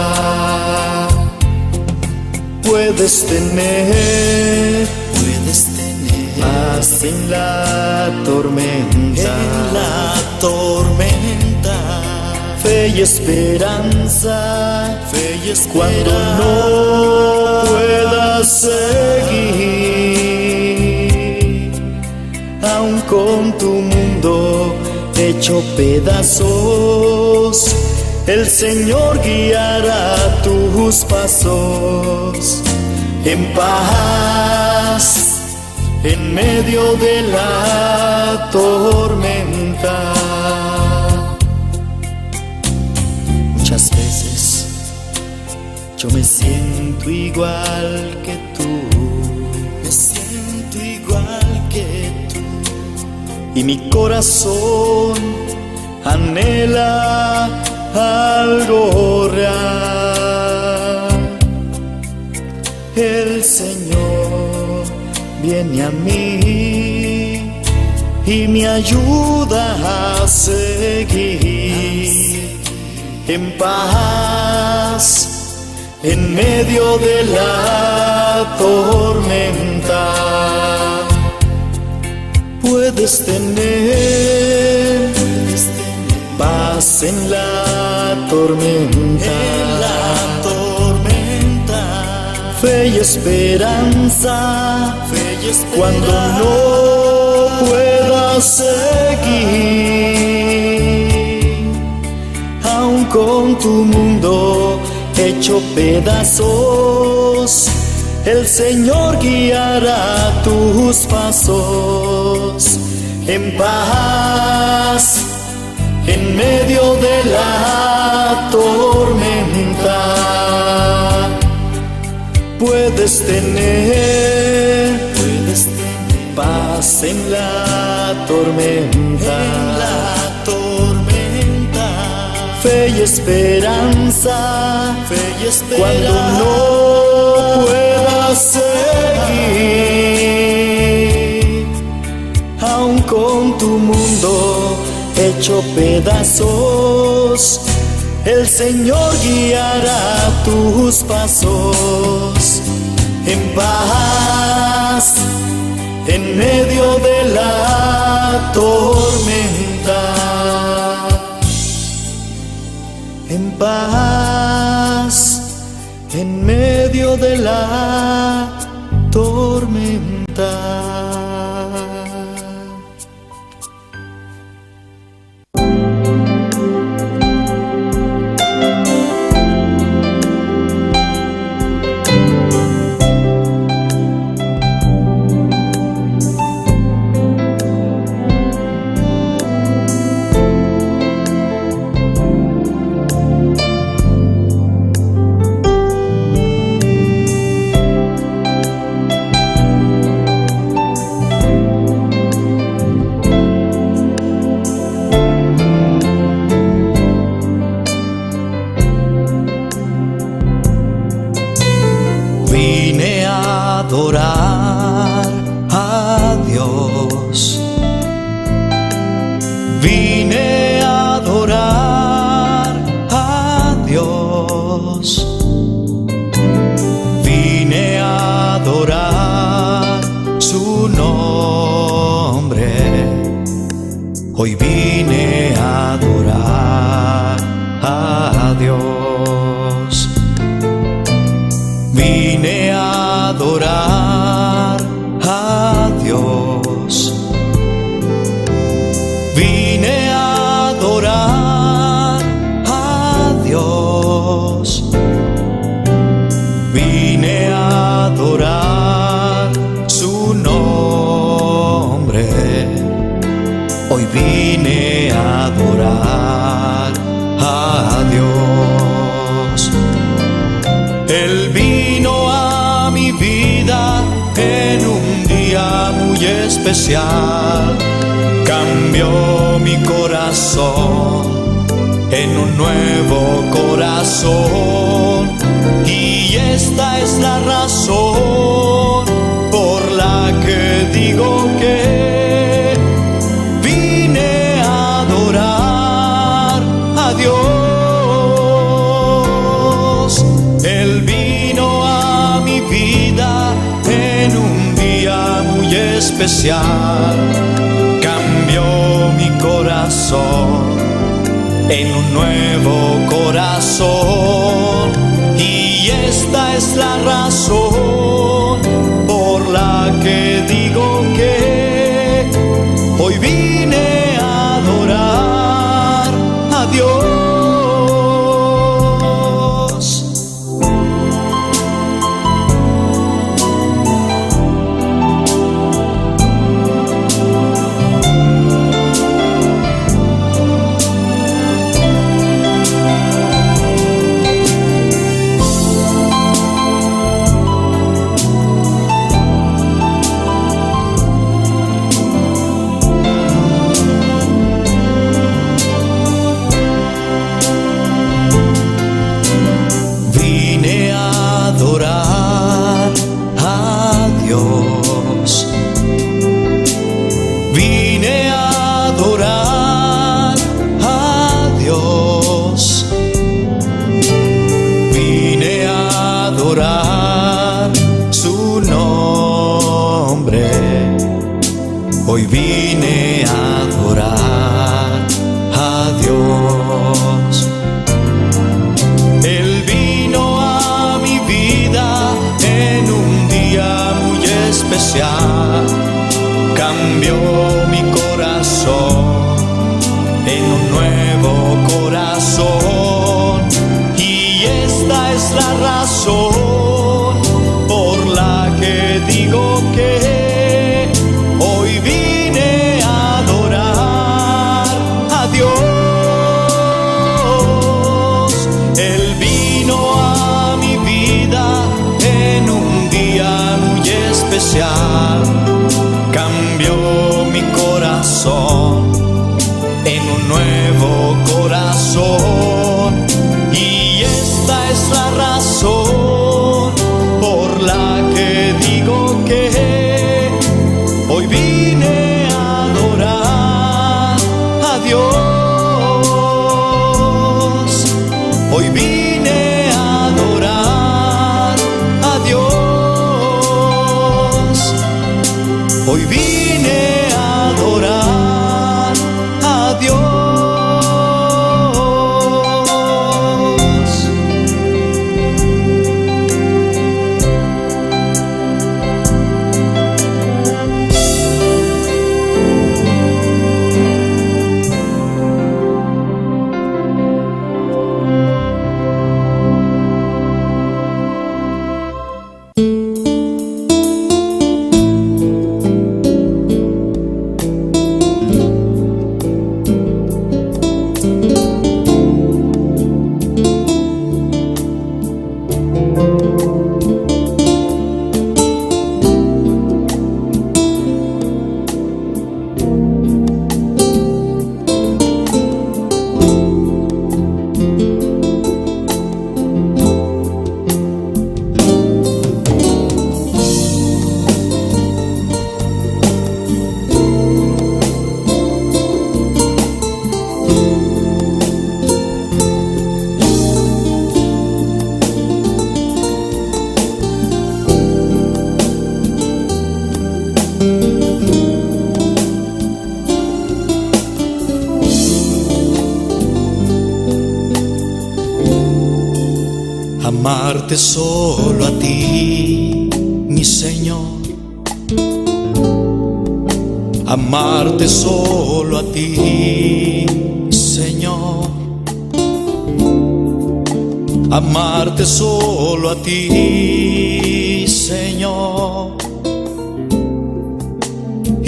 Speaker 8: Puedes tener paz en la tormenta. En la tormenta. Fe y esperanza. Fe y esperanza. Cuando no puedas seguir, aun con tu mundo hecho pedazos, el Señor guiará tus pasos en paz, en medio de la tormenta. Muchas veces yo me siento igual que tú, me siento igual que tú, y mi corazón anhela algo real. El Señor viene a mí y me ayuda a seguir en paz, en medio de la tormenta. Puedes tener paz en la tormenta. En la tormenta. Fe y esperanza. Fe y esperanza. Cuando no puedas seguir, aun con tu mundo hecho pedazos, el Señor guiará tus pasos en paz, en medio de la tormenta. Puedes tener paz en la tormenta. En la tormenta. Fe y esperanza. Fe y esperanza. Cuando no puedas seguir, aun con tu mundo hecho pedazos, el Señor guiará tus pasos en paz, en medio de la tormenta. En paz, en medio de la tormenta. Vine a adorar a Dios. Vine a adorar a Dios. Vine a adorar su nombre. Hoy vine a adorar a Dios. Vine a Hoy vine a adorar a Dios. Él vino a mi vida en un día muy especial. Cambió mi corazón en un nuevo corazón. Y esta es la razón por la que digo que vine a adorar a Dios. Él vino a mi vida en un día muy especial. Cambió mi corazón en un nuevo corazón. Y esta es la razón por la que digo que hoy vine a adorar a Dios. Hoy vine a adorar a Dios. Él vino a mi vida en un día muy especial. Cambió mi corazón en un nuevo corazón. Y esta es la razón por la que digo que hoy vine a adorar a Dios. Él vino a mi vida en un día muy especial. Cambió mi corazón en un nuevo corazón. Y esta es la razón por la que digo que hoy vine a adorar a Dios. Hoy vine a adorar a Dios. Hoy vine a adorar a Dios. Amarte solo a ti, mi Señor. Amarte solo a ti, Señor. Amarte solo a ti, Señor.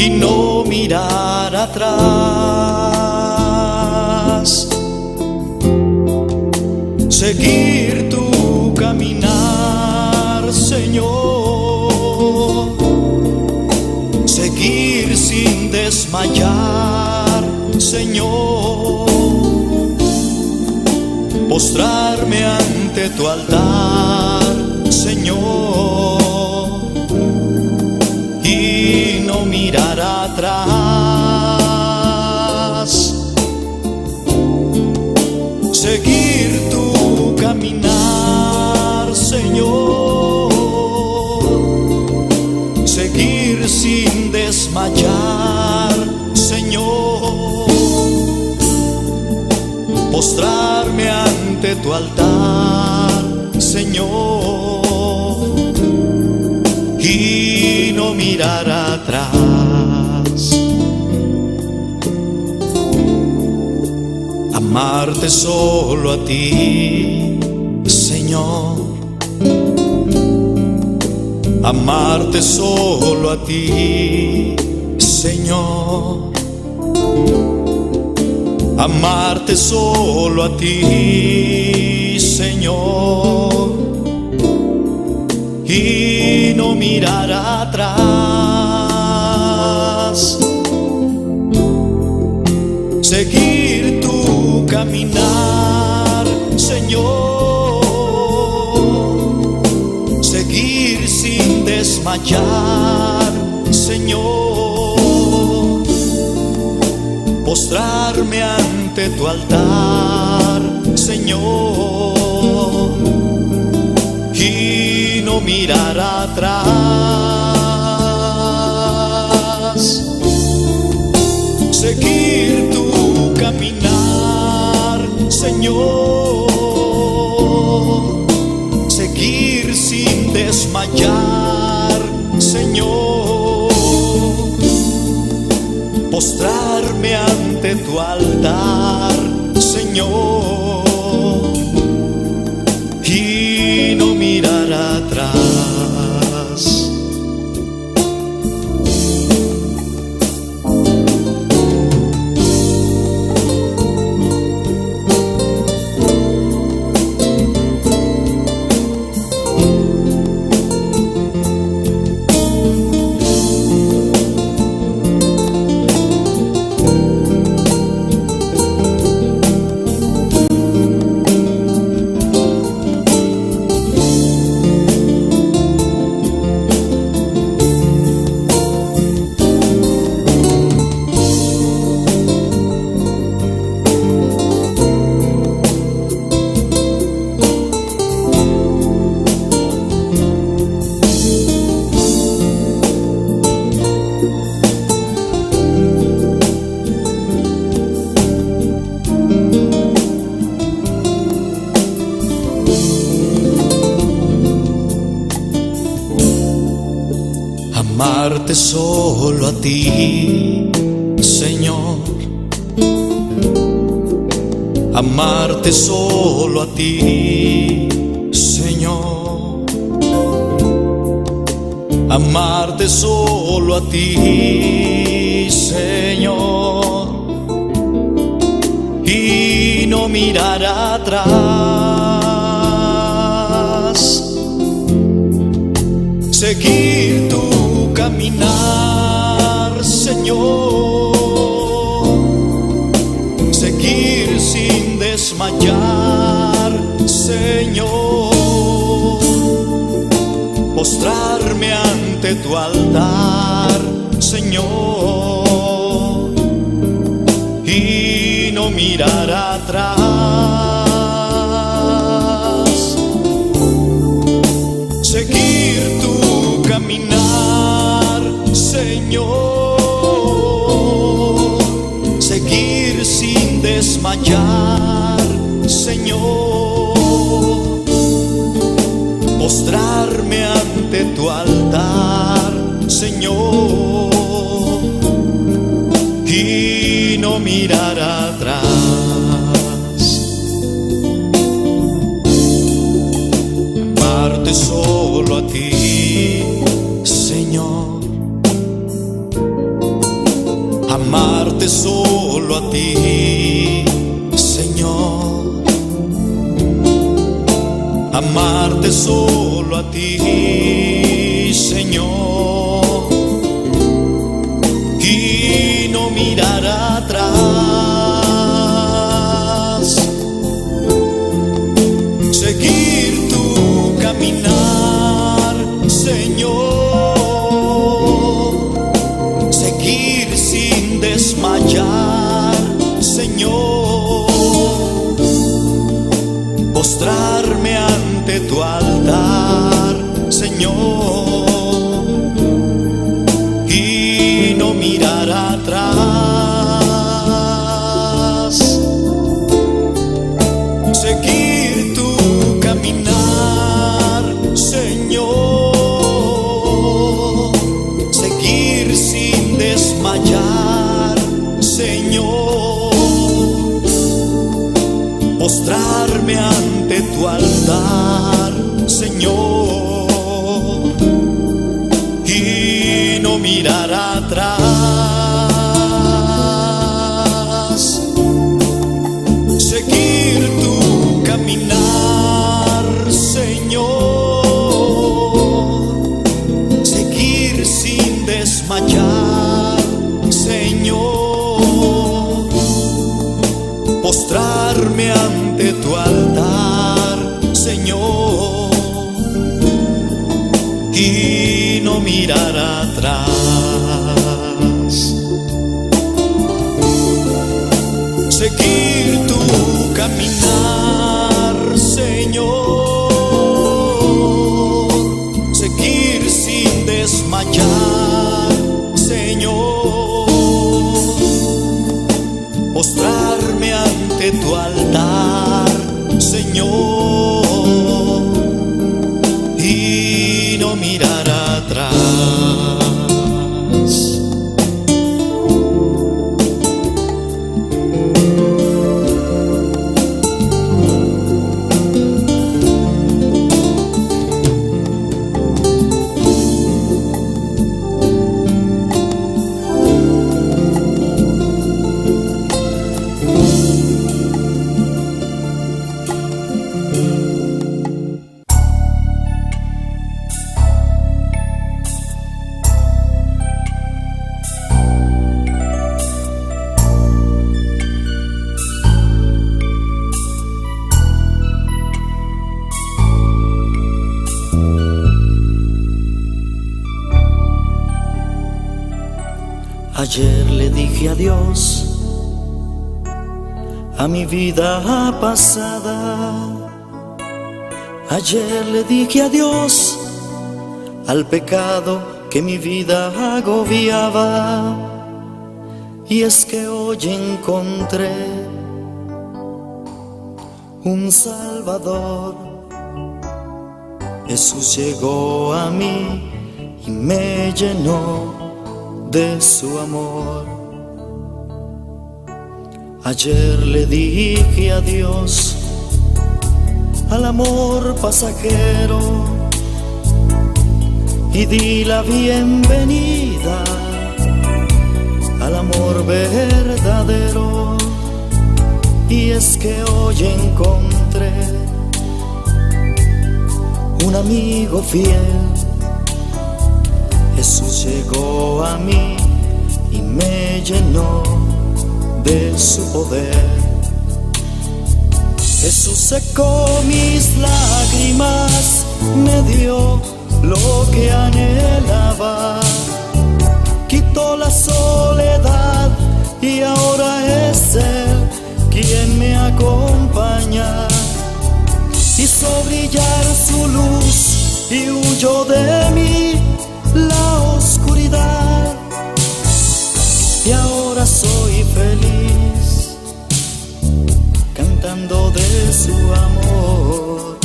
Speaker 8: y no mirar atrás. Seguir tu caminar, Señor. Seguir sin desmayar, Señor. Postrarme ante tu altar, Señor, y no mirar atrás. Seguir tu caminar, Señor. Seguir sin desmayar, Señor. Postrarme ante tu altar, Señor, y no mirar atrás. Amarte solo a ti, Señor. Amarte solo a ti, Señor. Amarte solo a ti, Señor, y no mirar atrás. Seguir tu caminar, Señor. Seguir sin desmayar, Señor. Postrarme ante tu altar, Señor, y no mirar atrás. Seguir tu caminar, Señor. Seguir sin desmayar, Señor. Postrarme ante tu altar, Señor, y no mirar atrás. Amarte solo a ti, Señor. Amarte solo a ti, Señor. Amarte solo a ti, Señor, y no mirar atrás. Seguir tu caminar, Señor. Seguir sin desmayar, Señor. Postrarme ante tu altar, Señor, y no mirar atrás. Seguir tu caminar, Señor. Seguir sin desmayar, Señor. Postrarme ante tu altar, Señor, y no mirar atrás. Amarte solo a ti, Señor. amarte solo a ti, Señor. Amarte solo a ti, Señor. Y no mirar atrás. Seguir tu caminar, Señor. Seguir sin desmayar, Señor. Postrarme ante tu altar, Señor. Y no mirar atrás. Seguir tu caminar, Señor. Seguir sin desmayar, Señor. Postrarme ante tu altar, Señor. Y no mirar atrás. Seguir tu caminar, Señor. Seguir sin desmayar, Señor. Postrarme ante tu altar, Señor. Y no mirar atrás. Seguir tu caminar, Señor. Seguir sin desmayar, Señor. Postrarme ante tu altar, Señor. Y no mirar atrás. Ayer le dije adiós a mi vida pasada. Ayer le dije adiós al pecado que mi vida agobiaba. Y es que hoy encontré un Salvador. Jesús llegó a mí y me llenó de su amor. Ayer le dije adiós al amor pasajero y di la bienvenida al amor verdadero. Y es que hoy encontré un amigo fiel. Jesús llegó a mí y me llenó de su poder. Jesús secó mis lágrimas, me dio lo que anhelaba. Quitó la soledad y ahora es Él quien me acompaña. Hizo brillar su luz y huyó de mí la oscuridad, y ahora soy feliz cantando de su amor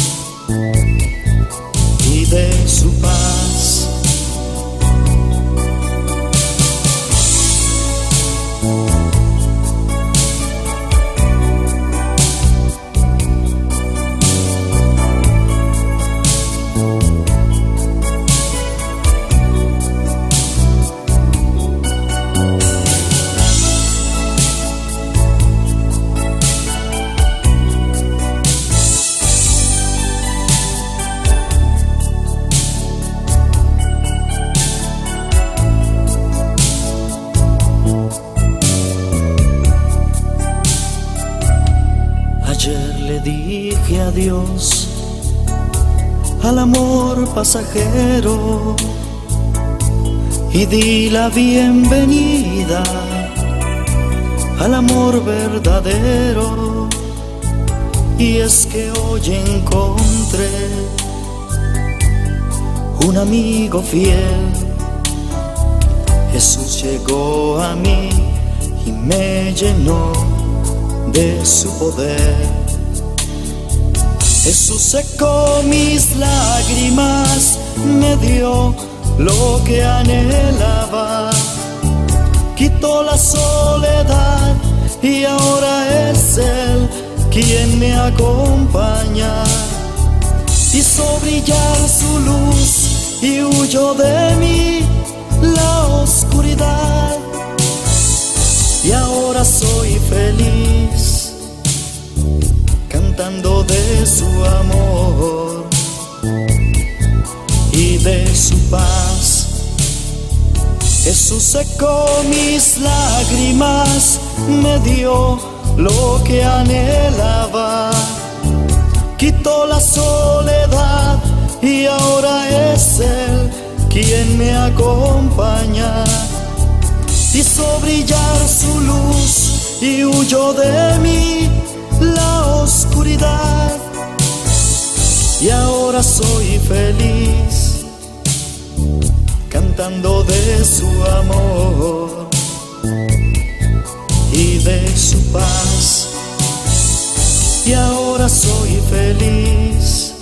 Speaker 8: y de su paz. Ayer le dije adiós al amor pasajero y di la bienvenida al amor verdadero. Y es que hoy encontré un amigo fiel. Jesús llegó a mí y me llenó de su poder. Jesús secó mis lágrimas, me dio lo que anhelaba, quitó la soledad y ahora es Él quien me acompaña. Hizo brillar su luz y huyó de mí la oscuridad. Y ahora soy feliz, cantando de su amor y de su paz. Jesús secó mis lágrimas, me dio lo que anhelaba, quitó la soledad y ahora es Él quien me acompaña. Hizo brillar su luz y huyó de mí la oscuridad. Y ahora soy feliz, cantando de su amor y de su paz. Y ahora soy feliz,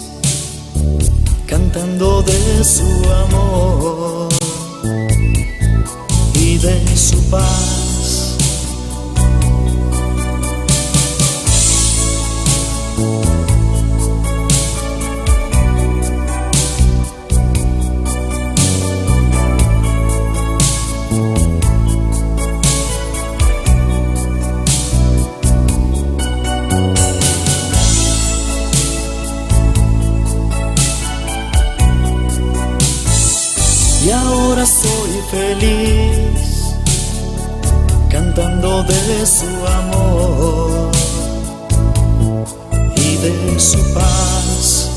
Speaker 8: cantando de su amor y de su paz. Y ahora soy feliz, cantando de su amor y de su paz.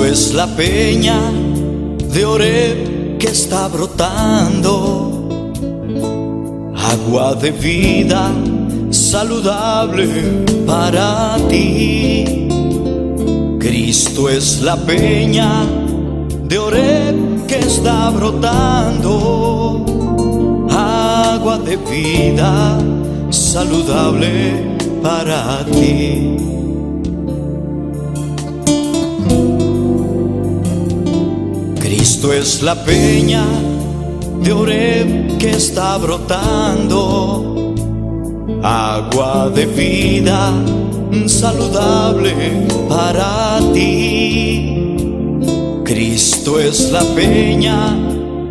Speaker 8: Es la peña de Oreb que está brotando, agua de vida saludable para ti. Cristo es la peña de Oreb que está brotando, agua de vida saludable para ti. Cristo es la peña de Oreb que está brotando, agua de vida saludable para ti. Cristo es la peña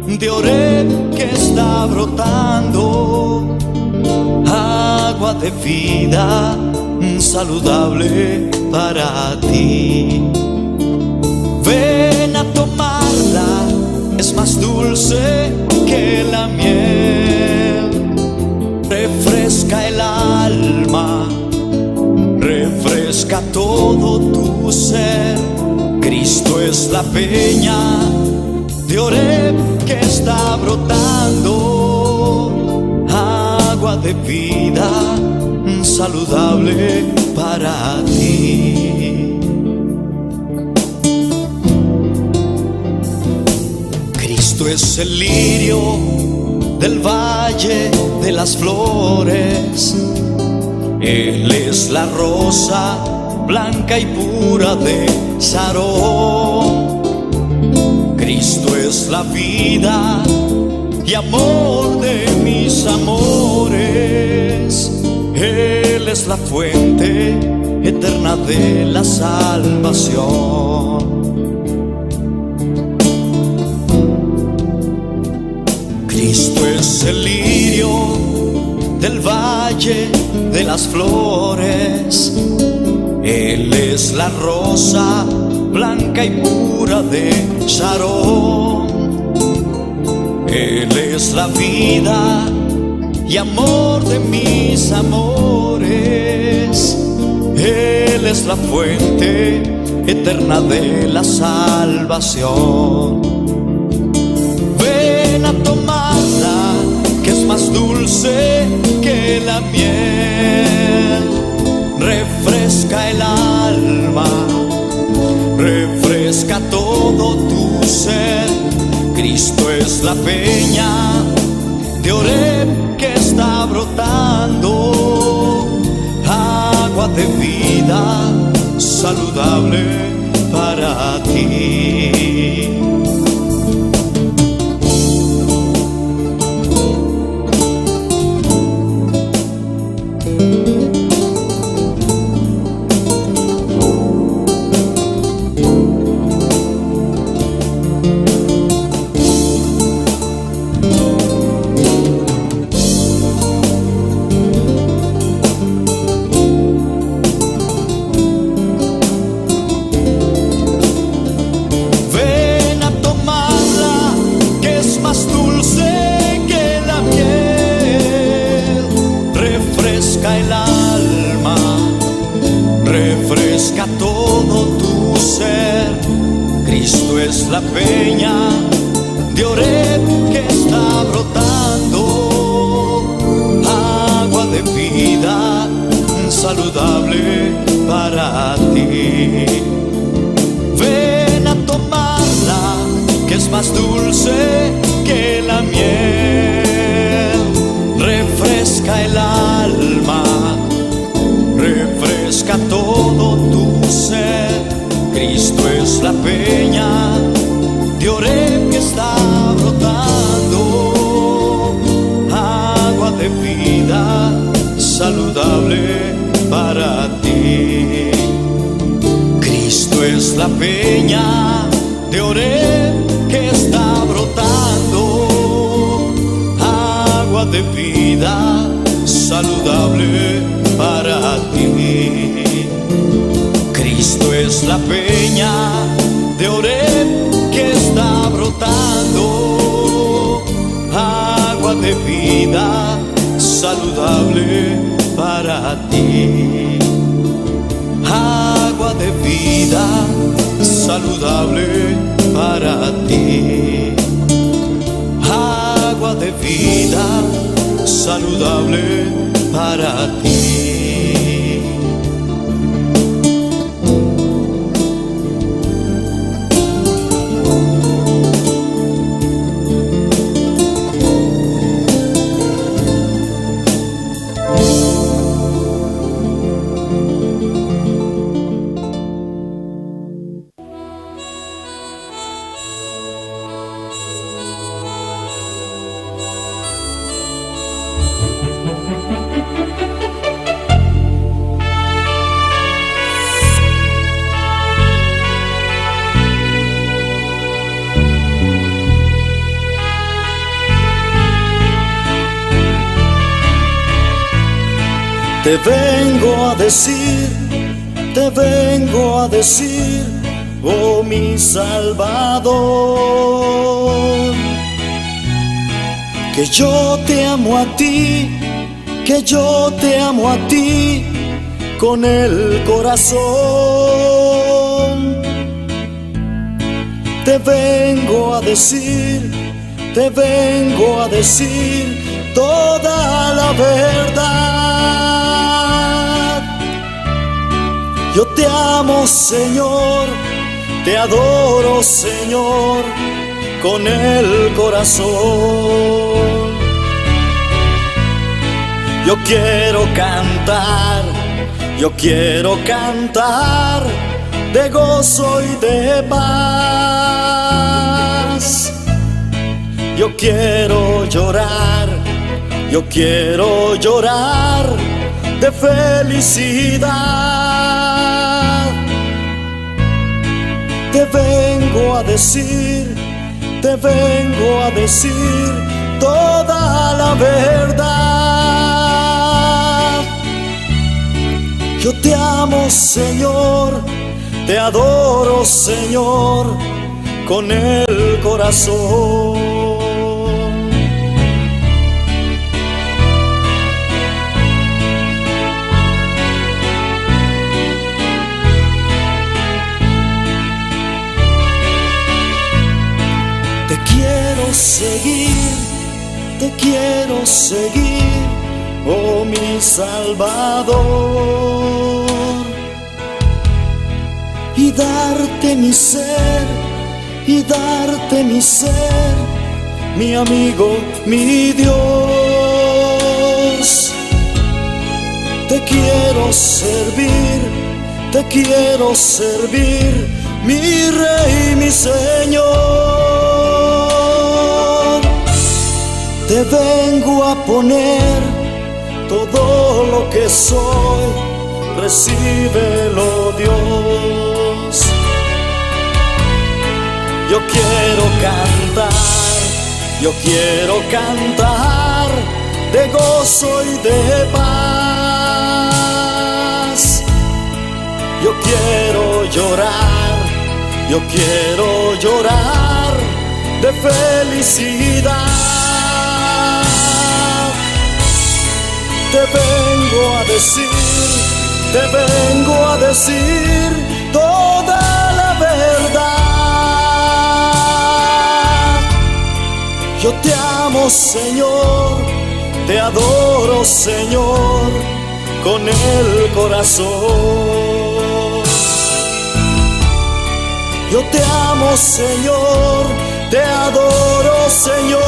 Speaker 8: de Oreb que está brotando, agua de vida saludable para ti. Ven a tomarla todo tu ser. Cristo es la peña de Oreb que está brotando, agua de vida saludable para ti. Cristo es el lirio del valle de las flores, Él es la rosa blanca y pura de Sarón. Cristo es la vida y amor de mis amores, Él es la fuente eterna de la salvación. Cristo es el lirio del valle de las flores, Él es la rosa blanca y pura de Sarón. Él es la vida y amor de mis amores, Él es la fuente eterna de la salvación. Ven a tomarla, que es más dulce que la miel, refresca el alma, refresca todo tu ser. Cristo es la peña de Oreb que está brotando, agua de vida saludable para ti. Refresca todo tu ser. Cristo es la peña de Oreb que está brotando, agua de vida saludable para ti. Ven a tomarla, que es más dulce que la miel, refresca el alma, refresca todo tu ser. Cristo es la peña de Oreb que está brotando, agua de vida saludable para ti. Cristo es la peña de Oreb que está brotando, agua de vida saludable para ti. Cristo es la peña de Oreb que está brotando, agua de vida saludable para ti. Agua de vida saludable para ti. Agua de vida saludable para ti. Te vengo a decir, oh mi Salvador, que yo te amo a ti, que yo te amo a ti con el corazón. Te vengo a decir toda la verdad. Yo te amo, Señor, te adoro, Señor, con el corazón. Yo quiero cantar de gozo y de paz. Yo quiero llorar de felicidad. Te vengo a decir toda la verdad. Yo te amo, Señor, te adoro, Señor, con el corazón. Te quiero seguir, oh mi Salvador, y darte mi ser, mi amigo, mi Dios. Te quiero servir, mi Rey, mi Señor. Te vengo a poner todo lo que soy, recíbelo, Dios. Yo quiero cantar de gozo y de paz. Yo quiero llorar de felicidad. Te vengo a decir toda la verdad. Yo te amo, Señor, te adoro, Señor, con el corazón. Yo te amo, Señor, te adoro, Señor,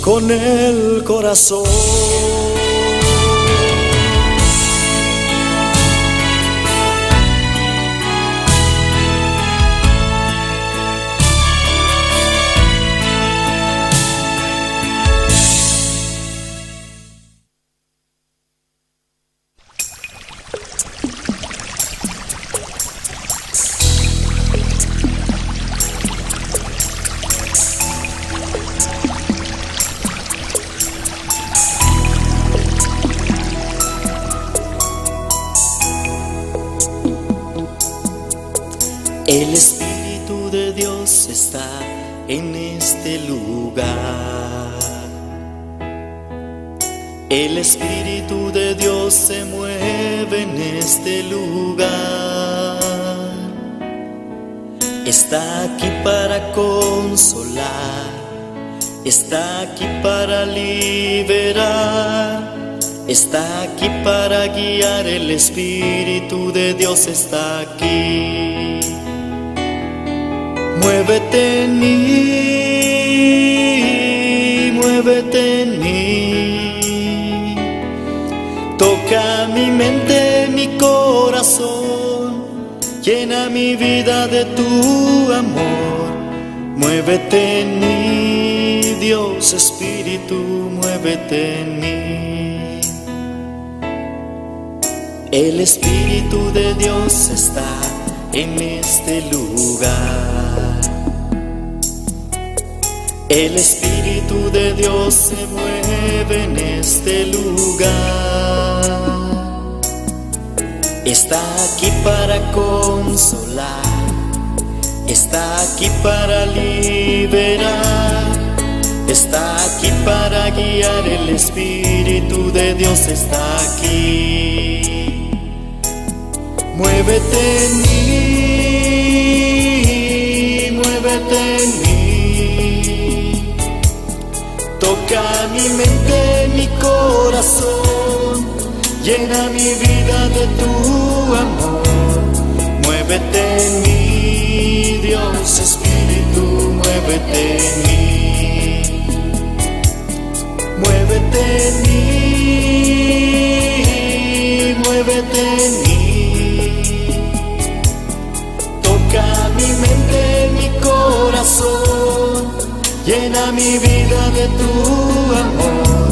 Speaker 8: con el corazón. El Espíritu de Dios está en este lugar. El Espíritu de Dios se mueve en este lugar. Está aquí para consolar, está aquí para liberar, está aquí para guiar. El Espíritu de Dios está aquí. Muévete en mí, toca mi mente, mi corazón, llena mi vida de tu amor. Muévete en mí, Dios Espíritu, muévete en mí. El Espíritu de Dios está en este lugar. El Espíritu de Dios se mueve en este lugar. Está aquí para consolar, está aquí para liberar, está aquí para guiar, el Espíritu de Dios está aquí. Muévete en mí, muévete en mí. Toca mi mente, mi corazón, llena mi vida de tu amor. Muévete en mí, Dios Espíritu, muévete en mí. Muévete en mí, muévete en mí. Toca mi mente, mi corazón, llena mi vida de tu amor.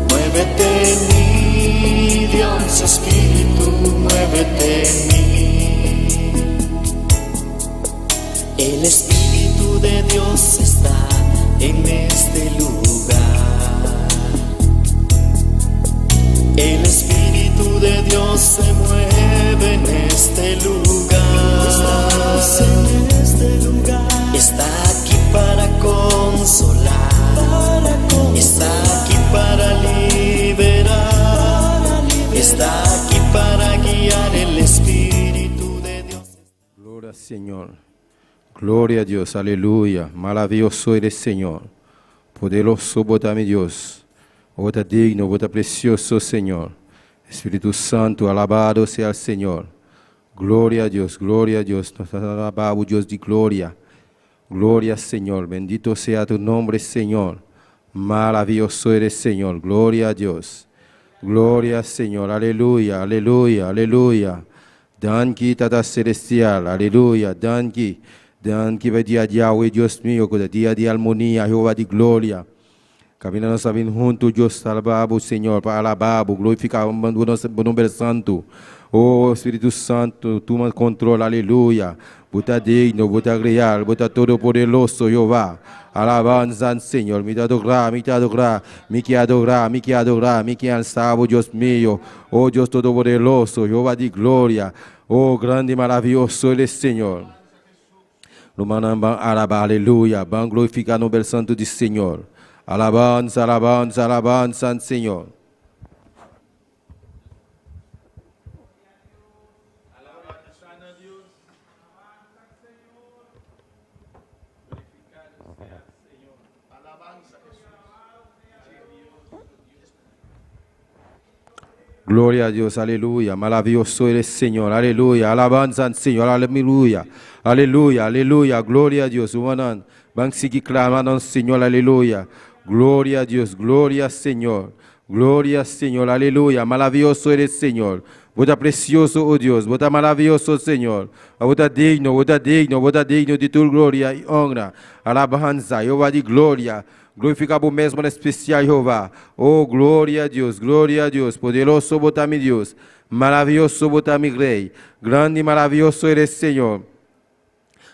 Speaker 8: Muévete en mí, Dios Espíritu, muévete en mí. El Espíritu de Dios está en este lugar. El Espíritu de Dios se mueve en este lugar. Estamos en este lugar. Está aquí para consolar, está aquí para liberar, está aquí para guiar, el Espíritu de Dios.
Speaker 4: Gloria al Señor. Gloria a Dios. Aleluya. Maravilloso eres, Señor. Poderoso, bota mi Dios. Bota digno, bota precioso, Señor. Espíritu Santo, alabado sea el Señor. Gloria a Dios, gloria a Dios. Nos alabamos, Dios de gloria. Gloria, Señor. Bendito sea tu nombre, Señor. Maravilloso eres, Señor. Gloria a Dios. Gloria, Señor. Aleluya, aleluya, aleluya. Danki, Tata Celestial. Aleluya. Danki. Danki, día de Yahweh, Dios mío. Día de armonía, Jehová de gloria. Caminando sabendo juntos, Dios salvamos, Señor, para alabamos, glorificamos o nome santo. Oh, Espírito Santo, tu me controla, aleluia. Bota digno, bota real, bota todo poderoso, Jehová. Alabanza, Senhor, me adorar, me adorar, me que adorar, me que adorar, me que alçar, Deus meu. Oh, Deus todo-poderoso, Jehová de glória. Oh, grande e maravilhoso Ele, Senhor. Lumanamba, araba, aleluia. Vamos glorificar no nome santo de Senhor. Alabanza, alabanza, alabanza, Senhor. Gloria a Dios, aleluya. Maravilloso eres, Señor, aleluya. Alabanza al Señor, aleluya. Aleluya, aleluya. Gloria a Dios. Humanan, van a seguir clamando al Señor, aleluya. Gloria a Dios, gloria Señor. Gloria Señor, aleluya. Maravilloso eres, Señor. Bota precioso, oh Dios. Bota maravilloso, Señor. Bota digno, bota digno, bota digno de tu gloria y honra. Alabanza, Jehová de gloria. Glorificado mesmo en especial, Jehová. Oh, gloria a Dios, poderoso bota mi Dios, maravilloso bota mi Rey, grande y maravilloso eres, Señor.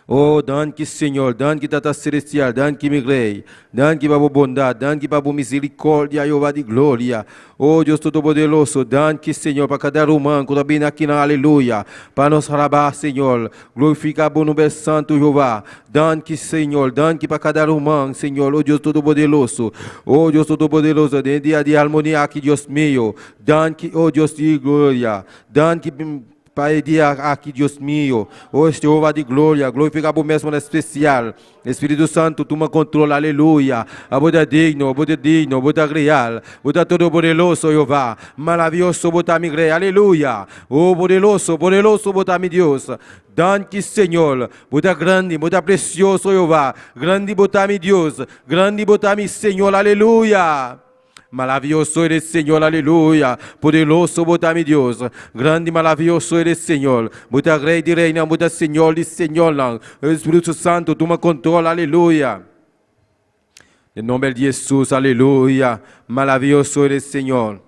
Speaker 4: Oh, danke, Senhor, danke, Tata Celestial, danke, meu Rei, danke, para a bondade, danke, para a misericórdia, Jeová de glória. Oh, Deus Todo-Poderoso, danke, Senhor, para cada irmão que está bem aqui na aleluia, para nos alabar, Senhor, glorificar o nome santo, Jeová. Danke, Senhor, danke para cada irmão, Senhor, oh Deus Todo-Poderoso, oh Deus Todo-Poderoso, de dia de harmonia aqui, Deus meu, danke, oh Deus de glória, danke, Pai de aqui, Deus meu, oh Jeová de glória, glorificado mesmo na especial. Espírito Santo, tu me controla, aleluia. Bota digno, bota real, bota todo poderoso, Jeová. Maravilhoso, bota mi rei, aleluia. Oh, poderoso, poderoso, bota mi Deus. Danke, Senhor. Bota grande, bota precioso, Jeová. Grande, bota mi Deus. Grande, bota mi Senhor, aleluia. Maravilloso eres, Señor, aleluya. Poderoso, bota mi Dios. Grande y maravilloso eres, Señor. Bota Rey de reina, bota Señor de Señor. Espíritu Santo, tú me controlas, aleluya. En nombre de Jesús, aleluya. Maravilloso eres, Señor.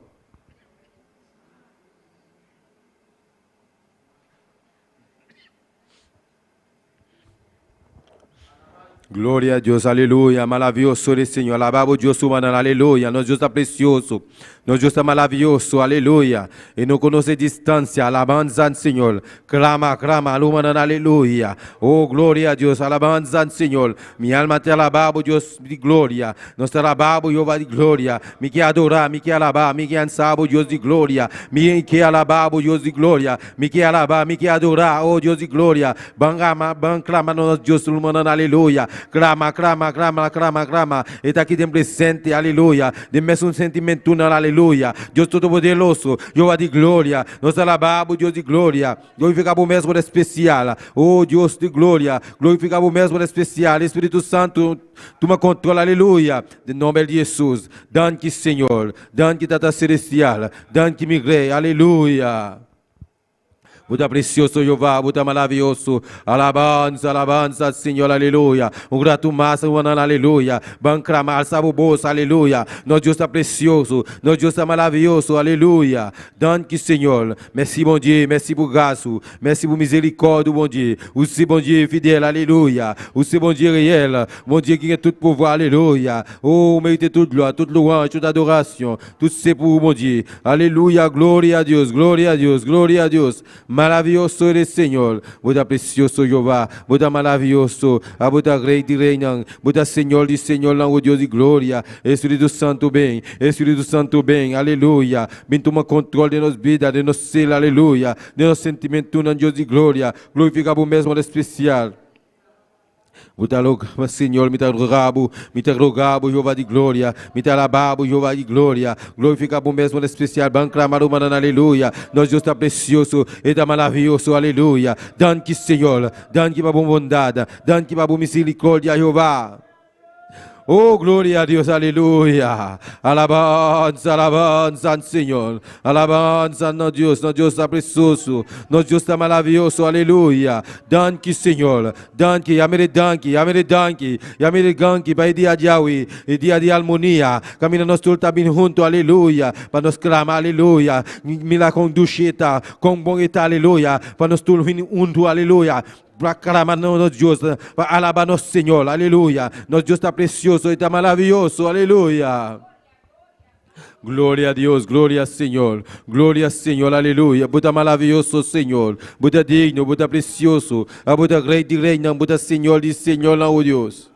Speaker 4: Glória a Deus, aleluia, maravilhoso é o Senhor, alabado Deus humano, aleluia, nosso Deus está precioso, nosso Deus está maravilhoso, aleluia, e não conhece distância, alabanza ao Senhor, clama, clama, alumana, aleluia, oh glória a Deus, alabanza ao Senhor, minha alma te alabado Deus de glória, nós te alabado Jeová de glória, me quer adorar, me quer alabar, me quer ansabo Deus de glória, me quer alabar Deus de glória, me quer alabar, me quer adorar, oh Deus de glória, ban clama, nosso Deus humano, aleluia. Clama, clama, clama, clama, clama. Está aqui dentro presente, aleluia. De mesmo sentimento, aleluia. Deus Todo-Poderoso, Jeová de glória. Nós alabamos, Deus de glória. Glorificamos mesmo de especial. Oh, Deus de glória. Glorificamos mesmo de especial. Espírito Santo, toma controle, aleluia. De nome de Jesus. Danke, Senhor. Danke, Tata Celestial. Danke, meu Rei, aleluia. Buta precioso Jeová, buta maravilhoso, alabanza, alabanza, Senhor, aleluia. Um grato massa, aleluia. Bancrama, alçabo bolsa, aleluia. Nosso Deus está precioso, nosso Deus está maravilhoso, aleluia. Danke, Senhor. Merci, bom dia, merci por graça, merci por misericórdia, bom dia. O seu bom dia fidel, aleluia. O seu bom dia real, bom dia que é tudo por pouvoir, aleluia. Oh, mérite toute gloire, toute louange, toute adoration, tout c'est pour bom dia. Aleluia, glória a Deus, glória a Deus, glória a Deus. Maravilhoso é o Senhor, Buda precioso Jeová, Buda maravilhoso, a Buda rei de reina, Buda Senhor de Senhor, o Deus de glória, Espírito Santo bem, aleluia, vem tomar controle de nossa vida, de nosso ser, aleluia, de nosso sentimento, Deus de glória, glorificamos mesmo de especial. Buta logo, Senhor, me te rogabo, Jeová de glória, me te alababo, Jeová de glória, glorificamos mesmo especial, banclamar o manana, aleluia, nosso Deus está precioso, e está maravilhoso, aleluia, danke, Senhor, danke para a bondade, danke para a misericórdia, Jeová. Oh, glória a Deus, aleluia. Alabanza, alabanza, Senhor. Alabanza, nosso Deus está precioso. Nosso Deus está maravilhoso, aleluia. Danke, Senhor. Danke, yamere danke, yamere danke. Yamere danke, para dia de Yahweh, dia de harmonia. Caminha nós todos tá bem junto, aleluia. Para nós clamar, aleluia. Mila com ducheta, com bom eta, aleluia. Para nós todos junto, aleluia. Para clamar nosso Deus, para alabar nosso Senhor, aleluia. Nosso Deus está precioso e está maravilhoso, aleluia. Glória a Deus, glória ao Senhor, aleluia. Buda maravilhoso, Senhor. Buda digno, Buda precioso. A Buda rei de reina, Buda Senhor de Senhor, não Deus.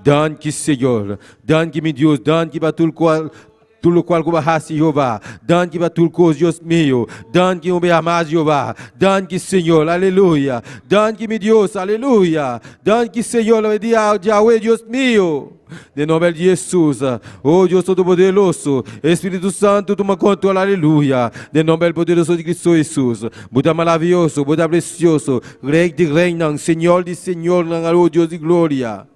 Speaker 4: Danke, Senhor. Danke, meu Deus. Danke para tudo qual que bahasi Jeová, danke para tudo coisa Deus meu, danke o meu amado Jeová, danke Senhor, aleluia, danke meu Deus, aleluia, danke Senhor, Yahweh Deus meu. De nome de Jesus, oh Deus Todo-Poderoso, Espírito Santo, toma controle, aleluia. De nome poderoso de Cristo Jesus, Buda maravilhoso, Buda precioso, Rei de reina, Senhor de Senhor, oh Deus de glória.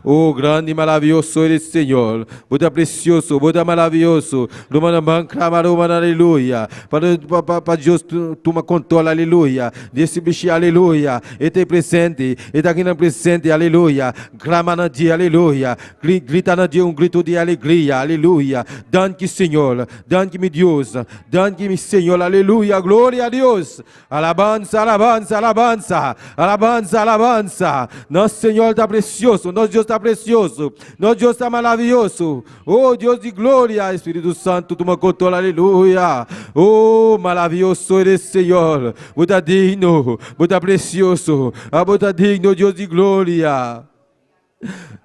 Speaker 4: Oh, grande e maravilhoso é o Senhor, Buda precioso, Buda maravilhoso, Romana clama, Romana, aleluia, para Deus toma controle, aleluia, desse bicho, aleluia, está presente, está aqui no presente, aleluia, clama na dia, aleluia, grita na dia grito de alegria, aleluia, danke Senhor, danke meu Deus, danke meu Senhor, aleluia, glória a Deus, alabanza, alabanza, alabanza, alabanza, alabanza, nosso Senhor está precioso, nosso Deus está precioso, nosso Deus está maravilhoso, oh Deus de glória, Espírito Santo, toma controle, aleluia, oh maravilhoso é o Senhor, Buda digno, Buda precioso, a Buda digno, Deus de glória.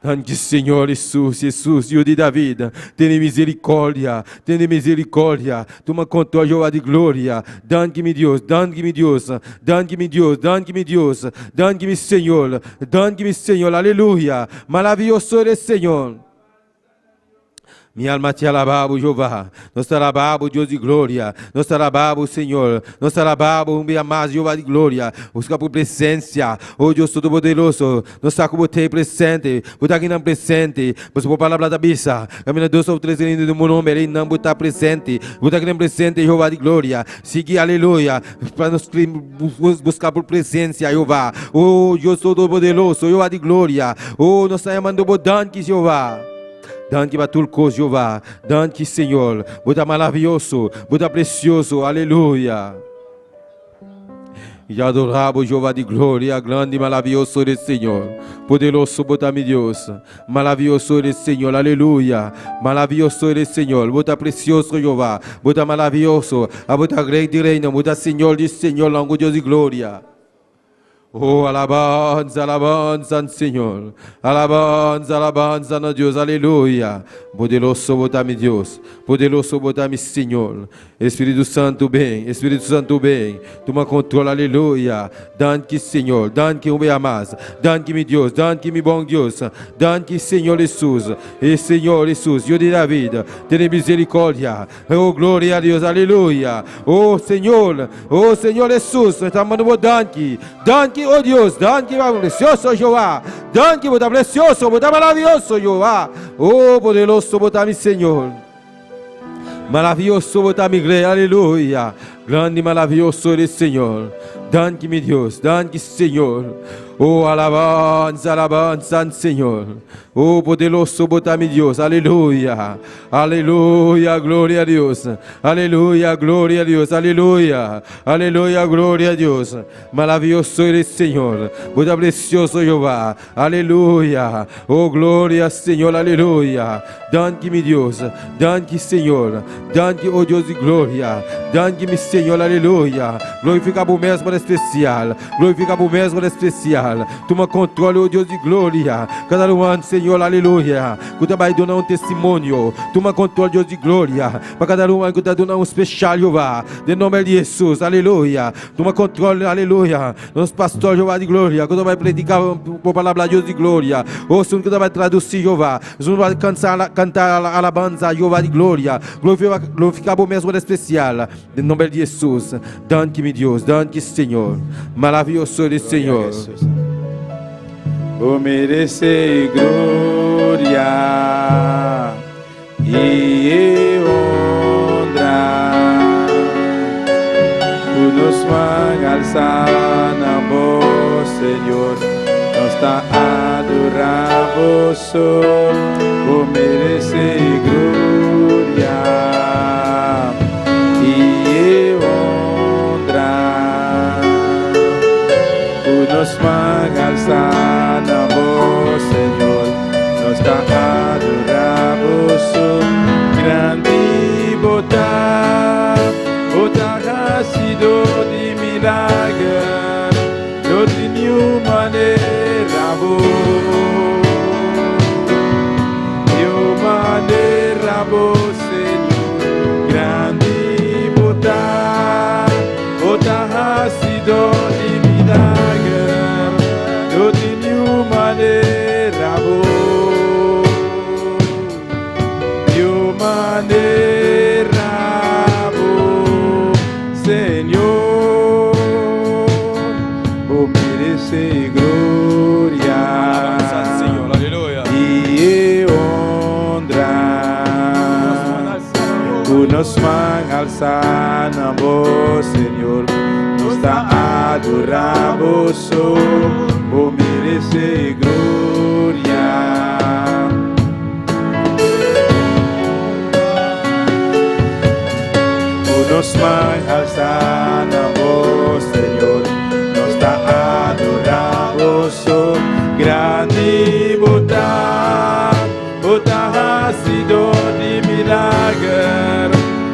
Speaker 4: Danke Senhor Jesus, Deus de David, tenha misericórdia, toma controle, Jeová de glória, danke meu Deus, danke meu Deus, danke meu Deus, danke meu Deus, danke meu Senhor, aleluia, maravilhoso é o Senhor. Minha alma te alabamos, Jeová. Nós te alabamos, Deus de glória. Nós te alabamos, Senhor. Nós te alabamos, meu amado Jeová de glória. Busca por presença, oh Deus Todo-Poderoso. Nós estamos com você presente. Você aqui não presente. Você por palavra da bisa. Caminha 2 ou 3 do meu nome, ele não está presente. Você aqui não presente, Jeová de glória. Siga, aleluia. Para nós buscar por presença, Jeová. Oh Deus Todo-Poderoso, Jeová de glória. Oh, nós estamos chamando por danke, Jeová. Danke para tudo coisa, Jeová. Danke, Senhor. Buda maravilhoso, Buda precioso, aleluia. E adoramos Jeová de glória, grande e maravilhoso eres, Senhor. Poderoso bota mi Deus, maravilhoso eres, Senhor, aleluia. Maravilhoso eres, Senhor, bota precioso Jeová, bota maravilhoso, a bota rei de reino, bota Senhor de Senhor, longo Deus de glória. Oh, alabanza, alabanza, Senhor. Alabanza, alabanza, no Deus, aleluia. Poderoso botar mi Deus, poderoso botar mi Senhor. Espírito Santo bem, Espírito Santo bem. Toma controle, aleluia. Danke, Senhor, danke, o meu mais. Danke, mi Deus, danke, mi bom Deus. Danke, Senhor Jesus. E Senhor Jesus, Deus de David, tem misericórdia. Oh, glória a Deus, aleluia. Oh, Senhor Jesus, estamos no danke. Danke, oh Deus, danke, precioso Jeová. Danke, botar precioso, botar maravilhoso Jeová. Oh, poderoso, botar mi Senhor. Maravilhoso, botar mi glória, aleluia. Grande e maravilhoso eres, Senhor. Danke, mi Deus, danke, Senhor. Oh, alabanza, alabanza, Senhor. Oh, poderoso botar mi Deus, aleluia. Aleluia, glória a Deus. Aleluia, glória a Deus, aleluia. Aleluia, glória a Deus. Maravilhoso eres, Senhor. Botar precioso Jeová, aleluia. Oh, glória, Senhor, aleluia. Danke, mi Deus, danke, Senhor. Danke, oh Deus de glória. Danke, mi Senhor, aleluia. Glorifica o mesmo especial. Glorifica o mesmo especial. Toma controle, oh Deus de glória. Cada um, Senhor, aleluia. Que tu vai dar testemunho. Toma controle, Deus de glória. Para cada um que tu dando especial, Jeová. De nome de Jesus, aleluia. Toma controle, aleluia. Nosso pastor, Jeová de glória. Que tu vai predicar por palavra, Deus de glória. O som que tu vai traduzir, Jeová. O som que vai cantar a alabanza, Jeová de glória. Glorificar o mesmo especial. De nome de Jesus. Danke, meu Deus. Danke, Senhor. Maravilhoso é o Senhor.
Speaker 2: O merecer glória e honra, por nos alçar na voz, Senhor, nós está adoramos, o merecer glória e honra, por nos alçar na voz, Senhor, nós está adoramos, grande botar ha sido de milagre, não de nenhuma maneira boa, Senhor, grande botar ha sido de milagre, não de nenhuma maneira boa, Senhor, o merece glória,
Speaker 4: Senhor, aleluia.
Speaker 2: e honra, por nos alçar na voz, Senhor, nos está adoramos, o merece glória. Nos alçar na voz, Senhor, nos está adoramos, grande botar ha sido de milagre,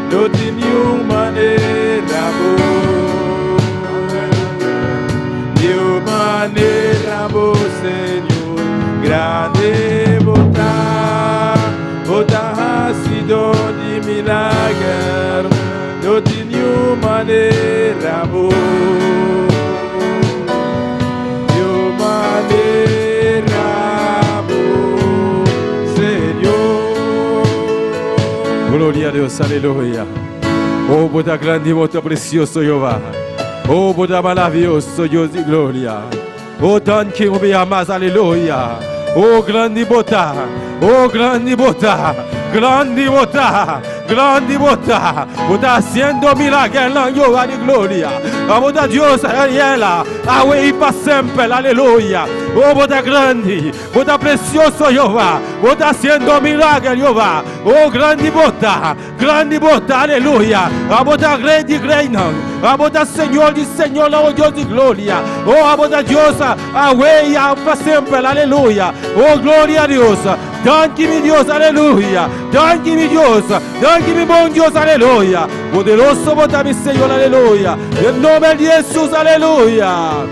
Speaker 2: não de nenhuma maneira boa, Senhor, grande botar ha sido de milagre, não de nenhuma maneira boa, Senhor.
Speaker 4: Glória a Deus, aleluia. Oh, boda grande, boda precioso, Jeová. Oh, boda maravilhoso, Deus de glória. Oh, danke, o meu mais, aleluia. Oh, grande boda,
Speaker 9: grande bota, bota haciendo milagros en la lluvia de gloria. Bota Dios, Ariela, awe y para siempre, aleluya. Oh, bota grande, bota precioso Jehová, bota haciendo milagros Jehová. Oh, grande bota, aleluya. Bota grande, bota Señor y Señor, oh Dios de gloria. Oh, bota Dios, awe y para siempre, aleluya. Oh, gloria a Dios. Thank you, mi Dios, aleluya. Thank you, mi Dios. Thank you, mi buen Dios, aleluya. Poderoso bota mi Señor, aleluya. En nombre de Jesús, aleluya.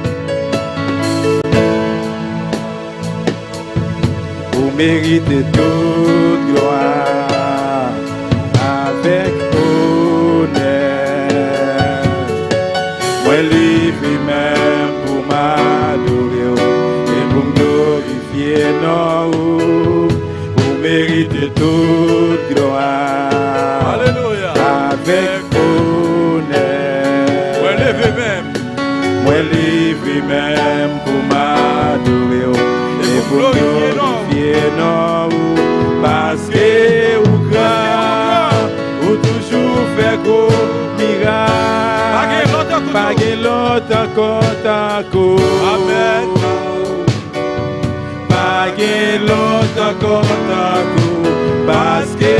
Speaker 2: Vous méritez toute gloire avec honneur. Moi, livre même pour m'adorer et pour me glorifier, non. Vous méritez toute gloire.
Speaker 9: Alléluia.
Speaker 2: Avec honneur.
Speaker 9: Moi, levez même.
Speaker 2: Moi, livre même pour m'adorer et pour me glorifier, non. Parce que vous grand, vous toujours fait gros miracle. Pas de l'autre encore.
Speaker 9: Amen.
Speaker 2: Pas de l'autre encore. Parce que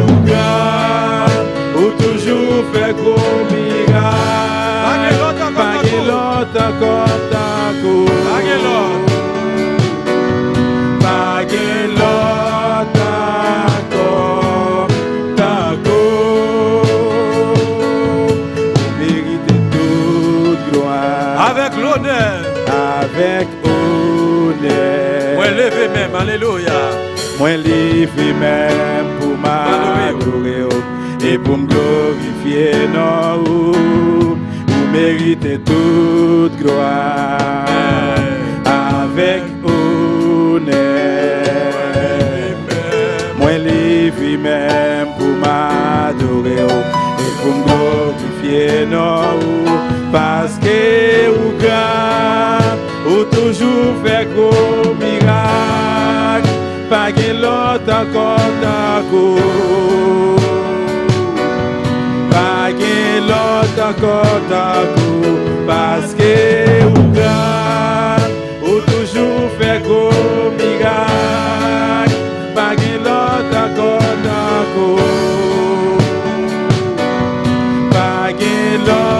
Speaker 2: vous grand, vous toujours fait gros miracle. Pas de l'autre encore.
Speaker 9: Avec l'honneur.
Speaker 2: Avec honneur.
Speaker 9: Moi, levez même, alléluia.
Speaker 2: Moi, livré même pour m'adorer et pour me glorifier, non. Vous méritez toute gloire. Avec honneur. Moi, livré même pour m'adorer et pour me glorifier, non. Parce que vous grand, vous toujours fait gros miracle. Pas que l'autre encore d'accord. Pas que l'autre encore d'accord. Parce que vous grand, vous toujours fait gros miracle. Pas que l'autre encore d'accord. Pas que l'autre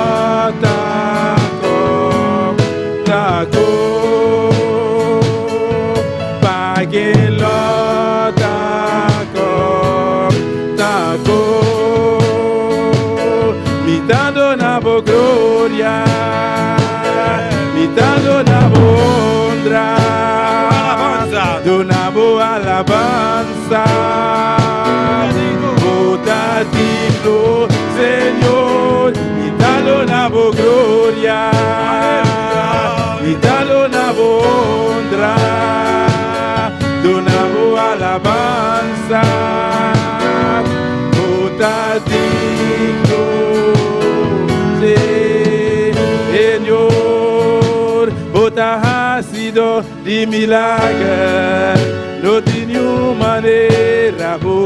Speaker 2: gloria, mi donavo honra, donavo alabanza, votativo Señor, mi donavo gloria, mi donavo honra, donavo alabanza, votativo Señor, bota ha sido de milagre, no tiene manera bo,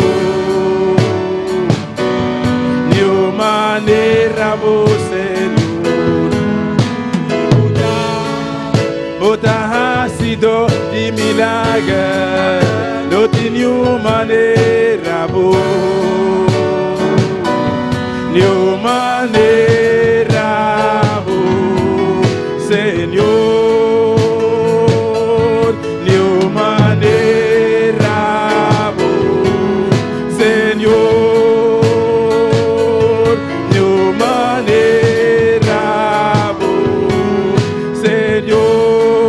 Speaker 2: ni manera bo, Señor. Bota ha sido de milagre, no tiene manera bo, ni manera. Señor, ni manera, Señor, ni manera, Señor,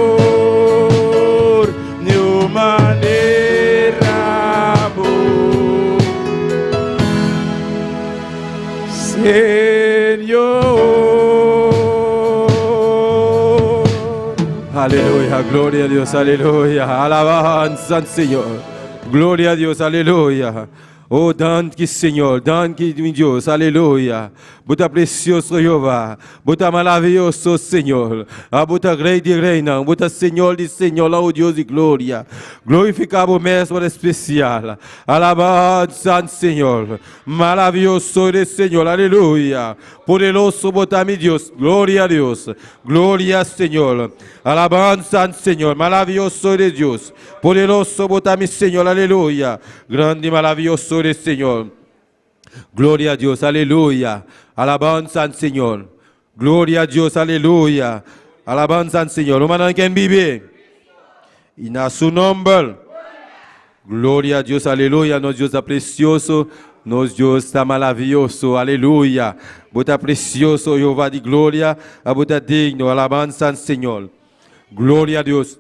Speaker 2: ni manera, Señor.
Speaker 9: Aleluya, gloria a Dios, aleluya. Alabanza al Señor. Gloria a Dios, aleluya. Oh, danke, Senhor, danke, meu Deus, aleluia. Bota precioso, Jeová, bota maravilhoso, Senhor. Bota rei de reina, bota Senhor de Senhor, oh Deus de glória. Glorificado mesmo especial. Alabado, Senhor. Maravilhoso de Senhor, aleluia. Poderoso, bota meu Deus, glória a Deus. Glória, Senhor. Alabanza, Senhor, maravilhoso de Deus. Poderoso, bota mi Senhor, aleluia. Grande, maravilhoso de Senhor. Glória a Deus, aleluia. Alabanza al Señor. Gloria a Dios, aleluya. Alabanza al Señor. Hermano, ¿quién vive? Y en su nombre. Gloria a Dios, aleluya. Nos Dios está precioso. Nos Dios está maravilloso, aleluya. Bota precioso, Jehová de gloria. Bota digno, alabanza al Señor. Gloria a Dios.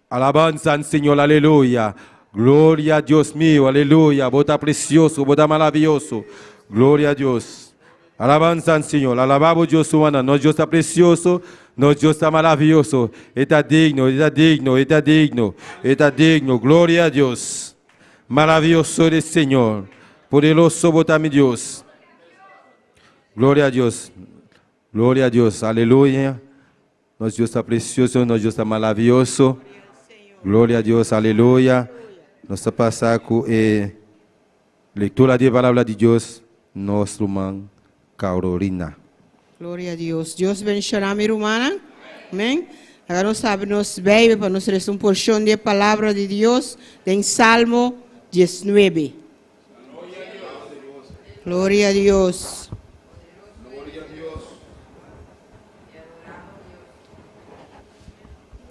Speaker 9: Alabanza al Señor, aleluya. Gloria a Dios mío, aleluya. Bota precioso, bota maravilloso. Gloria a Dios. Alabanza al Señor, alabamos Dios humana, nos Dios está precioso, nos Dios está maravilloso, está digno, está digno, está digno, está digno, gloria a Dios, maravilloso el Señor, poderoso bota mi Dios, gloria a Dios, aleluya, nos Dios está precioso, nos Dios está maravilloso, gloria a Dios, aleluya, nos está pasando lectura de palabra de Dios, nuestro man. Carolina.
Speaker 10: Glória a Deus. Deus bendicioná minha irmã. Amém. Agora nós abrimos Bíblia para nós ler uma porção de palavra de Deus em Salmo 19. Glória a Deus.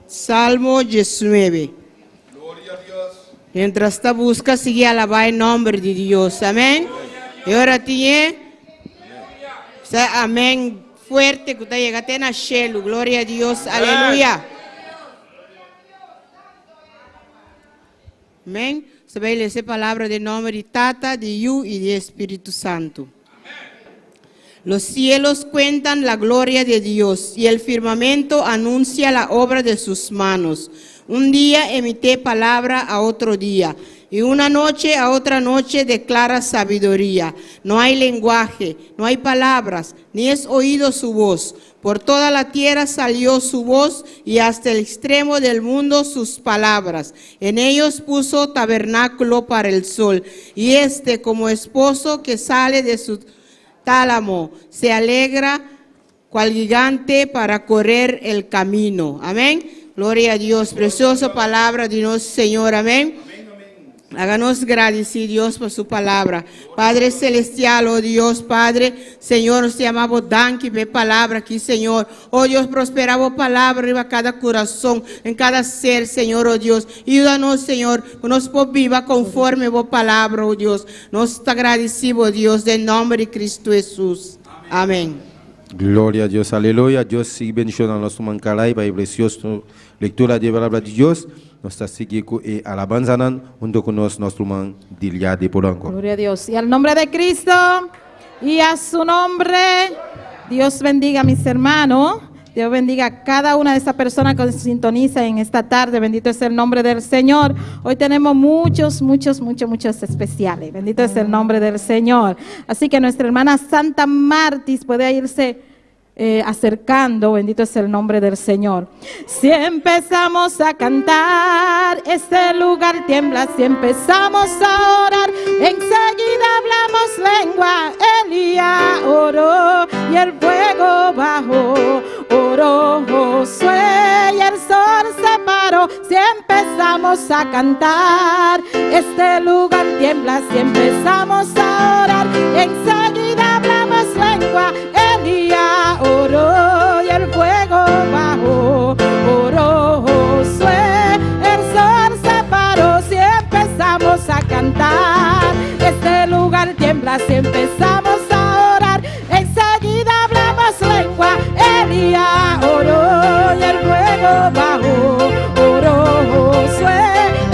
Speaker 10: Salmo 19. Mientras esta busca, sigue a alabar el nombre de Dios. Amén. Y ahora tiene. Amén. Fuerte que usted llega a cielo. Gloria a Dios. Aleluya. Amén. Se va a leer palabra de nombre de Tata, de Hijo y de Espíritu Santo. Los cielos cuentan la gloria de Dios y el firmamento anuncia la obra de sus manos. Un día emite palabra a otro día. Y una noche a otra noche declara sabiduría. No hay lenguaje, no hay palabras, ni es oído su voz. Por toda la tierra salió su voz y hasta el extremo del mundo sus palabras. En ellos puso tabernáculo para el sol. Y como esposo que sale de su tálamo, se alegra cual gigante para correr el camino. Amén. Gloria a Dios. Preciosa palabra de nuestro Señor. Amén. Háganos agradecidos, Dios, por su palabra. Padre celestial, oh Dios, Padre, Señor, nos llamamos danke por palabra aquí, Señor. Oh Dios, prosperamos palabra arriba a cada corazón, en cada ser, Señor, oh Dios. Ayúdanos, Señor, que nos viva conforme a tu palabra, oh Dios. Nos agradecemos, Dios, en nombre de Cristo Jesús. Amén.
Speaker 4: Gloria a Dios, aleluya. Dios sigue bendicionando a nuestro mancalay para preciosa lectura de la palabra de Dios. Nos está siguiendo y alabanza junto con nuestro man Dilia de Polanco.
Speaker 6: Gloria a Dios. Y al nombre de Cristo y a su nombre, Dios bendiga a mis hermanos. Dios bendiga a cada una de esas personas que se sintoniza en esta tarde. Bendito es el nombre del Señor. Hoy tenemos muchos especiales. Bendito es el nombre del Señor. Así que nuestra hermana Santa Martis puede irse acercando. Bendito es el nombre del Señor. Si empezamos a cantar, este lugar tiembla. Si empezamos a orar, enseguida hablamos lengua. Elías oró y el fuego bajó. Oró Josué y el sol se paró. Si empezamos a cantar, este lugar tiembla. Si empezamos a orar, enseguida hablamos lengua. Elías oró y el fuego bajó. Oró Josué, el sol se paró. Si empezamos a cantar, este lugar tiembla. Si empezamos a orar, enseguida hablamos lengua. Elías oró y el fuego bajó. Oró Josué,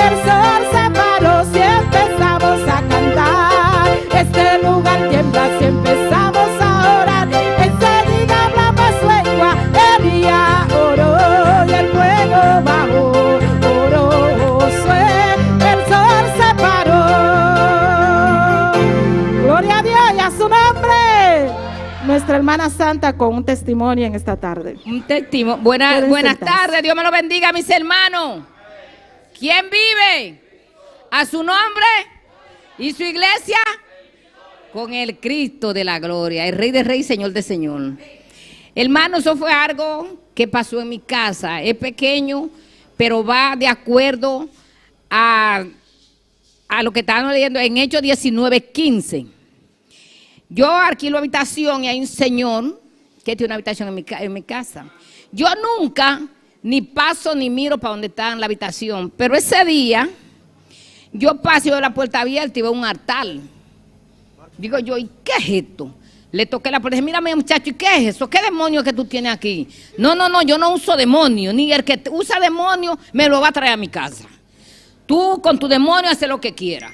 Speaker 6: el sol se paró. Si empezamos a cantar, este lugar tiembla. Si empezamos a orar, enseguida hablamos lengua. Elías
Speaker 11: hermana Santa con un testimonio en esta tarde.
Speaker 12: Un testimonio. Buenas
Speaker 11: sentarse.
Speaker 12: tardes, Dios me lo bendiga, mis hermanos. ¿Quién vive? A su nombre y su iglesia con el Cristo de la gloria, el Rey de Reyes, Señor de Señor. Hermano, eso fue algo que pasó en mi casa. Es pequeño, pero va de acuerdo a lo que estaban leyendo en Hechos 19:15. Yo alquilo habitación y hay un señor que tiene una habitación en mi casa. Yo nunca ni paso ni miro para donde está en la habitación, pero ese día yo paso y veo la puerta abierta y veo un altar. Digo yo, ¿y qué es esto? Le toqué la puerta y dije, mírame muchacho, ¿y qué es eso? ¿Qué demonio que tú tienes aquí? No, yo no uso demonio, ni el que usa demonio me lo va a traer a mi casa. Tú con tu demonio haces lo que quieras,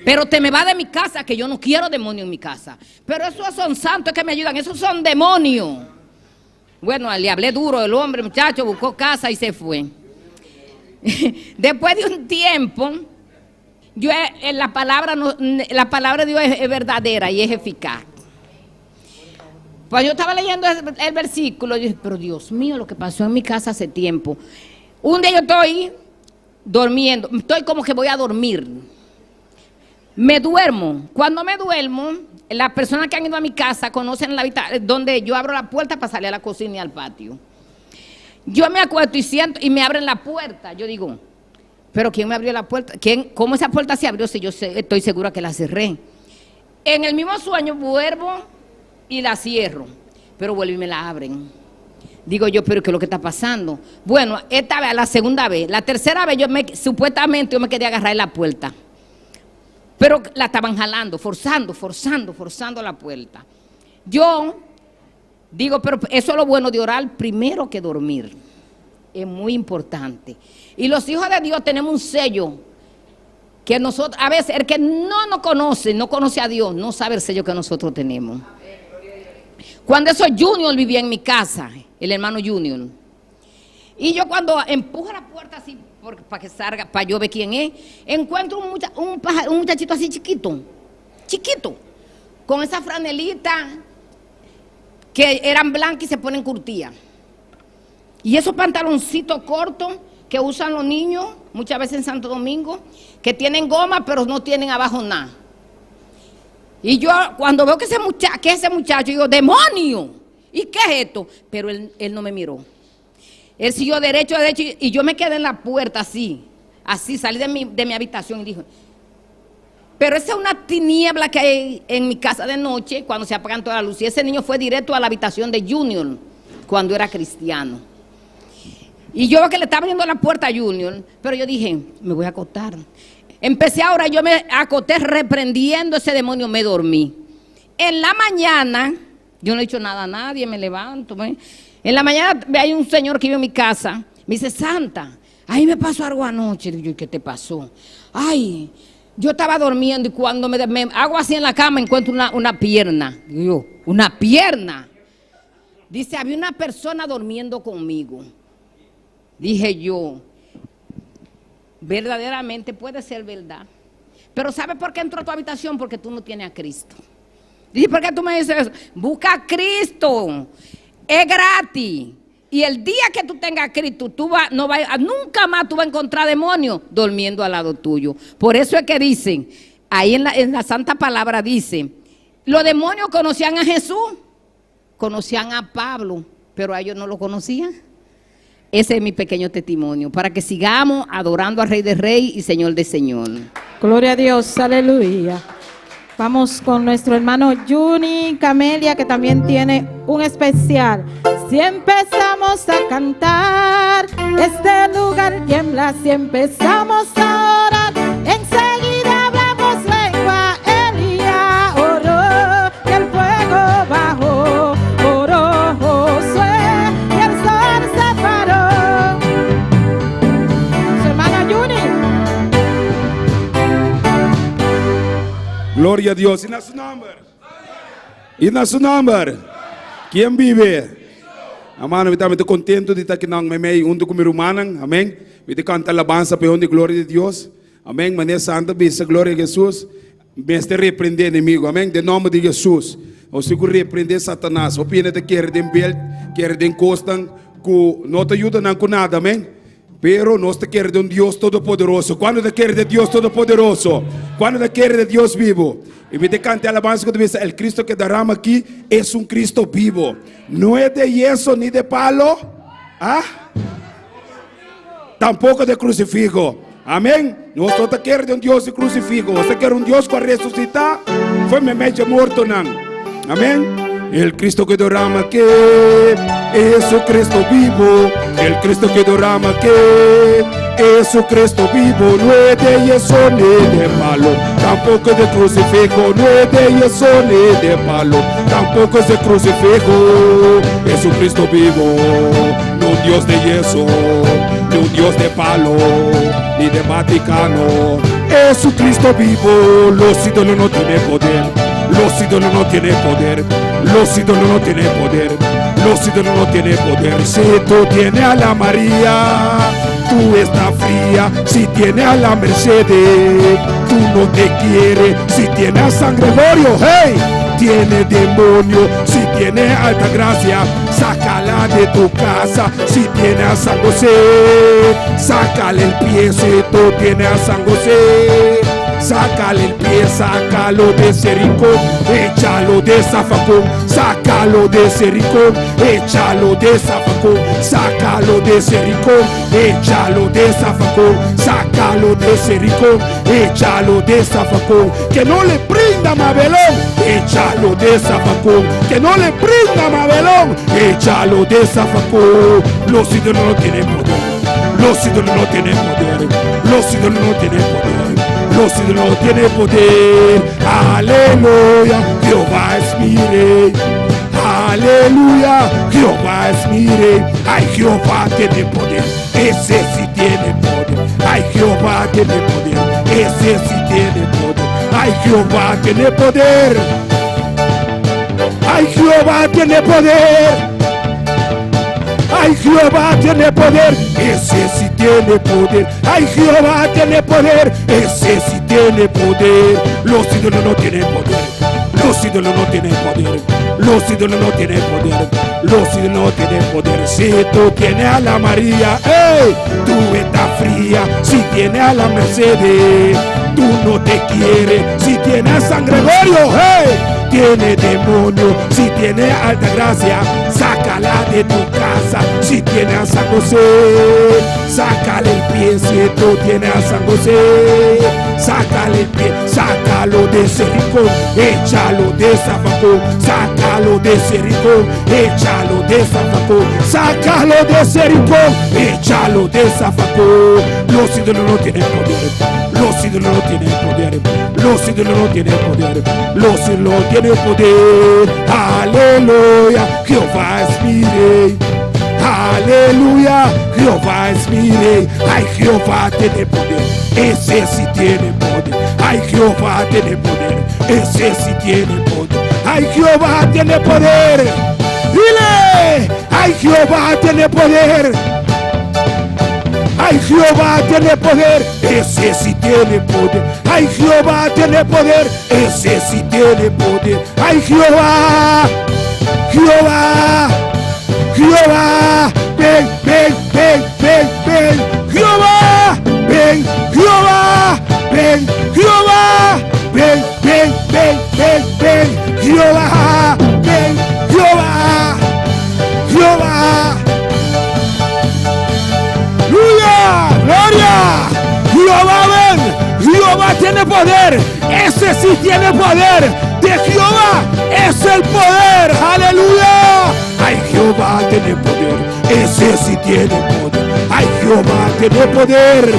Speaker 12: pero te me va de mi casa, que yo no quiero demonio en mi casa. Pero esos son santos que me ayudan, esos son demonios. Bueno, le hablé duro, el hombre, muchacho, buscó casa y se fue. Después de un tiempo, la palabra de Dios es verdadera y es eficaz. Pues yo estaba leyendo el versículo y dije, pero Dios mío, lo que pasó en mi casa hace tiempo. Un día yo estoy durmiendo, estoy como que voy a dormir. Me duermo. Cuando me duermo, las personas que han ido a mi casa conocen la habitación donde yo abro la puerta para salir a la cocina y al patio. Yo me acuesto y siento y me abren la puerta. Yo digo, ¿pero quién me abrió la puerta? ¿Cómo esa puerta se abrió si yo estoy segura que la cerré? En el mismo sueño vuelvo y la cierro, pero vuelvo y me la abren. Digo yo, ¿pero qué es lo que está pasando? Bueno, esta vez, la segunda vez, la tercera vez supuestamente yo me quería agarrar en la puerta, pero la estaban jalando, forzando la puerta. Yo digo, pero eso es lo bueno de orar primero que dormir. Es muy importante. Y los hijos de Dios tenemos un sello que nosotros, a veces, el que no nos conoce, no conoce a Dios, no sabe el sello que nosotros tenemos. Cuando eso Junior vivía en mi casa, el hermano Junior, y yo cuando empujo la puerta así para que salga, para yo ver quién es, encuentro un muchachito así chiquito, con esa franelita que eran blancas y se ponen curtidas. Y esos pantaloncitos cortos que usan los niños, muchas veces en Santo Domingo, que tienen goma pero no tienen abajo nada. Y yo cuando veo que ese muchacho, digo, ¡demonio! ¿Y qué es esto? Pero él no me miró. Él siguió derecho y yo me quedé en la puerta así, salí de mi habitación y dije, pero esa es una tiniebla que hay en mi casa de noche cuando se apagan todas las luces. Y ese niño fue directo a la habitación de Junior cuando era cristiano. Y yo que le estaba abriendo la puerta a Junior, pero yo dije, me voy a acostar. Empecé ahora, yo me acosté reprendiendo ese demonio, me dormí. En la mañana, yo no he dicho nada a nadie, me levanto. En la mañana hay un señor que vive en mi casa, me dice, Santa, ahí me pasó algo anoche. Digo yo, ¿qué te pasó? Ay, yo estaba durmiendo y cuando me hago así en la cama encuentro una pierna. Digo yo, ¿una pierna? Dice, había una persona durmiendo conmigo. Dije yo, verdaderamente puede ser verdad. Pero ¿sabes por qué entró a tu habitación? Porque tú no tienes a Cristo. Dije, ¿por qué tú me dices eso? Busca a Cristo. Es gratis. Y el día que tú tengas a Cristo, nunca más tú vas a encontrar demonios durmiendo al lado tuyo. Por eso es que dicen, ahí en la Santa Palabra dice, los demonios conocían a Jesús, conocían a Pablo, pero a ellos no lo conocían. Ese es mi pequeño testimonio, para que sigamos adorando al Rey de Reyes y Señor de Señor.
Speaker 11: Gloria a Dios, aleluya. Vamos con nuestro hermano Juni Camelia, que también tiene un especial. Si empezamos a cantar, este lugar tiembla. Si empezamos a orar, enseguida hablamos lengua. Elías oró y el fuego bajó. Oró Josué y el sol se paró. Su hermana Juni.
Speaker 13: Gloria a Dios. ¿Y su nombre? ¿Y su nombre? ¿Quién vive? Amén. Eu estou contento de estar aqui no meio junto com meu irmão. Amém. Me canta alabança para onde glória de Deus. Amém. Maneira santa, bisa glória a Jesus. Me está repreendendo inimigo. Amém. De nome de Jesus. O seguro repreender Satanás. O pena de querer de belt, querer de encostan, que no te ayudan con nada, amén. Pero nós te quer de um Deus todo-poderoso. Quando te quer de Deus todo-poderoso? Quando te quer de Deus vivo? E me cante alabanza quando dice, el Cristo que derrama aqui é um Cristo vivo. Não é de yeso ni de palo. ¿Ah? Tampoco de crucifijo. Amém? Nós não te quer de um Deus de crucifijo. Você quer um Deus que ressuscitar? Foi me meio morto, não. Amém? El Cristo que derrama que es su Cristo vivo. El Cristo que derrama que es su Cristo vivo. No es de yeso ni de palo, tampoco es de crucifijo. No es de yeso ni de palo, tampoco es de crucifijo. Es un Cristo vivo, no un Dios de yeso, ni un Dios de palo, ni de Vaticano. Es un Cristo vivo. Los ídolos no tienen poder. Los ídolos no tienen poder. Los ídolos no tienen poder. Los ídolos no tienen poder. Si tú tienes a la María, tú estás fría. Si tienes a la Mercedes, tú no te quieres. Si tienes a San Gregorio, hey, tiene demonio. Si tiene alta gracia, sácala de tu casa. Si tiene a San José, sácale el pie. Si tú tienes a San José, sácale el pie, sácalo de Jericó, échalo de Zafacón, sácalo de Jericó, échalo de Zafacón, sácalo de Jericó, échalo de Zafacón, sácalo de Jericó, échalo de Zafacón, que no le brinda Mabelón, échalo de Zafacón, que no le brinda Mabelón, échalo de Zafacón. Los ídolos no tienen poder, los ídolos no tienen poder, los ídolos no tienen poder. Los ídolos no tienen poder. Aleluya, Jehová es mi rey. Aleluya, Jehová es mi rey. Ay, Jehová tiene poder. Ese sí tiene poder. Ay, Jehová tiene poder. Ese sí tiene poder. Ay, Jehová tiene poder. Ay, Jehová tiene poder. Ay, Jehová tiene poder, ese sí tiene poder. Ay, Jehová tiene poder, ese sí tiene poder. Los ídolos no tienen poder. Los ídolos no tienen poder. Los ídolos no tienen poder. Los ídolos no tienen poder. Si tú tienes a la María, hey, tú estás fría. Si tienes a la Mercedes, tú no te quieres. Si tienes a San Gregorio, hey, tiene demonio. Si tiene alta gracia, sácala de tu casa. Si tiene a San José, sácale el pie. Si tú tienes a San José, sácale el pie. Sácalo de Jericó, échalo de Zafacón. Sácalo de Jericó, échalo de Zafacón. Sácalo de Jericó, échalo de Zafacón. Los ídolos no tienen poder. Los ídolos no tienen poder. Los ídolos no tienen poder. Los ídolos no tienen poder. Aleluya, Jehová es mi rey. Aleluya, Jehová es mi rey. Ay, Jehová tiene poder. Ese sí tiene poder. Ay, Jehová tiene poder. Ese sí tiene poder. Ay, Jehová tiene poder. Dile, ay, Jehová tiene poder. Ay, Jehová tiene poder, ese sí tiene poder. Ay, Jehová tiene poder, ese sí tiene poder. Ay, Jehová, Jehová, Jehová, ven, ven, ven, ven, ven. Jehová, ven, Jehová, ven, Jehová, ven, ven, ven, ven, ven. Jehová, ven, Jehová, Jehová. ¡Gloria! Jehová ven, Jehová tiene poder, ese sí tiene poder, de Jehová es el poder, aleluya. Ay, Jehová tiene poder, ese sí tiene poder. Ay, Jehová tiene poder.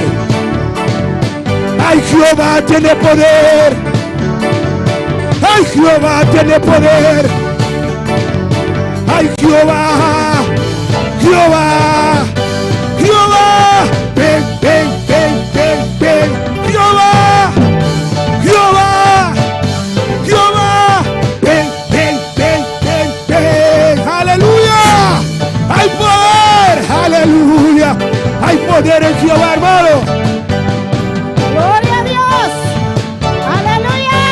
Speaker 13: Ay, Jehová tiene poder. Ay, Jehová tiene poder. Ay, Jehová, Jehová, Jehová, ven, ven, ven, ven, ven. Jehová, Jehová, Jehová, ven, ven, ven, ven, ven. Aleluya, hay poder, aleluya, hay poder en Jehová, hermano.
Speaker 11: Gloria a Dios. Aleluya.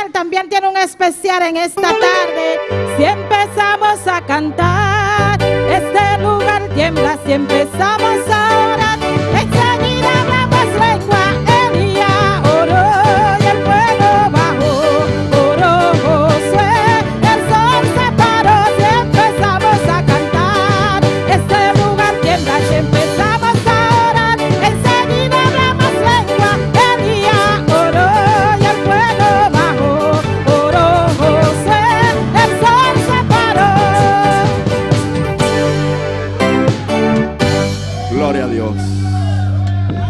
Speaker 11: Ángel también tiene un especial en esta tarde. Si empezamos a cantar, este lugar tiembla. Si empezamos a orar, enseguida hablamos lengua. Elías oró y el fuego bajó. Oró Josué, el sol se paró. Si empezamos a cantar, este lugar tiembla. Si empezamos a orar, enseguida hablamos lengua. Elías oró y el fuego bajó. Oró Josué, el sol se paró.
Speaker 14: Gloria a Dios.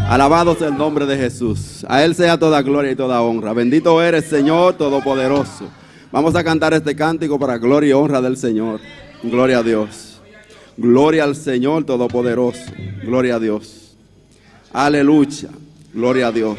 Speaker 14: Alabado sea el nombre de Jesús. A Él sea toda gloria y toda honra. Bendito eres, Señor Todopoderoso. Vamos a cantar este cántico para gloria y honra del Señor. Gloria a Dios. Gloria al Señor Todopoderoso. Gloria a Dios. Aleluya. Gloria a Dios.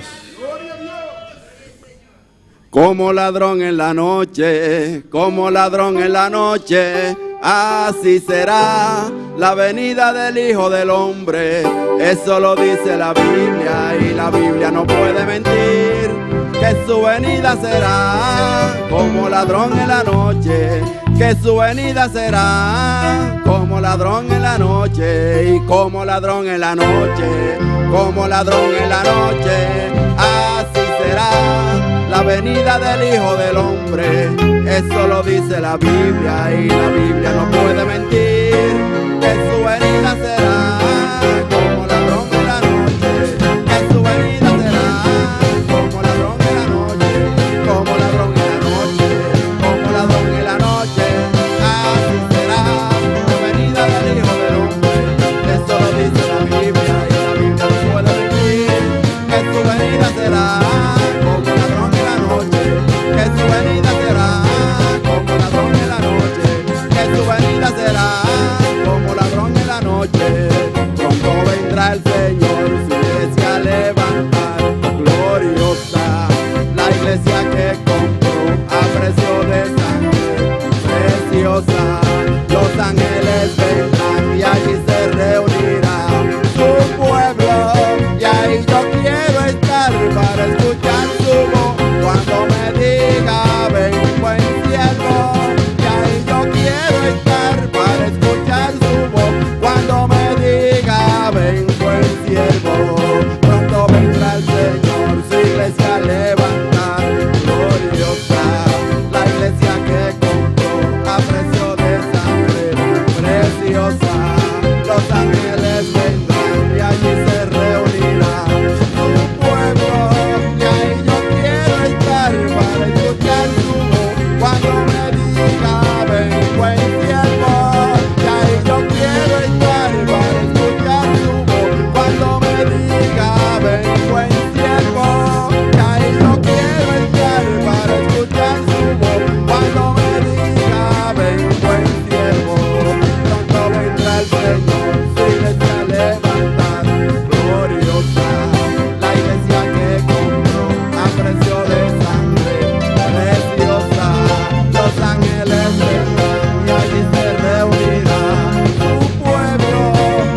Speaker 14: Como ladrón en la noche, como ladrón en la noche, así será la venida del Hijo del Hombre. Eso lo dice la Biblia y la Biblia no puede mentir, que su venida será como ladrón en la noche, que su venida será como ladrón en la noche, y como ladrón en la noche, como ladrón en la noche, así será la venida del Hijo del Hombre. Eso lo dice la Biblia y la Biblia no puede mentir, que su venida será como ladrón en la noche, que su venida será como ladrón en la noche, como ladrón en la noche, como ladrón en la noche, así será la venida del Hijo del Hombre. Eso lo dice la Biblia y la Biblia no puede mentir, que su venida será como ladrón en la noche, que su venida será como ladrón en la noche, que su venida será como ladrón en la noche. Pronto vendrá el Señor, su iglesia a levantar gloriosa, la iglesia que compró a precio de sangre preciosa. Los ángeles vendrán y allí se reunirá su pueblo, y ahí yo quiero estar para escuchar su voz cuando me diga ven buen siervo, y ahí yo quiero estar para escuchar su voz cuando me diga ven buen siervo. Pronto vendrá el Señor, su iglesia a levantar gloriosa, la iglesia que compró a precio de sangre preciosa. Los ángeles vendrán y allí se reunirá su pueblo, y ahí yo quiero estar para escuchar su voz cuando me diga ven buen siervo, y ahí yo quiero estar para escuchar su voz cuando me diga ven buen siervo, y ahí yo quiero estar para escuchar su voz cuando me diga ven buen siervo. Pronto vendrá el Señor, su iglesia a levantar gloriosa, la iglesia que compró a precio de sangre preciosa. Los ángeles vendrán y allí se reunirá su pueblo,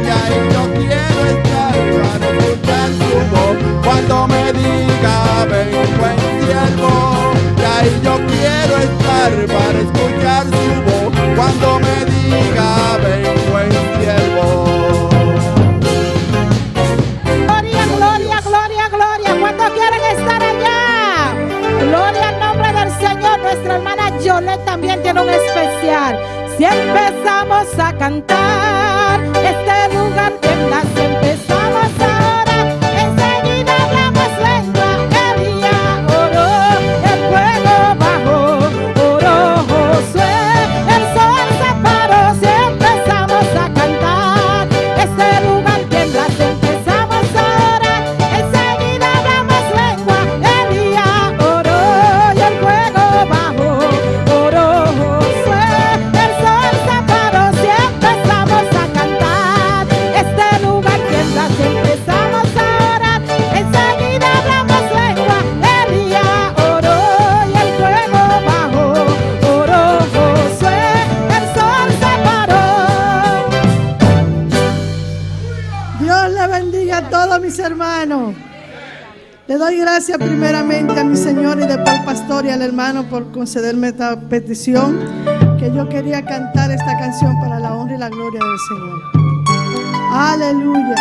Speaker 14: y ahí yo quiero estar para escuchar su voz cuando me diga ven buen siervo, y ahí yo quiero estar para escuchar su voz cuando me diga ven buen siervo.
Speaker 11: Gloria, gloria, gloria, gloria. ¿Cuántos quieren estar allá? Gloria al nombre del Señor. Nuestra hermana Yolet también tiene un especial. Si empezamos a cantar, este lugar tiembla. Si empezamos a orar, enseguida hablamos lengua. Elías oró, el fuego bajó. Oró Josué, el sol se paró. Si empezamos a cantar, este lugar tiembla. Si empezamos a orar, enseguida hablamos lengua. Elías oró y el fuego bajó. Oró Josué, el sol se paró. Si empezamos a cantar, este lugar
Speaker 15: Le doy gracias primeramente a mi Señor y después al pastor y al hermano por concederme esta petición, que yo quería cantar esta canción para la honra y la gloria del Señor. Aleluya.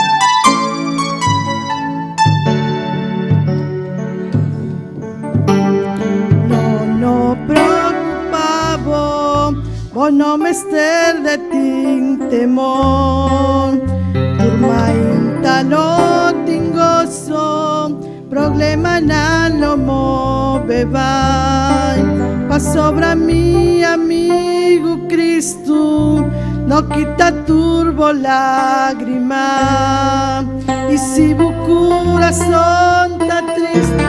Speaker 15: No preocupavo, vos no me estés de ti temor, ormai no tengo son, problema no moveva, pa sobra mi amigo Cristo, no quita turbo lágrima, y si tu corazón está triste,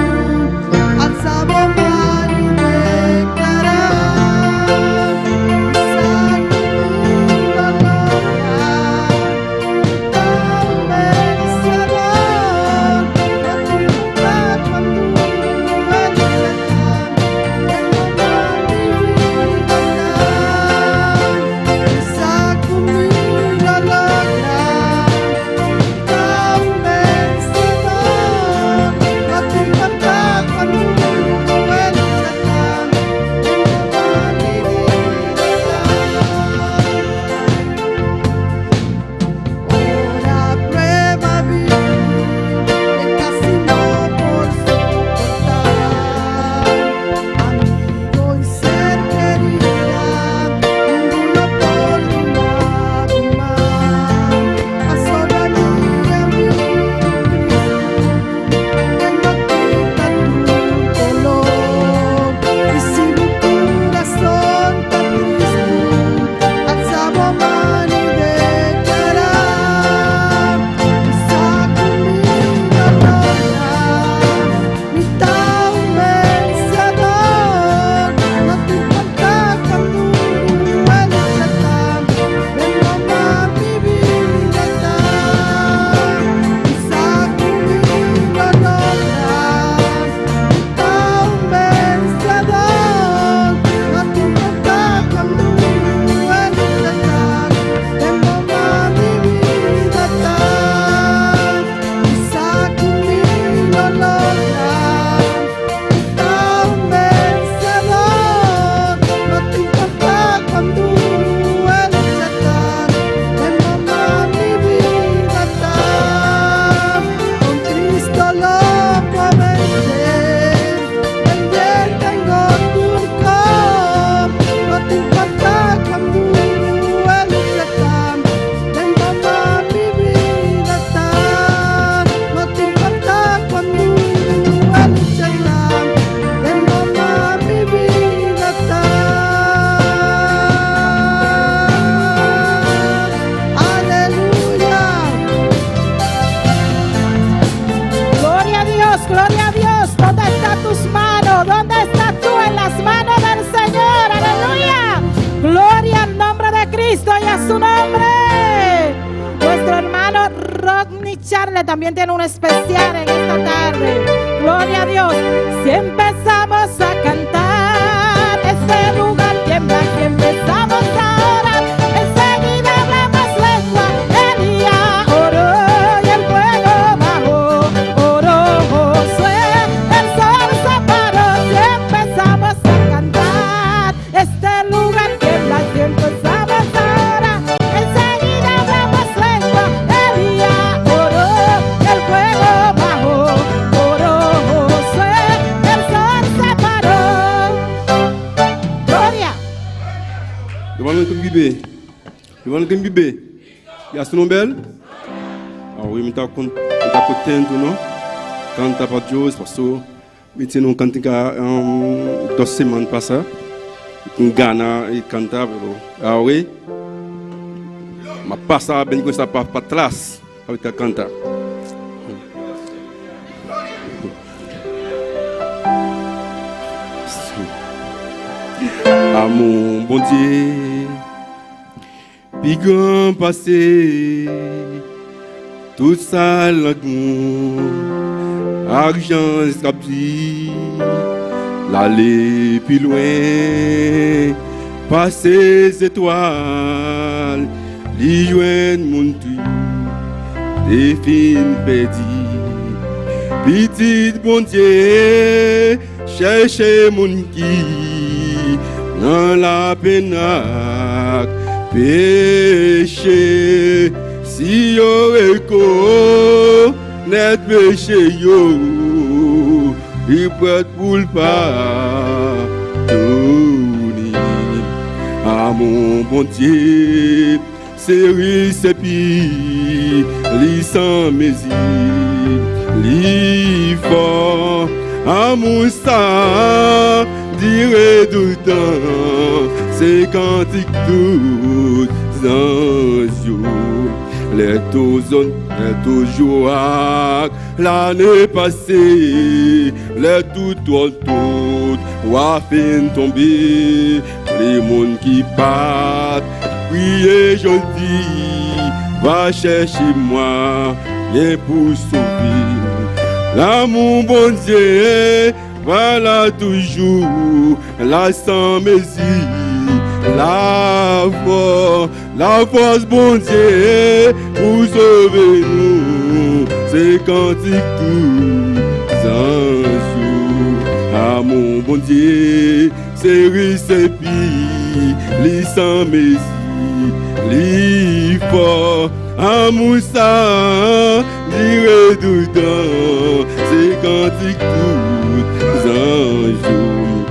Speaker 15: alzamos mano y
Speaker 11: también tiene un especial en esta tarde. Gloria a Dios. Si empezamos a cantar, este lugar tiembla. Si empezamos a orar, enseguida hablamos lengua. Elías oró y el fuego bajó. Oró Josué, el sol se paró. Si empezamos a cantar, este lugar tiembla. Si empezamos a orar, enseguida hablamos lengua. Elías oró, el fuego bajó. Oró Josué, el sol se paró. Gloria.
Speaker 9: Devant que bibé. Il y a ce nom belle. Ah oui, mais t'as content, non? Quand t'as pas Dieu, c'est parce que mais tu nous quand tu as 2 semaines passées, en Ghana et cantar, ah oui. Ma passe à ben que ça pas atrás avec ta cantar. Ah mon bon Dieu, bigan passé, tout ça l'amour, argent escapé, l'aller plus loin, passer les étoiles, les joindre mon Dieu, des films perdus,
Speaker 14: Petit bon Dieu, cherchez mon qui dans la pénac péché. Si yo reconnaît péché yo, il prête pour le pardonner. À mon bon Dieu, c'est puis li sans mesure, li fort. À mon sang, dirait tout le temps, c'est cantique tout dans yeux. Les toujours l'année passée, les tout, wa fin tombé, les mondes qui partent, priez, je dis, va chercher moi, et pour sauver. L'amour bon Dieu, voilà toujours, la sans mesure, la force bon Dieu, pour sauver nous, c'est cantique tout un jour. Amour bon Dieu, c'est récepit, li sans mesure, li fort. Amour ça, dirait tout temps, c'est cantique tout un jour.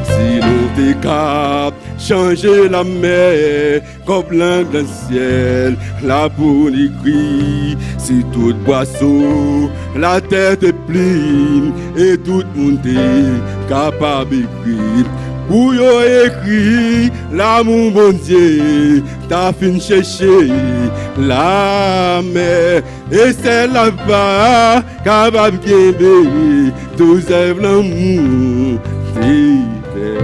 Speaker 14: Si nous t'es cap, changer la mer, comme l'angle ciel, la boue gris. Si tout boisseau, la tête est pleine, et tout le monde est capable d'écrire. Pour yo écrit, l'amour bon Dieu, t'as fin chercher la mer. Et c'est là-bas, capable d'aimer, tous l'amour d'hiver.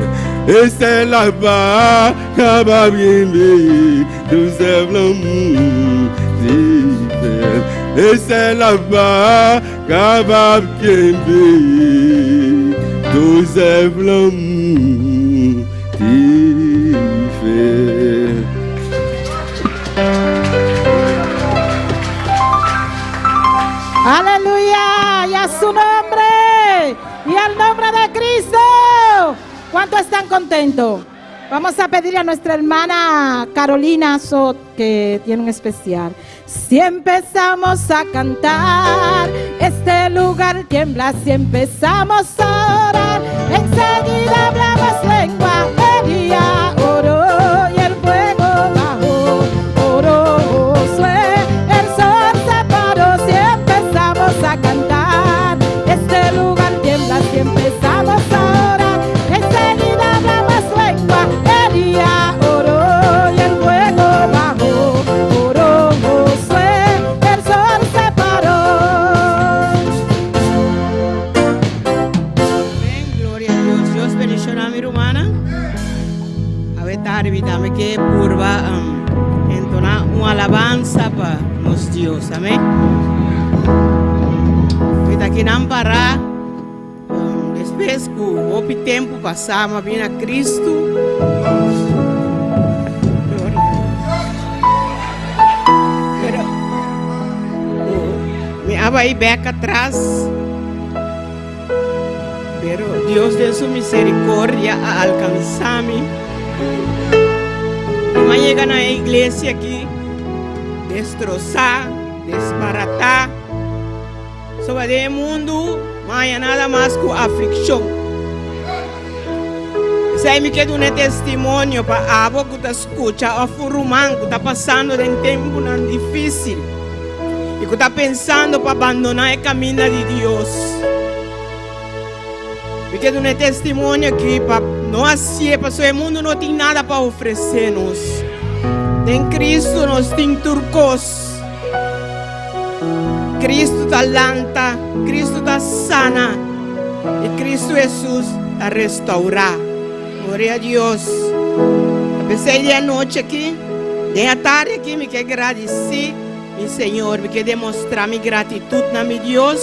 Speaker 14: Et c'est là-bas, capable d'aimer, tous l'amour d'hiver. Et c'est là-bas, capable d'aimer, tous l'amour d'hiver.
Speaker 11: Aleluya, y a su nombre, y al nombre de Cristo. ¿Cuántos están contentos? Vamos a pedirle a nuestra hermana Carolina Sot, que tiene un especial. Si empezamos a cantar, este lugar tiembla. Si empezamos a orar, enseguida hablamos lengua. Elías oró y el fuego bajó. Oró Josué, el sol se paró. Si empezamos a cantar, este lugar tiembla. Si empezamos a orar, enseguida hablamos lengua. Elías oró y el fuego bajó. Oró Josué, el sol se paró.
Speaker 10: Amén, gloria a Dios. Dios bendición a mi hermana. A ver, me que purva entonar una alabanza para los Dios. Amén. Ahorita aquí no parar. Después que o tempo passamos bem a Cristo. Pero me aba aí beca atrás. Pero Dios de su misericordia a alcanzarme. No llegan a la iglesia aquí, destrozar, desbaratar. Sobre el mundo, no hay nada más que aflicción. Isso aí me queda um testemunho para a avó que está escutando, a furumã que está passando em tempo difícil e que está pensando para abandonar o caminho de Deus. Me queda um testemunho aqui para nós, para o mundo não tem nada para oferecer-nos. Em Cristo nós temos turcos. Cristo está lanta, Cristo está sana e Cristo Jesus está restaurar. Glória a Deus. Pensei de noite aqui, de tarde aqui, me quer agradecer, meu Senhor, me quer demonstrar minha gratidão na meu Deus.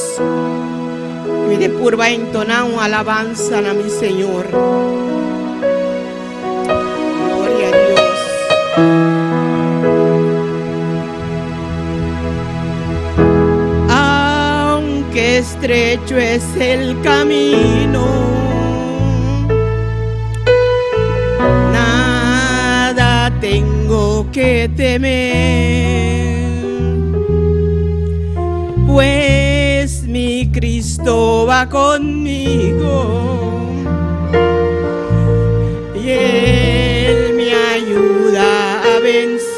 Speaker 10: Me de por vai entonar uma alabança na meu Senhor. Glória a Deus. Aunque estrecho es el camino, nada tengo que temer, pues mi Cristo va conmigo y Él me ayuda a vencer.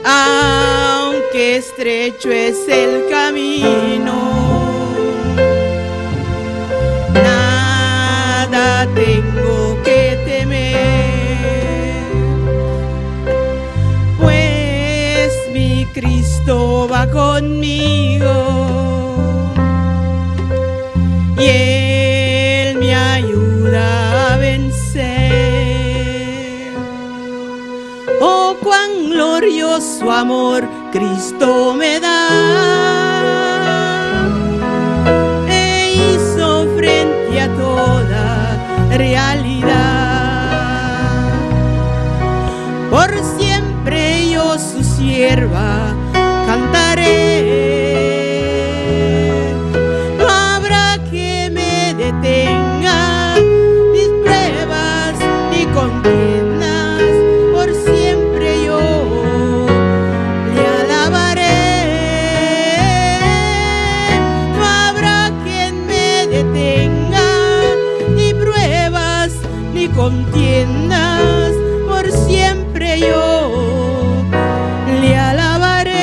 Speaker 10: Aunque estrecho es el camino, nada tengo que temer, pues mi Cristo va conmigo y Él me ayuda a vencer. Oh, cuán glorioso amor Cristo me da, e hizo frente a toda realidad. Por siempre yo su sierva cantaré, no habrá que me detenga mis pruebas ni contiendas, por siempre yo le alabaré. No habrá quien me detenga, ni pruebas ni contiendas, por siempre yo le alabaré.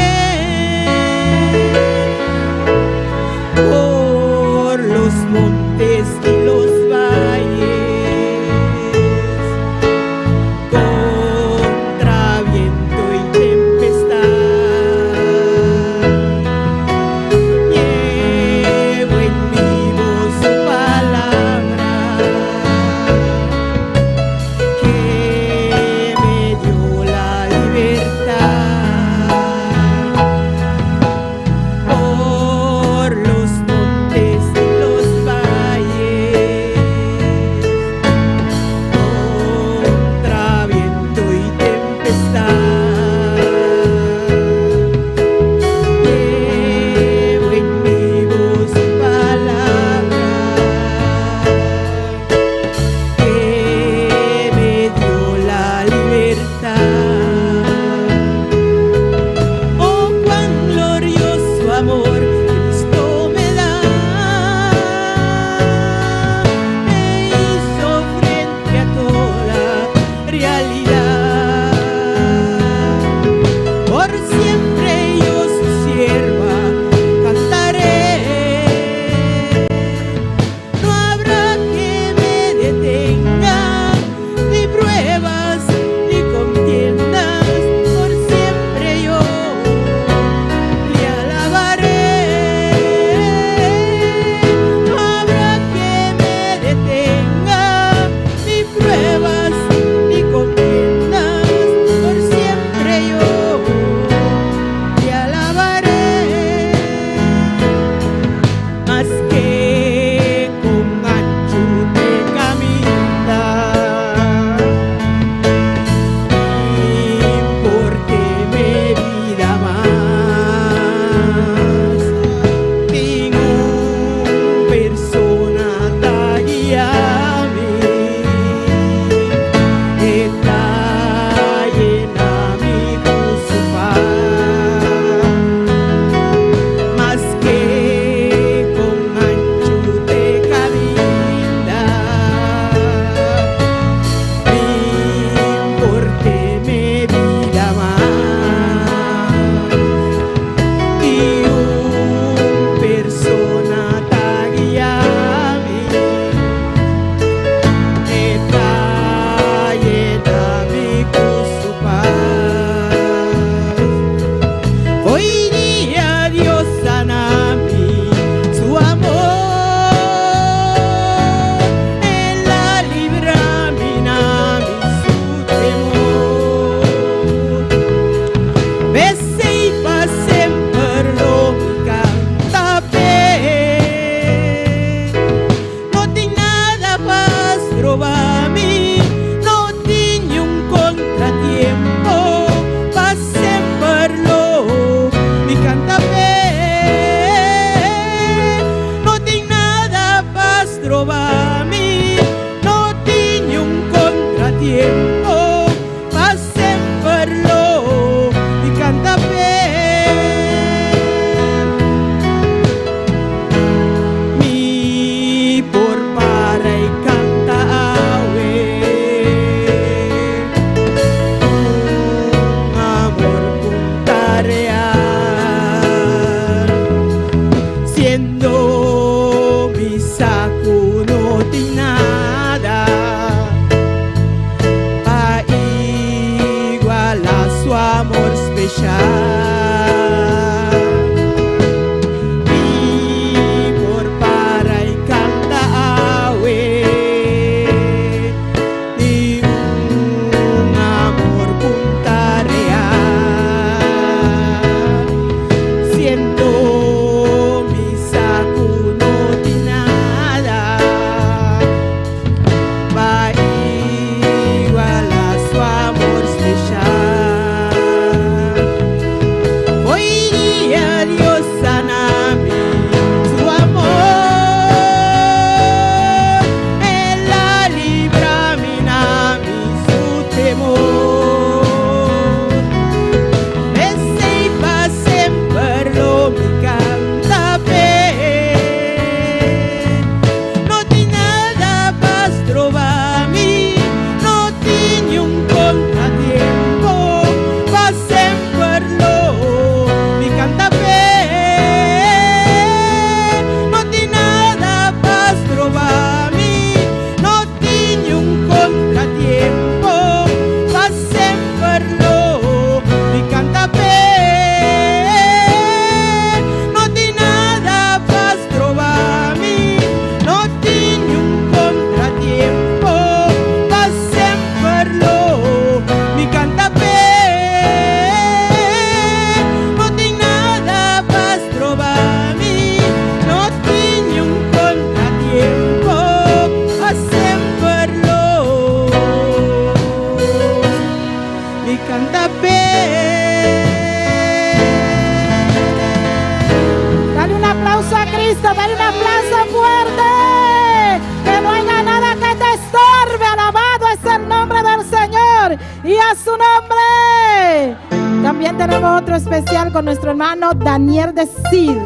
Speaker 11: y a su nombre. También tenemos otro especial con nuestro hermano Daniel de Sid.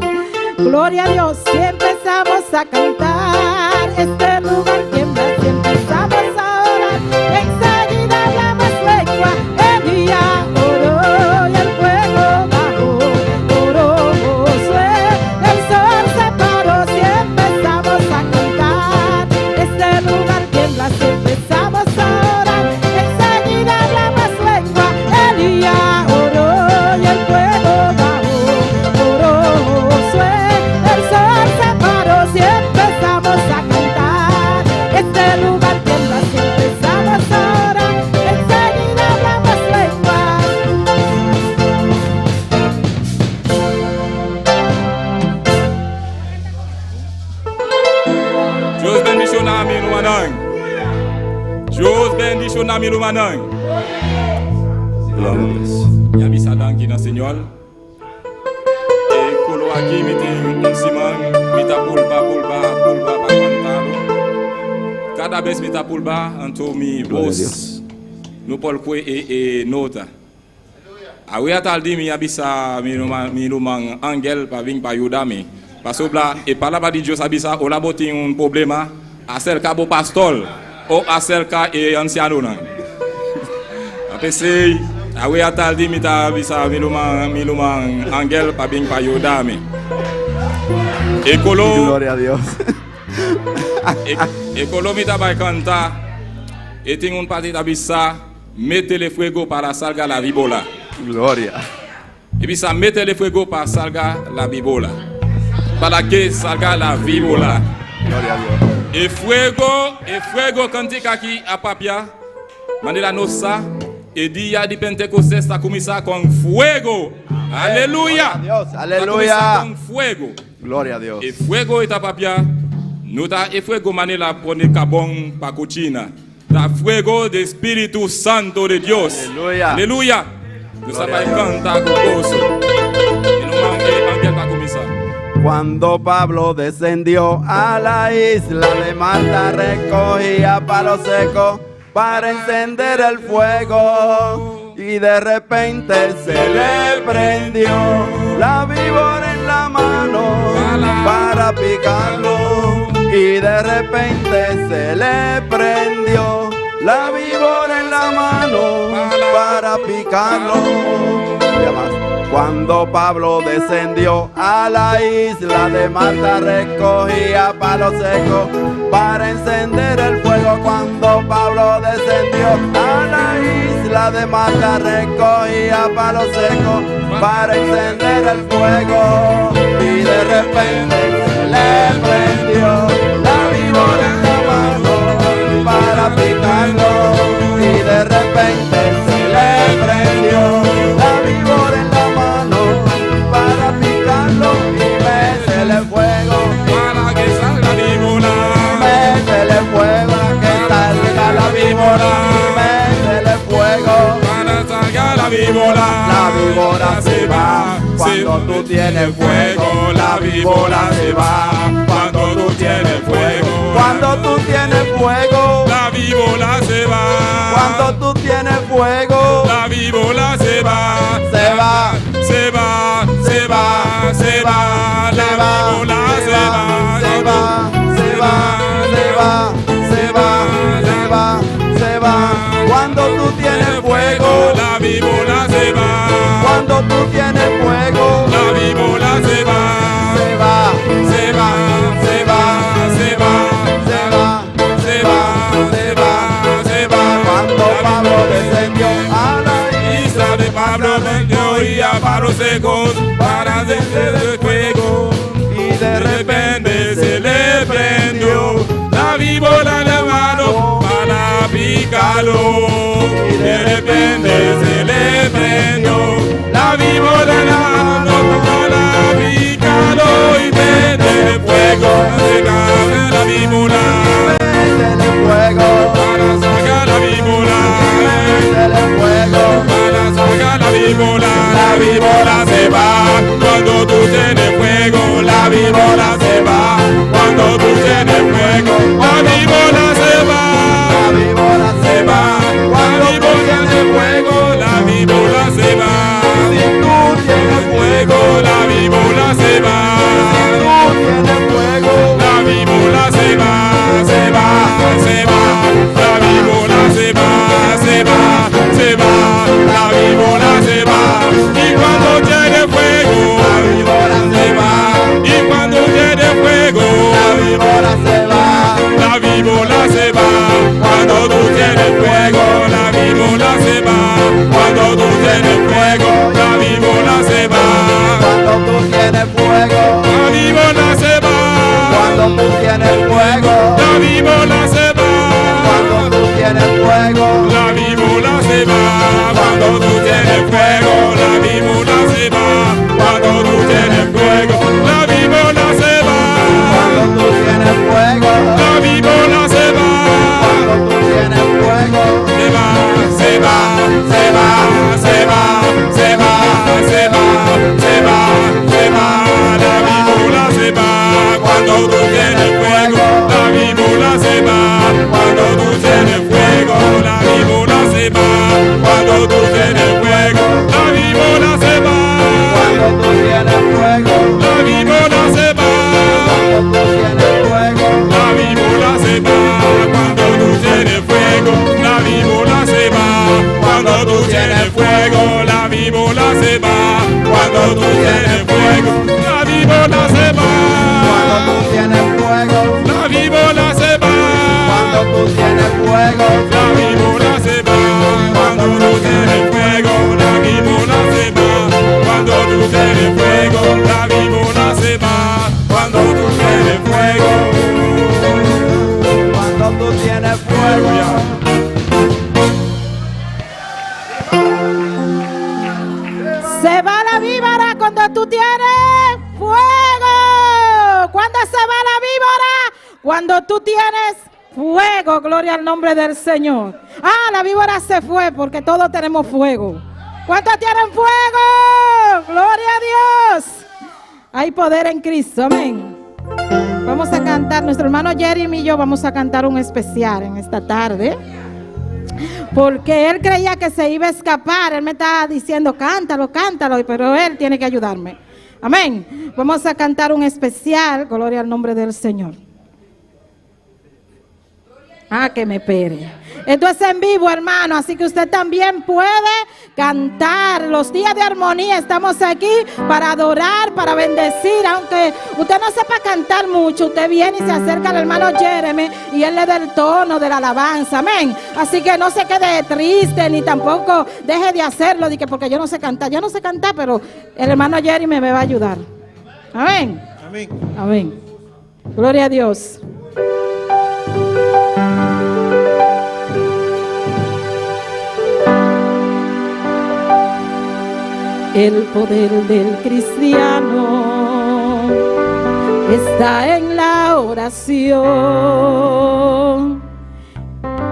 Speaker 11: Gloria a Dios. Si empezamos a cantar, este lugar tiembla. Si empezamos a orar, enseguida hablamos lengua. Elías oró y el fuego bajó. Oró Josué, el sol se paró. Si empezamos a cantar, este lugar tiembla. Si empezamos a orar, enseguida hablamos lengua. Elías oró y el fuego bajó. Oró Josué, el sol se paró. Si empezamos a cantar, este lugar tiembla. Si empezamos a orar, enseguida hablamos lengua.
Speaker 2: Dios bendicionar mi lumanang. Dios bendicionar mi lumanang. Ya bisa danki na Señor. E kolo aqui me tem simang, me tá pulba para cantalo. Cada vez me tá pulba, anto mi voz. No pol kwe e nota. Awe ataldi mi abisa mi lumang angel pa ving pa ayudami. Pasobla e palavra de Deus abisa o labo tem problema acerca do pastor ou acerca e anciano não. A pensei awe ataldi mi ta abisa mi lumang angel pa ving pa ayudami. E colo
Speaker 14: Gloria a Dios.
Speaker 2: e colo mi ta vai cantar e tem parte da abisa metele fuego para salga la vibola.
Speaker 14: Gloria.
Speaker 2: E bisa metele fuego para salga la vibola. Para que salga la vibola.
Speaker 14: Gloria a Dios.
Speaker 2: E fuego cantica aqui a papia. Manela nossa. E dia de Pentecostés está começar com fuego. Aleluia.
Speaker 14: Dios,
Speaker 2: Está
Speaker 14: aleluya.
Speaker 2: com fuego.
Speaker 14: Gloria a Dios.
Speaker 2: E fuego está papia. No tá e fuego manela pone cabón pa cocina. Da fuego de Espírito Santo de Dios.
Speaker 14: Aleluya.
Speaker 2: Aleluia. Nós vai cantar com gozo. E não mangue para começar.
Speaker 14: Cuando Pablo descendió a la isla de Malta, recogía palo seco para encender el fuego. Y de repente se le prendió la víbora en la mano para picarlo. Y de repente se le prendió la víbora en la mano para picarlo. Y además, cuando Pablo descendió a la isla de Malta, recogía palo seco para encender el fuego. Cuando Pablo descendió a la isla de Malta, recogía palo seco para encender el fuego. Y de repente se le prendió la víbora en la mano para picarlo. Y de repente se le prendió la víbora en la mano para picarlo. Y métele fuego
Speaker 2: Para que salga la víbora.
Speaker 14: métele fuego a que salga la víbora. Métele fuego.
Speaker 2: Para salga la víbora.
Speaker 14: La víbora se va cuando tú tienes fuego. La víbora se va cuando tú tienes fuego. Cuando tú tienes fuego.
Speaker 2: La víbora se va.
Speaker 14: Cuando tú tienes fuego.
Speaker 2: La víbora se va.
Speaker 14: Se va.
Speaker 2: Se va. Se va. Se va. La víbora se va.
Speaker 14: Se va. Se va. Se va. Se va. Se va. Se va. Cuando tú tienes fuego.
Speaker 2: La víbora se va.
Speaker 14: Cuando tú tienes fuego.
Speaker 2: La víbora se va.
Speaker 14: Se va.
Speaker 2: Se va. Se va. Se va.
Speaker 14: Se va.
Speaker 2: Se va. Se va. Se va.
Speaker 14: Cuando Pablo descendió a la
Speaker 2: isla de Pablo recogía palos secos para encender el fuego.
Speaker 14: y de
Speaker 2: repente se le prendió la víbora en la mano para picarlo. Y de repente se le prendió la víbora en la mano para picarlo. Y métele fuego para sacar la víbora.
Speaker 14: métele fuego.
Speaker 2: Para sacar la víbora.
Speaker 14: Métele fuego.
Speaker 2: Para sacar la víbora se va cuando tú tienes
Speaker 14: fuego.
Speaker 9: La víbora se va cuando tú tienes fuego. La víbora se va cuando tú tienes fuego. La víbora se va cuando tú tienes fuego.
Speaker 14: Cuando tú tienes fuego.
Speaker 11: Se va la víbora cuando tú tienes fuego. ¿Cuándo se va la víbora? Cuando tú tienes fuego. Gloria al nombre del Señor. Ah, la víbora se fue porque todos tenemos fuego. ¿Cuántos tienen fuego? Gloria a Dios. Hay poder en Cristo. Amén. Vamos a cantar. Nuestro hermano Jeremy y yo vamos a cantar un especial en esta tarde. Porque él creía que se iba a escapar. Él me estaba diciendo, cántalo, cántalo. Pero él tiene que ayudarme. Amén. Vamos a cantar un especial. Gloria al nombre del Señor. Ah, que me espere. Esto es en vivo, hermano. Así que usted también puede cantar. Los días de armonía estamos aquí para adorar, para bendecir. Aunque usted no sepa cantar mucho, usted viene y se acerca al hermano Jeremy y él le da el tono de la alabanza. Amén. Así que no se quede triste ni tampoco deje de hacerlo. Porque yo no sé cantar. Yo no sé cantar, pero el hermano Jeremy me va a ayudar. Amén.
Speaker 2: Amén.
Speaker 11: Amén. Gloria a Dios. El poder del cristiano está en la oración.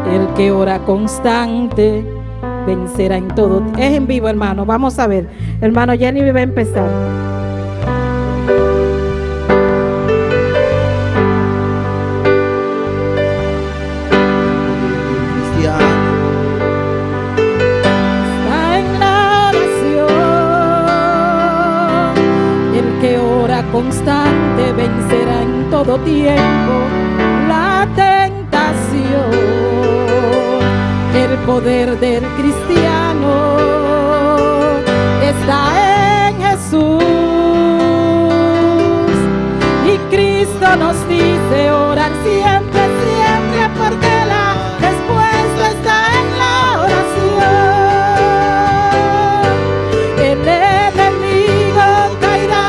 Speaker 11: El que ora constante vencerá en todo. Es en vivo, hermano. Vamos a ver. Hermano Jenny va a empezar. Constante vencerá en todo tiempo la tentación. El poder del cristiano está en Jesús. Y Cristo nos dice orar siempre, siempre, porque la respuesta está en la oración. El enemigo caerá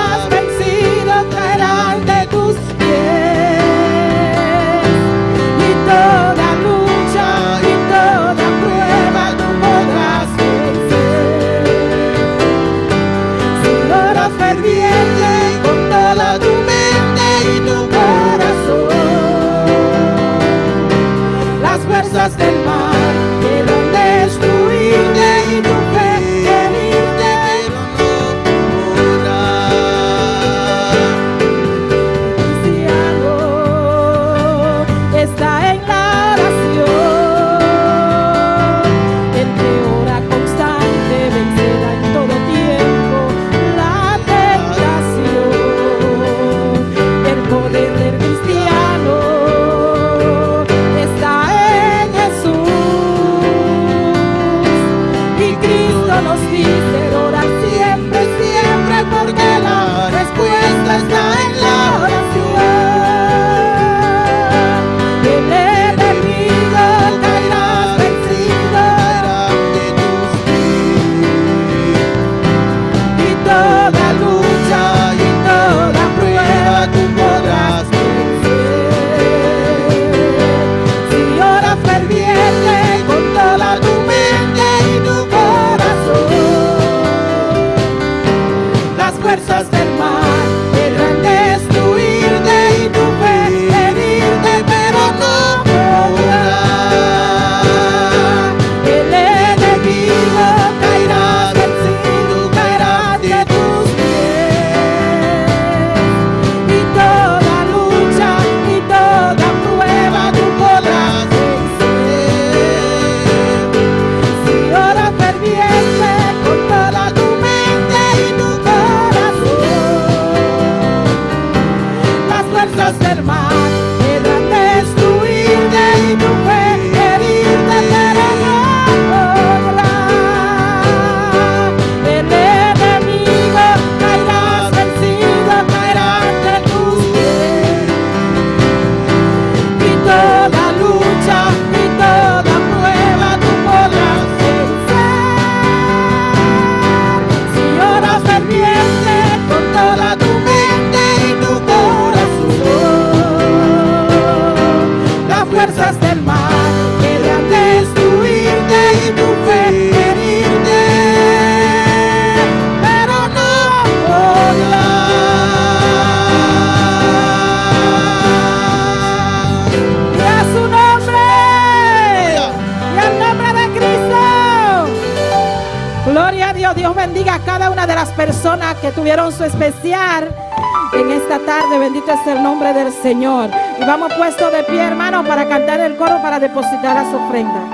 Speaker 11: ante tus pies, y toda lucha y toda prueba tú podrás vencer. Si oras ferviente con toda tu mente y tu corazón, las fuerzas del mal quedan destruidas y tu fe herirte, está en la oración. El que ora constante vencerá en todo tiempo la tentación. El poder del cristiano está en Jesús. fuerzas del mal querían destruirte y tu fe herirte, pero no podrán. Y a su nombre, y al nombre de Cristo. Gloria a Dios. Dios bendiga a cada una de las personas que tuvieron su especial en esta tarde. Bendito es el nombre del Señor. Y vamos puestos de pie, hermanos, para cantar el coro, para depositar las ofrendas.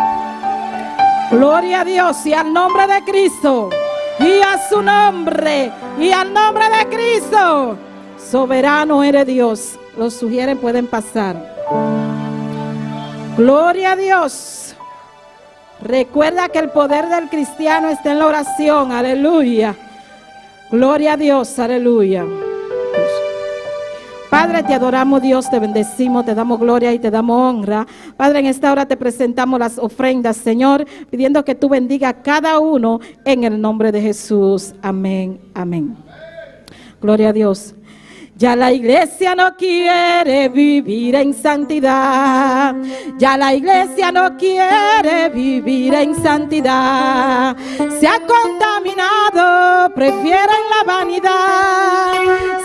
Speaker 11: Gloria a Dios y al nombre de Cristo. Y a su nombre. Y al nombre de Cristo. Soberano eres Dios. Los sugieren, pueden pasar. Gloria a Dios. Recuerda que el poder del cristiano está en la oración. Aleluya. Gloria a Dios. Aleluya. Padre, te adoramos, Dios, te bendecimos, te damos gloria y te damos honra. Padre, en esta hora te presentamos las ofrendas, Señor, pidiendo que tú bendiga a cada uno en el nombre de Jesús. Amén, amén. Gloria a Dios. Ya la iglesia no quiere vivir en santidad. Ya la iglesia no quiere vivir en santidad. Se ha contaminado, prefieren la vanidad.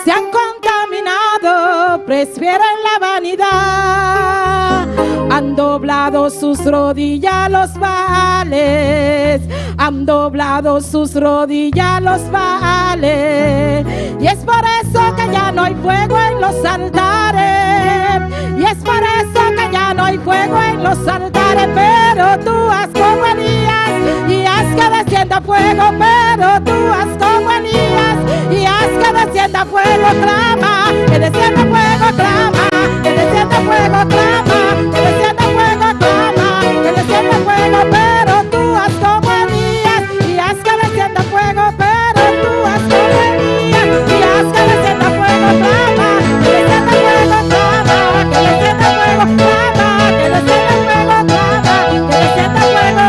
Speaker 11: Se han contaminado, prefieren la vanidad. Han doblado sus rodillas los Baales. Han doblado sus rodillas los Baales. Y es por eso que ya no hay fuego en los altares. Y es por eso que ya no hay fuego en los altares. Pero tú haz como Elías y haz que descienda fuego. Pero tú haz como Elías y haz que descienda fuego. Clama, que descienda fuego, clama, que descienda fuego, clama, que descienda fuego, clama, que descienda fuego. Pero tú haz como Elías y haz que descienda fuego. Pero tú haz como Elías y haz que descienda fuego, clama, que descienda fuego, clama, que descienda fuego, clama, que descienda fuego, clama, que descienda fuego.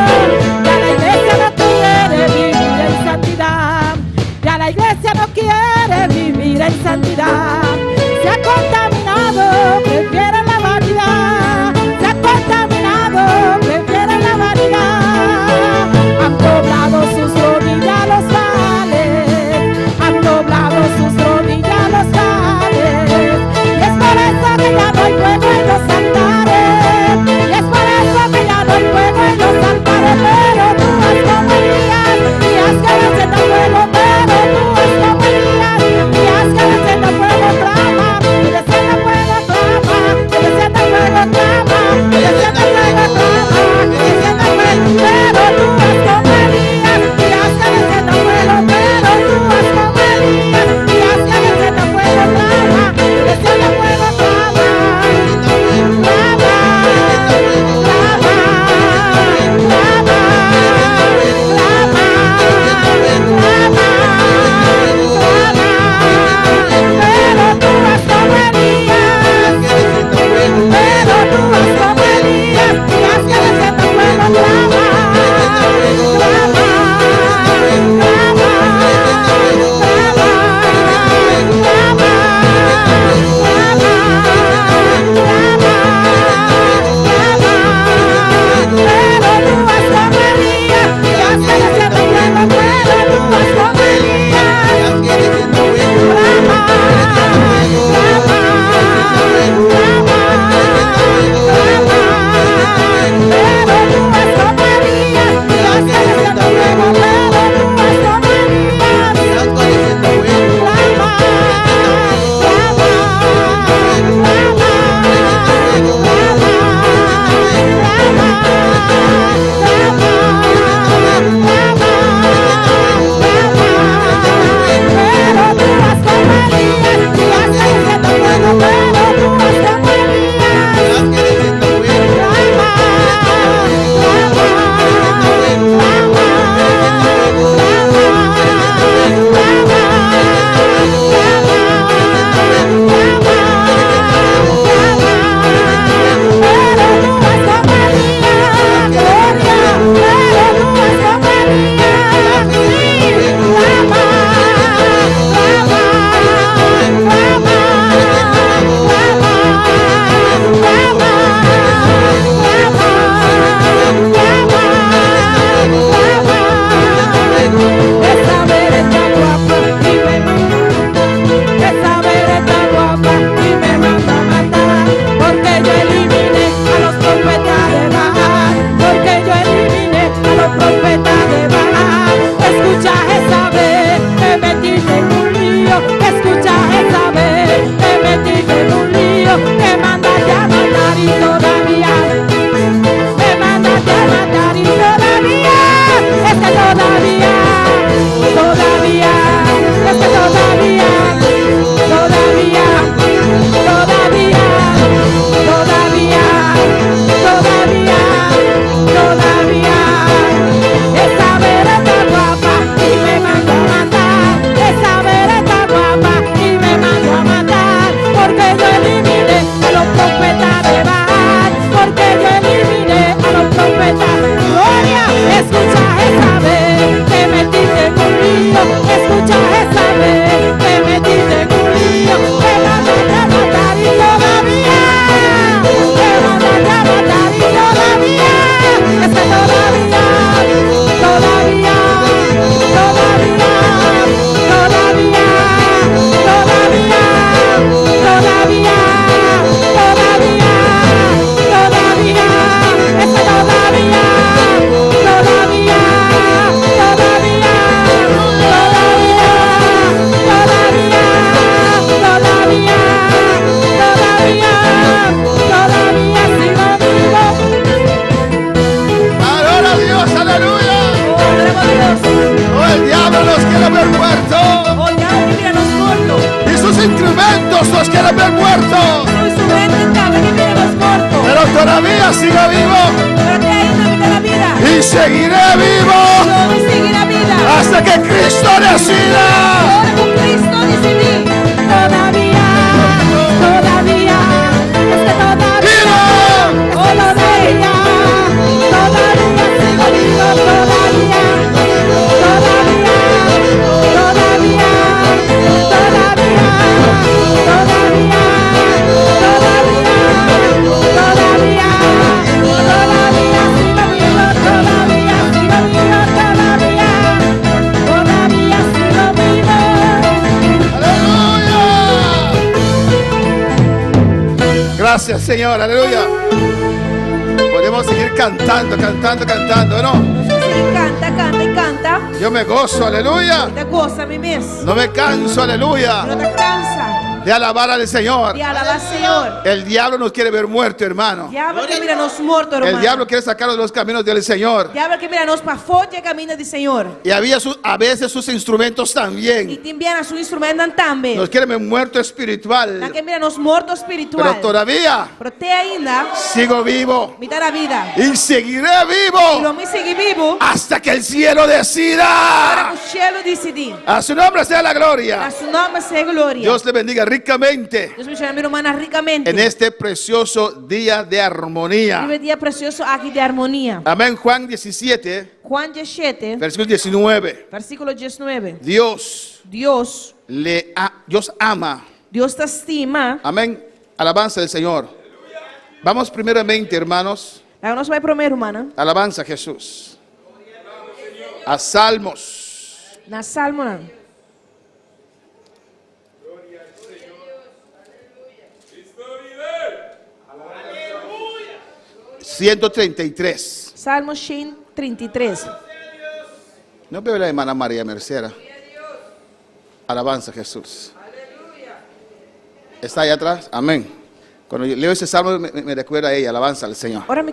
Speaker 11: Ya la iglesia no quiere vivir en santidad. Ya la iglesia no quiere vivir en santidad. Se ha
Speaker 5: sigo vivo. Y seguiré vivo. Hasta que Cristo decida. Gracias, Señor, aleluya. Podemos seguir cantando, ¿no?
Speaker 6: Canta, canta y canta.
Speaker 5: Yo me gozo, aleluya.
Speaker 6: Te goza, mi mes.
Speaker 5: No me canso, aleluya,
Speaker 6: No te cansa
Speaker 5: de alabar al Señor.
Speaker 6: de alabar al Señor.
Speaker 5: El diablo nos quiere ver muertos, hermano.
Speaker 6: Diablo que mira nos muertos, hermano.
Speaker 5: El diablo quiere sacarnos de los caminos del Señor.
Speaker 6: Diablo que mira nos para fora camino del Señor.
Speaker 5: Y había a veces sus instrumentos
Speaker 6: E
Speaker 5: también.
Speaker 6: te enviam a su instrumento também.
Speaker 5: Nos quiere ver muerto espiritual.
Speaker 6: Na que mira nos morto espiritual.
Speaker 5: Pero todavía
Speaker 6: Pero te ainda
Speaker 5: sigo vivo.
Speaker 6: me dá a vida.
Speaker 5: Y seguiré
Speaker 6: E
Speaker 5: vivo
Speaker 6: lo me seguir vivo.
Speaker 5: hasta que el cielo
Speaker 6: Para
Speaker 5: decida.
Speaker 6: que o cielo decidir.
Speaker 5: A su nombre sea la
Speaker 6: A
Speaker 5: gloria.
Speaker 6: su nome seja glória.
Speaker 5: Dios le bendiga ricamente
Speaker 6: Deus me chama minha irmã ricamente.
Speaker 5: en este precioso día de armonía.
Speaker 6: Vive dia precioso aqui de harmonia.
Speaker 5: Amén. Juan 17,
Speaker 6: Juan 17,
Speaker 5: versículo 19.
Speaker 6: versículo 19.
Speaker 5: Dios
Speaker 6: Dios
Speaker 5: ama.
Speaker 6: Deus te estima.
Speaker 5: Amén. Alabanza del Señor. Vamos primeramente, hermanos.
Speaker 6: Nós vai primeiro, irmã.
Speaker 5: Alabanza a Jesús. A Salmos.
Speaker 6: Na Salmo, não.
Speaker 5: 133.
Speaker 6: Salmo 133.
Speaker 5: No veo la hermana María Mercera. Alabanza a Jesús. ¿Está ahí atrás? Amén. Cuando yo leo ese salmo me recuerda a ella. Alabanza al Señor.
Speaker 6: Ora me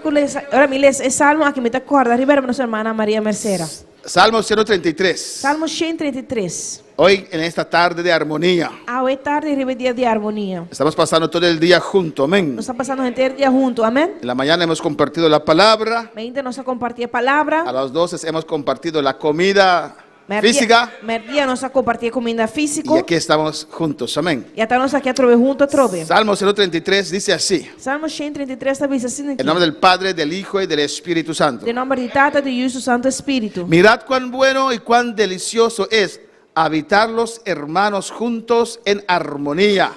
Speaker 6: lê esse salmo aqui, me te acorda. Arriba nossa irmã Maria Mercera.
Speaker 5: Salmo 133.
Speaker 6: Salmo 133.
Speaker 5: Hoy en esta tarde de armonía.
Speaker 6: Hoje é tarde e arriba dia de harmonia.
Speaker 5: Estamos pasando todo el día juntos. Amén.
Speaker 6: Nós estamos passando o inteiro dia junto, amém?
Speaker 5: En la mañana hemos compartido la palabra.
Speaker 6: Ainda nós compartilhamos a palavra.
Speaker 5: A las 12 hemos compartido la comida física.
Speaker 6: Merdia nós compartilhamos comida física.
Speaker 5: Y aquí estamos juntos. Amén.
Speaker 6: E até nós aqui a trove junto a trove.
Speaker 5: Salmo 133 dice así.
Speaker 6: Salmo 133 está diz assim aqui.
Speaker 5: En nombre del Padre, del Hijo y del Espíritu Santo.
Speaker 6: De nome de Tata, de Hijo, Santo Espírito.
Speaker 5: Mirad cuán bueno y cuán delicioso es habitar los hermanos juntos en armonía.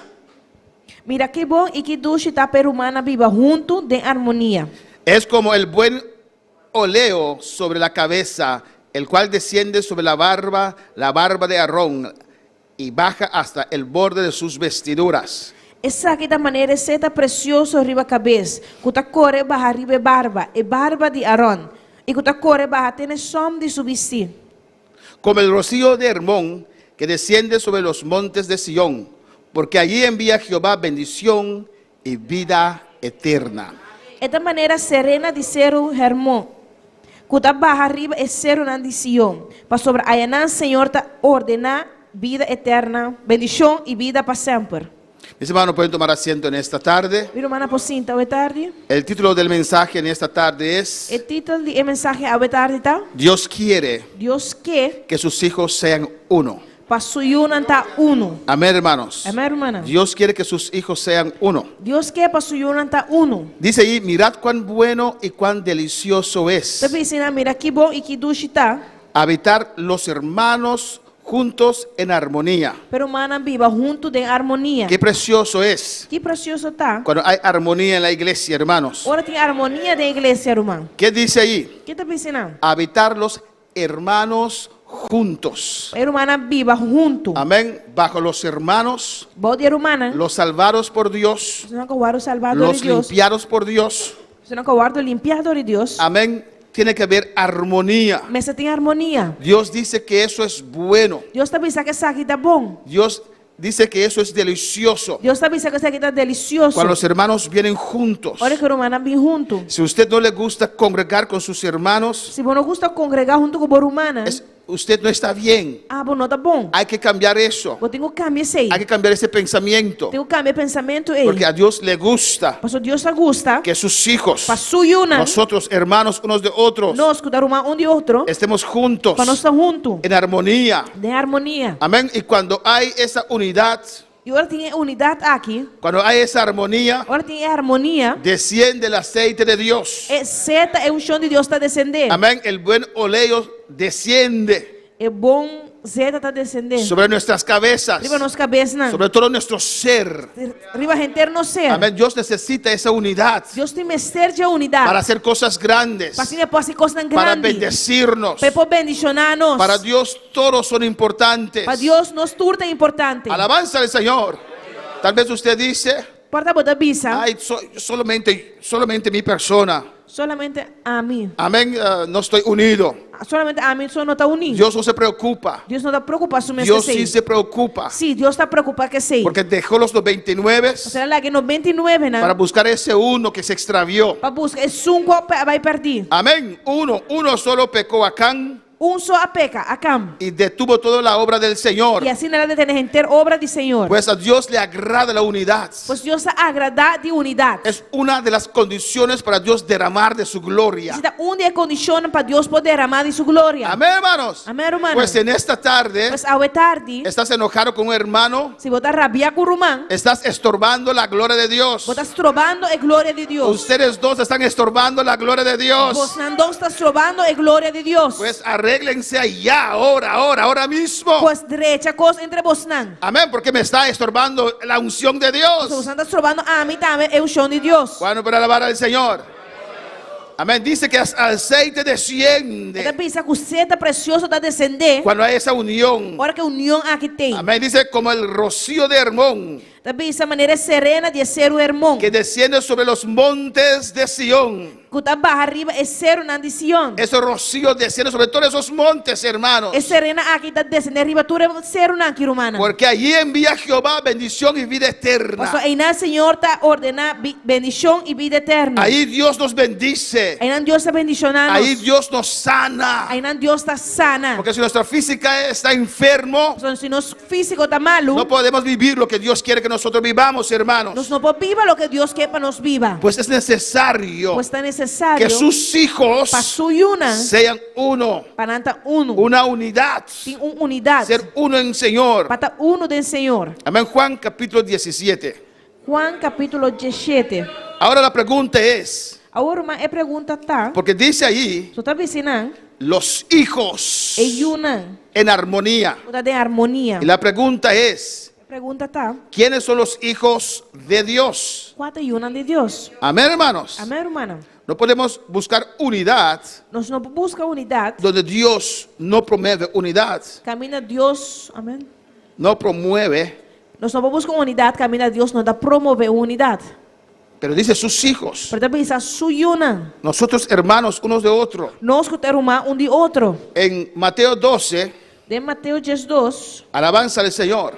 Speaker 6: Mira que bom e que dulce está per humana viva junto de harmonia.
Speaker 5: Es como el buen oleo sobre la cabeza, el cual desciende sobre la barba de Aarón, y baja hasta el borde de sus vestiduras.
Speaker 6: Essa aqui da maneira seta precioso arriba a cabeça, cuta corre barra arriba barba, e barba de Aarón, e cuta corre barra tem som de su vestir.
Speaker 5: Como el rocío de Hermón que desciende sobre los montes de Sión, porque allí envía Jehová bendición y vida eterna.
Speaker 6: Esta maneira serena de ser o Hermón, cuta barra arriba e ser una de Sión, para sobre a Senhor ta ordenar vida eterna, bendição e vida para sempre.
Speaker 5: Mis hermanos, pueden tomar asiento en esta tarde.
Speaker 6: Vira mana pocinta hoje tarde.
Speaker 5: El título del mensaje en esta tarde es
Speaker 6: O título do mensagem hoje tarde tá?
Speaker 5: Dios quiere
Speaker 6: Deus quer
Speaker 5: que sus hijos sean uno.
Speaker 6: para su una tá uno.
Speaker 5: Amén, hermanos.
Speaker 6: Amém, irmã?
Speaker 5: Dios quiere que sus hijos sean uno.
Speaker 6: Deus quer para su una tá uno.
Speaker 5: Dice ahí, mirad cuán bueno y cuán delicioso es
Speaker 6: Tá pensando, mira que bom e que dulce tá.
Speaker 5: habitar los hermanos juntos en armonía.
Speaker 6: Pero humana viva junto de harmonia.
Speaker 5: Qué precioso es
Speaker 6: Que precioso tá.
Speaker 5: cuando hay armonía en la iglesia, hermanos.
Speaker 6: Ora tem harmonia da igreja, irmão.
Speaker 5: ¿Qué dice ahí?
Speaker 6: Que tá pensando?
Speaker 5: Habitar los hermanos juntos.
Speaker 6: Era humana viva junto.
Speaker 5: Amén. Bajo los hermanos,
Speaker 6: Bom dia, humana.
Speaker 5: los salvados por Dios,
Speaker 6: Você não guarda o Salvador
Speaker 5: los
Speaker 6: de Deus.
Speaker 5: limpiados por Dios.
Speaker 6: Você não guarda o limpiador de Deus.
Speaker 5: Amén. Tiene que haber armonía.
Speaker 6: Mas você tem harmonia.
Speaker 5: Dios dice que eso es bueno.
Speaker 6: Deus tá pensando que essa aqui tá bom.
Speaker 5: Dios dice que eso es delicioso.
Speaker 6: Deus tá pensando que essa aqui tá delicioso.
Speaker 5: Cuando los hermanos vienen juntos.
Speaker 6: Olha que o humana vem junto.
Speaker 5: Si a usted no le gusta congregar con sus hermanos,
Speaker 6: Se você não gosta de congregar junto com o humana,
Speaker 5: usted no está bien.
Speaker 6: Ah, não tá bom.
Speaker 5: Hay que cambiar eso.
Speaker 6: Eu tenho que cambiar isso aí.
Speaker 5: Hay que cambiar ese pensamiento.
Speaker 6: Tenho que cambiar pensamento aí.
Speaker 5: Porque a Dios le gusta
Speaker 6: Pastor Deus gosta
Speaker 5: que sus hijos,
Speaker 6: para suyuna,
Speaker 5: nosotros hermanos unos de otros,
Speaker 6: nós cuidar de outro,
Speaker 5: estemos juntos,
Speaker 6: para nós estar juntos,
Speaker 5: en armonía.
Speaker 6: de harmonia.
Speaker 5: Amén. Y cuando hay esa unidad,
Speaker 6: E agora tem unidade aqui.
Speaker 5: cuando hay esa armonía,
Speaker 6: Agora tem harmonia.
Speaker 5: desciende el aceite de Dios.
Speaker 6: Seta é chão de Deus está descendendo.
Speaker 5: Amén. El buen oleo desciende
Speaker 6: É bom Zeta está descendendo.
Speaker 5: sobre nuestras cabezas,
Speaker 6: Arriba nos cabeças,
Speaker 5: sobre todo nuestro ser.
Speaker 6: arriba interno ser.
Speaker 5: Amén. Dios necesita esa unidad
Speaker 6: Deus tem mestre de unidade.
Speaker 5: para hacer cosas grandes,
Speaker 6: Para assim depois fazer coisas
Speaker 5: para
Speaker 6: grandes.
Speaker 5: bendecirnos.
Speaker 6: Para poder bendicionar-nos.
Speaker 5: Para Dios todos son importantes.
Speaker 6: Para Deus nós tudo é importante.
Speaker 5: Alabanza al Señor. Tal vez usted dice,
Speaker 6: Porta boda bisa.
Speaker 5: ay, solamente mi persona.
Speaker 6: Solamente a mim.
Speaker 5: Amén. No estoy unido.
Speaker 6: Solamente a mim só não está unido.
Speaker 5: Dios no se preocupa.
Speaker 6: Deus não está preocupado com
Speaker 5: Dios sí se preocupa.
Speaker 6: Sim, Deus está preocupado que sei.
Speaker 5: Porque dejó los 99
Speaker 6: O sea, lá que no 29, né?
Speaker 5: para buscar ese uno que se extravió.
Speaker 6: Para buscar esse um vai perder.
Speaker 5: Amén. Uno solo pecó Acán
Speaker 6: Só a peca, Acam.
Speaker 5: y detuvo toda la obra del Señor.
Speaker 6: E assim ela detém inteira obra do Senhor.
Speaker 5: Pues a Dios le agrada la unidad.
Speaker 6: Pois Deus agrada de unidade.
Speaker 5: Es una de las condiciones para Dios derramar de su gloria.
Speaker 6: Existe uma condição para Deus poder derramar de sua glória.
Speaker 5: Amén, hermanos.
Speaker 6: Amém, hermano.
Speaker 5: Pues en esta tarde,
Speaker 6: Pues a tarde,
Speaker 5: estás enojado con un hermano,
Speaker 6: se botar rabia com o romano,
Speaker 5: estás estorbando la gloria de Dios.
Speaker 6: botas trobando a glória de Deus.
Speaker 5: Ustedes dos están estorbando la gloria de Dios.
Speaker 6: Vos não estás trobando a glória de Deus.
Speaker 5: Pues arréglense allá, ahora mismo.
Speaker 6: Pues derecha cosa entre vos não.
Speaker 5: Amén, porque me está estorbando la unción de Dios.
Speaker 6: Vos estás trobando a mim também é o chão de Deus.
Speaker 5: Bueno, para alabar al Señor. Amén. Dice que el aceite desciende
Speaker 6: Ela pensa que o seta precioso está descender.
Speaker 5: cuando hay esa unión.
Speaker 6: Hora que a união aqui tem.
Speaker 5: Amén. Dice como el rocío de Hermón
Speaker 6: Ela pensa a maneira serena de ser o irmão.
Speaker 5: que desciende sobre los montes de Sión.
Speaker 6: Que está barra arriba é ser na Sião.
Speaker 5: Ese rocío desciende sobre todos esos montes, hermanos.
Speaker 6: É serena aqui está descendendo arriba tudo é ser na aqui romana.
Speaker 5: Porque allí envía Jehová bendición y vida eterna.
Speaker 6: Pastor, aí na Senhor está ordenar bendição e vida eterna.
Speaker 5: Ahí Dios nos bendice.
Speaker 6: Aí na Deus está bendicionando.
Speaker 5: Ahí Dios nos sana.
Speaker 6: Aí na Deus está sana.
Speaker 5: Porque si nuestra física está enfermo,
Speaker 6: Se nosso físico está malo,
Speaker 5: no podemos vivir lo que Dios quiere que nosotros vivamos, hermanos.
Speaker 6: nós não podemos viver o que Deus quer para nós viva.
Speaker 5: Pues es necesario
Speaker 6: Pues está necessário
Speaker 5: que sus hijos
Speaker 6: para suyuna
Speaker 5: sean uno,
Speaker 6: para estar uno.
Speaker 5: una unidad,
Speaker 6: Tem unidade.
Speaker 5: ser uno en Señor.
Speaker 6: Para estar uno do Senhor.
Speaker 5: Amén. Juan capítulo 17.
Speaker 6: Juan capítulo 17.
Speaker 5: Ahora la pregunta es,
Speaker 6: Agora uma pergunta tá.
Speaker 5: porque dice ahí,
Speaker 6: Tu tá ensinando
Speaker 5: los hijos
Speaker 6: é una
Speaker 5: en armonía.
Speaker 6: toda de harmonia.
Speaker 5: Y la pregunta es,
Speaker 6: Pergunta tá.
Speaker 5: ¿quiénes son los hijos de Dios?
Speaker 6: Quatro e una de Deus.
Speaker 5: Amén, hermanos.
Speaker 6: Amém, irmã.
Speaker 5: No podemos buscar unidad
Speaker 6: Nós não busca unidade.
Speaker 5: donde Dios no promueve unidad,
Speaker 6: Camina Deus. Amém.
Speaker 5: no promueve,
Speaker 6: Nós não buscamos unidade. Camina Deus não dá promover unidade.
Speaker 5: pero dice sus hijos.
Speaker 6: Pero também pensa suyuna.
Speaker 5: Nosotros hermanos unos de otros.
Speaker 6: Nós que ter uma de outro.
Speaker 5: En Mateo 12,
Speaker 6: De Mateus 12.
Speaker 5: alabanza al Señor.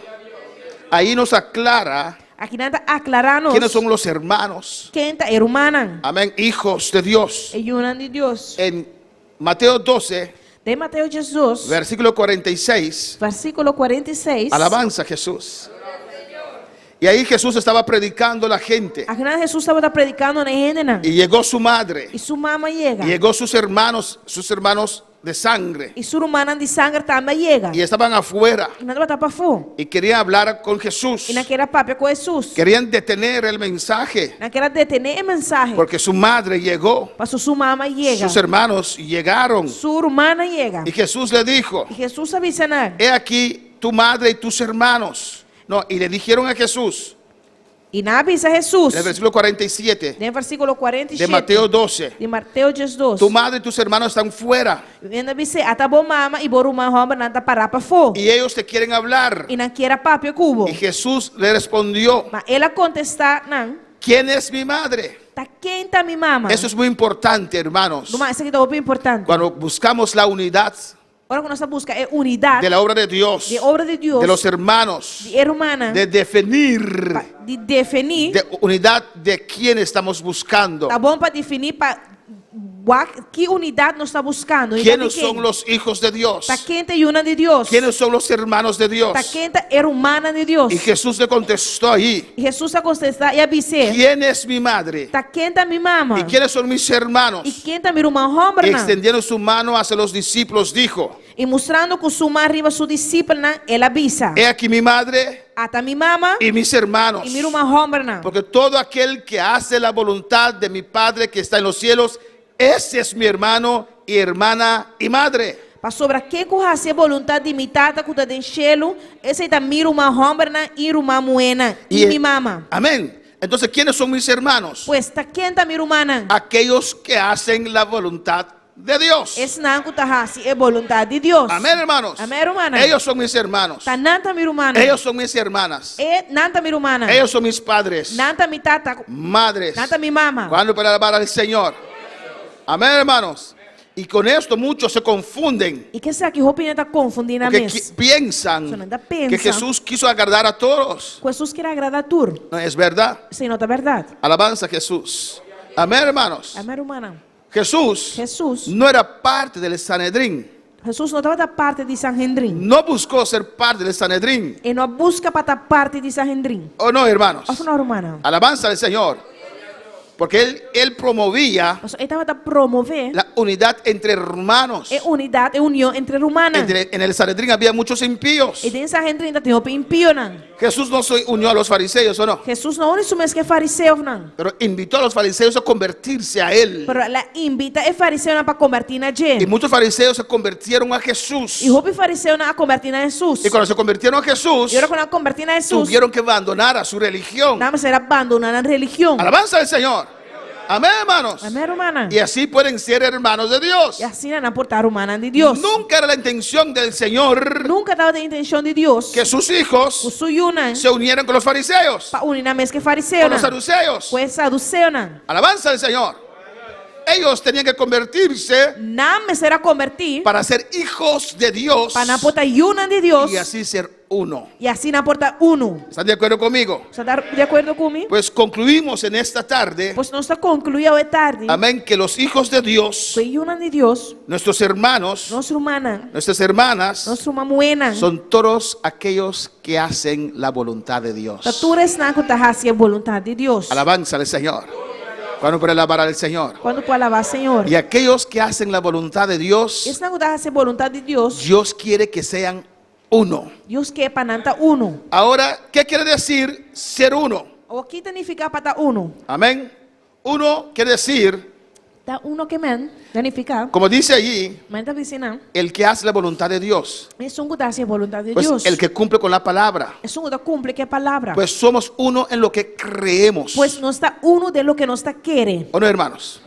Speaker 5: Ahí nos aclara
Speaker 6: Aqui nada aclararnos.
Speaker 5: quiénes son los hermanos.
Speaker 6: Quem está hermana.
Speaker 5: Amén, hijos de Dios.
Speaker 6: É una de Deus.
Speaker 5: En Mateo 12,
Speaker 6: De Mateus 12.
Speaker 5: versículo 46,
Speaker 6: Versículo 46.
Speaker 5: alabanza a Jesús. Y ahí Jesús estaba predicando a la gente.
Speaker 6: Aqui nada Jesus estava predicando na gente.
Speaker 5: Y llegó su madre.
Speaker 6: E sua mama chega.
Speaker 5: Y llegó sus hermanos de sangre.
Speaker 6: E sua irmã de sangue também chega.
Speaker 5: Y estaban afuera.
Speaker 6: E nada para fora.
Speaker 5: Y querían hablar con Jesús.
Speaker 6: E não queria papo com Jesus.
Speaker 5: Querían detener el mensaje.
Speaker 6: Não queria detener o mensagem.
Speaker 5: Porque su madre llegó.
Speaker 6: Pastor, sua mama chega.
Speaker 5: Sus hermanos llegaron.
Speaker 6: Sua irmã chega.
Speaker 5: Y Jesús le dijo,
Speaker 6: E Jesus avisa, né?
Speaker 5: he aquí tu madre y tus hermanos. No, y le dijeron a Jesús,
Speaker 6: E na avisa Jesus.
Speaker 5: en el versículo 47
Speaker 6: No versículo 47.
Speaker 5: de Mateo 12,
Speaker 6: De Mateus 12.
Speaker 5: tu madre y tus hermanos están fuera
Speaker 6: E na avisa, ata bo mama e bo irmã romba não tá parar para fora.
Speaker 5: y ellos te quieren hablar.
Speaker 6: E não queira papo cubo.
Speaker 5: Y Jesús le respondió,
Speaker 6: Mas ela contesta, não.
Speaker 5: ¿quién es mi madre?
Speaker 6: Tá quem tá mi mama?
Speaker 5: Eso es muy importante, hermanos.
Speaker 6: No, mas isso aqui tá muito importante.
Speaker 5: Cuando buscamos la unidad
Speaker 6: Agora que nossa busca é unidade.
Speaker 5: de la obra de Dios,
Speaker 6: De obra de Deus.
Speaker 5: de los hermanos,
Speaker 6: De hermana.
Speaker 5: de definir,
Speaker 6: De definir.
Speaker 5: de unidad de quién estamos buscando.
Speaker 6: Tá bom para definir para Que unidade nós está buscando?
Speaker 5: ¿Quiénes son los hijos de Dios?
Speaker 6: Tá quente e una de Deus.
Speaker 5: ¿Quiénes son los hermanos de Dios?
Speaker 6: Tá quente era humana de Deus.
Speaker 5: Y Jesús le contestó ahí,
Speaker 6: E Jesus a contestar e a dizer:
Speaker 5: ¿quién es mi madre?
Speaker 6: Tá quente a mi mama.
Speaker 5: ¿Y quiénes son mis hermanos?
Speaker 6: E quente a mi irmã
Speaker 5: Y
Speaker 6: Homberna.
Speaker 5: extendiendo su mano hacia los discípulos dijo,
Speaker 6: E mostrando com sua mão arriba sua discípula, ela avisa:
Speaker 5: he aquí mi madre
Speaker 6: Ata mi mama
Speaker 5: y mis hermanos.
Speaker 6: e mi irmã Homberna.
Speaker 5: Porque todo aquel que hace la voluntad de mi Padre que está en los cielos, ese es mi hermano y hermana y madre.
Speaker 6: Para sobre quem corre a vontade de mi tata que está em cielo, esse é mi irmã Homberna e irmã Moena e mi mama.
Speaker 5: Amén. Entonces, ¿quiénes son mis hermanos?
Speaker 6: Pues tá quente a mi irmã.
Speaker 5: Aquellos que hacen la voluntad de Dios.
Speaker 6: Esse não que tá é vontade de Deus.
Speaker 5: Amén, hermanos.
Speaker 6: Amém, irmã.
Speaker 5: Ellos son mis hermanos.
Speaker 6: Tá nanta mi irmã.
Speaker 5: Ellos son mis hermanas.
Speaker 6: E nanta mi irmã.
Speaker 5: Ellos son mis padres.
Speaker 6: Nanta mi tata.
Speaker 5: Madres.
Speaker 6: Nanta mi mama.
Speaker 5: ¿Cuándo para alabar al Señor? Amén, hermanos. Y con esto muchos se confunden.
Speaker 6: E que será que roupa está confundindo a
Speaker 5: Porque
Speaker 6: mesa?
Speaker 5: piensan que Jesús quiso agradar a todos.
Speaker 6: Jesus quer agradar a todos.
Speaker 5: No es verdad.
Speaker 6: Sim, não é verdade.
Speaker 5: Alabanza a Jesús. Amén, hermanos.
Speaker 6: Amém, irmã.
Speaker 5: Jesús no era parte del Sanedrín.
Speaker 6: Jesus não estava da parte de Sanhedrin.
Speaker 5: No buscó ser parte del Sanedrín.
Speaker 6: E não busca para estar parte de Sanhedrin.
Speaker 5: ¿O no, hermanos?
Speaker 6: Ou não, irmã?
Speaker 5: Alabanza al Señor. Porque él promovía
Speaker 6: Ele estava a promover
Speaker 5: la unidad entre hermanos.
Speaker 6: a unidade, a união entre humanos.
Speaker 5: En el Sanedrín había muchos impíos.
Speaker 6: E dentro Sanhedrin tem o impio, não?
Speaker 5: Jesús no se unió a los fariseos, ¿o no?
Speaker 6: Jesus não é mais que fariseu, não?
Speaker 5: Pero invitó a los fariseos a convertirse a él.
Speaker 6: Pero ela invita a fariseu para convertir na gente.
Speaker 5: Y muchos fariseos se convirtieron a Jesús.
Speaker 6: E roupa fariseu a convertir na Jesus.
Speaker 5: Y cuando se convirtieron a Jesús,
Speaker 6: E agora quando convertir na Jesus,
Speaker 5: tuvieron que abandonar a su religión.
Speaker 6: nada mais era abandonar a religião.
Speaker 5: Alabanza al Señor. Amén, hermanos.
Speaker 6: Amém, irmã.
Speaker 5: Y así pueden ser hermanos de Dios.
Speaker 6: E assim na portar humana de Deus.
Speaker 5: Nunca era la intención del Señor
Speaker 6: Nunca estava a intenção de Deus
Speaker 5: que sus hijos
Speaker 6: o suyuna
Speaker 5: se unieran con los fariseos,
Speaker 6: para unir na mesma que fariseu,
Speaker 5: con los
Speaker 6: não?
Speaker 5: saduceos.
Speaker 6: Pues saduceu, não?
Speaker 5: Alabanza al Señor. Ellos tenían que convertirse
Speaker 6: Nada mais era convertir
Speaker 5: para ser hijos de Dios
Speaker 6: para na porta una de Deus
Speaker 5: y así ser uno.
Speaker 6: e assim na porta uno.
Speaker 5: ¿Están de acuerdo conmigo?
Speaker 6: Você está de acordo comigo?
Speaker 5: Pues concluimos en esta tarde,
Speaker 6: Pues não está concluído hoje tarde.
Speaker 5: amén, que los hijos de Dios,
Speaker 6: Foi una de Deus,
Speaker 5: nuestros hermanos,
Speaker 6: nossa irmã,
Speaker 5: nuestras hermanas,
Speaker 6: nossa irmã Moena.
Speaker 5: son todos aquellos que hacen la voluntad de Dios.
Speaker 6: Taturas na que está a vontade de Deus.
Speaker 5: Alabanza al Señor. Cuando para alabar al Señor.
Speaker 6: Quando pode alabar Senhor.
Speaker 5: Y aquellos que hacen la voluntad de Dios,
Speaker 6: Esse na que está a vontade de Deus.
Speaker 5: Dios quiere que sean uno.
Speaker 6: Deus quer para nanta uno.
Speaker 5: Ahora, ¿qué quiere decir ser uno?
Speaker 6: O que significa para estar uno?
Speaker 5: Amén. Uno quiere decir,
Speaker 6: Tá uno que men, significa.
Speaker 5: como dice allí,
Speaker 6: Mas está dizendo,
Speaker 5: el que hace la voluntad de Dios.
Speaker 6: é um que está a vontade de
Speaker 5: Pues
Speaker 6: Deus.
Speaker 5: el que cumple con la palabra.
Speaker 6: É um que cumpre que a palavra.
Speaker 5: Pues somos uno en lo que creemos.
Speaker 6: Pues não está uno de lo que nos está querer.
Speaker 5: ¿O no, hermanos?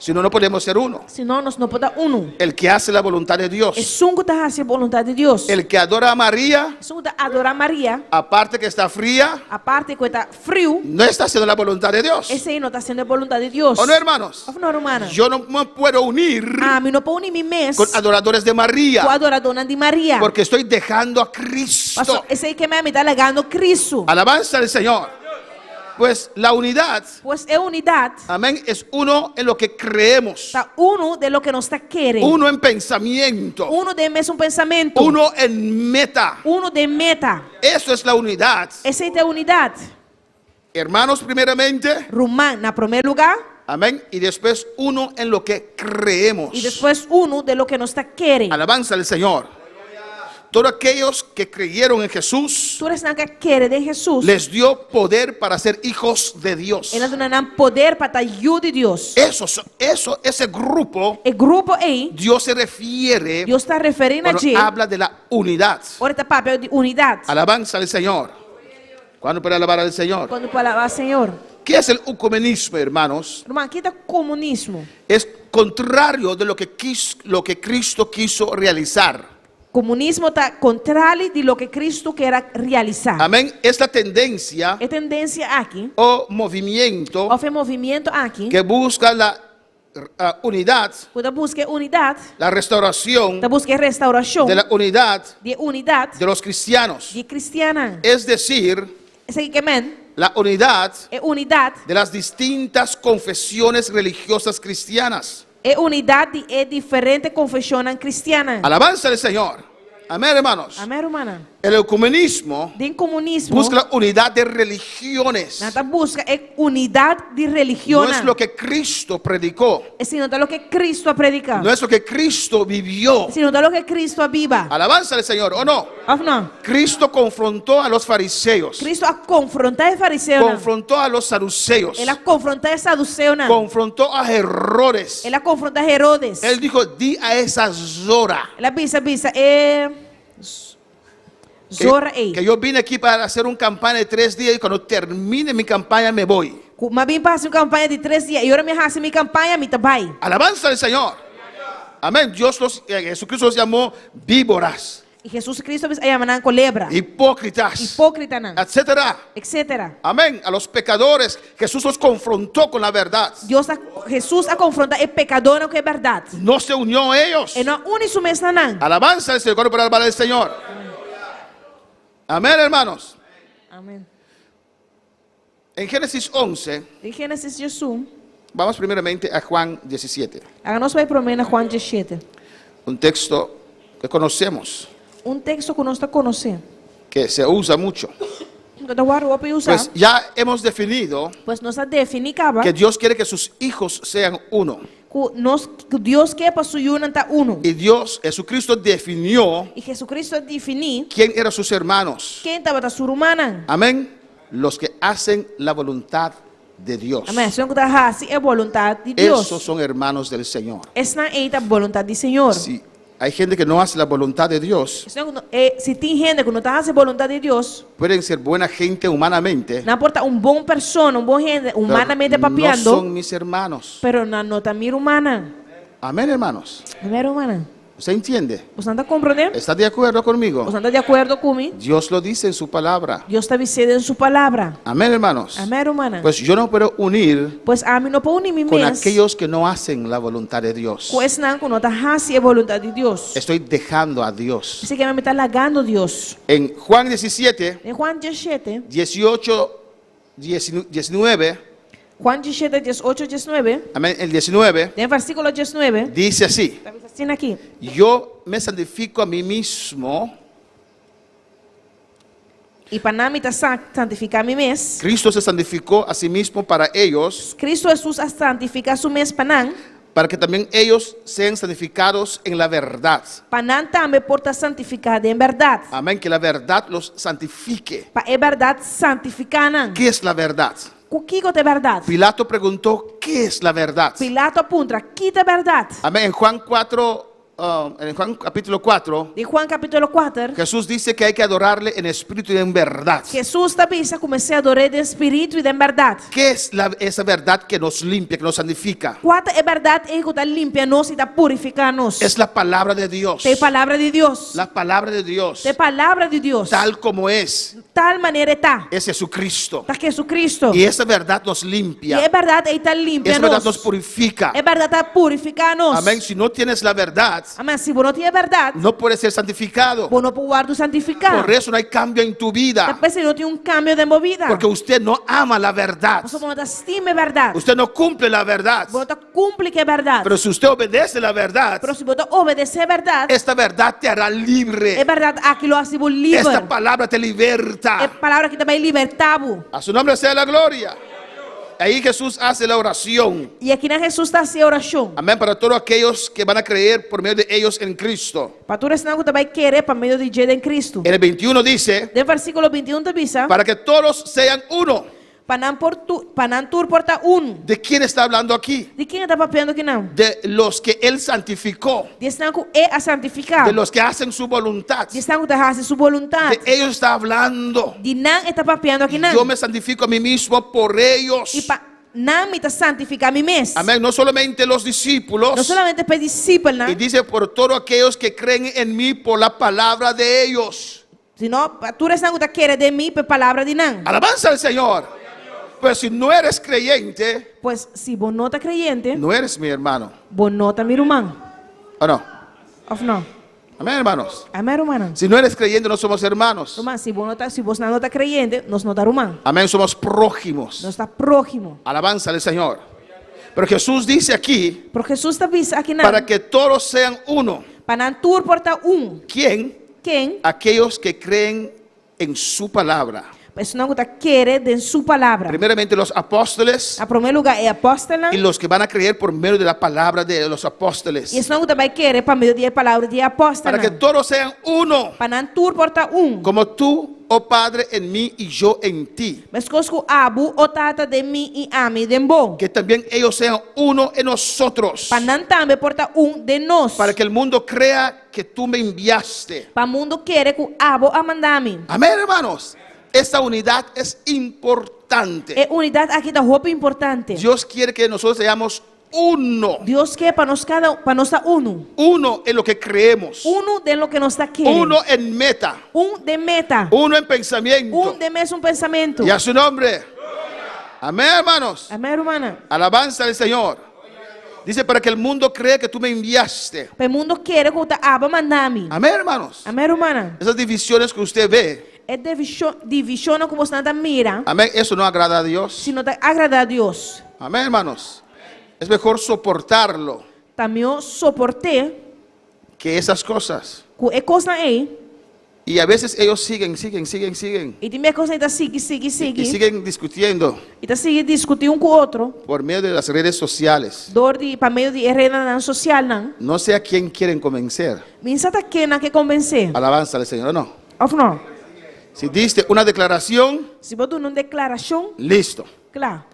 Speaker 5: Si no, no podemos ser uno.
Speaker 6: Senão nós não podemos uno.
Speaker 5: El que hace la voluntad de Dios.
Speaker 6: É um que está a vontade de Deus.
Speaker 5: El que adora a María,
Speaker 6: É um que adora Maria.
Speaker 5: aparte que está fría,
Speaker 6: A parte que está frio.
Speaker 5: no está haciendo la voluntad de Dios.
Speaker 6: Esse aí não está sendo a vontade de Deus.
Speaker 5: ¿O no, hermanos?
Speaker 6: Ou não, irmã?
Speaker 5: Yo no me puedo unir
Speaker 6: Ah, me não pode unir mês
Speaker 5: con adoradores de María,
Speaker 6: com a adoradora de Maria.
Speaker 5: porque estoy dejando a Cristo.
Speaker 6: Pastor, esse aí que me está legando Cristo.
Speaker 5: Alabanza al Señor. Pues la unidad,
Speaker 6: Pues é unidade.
Speaker 5: amén, es uno en lo que creemos,
Speaker 6: Está uno de lo que nos está querer.
Speaker 5: uno en pensamiento,
Speaker 6: Uno de mesmo pensamento.
Speaker 5: uno en meta.
Speaker 6: Uno de meta.
Speaker 5: Eso es la unidad.
Speaker 6: Essa é a unidade.
Speaker 5: Hermanos, primeramente,
Speaker 6: Román, na primeiro lugar.
Speaker 5: amén, y después uno en lo que creemos.
Speaker 6: E depois uno de lo que nos está querer.
Speaker 5: Alabanza al Señor. Todos aquellos que creyeron en Jesús,
Speaker 6: Tu eres que querer de Jesus.
Speaker 5: les dio poder para ser hijos de Dios.
Speaker 6: Eles não poder para estar junto de Deus.
Speaker 5: Ese grupo,
Speaker 6: O grupo aí,
Speaker 5: Dios se refiere
Speaker 6: Deus está referindo a
Speaker 5: cuando
Speaker 6: ti.
Speaker 5: habla de la unidad.
Speaker 6: Ora está papel de unidade.
Speaker 5: Alabanza al Señor. ¿Cuándo para alabar al Señor?
Speaker 6: Quando falar Senhor.
Speaker 5: ¿Qué es el ecumenismo, hermanos?
Speaker 6: Irmão, aqui está comunismo.
Speaker 5: Es contrario de lo que Cristo quiso realizar.
Speaker 6: Comunismo está contrário de lo que Cristo quer realizar.
Speaker 5: Amén. Es la tendencia
Speaker 6: É tendência aqui.
Speaker 5: o movimiento
Speaker 6: Houve movimento aqui.
Speaker 5: que busca la unidad,
Speaker 6: Quando busca unidade,
Speaker 5: la restauración
Speaker 6: da busca restauração
Speaker 5: de la unidad
Speaker 6: de unidade
Speaker 5: de los cristianos.
Speaker 6: de cristiana.
Speaker 5: Es decir,
Speaker 6: Esse aqui que men
Speaker 5: la unidad
Speaker 6: é unidade
Speaker 5: de las distintas confesiones religiosas cristianas.
Speaker 6: É unidade e diferente confissão cristiana.
Speaker 5: Alabanza al Señor. Amén, hermanos.
Speaker 6: Amém, irmã.
Speaker 5: El ecumenismo
Speaker 6: Den comunismo.
Speaker 5: busca la unidad de religiones.
Speaker 6: Nada busca é unidade de religião.
Speaker 5: No es lo que Cristo predicó.
Speaker 6: Sino de lo que Cristo predica.
Speaker 5: No es lo que Cristo vivió.
Speaker 6: Sino de lo que Cristo viva.
Speaker 5: Alabanza al Señor, ¿o no?
Speaker 6: Of no.
Speaker 5: Cristo confrontó a los fariseos.
Speaker 6: Cristo a confrontar os fariseus.
Speaker 5: Confrontó a los saduceos.
Speaker 6: Ele a confrontar os saduceus.
Speaker 5: Confrontó a Herodes.
Speaker 6: Ele a confrontar Herodes.
Speaker 5: Él dijo, di a esa Zora.
Speaker 6: Ele bisa Zora
Speaker 5: que yo vine aquí para hacer una campaña de 3 días y cuando termine mi campaña me voy.
Speaker 6: Mas vim para hacer uma campanha de 3 dias e agora me hace minha campanha, me vai.
Speaker 5: Alabanza al Señor. Amén. Jesucristo los llamó víboras.
Speaker 6: E Jesus Cristo llama culebra.
Speaker 5: Hipócritas.
Speaker 6: Hipócrita,
Speaker 5: etcétera.
Speaker 6: Etcétera.
Speaker 5: Amén. A los pecadores Jesús los confrontó con la verdad.
Speaker 6: Jesus a confronta o pecador com a verdade.
Speaker 5: No se unió a ellos.
Speaker 6: E não une su mesa não.
Speaker 5: Alabanza al Señor para alabar al Señor. Amén, hermanos.
Speaker 6: Amén.
Speaker 5: En Génesis 11.
Speaker 6: Em Gênesis 11.
Speaker 5: Vamos primeramente a Juan 17.
Speaker 6: Agora nós vamos primeiro a Juan 17.
Speaker 5: Un texto que conocemos.
Speaker 6: Um texto que nós conhecemos.
Speaker 5: Que se usa mucho.
Speaker 6: Pues
Speaker 5: ya hemos definido
Speaker 6: pues nós definicava
Speaker 5: que Dios quiere que sus hijos sean uno.
Speaker 6: Deus quer para su unidade uno.
Speaker 5: Y Dios, Jesucristo definió
Speaker 6: E Jesucristo definiu
Speaker 5: quién eran sus hermanos.
Speaker 6: quem estava da sua irmã.
Speaker 5: Amén. Los que hacen la voluntad de Dios.
Speaker 6: Amém. Se você hace a vontade de Deus.
Speaker 5: Esos son hermanos del Señor.
Speaker 6: Essa é a vontade do Senhor.
Speaker 5: Si hay gente que no hace la voluntad de Dios,
Speaker 6: se tem gente que não está fazendo a vontade de Deus,
Speaker 5: pueden ser buena gente humanamente,
Speaker 6: não importa bom persona, bom gente humanamente
Speaker 5: pero no
Speaker 6: papiando,
Speaker 5: son mis hermanos.
Speaker 6: pero não está minha humana.
Speaker 5: Amén, hermanos.
Speaker 6: Amém, humana.
Speaker 5: ¿Usted entiende?
Speaker 6: Você está compreendendo?
Speaker 5: ¿Está de acuerdo conmigo?
Speaker 6: Você está de acordo comigo?
Speaker 5: Dios lo dice en su palabra.
Speaker 6: Deus está dizendo em sua palavra.
Speaker 5: Amén, hermanos.
Speaker 6: Amém, humana.
Speaker 5: Pues yo no puedo unir
Speaker 6: Pues a mim não puedo unir
Speaker 5: con
Speaker 6: mais
Speaker 5: aquellos que no hacen la voluntad de Dios.
Speaker 6: com esse não, que não está fazendo a vontade de Deus.
Speaker 5: Estoy dejando a Dios.
Speaker 6: Você que me está largando Deus.
Speaker 5: En Juan 17,
Speaker 6: Em Juan 17,
Speaker 5: 18, 19,
Speaker 6: Juan 17, 18, 19,
Speaker 5: amén, el 19,
Speaker 6: tem versículo 19,
Speaker 5: dice así:
Speaker 6: está dizendo aqui.
Speaker 5: yo me santifico a mí mismo.
Speaker 6: E para não me santificar a mim mesmo,
Speaker 5: Cristo se santificó a sí mismo para ellos,
Speaker 6: Cristo Jesus a santificar su mesmo para não,
Speaker 5: para que también ellos sean santificados en la verdad.
Speaker 6: para não também por estar santificado em verdade.
Speaker 5: Amén, que la verdad los santifique.
Speaker 6: Para a verdade santificar não.
Speaker 5: ¿Qué es la verdad?
Speaker 6: O que é verdade?
Speaker 5: Pilato preguntó, ¿qué es la verdad?
Speaker 6: Pilato apunta, que é verdade?
Speaker 5: Amén. En Juan 4, en Juan capítulo 4,
Speaker 6: De Juan capítulo 4,
Speaker 5: Jesús dice que hay que adorarle en espíritu y en verdad.
Speaker 6: Jesus também comecei a adorar de espírito e de verdade.
Speaker 5: ¿Qué es esa verdad que nos limpia, que nos santifica?
Speaker 6: Qual é a verdade que está limpia nós e está purificando nós?
Speaker 5: Es la palabra de Dios.
Speaker 6: Tem palavra de Deus.
Speaker 5: La palabra de Dios,
Speaker 6: Tem palavra de Deus.
Speaker 5: tal como es,
Speaker 6: Tal maneira está.
Speaker 5: es Jesucristo.
Speaker 6: Está Jesucristo.
Speaker 5: Y esa verdad nos
Speaker 6: E
Speaker 5: limpia.
Speaker 6: é verdade, está limpia
Speaker 5: Esa verdad
Speaker 6: nós.
Speaker 5: nos purifica.
Speaker 6: É verdade, está purificando nós.
Speaker 5: Amén. Si no tienes la verdad,
Speaker 6: Amém. Se você não tem a verdade,
Speaker 5: no puedes ser santificado.
Speaker 6: você não pode santificar.
Speaker 5: Por eso no hay cambio en tu vida.
Speaker 6: Depois você não tem cambio de movida.
Speaker 5: Porque usted no ama la verdad.
Speaker 6: Você não estima a verdade.
Speaker 5: Usted no cumple la verdad.
Speaker 6: Você cumpre que é verdade.
Speaker 5: Pero si usted obedece la verdad,
Speaker 6: Pero se você obedecer a verdade,
Speaker 5: esta verdad te hará
Speaker 6: é
Speaker 5: libre.
Speaker 6: verdade, aquilo hace você livre.
Speaker 5: Esta palabra te
Speaker 6: É
Speaker 5: liberta.
Speaker 6: palavra que também libertar.
Speaker 5: A su nombre sea la gloria. Ahí Jesús hace la oración.
Speaker 6: E aqui na Jesus está a oração.
Speaker 5: Amén. Para todos aquellos que van a creer por medio de ellos en Cristo.
Speaker 6: Para todos que também querer para meio de Jesus em Cristo.
Speaker 5: En el 21 dice,
Speaker 6: De versículo 21 te avisa.
Speaker 5: para que todos sean uno.
Speaker 6: Para não portar
Speaker 5: ¿De quién está hablando aquí?
Speaker 6: De quem está papiando aqui não?
Speaker 5: De los que Él santificó.
Speaker 6: De que é a santificar.
Speaker 5: De los que hacen su voluntad.
Speaker 6: De que hace su vontade.
Speaker 5: De ellos está hablando.
Speaker 6: De não está papiando aqui não.
Speaker 5: Yo me santifico a mí mismo por ellos.
Speaker 6: E para não me está santificar a mim mesmo.
Speaker 5: Amén. No solamente los discípulos.
Speaker 6: Não solamente para discípulos,
Speaker 5: Y dice por todos aquellos que creen en mí por la palabra de ellos.
Speaker 6: sino para todos que querem de mim por palavra de não.
Speaker 5: Alabanza al Señor. Pues si no eres creyente,
Speaker 6: Pues se você não está creyente,
Speaker 5: no eres mi hermano.
Speaker 6: você não está meu irmão.
Speaker 5: ¿O no?
Speaker 6: Ou não?
Speaker 5: Amén, hermanos.
Speaker 6: Amém, irmão.
Speaker 5: Si no eres creyente, no somos hermanos.
Speaker 6: Mas se você não está creyente, nós não está irmão.
Speaker 5: Amén, somos prójimos.
Speaker 6: Nós está próximo.
Speaker 5: Alabanza al Señor. Pero Jesús dice aquí,
Speaker 6: Pero Jesús está dice aqui não.
Speaker 5: para que todos sean uno.
Speaker 6: Para nantur porta
Speaker 5: ¿Quién?
Speaker 6: Quem?
Speaker 5: Aquellos que creen en su palabra.
Speaker 6: Mas não está querer de sua palavra.
Speaker 5: Primeramente los apóstoles
Speaker 6: A primeiro lugar é apóstola.
Speaker 5: y los que van a creer por medio de la palabra de los apóstoles.
Speaker 6: E não vai querer para meio de palavra de apóstola.
Speaker 5: Para que todos sean uno.
Speaker 6: Para nantur porta
Speaker 5: Como tú, oh Padre, en mí y yo en ti.
Speaker 6: Mas cosco abu o tata de mim e ami dembo.
Speaker 5: Que también ellos sean uno en nosotros.
Speaker 6: Para não também porta de nós.
Speaker 5: Para que el mundo crea que tú me enviaste.
Speaker 6: Para o mundo querer que abo a mandar-me.
Speaker 5: Amén, hermanos. Esta unidad es importante.
Speaker 6: É unidade aqui da roupa importante.
Speaker 5: Dios quiere que nosotros seamos uno.
Speaker 6: Deus quer para nós para nós uno.
Speaker 5: Uno en lo que creemos.
Speaker 6: Uno de lo que nós está querendo.
Speaker 5: Uno en meta.
Speaker 6: De meta.
Speaker 5: Uno en pensamiento.
Speaker 6: De mesmo pensamento.
Speaker 5: Y a su nombre. Amén, hermanos.
Speaker 6: Amém, hermana.
Speaker 5: Alabanza al Señor. Dice, para que el mundo crea que tú me enviaste.
Speaker 6: Para o mundo querer que aba mandar-me.
Speaker 5: Amén, hermanos.
Speaker 6: Amém, hermana.
Speaker 5: Esas divisiones que usted ve.
Speaker 6: É divisão que você não mira.
Speaker 5: Amén. Eso no agrada a Dios.
Speaker 6: Se não agrada a Deus.
Speaker 5: Amén, hermanos. Es mejor soportarlo
Speaker 6: Também soporte
Speaker 5: que esas cosas.
Speaker 6: é coisa aí.
Speaker 5: Y a veces ellos siguen.
Speaker 6: E tem coisa ainda sigue.
Speaker 5: Y siguen discutiendo
Speaker 6: E tá sigue discutindo com o outro.
Speaker 5: por medio de las redes sociales.
Speaker 6: Para meio de rede social não.
Speaker 5: No sé a quién quieren convencer.
Speaker 6: Minsa tá quem que convencer.
Speaker 5: Alabanza al Señor, ¿no?
Speaker 6: Of não.
Speaker 5: Si diste una declaración,
Speaker 6: Se botou uma declaração,
Speaker 5: listo.
Speaker 6: claro.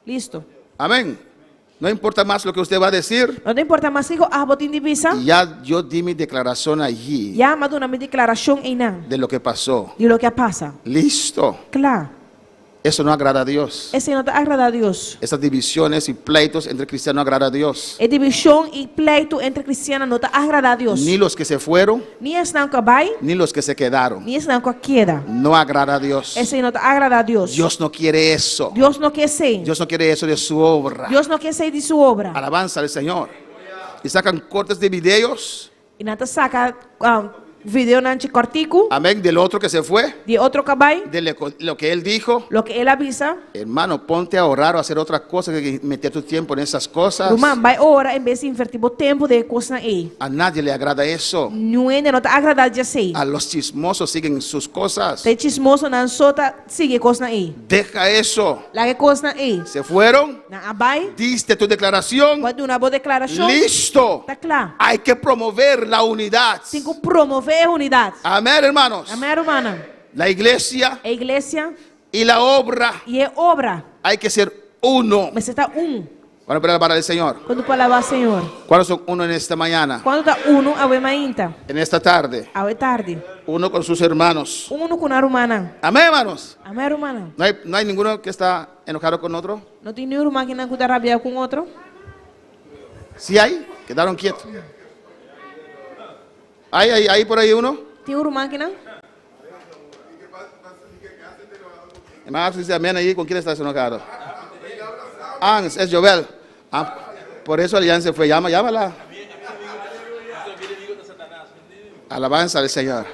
Speaker 6: Listo.
Speaker 5: Amén. No importa más lo que usted va a decir.
Speaker 6: Não importa mais que botin divisa.
Speaker 5: Ya yo di mi declaración allí
Speaker 6: Já mandou uma declaração aí não.
Speaker 5: de lo que pasó.
Speaker 6: De lo que passa.
Speaker 5: Listo.
Speaker 6: Claro.
Speaker 5: Eso no agrada a Dios.
Speaker 6: Esse não agrada a Deus.
Speaker 5: Esas divisiones y pleitos entre cristianos no agrada a Dios.
Speaker 6: É divisão e pleito entre cristianos não agrada a Deus.
Speaker 5: Ni los que se fueron,
Speaker 6: Ni esse não que vai,
Speaker 5: ni los que se quedaron.
Speaker 6: ni esse não que queda.
Speaker 5: No agrada a Dios.
Speaker 6: Esse não agrada a Deus.
Speaker 5: Dios no quiere eso.
Speaker 6: Deus não quer ser.
Speaker 5: Dios no quiere eso de su obra.
Speaker 6: Deus não quer ser de sua obra.
Speaker 5: Alabanza al Señor. Y sacan cortes de videos.
Speaker 6: E não saca video nante cortico.
Speaker 5: Amén. Del otro que se fue.
Speaker 6: De outro que vai.
Speaker 5: De lo que él dijo.
Speaker 6: Lo que ele avisa.
Speaker 5: Hermano, ponte a orar o a hacer otra cosa que meter tu tiempo en esas cosas.
Speaker 6: Irmão, vai orar em vez de invertir o tempo de coisa aí.
Speaker 5: A nadie le agrada eso.
Speaker 6: Não agrada de ser.
Speaker 5: A los chismosos siguen sus cosas.
Speaker 6: Tem chismoso não sota sigue coisa aí.
Speaker 5: Deja eso.
Speaker 6: La que coisa aí.
Speaker 5: Se fueron.
Speaker 6: Na vai.
Speaker 5: Diste tu declaración.
Speaker 6: Pode uma boa declaração.
Speaker 5: Listo.
Speaker 6: Tá claro.
Speaker 5: Hay que promover la unidad.
Speaker 6: Tem que promover a unidade.
Speaker 5: Amén, hermanos.
Speaker 6: Amém, hermana.
Speaker 5: La iglesia.
Speaker 6: A igreja.
Speaker 5: Y la obra.
Speaker 6: E a obra.
Speaker 5: Hay que ser uno.
Speaker 6: Mas está
Speaker 5: Cuando para alabar al Señor.
Speaker 6: Quando para alabar o Senhor.
Speaker 5: ¿Cuántos son uno en esta mañana?
Speaker 6: Quando está a mainta.
Speaker 5: En esta tarde.
Speaker 6: A tarde.
Speaker 5: Uno con sus hermanos.
Speaker 6: Uno com a hermana.
Speaker 5: Amén, hermanos.
Speaker 6: Amém, hermana.
Speaker 5: No hay ninguno que está enojado con otro.
Speaker 6: Não tem nenhum irmão que não está rabiado com outro.
Speaker 5: Sí hay. Quedaron quietos. ¿Hay por ahí uno?
Speaker 6: Tem irmão que não?
Speaker 5: Hermano, dice amén ahí. ¿Con quién estás enojado? Es Jovel. Por eso Alianza se fue. Llámala. Alabanza al Señor.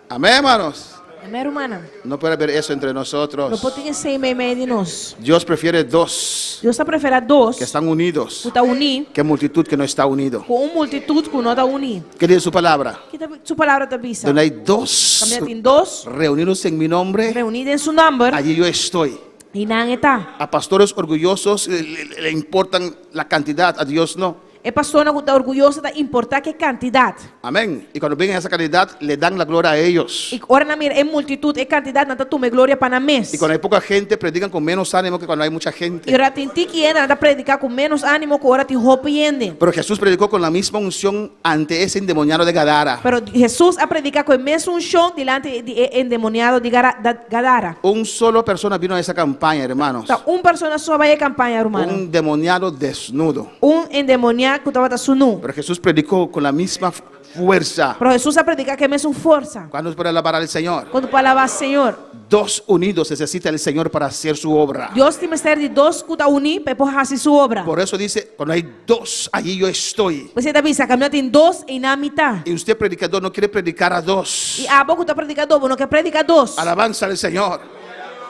Speaker 5: Amén, hermanos.
Speaker 6: Amém, hermana.
Speaker 5: No puede haber eso entre nosotros.
Speaker 6: Não pode ser meio de nós.
Speaker 5: Dios prefiere dos
Speaker 6: Deus prefere dois
Speaker 5: que están unidos
Speaker 6: que está unido
Speaker 5: que multitud que no está unido.
Speaker 6: com uma multitud que não está unido.
Speaker 5: ¿Qué dice su palabra?
Speaker 6: Que sua palavra te avisa.
Speaker 5: Donde hay dos
Speaker 6: Também tem dois
Speaker 5: reunidos en mi nombre,
Speaker 6: reunidos em seu nome.
Speaker 5: allí yo estoy.
Speaker 6: E não está.
Speaker 5: A pastores orgullosos le importan la cantidad, a Dios no.
Speaker 6: É pastor que está orgulhoso de importar que quantidade.
Speaker 5: Amén. Y cuando ven esa cantidad, le dan la gloria a ellos.
Speaker 6: E ora na mira é multitud, é quantidade, não tome glória para nós.
Speaker 5: Y cuando hay poca gente, predican con menos ánimo que cuando hay mucha gente.
Speaker 6: E ora tem que ainda predicar com menos ânimo que ora tem roupa e
Speaker 5: Pero Jesús predicó con la misma unción ante ese endemoniado de Gadara.
Speaker 6: Pero Jesus a predicar com a mesma unção diante de endemoniado de Gadara.
Speaker 5: Un solo persona vino a esa campaña, hermanos.
Speaker 6: Então, persona só vai a campanha, hermano.
Speaker 5: Un demoniado desnudo.
Speaker 6: Endemoniado que estava sunu.
Speaker 5: Pero Jesús predicó con la misma fuerza.
Speaker 6: Pero Jesus a predicar com a mesma força.
Speaker 5: ¿Cuándo puede alabar al Señor?
Speaker 6: Quando para alabar o Senhor.
Speaker 5: Dos unidos necesita el Señor para hacer su obra.
Speaker 6: Deus tem que ser de dois que estão unidos para fazer sua obra.
Speaker 5: Por eso dice, cuando hay dos, allí yo estoy.
Speaker 6: Você está vendo, a caminhada tem dois e na mitad.
Speaker 5: Y usted predicador no quiere predicar a dos.
Speaker 6: E a boca está predicador, não quer predicar dois.
Speaker 5: Alabanza al Señor.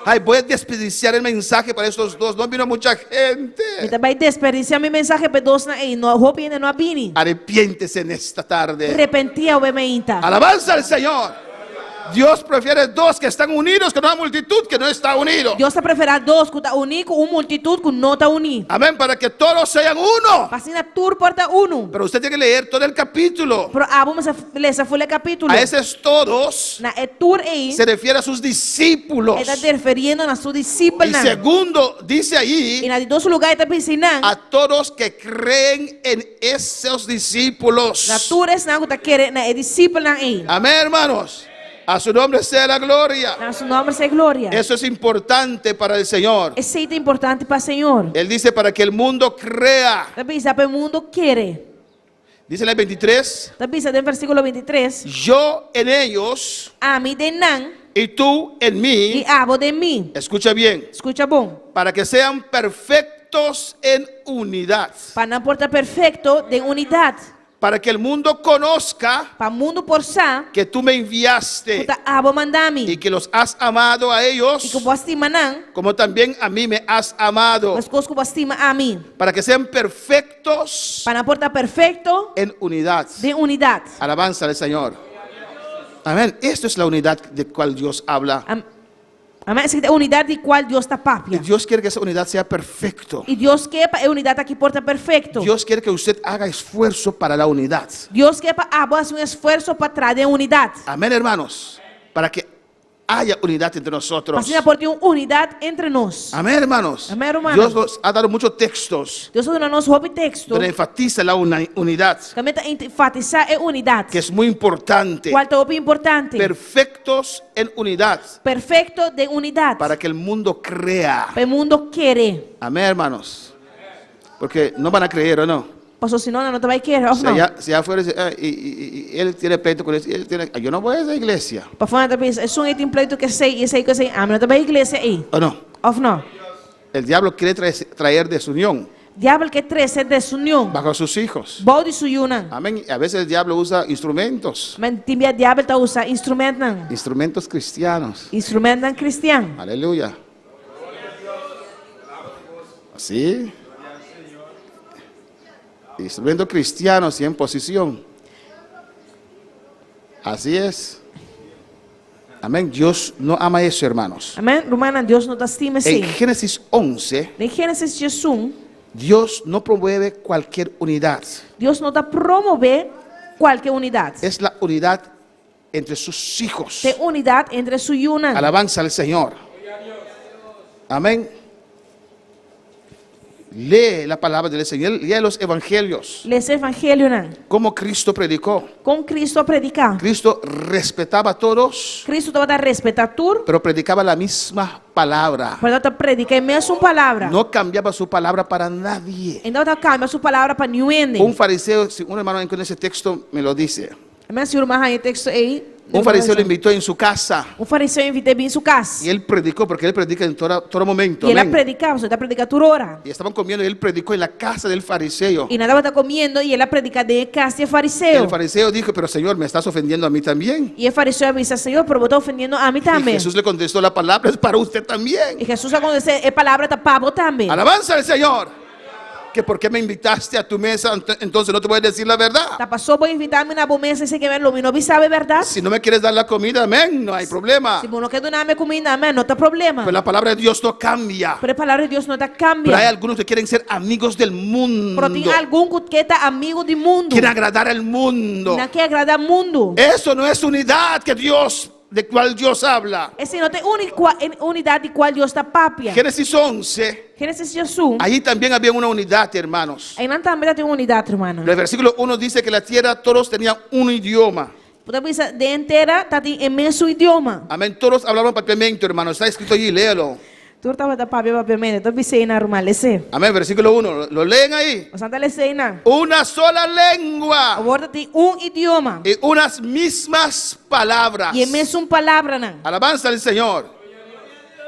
Speaker 5: Ay, voy a desperdiciar el mensaje para estos dos. No vino mucha gente.
Speaker 6: Kita vai desperdiciar mi mensaje para dos na no hope no abini.
Speaker 5: Arrepiéntese en esta tarde.
Speaker 6: Repentia o bemeinta.
Speaker 5: Alabanza al Señor. Dios prefiere dos que están unidos que una multitud que no está unido.
Speaker 6: Dios prefere dos que está unido con una multitud que no está unido.
Speaker 5: Amén, para que todos sean uno.
Speaker 6: Pasina tur porta uno.
Speaker 5: Pero usted tiene que leer todo el capítulo.
Speaker 6: Pero vamos a leer full capítulo.
Speaker 5: A esos todos
Speaker 6: Na tur aí
Speaker 5: se refiere a sus discípulos.
Speaker 6: está referindo na sua discípula.
Speaker 5: Y segundo, dice ahí,
Speaker 6: E na de dos lugares está ensinando
Speaker 5: a todos que creen en esos discípulos.
Speaker 6: na tur é na que está querendo na discípula aí.
Speaker 5: Amén, hermanos. A su nombre sea la gloria.
Speaker 6: Na seu nome seja glória.
Speaker 5: Eso es importante para el Señor.
Speaker 6: Esse é importante para o Senhor.
Speaker 5: Él dice para que el mundo crea.
Speaker 6: Também sabe o mundo quer.
Speaker 5: Dice en el 23.
Speaker 6: Também sabe no versículo 23.
Speaker 5: Yo en ellos
Speaker 6: A mim de nan
Speaker 5: y tú en mí.
Speaker 6: e abo de mim.
Speaker 5: Escucha bien.
Speaker 6: Escucha bom.
Speaker 5: Para que sean perfectos en unidad.
Speaker 6: Para não portar perfeito de unidade.
Speaker 5: Para que el mundo conozca
Speaker 6: Para o mundo possa
Speaker 5: que tú me enviaste
Speaker 6: que abo mandami.
Speaker 5: y que los has amado a ellos
Speaker 6: E que vos estima nan,
Speaker 5: como también a mí me has amado.
Speaker 6: mas coisas que vos estima a mim.
Speaker 5: Para que sean perfectos
Speaker 6: Para não portar perfeito
Speaker 5: en unidad.
Speaker 6: de unidade.
Speaker 5: Alabanza al Señor. Amén. Esto es la unidad de cual Dios habla.
Speaker 6: Amém? Essa é a unidade de qual Deus está
Speaker 5: Y
Speaker 6: papia.
Speaker 5: Dios quiere que esa unidad sea perfecto.
Speaker 6: E Deus quer para a unidade aqui porta perfeito.
Speaker 5: Dios quiere que usted haga esfuerzo para la unidad.
Speaker 6: Deus quer para hacer esforço para trazer unidade.
Speaker 5: Amén, hermanos. Para que haya unidad entre nosotros.
Speaker 6: Assim por ter unidade entre nós.
Speaker 5: Amén, hermanos.
Speaker 6: Amén, hermanos.
Speaker 5: Dios nos ha dado muchos textos
Speaker 6: Deus dá nos hobby texto.
Speaker 5: donde enfatiza la unidad,
Speaker 6: Também está enfatizar a unidade.
Speaker 5: que es muy importante.
Speaker 6: Qual é o importante?
Speaker 5: Perfectos en unidad,
Speaker 6: Perfeito de unidade.
Speaker 5: para que el mundo crea.
Speaker 6: Para o mundo querer.
Speaker 5: Amén, hermanos. Porque no van a creer, ¿o no?
Speaker 6: Pastor, senão não te vai querer, ou
Speaker 5: Si
Speaker 6: não?
Speaker 5: allá afuera dice, y él tiene pleito con eso, y él tiene, yo no voy a esa iglesia.
Speaker 6: Para fora também, é um item pleito que sei, e sei que sei, não te vai igreja aí.
Speaker 5: ¿O no?
Speaker 6: Ou não?
Speaker 5: El diablo quiere traer desunión
Speaker 6: Diabo quer trazer desunião.
Speaker 5: bajo sus hijos.
Speaker 6: Bode suyuna.
Speaker 5: Amén. Y a veces el diablo usa instrumentos,
Speaker 6: Mas timbia diabo está usando instrumento não.
Speaker 5: instrumentos cristianos.
Speaker 6: Instrumento não cristiano.
Speaker 5: Aleluya. Así. Instrumentos cristianos y en posición. Así es. Amén. Dios no ama eso, hermanos.
Speaker 6: Amém? Romana, Deus não te estima assim.
Speaker 5: En Génesis 11,
Speaker 6: Em Gênesis 1,
Speaker 5: Dios no promueve cualquier unidad.
Speaker 6: Deus não está promover qualquer unidade.
Speaker 5: Es la unidad entre sus hijos.
Speaker 6: Tem unidade entre su yuna.
Speaker 5: Alabanza al Señor. Amén. Lee la palabra del Señor. Lee los evangelios.
Speaker 6: Les evangelho não.
Speaker 5: Como Cristo predicó.
Speaker 6: Com Cristo a predicar.
Speaker 5: Cristo respetaba a todos,
Speaker 6: Cristo estava a respeitar tudo,
Speaker 5: pero predicaba la misma palabra.
Speaker 6: mas estava a predicar a mesma palavra.
Speaker 5: No cambiaba su palabra para nadie.
Speaker 6: Então está cambia sua palavra para ninguém.
Speaker 5: Un fariseo, si un hermano en ese texto me lo dice.
Speaker 6: Amém, senhor, mas aí texto aí.
Speaker 5: Un fariseo le invitó en su casa
Speaker 6: fariseu invitou em sua casa.
Speaker 5: y él predicó, porque él predica en todo momento.
Speaker 6: E ele
Speaker 5: Amén.
Speaker 6: predicava, você está predicando toda hora.
Speaker 5: Y estaban comiendo y él predicó en la casa del fariseo.
Speaker 6: E nada está comendo e ele predica de casa de fariseu.
Speaker 5: El fariseo dijo, pero Señor, me estás ofendiendo a mí también.
Speaker 6: E o fariseu disse, Senhor, pero você está ofendendo a mim
Speaker 5: Y
Speaker 6: também.
Speaker 5: Jesús le contestó, la palabra es para usted también.
Speaker 6: E Jesus aconteceu, a palavra está para você também.
Speaker 5: Alabanza al Señor. Que por qué me invitaste a tu mesa, entonces no te voy a decir la verdad.
Speaker 6: Tá passou por invitar-me na boa mesa e você quer ver lo não sabe a verdade?
Speaker 5: Si no me quieres dar la comida, amén, no hay problema.
Speaker 6: Se você não quer dar-me comida, amém, não tem problema.
Speaker 5: Pero la palabra de Dios no cambia.
Speaker 6: Pero a palavra de Deus não está
Speaker 5: Pero hay
Speaker 6: cambia.
Speaker 5: algunos que quieren ser amigos del mundo.
Speaker 6: Pero tem algum que está amigo do mundo.
Speaker 5: Quieren agradar al mundo.
Speaker 6: Não quer agradar o mundo.
Speaker 5: Eso no es unidad de cual Dios habla.
Speaker 6: Esse não tem unidade de qual Deus está papia.
Speaker 5: Génesis 11,
Speaker 6: Gênesis 1.
Speaker 5: allí también había una unidad, hermanos.
Speaker 6: Aí não também tem unidade, irmão.
Speaker 5: El versículo 1 dice que la tierra todos tenían un idioma.
Speaker 6: Puta bisa de inteira está em mesmo idioma.
Speaker 5: Amén, todos hablaban papiamento, hermano. Está escrito allí, léalo.
Speaker 6: Tu estava da papia mente, tu bisa na normal, lese.
Speaker 5: Amén, versículo 1, lo leen ahí.
Speaker 6: O santa lese na.
Speaker 5: Una sola lengua
Speaker 6: Agora tem idioma.
Speaker 5: y unas mismas palabras.
Speaker 6: E é mesmo palavra não.
Speaker 5: Alabanza al Señor.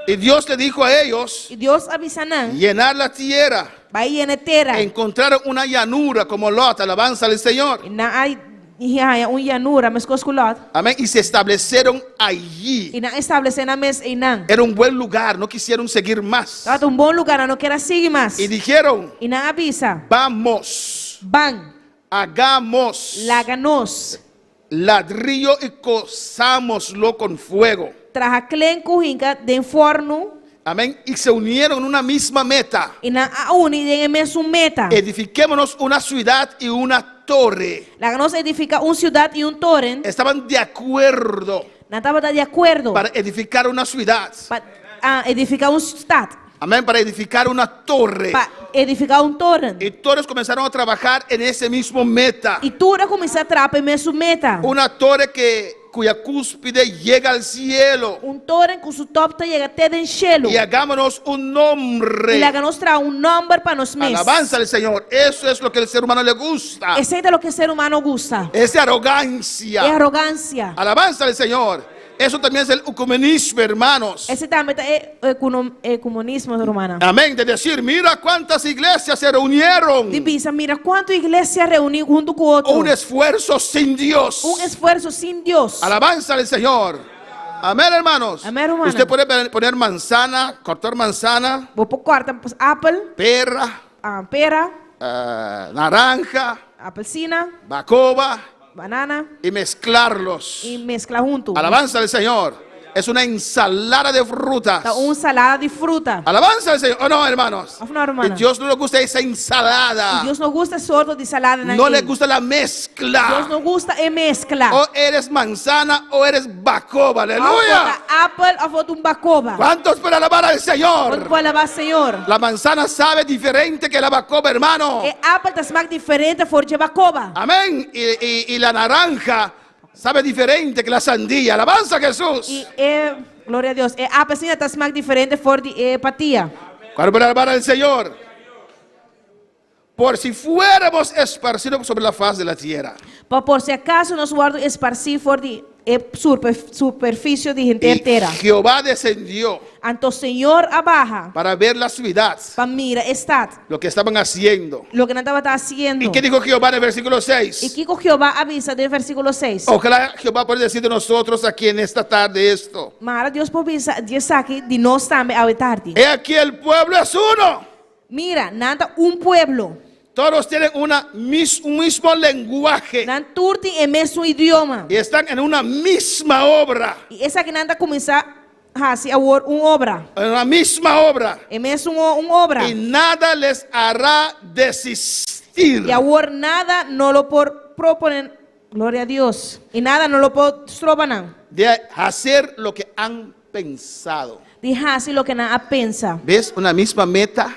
Speaker 5: Y Dios le dijo a ellos,
Speaker 6: E Deus avisa não.
Speaker 5: llenar la tierra.
Speaker 6: Vai na terra.
Speaker 5: Encontraron una llanura como Lot, alabanza al Señor.
Speaker 6: Na ai E haya llanura mes cosculot.
Speaker 5: Amén. Y se establecieron allí.
Speaker 6: E na estabelecendo a mes inang.
Speaker 5: Era un buen lugar, no quisieron seguir más.
Speaker 6: Tava bom lugar, não quero seguir mais.
Speaker 5: Y dijeron,
Speaker 6: E na avisa.
Speaker 5: vamos,
Speaker 6: Bang.
Speaker 5: hagamos
Speaker 6: Laganos.
Speaker 5: ladrillo y cozámoslo con fuego.
Speaker 6: Traja clen cuhinca de forno.
Speaker 5: Amén. Y se unieron en una misma meta.
Speaker 6: E na uni de mesmo meta.
Speaker 5: Edifiquémonos una ciudad y una torre.
Speaker 6: Laganos edifica ciudad e torrent.
Speaker 5: Estaban de acuerdo
Speaker 6: Não estava de acordo
Speaker 5: para edificar una ciudad.
Speaker 6: para edificar stad.
Speaker 5: Amén. Para edificar una torre.
Speaker 6: Para edificar torrent.
Speaker 5: Y todos comenzaron a trabajar en ese mismo meta.
Speaker 6: E tudo começar a trabalhar mesmo meta.
Speaker 5: Una torre cuya cúspide llega al cielo.
Speaker 6: Torrent com seu top llega até den cielo.
Speaker 5: Y hagámonos un nombre.
Speaker 6: E Laganos traga nombre para nós mesmos.
Speaker 5: Alabanza al Señor. Eso es lo que el ser humano le gusta.
Speaker 6: Esse é o que o ser humano gosta.
Speaker 5: Es arrogancia.
Speaker 6: É arrogância.
Speaker 5: Alabanza al Señor. Eso también es el ecumenismo, hermanos.
Speaker 6: Esse também é comunismo humano.
Speaker 5: Amén. De decir, mira cuántas iglesias se reunieron.
Speaker 6: De pensar, mira quanto igreja reuniu junto com outro.
Speaker 5: Un esfuerzo sin Dios.
Speaker 6: Esforço sem Deus.
Speaker 5: Alabanza al Señor. Amén, hermanos.
Speaker 6: Amén, hermano.
Speaker 5: Usted puede poner manzana, cortar manzana,
Speaker 6: corta apple,
Speaker 5: pera,
Speaker 6: pera,
Speaker 5: naranja,
Speaker 6: apelsina,
Speaker 5: bacoba,
Speaker 6: banana
Speaker 5: y mezclarlos.
Speaker 6: e mescla junto.
Speaker 5: Alabanza al Señor. Es una ensalada de frutas.
Speaker 6: Salada de fruta.
Speaker 5: Alabanza al Señor. Oh, no, hermanos.
Speaker 6: No, hermano.
Speaker 5: Y Dios no le gusta esa ensalada.
Speaker 6: Deus não gosta sordo de salada.
Speaker 5: No le gusta la mezcla.
Speaker 6: Deus não gosta mescla.
Speaker 5: O eres manzana o eres bacoba. Aleluya.
Speaker 6: Apple a foto bacoba.
Speaker 5: ¿Cuántos pueden alabar al Señor?
Speaker 6: ¿Cuántos pueden alabar al Señor?
Speaker 5: La manzana sabe diferente que la bacoba, hermano.
Speaker 6: Apple te smack diferente de bacoba.
Speaker 5: Amén. Y la naranja sabe diferente que la sandía. Alabanza a Jesús.
Speaker 6: Y gloria a Dios. Apelsina te smack diferente de patía.
Speaker 5: ¿Cuántos pueden alabar al Señor? Por si fuéramos esparcidos sobre la faz de la tierra.
Speaker 6: Por si acaso nos guardo esparcir por de superfície de gente
Speaker 5: Y
Speaker 6: entera.
Speaker 5: Jehová descendió
Speaker 6: Anto Señor abaja
Speaker 5: para ver la ciudad,
Speaker 6: para mira estad
Speaker 5: lo que estaban haciendo.
Speaker 6: lo que no estaba haciendo.
Speaker 5: ¿Y qué dijo Jehová en el versículo
Speaker 6: Y
Speaker 5: 6?
Speaker 6: Kiko Jehová avisa del versículo 6.
Speaker 5: Ojalá Jehová pueda decir de nosotros aquí en esta tarde esto.
Speaker 6: Mara Dios por diz aqui de nós também a tarde.
Speaker 5: He aquí el pueblo es uno.
Speaker 6: Mira, nada pueblo.
Speaker 5: Todos tienen un mismo lenguaje.
Speaker 6: Nan turti é mesmo idioma.
Speaker 5: Y están en una misma obra.
Speaker 6: E essa que nada começar assim a obra.
Speaker 5: En una misma obra.
Speaker 6: É mesmo obra.
Speaker 5: Y nada les hará desistir.
Speaker 6: E agora nada no lo por proponen. Gloria a Dios. E nada no lo por estrobanan.
Speaker 5: De hacer lo que han pensado.
Speaker 6: De hacer lo que nada pensa.
Speaker 5: ¿Ves? Una misma meta.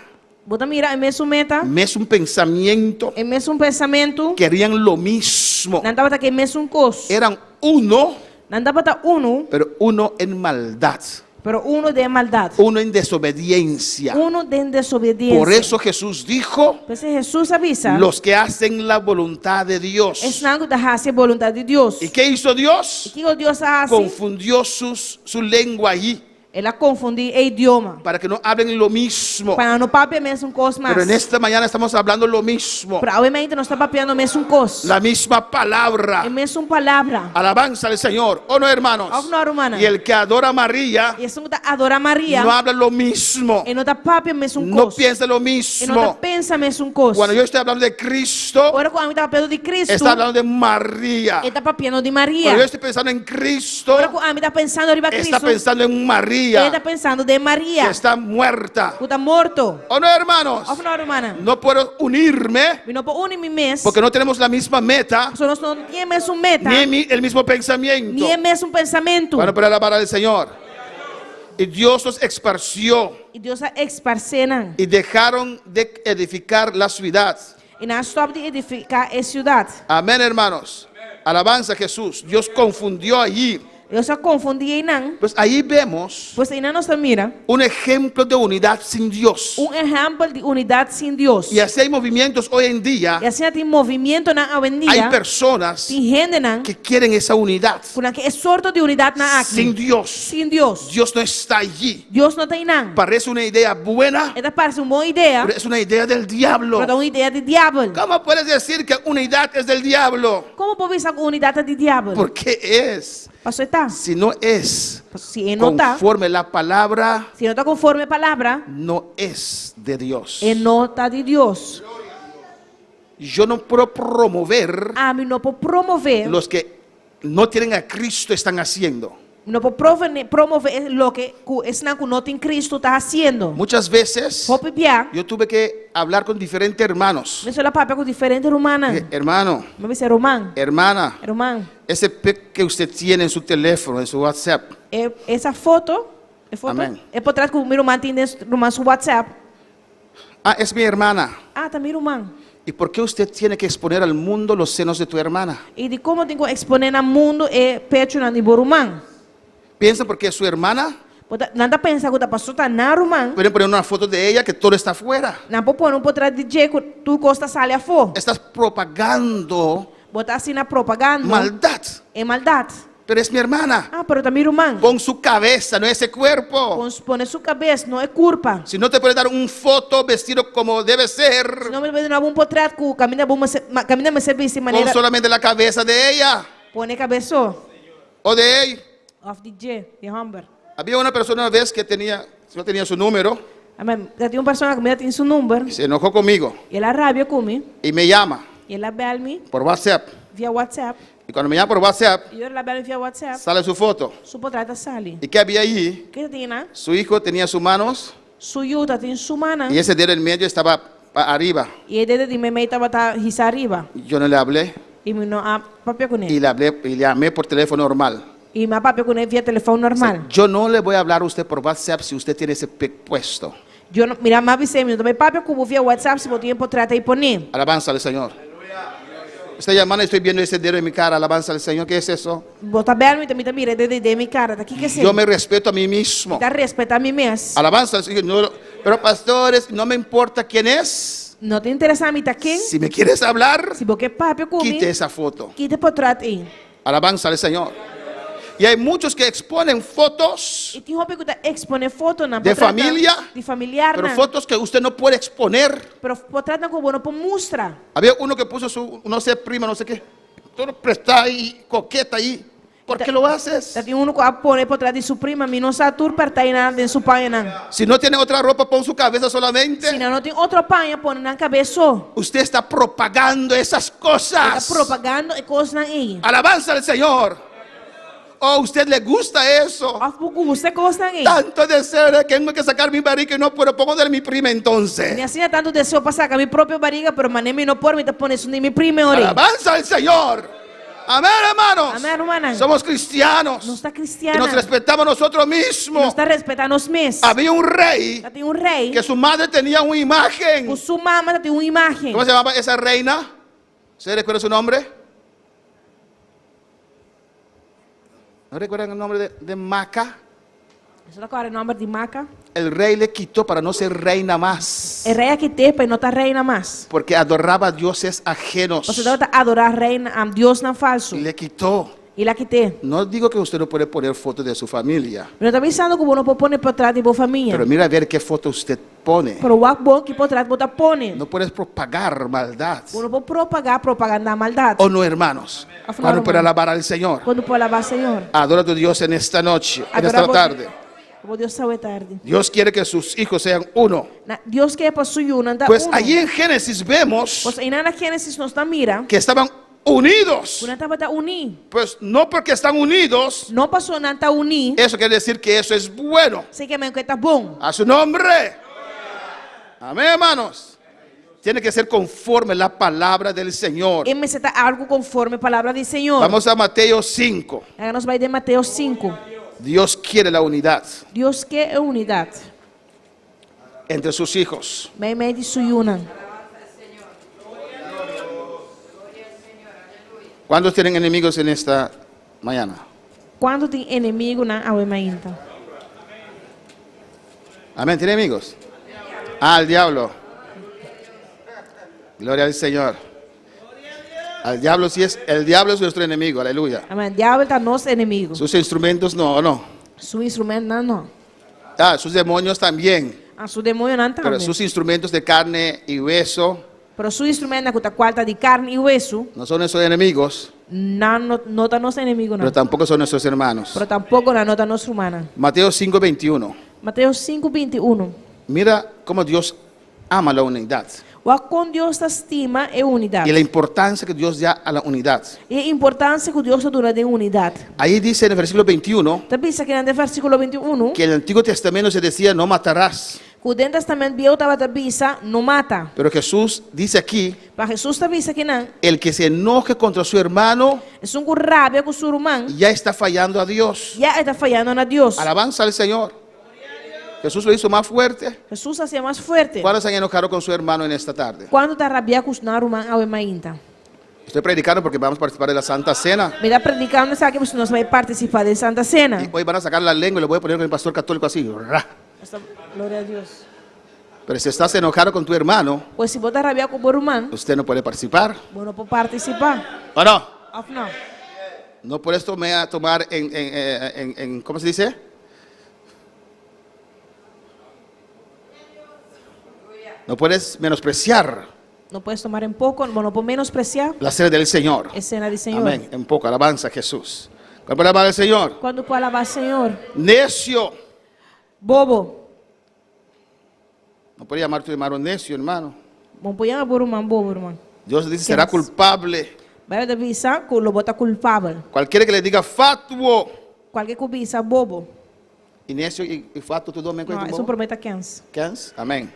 Speaker 6: Bota mira, é mesmo meta.
Speaker 5: Mesmo pensamento.
Speaker 6: É mesmo pensamento.
Speaker 5: Querían lo mismo.
Speaker 6: Não dava que é mesmo coisa.
Speaker 5: Eran uno.
Speaker 6: Não dava uno.
Speaker 5: Pero uno en maldad.
Speaker 6: Pero uno de maldad.
Speaker 5: Uno en desobediencia.
Speaker 6: Uno de desobediencia.
Speaker 5: Por eso Jesús dijo,
Speaker 6: pues Jesús avisa,
Speaker 5: los que hacen la voluntad de Dios.
Speaker 6: Es algo de hacer voluntad de Dios.
Speaker 5: ¿Y qué hizo Dios?
Speaker 6: ¿Y qué Dios hace?
Speaker 5: Confundió su lengua allí.
Speaker 6: Ela confundiu o idioma.
Speaker 5: Para que no hablen lo mismo.
Speaker 6: Para não pape mesmo coisa mais.
Speaker 5: Pero en esta mañana estamos hablando lo mismo.
Speaker 6: Pero obviamente não está papeando mesmo coisa.
Speaker 5: La misma palabra.
Speaker 6: É mesmo palavra.
Speaker 5: Alabanza al Señor. ¿O no, hermanos?
Speaker 6: Oh, no, hermana.
Speaker 5: Y el que adora a María.
Speaker 6: E esse que adora a Maria.
Speaker 5: No habla lo mismo.
Speaker 6: E não está pape mesmo coisa.
Speaker 5: No piensa lo mismo.
Speaker 6: E não pensa mesmo coisa.
Speaker 5: Cuando yo estoy hablando de Cristo.
Speaker 6: Ahora quando está falando de Cristo.
Speaker 5: Está hablando de María.
Speaker 6: Está papeando de Maria.
Speaker 5: Cuando yo estoy pensando en Cristo.
Speaker 6: Ahora quando está pensando arriba Cristo.
Speaker 5: Está pensando en María.
Speaker 6: Está pensando de María.
Speaker 5: Que está muerta.
Speaker 6: Está morto.
Speaker 5: ¿O no, hermanos?
Speaker 6: Oh, no, hermana.
Speaker 5: No puedo unirme.
Speaker 6: No puedo unirme
Speaker 5: porque no tenemos la misma meta.
Speaker 6: Nosotros no tenemos meta.
Speaker 5: Ni el mismo pensamiento.
Speaker 6: Ni el mismo pensamiento.
Speaker 5: Bueno, para alabar al Señor. Y Dios los esparció.
Speaker 6: Y Dios esparcieron.
Speaker 5: Y dejaron de edificar la ciudad.
Speaker 6: Y no stop de edificar la ciudad.
Speaker 5: Amén, hermanos. Alabanza a Jesús. Dios confundió allí.
Speaker 6: Eu só confundi nan.
Speaker 5: Pues ahí vemos
Speaker 6: Pues aí nos mira
Speaker 5: un ejemplo de unidad sin Dios.
Speaker 6: exemplo de unidade sem Deus.
Speaker 5: Y así hay movimientos hoy en día.
Speaker 6: E assim tem movimento na
Speaker 5: Hay
Speaker 6: avenida.
Speaker 5: personas
Speaker 6: Tem gente nan
Speaker 5: que quieren esa unidad
Speaker 6: que é sorto de unidade na aqui.
Speaker 5: sin Dios.
Speaker 6: Sem Deus.
Speaker 5: Dios no está allí.
Speaker 6: Deus não tem nan.
Speaker 5: Parece una idea buena,
Speaker 6: Esta parece uma boa ideia,
Speaker 5: pero es una idea del diablo.
Speaker 6: mas é uma ideia de diabo.
Speaker 5: ¿Cómo puedes decir que unidad es del diablo?
Speaker 6: Como pode pensar que unidade é de diabo?
Speaker 5: Porque es,
Speaker 6: Pastor, tá?
Speaker 5: si no es
Speaker 6: Se não está,
Speaker 5: conforme la palabra,
Speaker 6: se não está conforme a palavra,
Speaker 5: no es de Dios.
Speaker 6: não está de Deus.
Speaker 5: Yo no puedo promover
Speaker 6: A mim não pode promover,
Speaker 5: los que no tienen a Cristo están haciendo.
Speaker 6: não pode promover o que esse não tem Cristo está fazendo.
Speaker 5: Muchas veces
Speaker 6: Pode piar,
Speaker 5: yo tuve que hablar con diferentes hermanos.
Speaker 6: mas ela papel com diferentes humanas.
Speaker 5: Hermano,
Speaker 6: Mas ser romano,
Speaker 5: hermana,
Speaker 6: romano.
Speaker 5: ese pic que usted tiene en su teléfono, en su WhatsApp,
Speaker 6: Essa foto,
Speaker 5: Amém.
Speaker 6: é por trás que o meu irmão tem no seu WhatsApp.
Speaker 5: ah, es mi hermana.
Speaker 6: Ah, tá meu irmão.
Speaker 5: ¿Y por qué usted tiene que exponer al mundo los senos de tu hermana?
Speaker 6: E de como tenho que exponer no mundo é pecho na de romano.
Speaker 5: Piensa porque es su hermana.
Speaker 6: Nada pensa que a pessoa está na romano.
Speaker 5: Pueden poner una foto de ella que todo está afuera.
Speaker 6: Não pode pôr por trás de Jay que tu costa sale a fora.
Speaker 5: Estás propagando
Speaker 6: Botar assim na propaganda.
Speaker 5: maldad.
Speaker 6: É maldade.
Speaker 5: Pero es mi hermana.
Speaker 6: Ah, pero também irmão.
Speaker 5: Con su cabeza, no ese cuerpo.
Speaker 6: Pone sua cabeça, não é culpa.
Speaker 5: Si no te puede dar un foto vestido como debe ser,
Speaker 6: Não me vê um portrait que camina me se vê de
Speaker 5: con
Speaker 6: maneira.
Speaker 5: solamente la cabeza de ella
Speaker 6: Pone cabeça.
Speaker 5: o de él.
Speaker 6: Of DJ, de Humber.
Speaker 5: Había una persona una vez que no tenía su número,
Speaker 6: Amém. Já tem uma pessoa que me tem seu número.
Speaker 5: se enojó conmigo
Speaker 6: E ela rabia comigo.
Speaker 5: y me llama
Speaker 6: E ela bela-me
Speaker 5: por WhatsApp.
Speaker 6: via WhatsApp.
Speaker 5: Y cuando me llama por WhatsApp,
Speaker 6: E eu ela bela via WhatsApp.
Speaker 5: sale su foto.
Speaker 6: Su portrait sale.
Speaker 5: ¿Y qué había allí?
Speaker 6: Que tem na?
Speaker 5: Su hijo tenía sus manos
Speaker 6: Su yuta tem su mana.
Speaker 5: y ese dedo en medio estaba arriba.
Speaker 6: E ele de meme estava tá risa arriba.
Speaker 5: Yo no le hablé
Speaker 6: E me não a papel com
Speaker 5: y
Speaker 6: ele.
Speaker 5: le hablé y le llamé por teléfono normal.
Speaker 6: E me papel com ele via telefone normal.
Speaker 5: Yo no le voy a hablar a usted por WhatsApp si usted tiene ese pic puesto.
Speaker 6: Eu não, mira, mas avisei, eu também papel como via WhatsApp se botinha portrait aí poner.
Speaker 5: Alabanza al Señor. Esta llamada estoy viendo ese dedo en mi cara. Alabanza al Señor. ¿Qué es eso?
Speaker 6: Botar belo e também mira de minha cara. Tá aqui que sei.
Speaker 5: Yo me respeto a mí mismo.
Speaker 6: Dá respeito a mim mesmo.
Speaker 5: Alabanza al Señor. No, pero pastores, no me importa quién es.
Speaker 6: Não te interessa a mim tá quem?
Speaker 5: Si me quieres hablar,
Speaker 6: Se você papel comigo.
Speaker 5: quite esa foto.
Speaker 6: Quite portrait aí.
Speaker 5: Alabanza al Señor. Y hay muchos que exponen fotos,
Speaker 6: E tem roupa que tá exponer foto na
Speaker 5: De
Speaker 6: portrait
Speaker 5: família,
Speaker 6: de familiar
Speaker 5: pero
Speaker 6: na.
Speaker 5: fotos que usted no puede exponer.
Speaker 6: Pero portrait não como não pode mostrar.
Speaker 5: Había uno que puso su, no sé, prima, no sé qué. Todo presta ahí, coqueta ahí. ¿Por qué lo haces?
Speaker 6: Tem um que pone portrait de sua prima, mas não sabe tudo para aí na de sua pai não.
Speaker 5: Si no tiene otra ropa, pon su cabeza solamente.
Speaker 6: Se não tem outra panha, põe na cabeça.
Speaker 5: Usted está propagando esas
Speaker 6: Está
Speaker 5: cosas.
Speaker 6: propagando e coisas aí.
Speaker 5: Alabanza al Señor. ¿O a usted le gusta eso?
Speaker 6: Você gosta aí.
Speaker 5: Tanto deseo de que tengo que sacar mi barriga y no puedo poner mi prima entonces.
Speaker 6: Me assim tanto desejo para sacar minha própria barriga, pero mané não pode me tá pondo isso em minha prima ore.
Speaker 5: Alabanza al Señor. Amén, hermanos.
Speaker 6: Amém, hermana.
Speaker 5: Somos cristianos.
Speaker 6: Não está
Speaker 5: Y
Speaker 6: cristiana.
Speaker 5: nos respetamos nosotros
Speaker 6: Não
Speaker 5: mismos.
Speaker 6: está respeitando os mesmos.
Speaker 5: Había un rey
Speaker 6: Tem um rei.
Speaker 5: que su madre tenía una imagen.
Speaker 6: Com sua mama tem uma imagem.
Speaker 5: ¿Cómo se llamaba esa reina? ¿Se recuerda su nombre? ¿No recuerdan el nombre de Maca?
Speaker 6: Isso agora é o nome de Maca.
Speaker 5: El rey le quitó para no ser reina más.
Speaker 6: É rei que tem, para não tá reina mais.
Speaker 5: Porque adoraba a dioses ajenos.
Speaker 6: Você deve adorar reina a Deus não falso.
Speaker 5: Le quitó.
Speaker 6: E lá que tem.
Speaker 5: No digo que usted no puede poner fotos de su familia.
Speaker 6: Eu estou pensando que não pode pôr por trás de boa família.
Speaker 5: Pero mira a ver qué foto usted pone.
Speaker 6: Pero o bom que por trás botar pone.
Speaker 5: No puedes propagar maldad.
Speaker 6: Não pode propagar propaganda maldade.
Speaker 5: ¿O no, hermanos? ¿Cuándo puede alabar al Señor?
Speaker 6: Quando pode alabar Senhor.
Speaker 5: Adora a tu Dios en esta noche, en
Speaker 6: Adora
Speaker 5: esta tarde.
Speaker 6: Como Deus sabe tarde.
Speaker 5: Dios quiere que sus hijos sean uno.
Speaker 6: Deus quer para sua una anda
Speaker 5: Pues
Speaker 6: uno.
Speaker 5: allí en Génesis vemos
Speaker 6: Pues aí na Gênesis nós está mira.
Speaker 5: que estaban unidos.
Speaker 6: Una estava tá unir.
Speaker 5: Pues no porque están unidos,
Speaker 6: Não passou não tá unir.
Speaker 5: eso quiere decir que eso es bueno.
Speaker 6: Sei que é que tá bom.
Speaker 5: A su nombre. Amén, hermanos. Tiene que ser conforme la palabra del Señor.
Speaker 6: E me está algo conforme a palavra do Senhor.
Speaker 5: Vamos a Mateo 5.
Speaker 6: Agora nós vai de Mateus 5.
Speaker 5: Dios quiere la unidad
Speaker 6: Deus quer a unidade.
Speaker 5: entre sus hijos.
Speaker 6: Meio de sua una.
Speaker 5: ¿Cuántos tienen enemigos en esta mañana?
Speaker 6: Quando tem inimigo na awe mainta.
Speaker 5: Amén. ¿Tiene enemigos? Al diablo. Gloria al Señor. Al diablo sí es, el diablo es nuestro enemigo, aleluya.
Speaker 6: Amém. Diabo está nosso inimigo.
Speaker 5: Sus instrumentos no, no.
Speaker 6: Su instrumento não.
Speaker 5: Ah, sus demonios también.
Speaker 6: A su demônio não
Speaker 5: Pero
Speaker 6: também.
Speaker 5: sus instrumentos de carne y hueso
Speaker 6: Pero su instrumento na quarta de carne e hueso
Speaker 5: no son nuestros enemigos,
Speaker 6: não está nosso inimigo não.
Speaker 5: pero tampoco son nuestros hermanos.
Speaker 6: Pero tampouco não está nossa humana.
Speaker 5: Mateo 5:21.
Speaker 6: Mateus 5:21.
Speaker 5: Mira cómo Dios ama la unidad
Speaker 6: O quando Deus estima é unidade.
Speaker 5: y la importancia que Dios da a la unidad.
Speaker 6: E a importância que Deus dá de unidade.
Speaker 5: Ahí dice en el versículo 21
Speaker 6: Você pensa que no versículo 21,
Speaker 5: que en el Antiguo Testamento se decía no matarás,
Speaker 6: que o Antigo Testamento Deus estava te bisa, não mata.
Speaker 5: pero Jesús dice aquí,
Speaker 6: Mas Jesus te bisa que não.
Speaker 5: el que se enoje contra su hermano
Speaker 6: É um com rabia com o seu irmão.
Speaker 5: ya está fallando a Dios.
Speaker 6: Já está falhando na Deus.
Speaker 5: Alabanza al Señor. Jesús lo hizo más fuerte.
Speaker 6: Jesus hacía mais forte.
Speaker 5: ¿Cuántos se han enojado con su hermano en esta tarde?
Speaker 6: Quando está rabia com o seu irmão, ao mainta.
Speaker 5: Estoy predicando porque vamos a participar de la Santa Cena.
Speaker 6: Me está predicando, sabe que nós vamos participar da Santa Cena.
Speaker 5: Y hoy van a sacar la lengua y le voy a poner con el pastor católico así. Ra.
Speaker 6: Glória a Deus.
Speaker 5: Pero si estás enojado con tu hermano,
Speaker 6: Pois se botar rabia com o irmão,
Speaker 5: usted no puede participar.
Speaker 6: você não pode participar.
Speaker 5: ¿O no?
Speaker 6: Of não.
Speaker 5: No puedes tomar ¿cómo se dice? No puedes menospreciar
Speaker 6: Não pode tomar em pouco, não pode menospreciar
Speaker 5: la cena del Señor.
Speaker 6: a cena do Senhor.
Speaker 5: Amén. En poco, alabanza a Jesús. ¿Cuál puede alabar al Señor?
Speaker 6: Quando pode alabar o Senhor.
Speaker 5: Necio.
Speaker 6: Bobo.
Speaker 5: No puede llamar a tu hermano necio, hermano.
Speaker 6: Não pode chamar o irmão bobo, irmão.
Speaker 5: Dios dice será culpable.
Speaker 6: Vai avisar que o bota culpável.
Speaker 5: Cualquiera que le diga fatuo.
Speaker 6: Qualquer que visa bobo.
Speaker 5: Y necio y fatuo, tú dos me
Speaker 6: Não,
Speaker 5: encuentras.
Speaker 6: isso promete 15.
Speaker 5: Amén.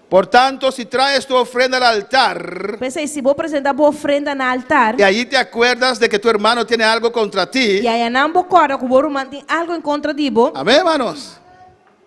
Speaker 5: Por tanto, si traes tu ofrenda al altar
Speaker 6: Pensa aí, se vou apresentar boa ofrenda no altar,
Speaker 5: y allí te acuerdas de que tu hermano tiene algo contra ti,
Speaker 6: e aí não bocara que o irmão tem algo em contra de bo,
Speaker 5: amén, hermanos,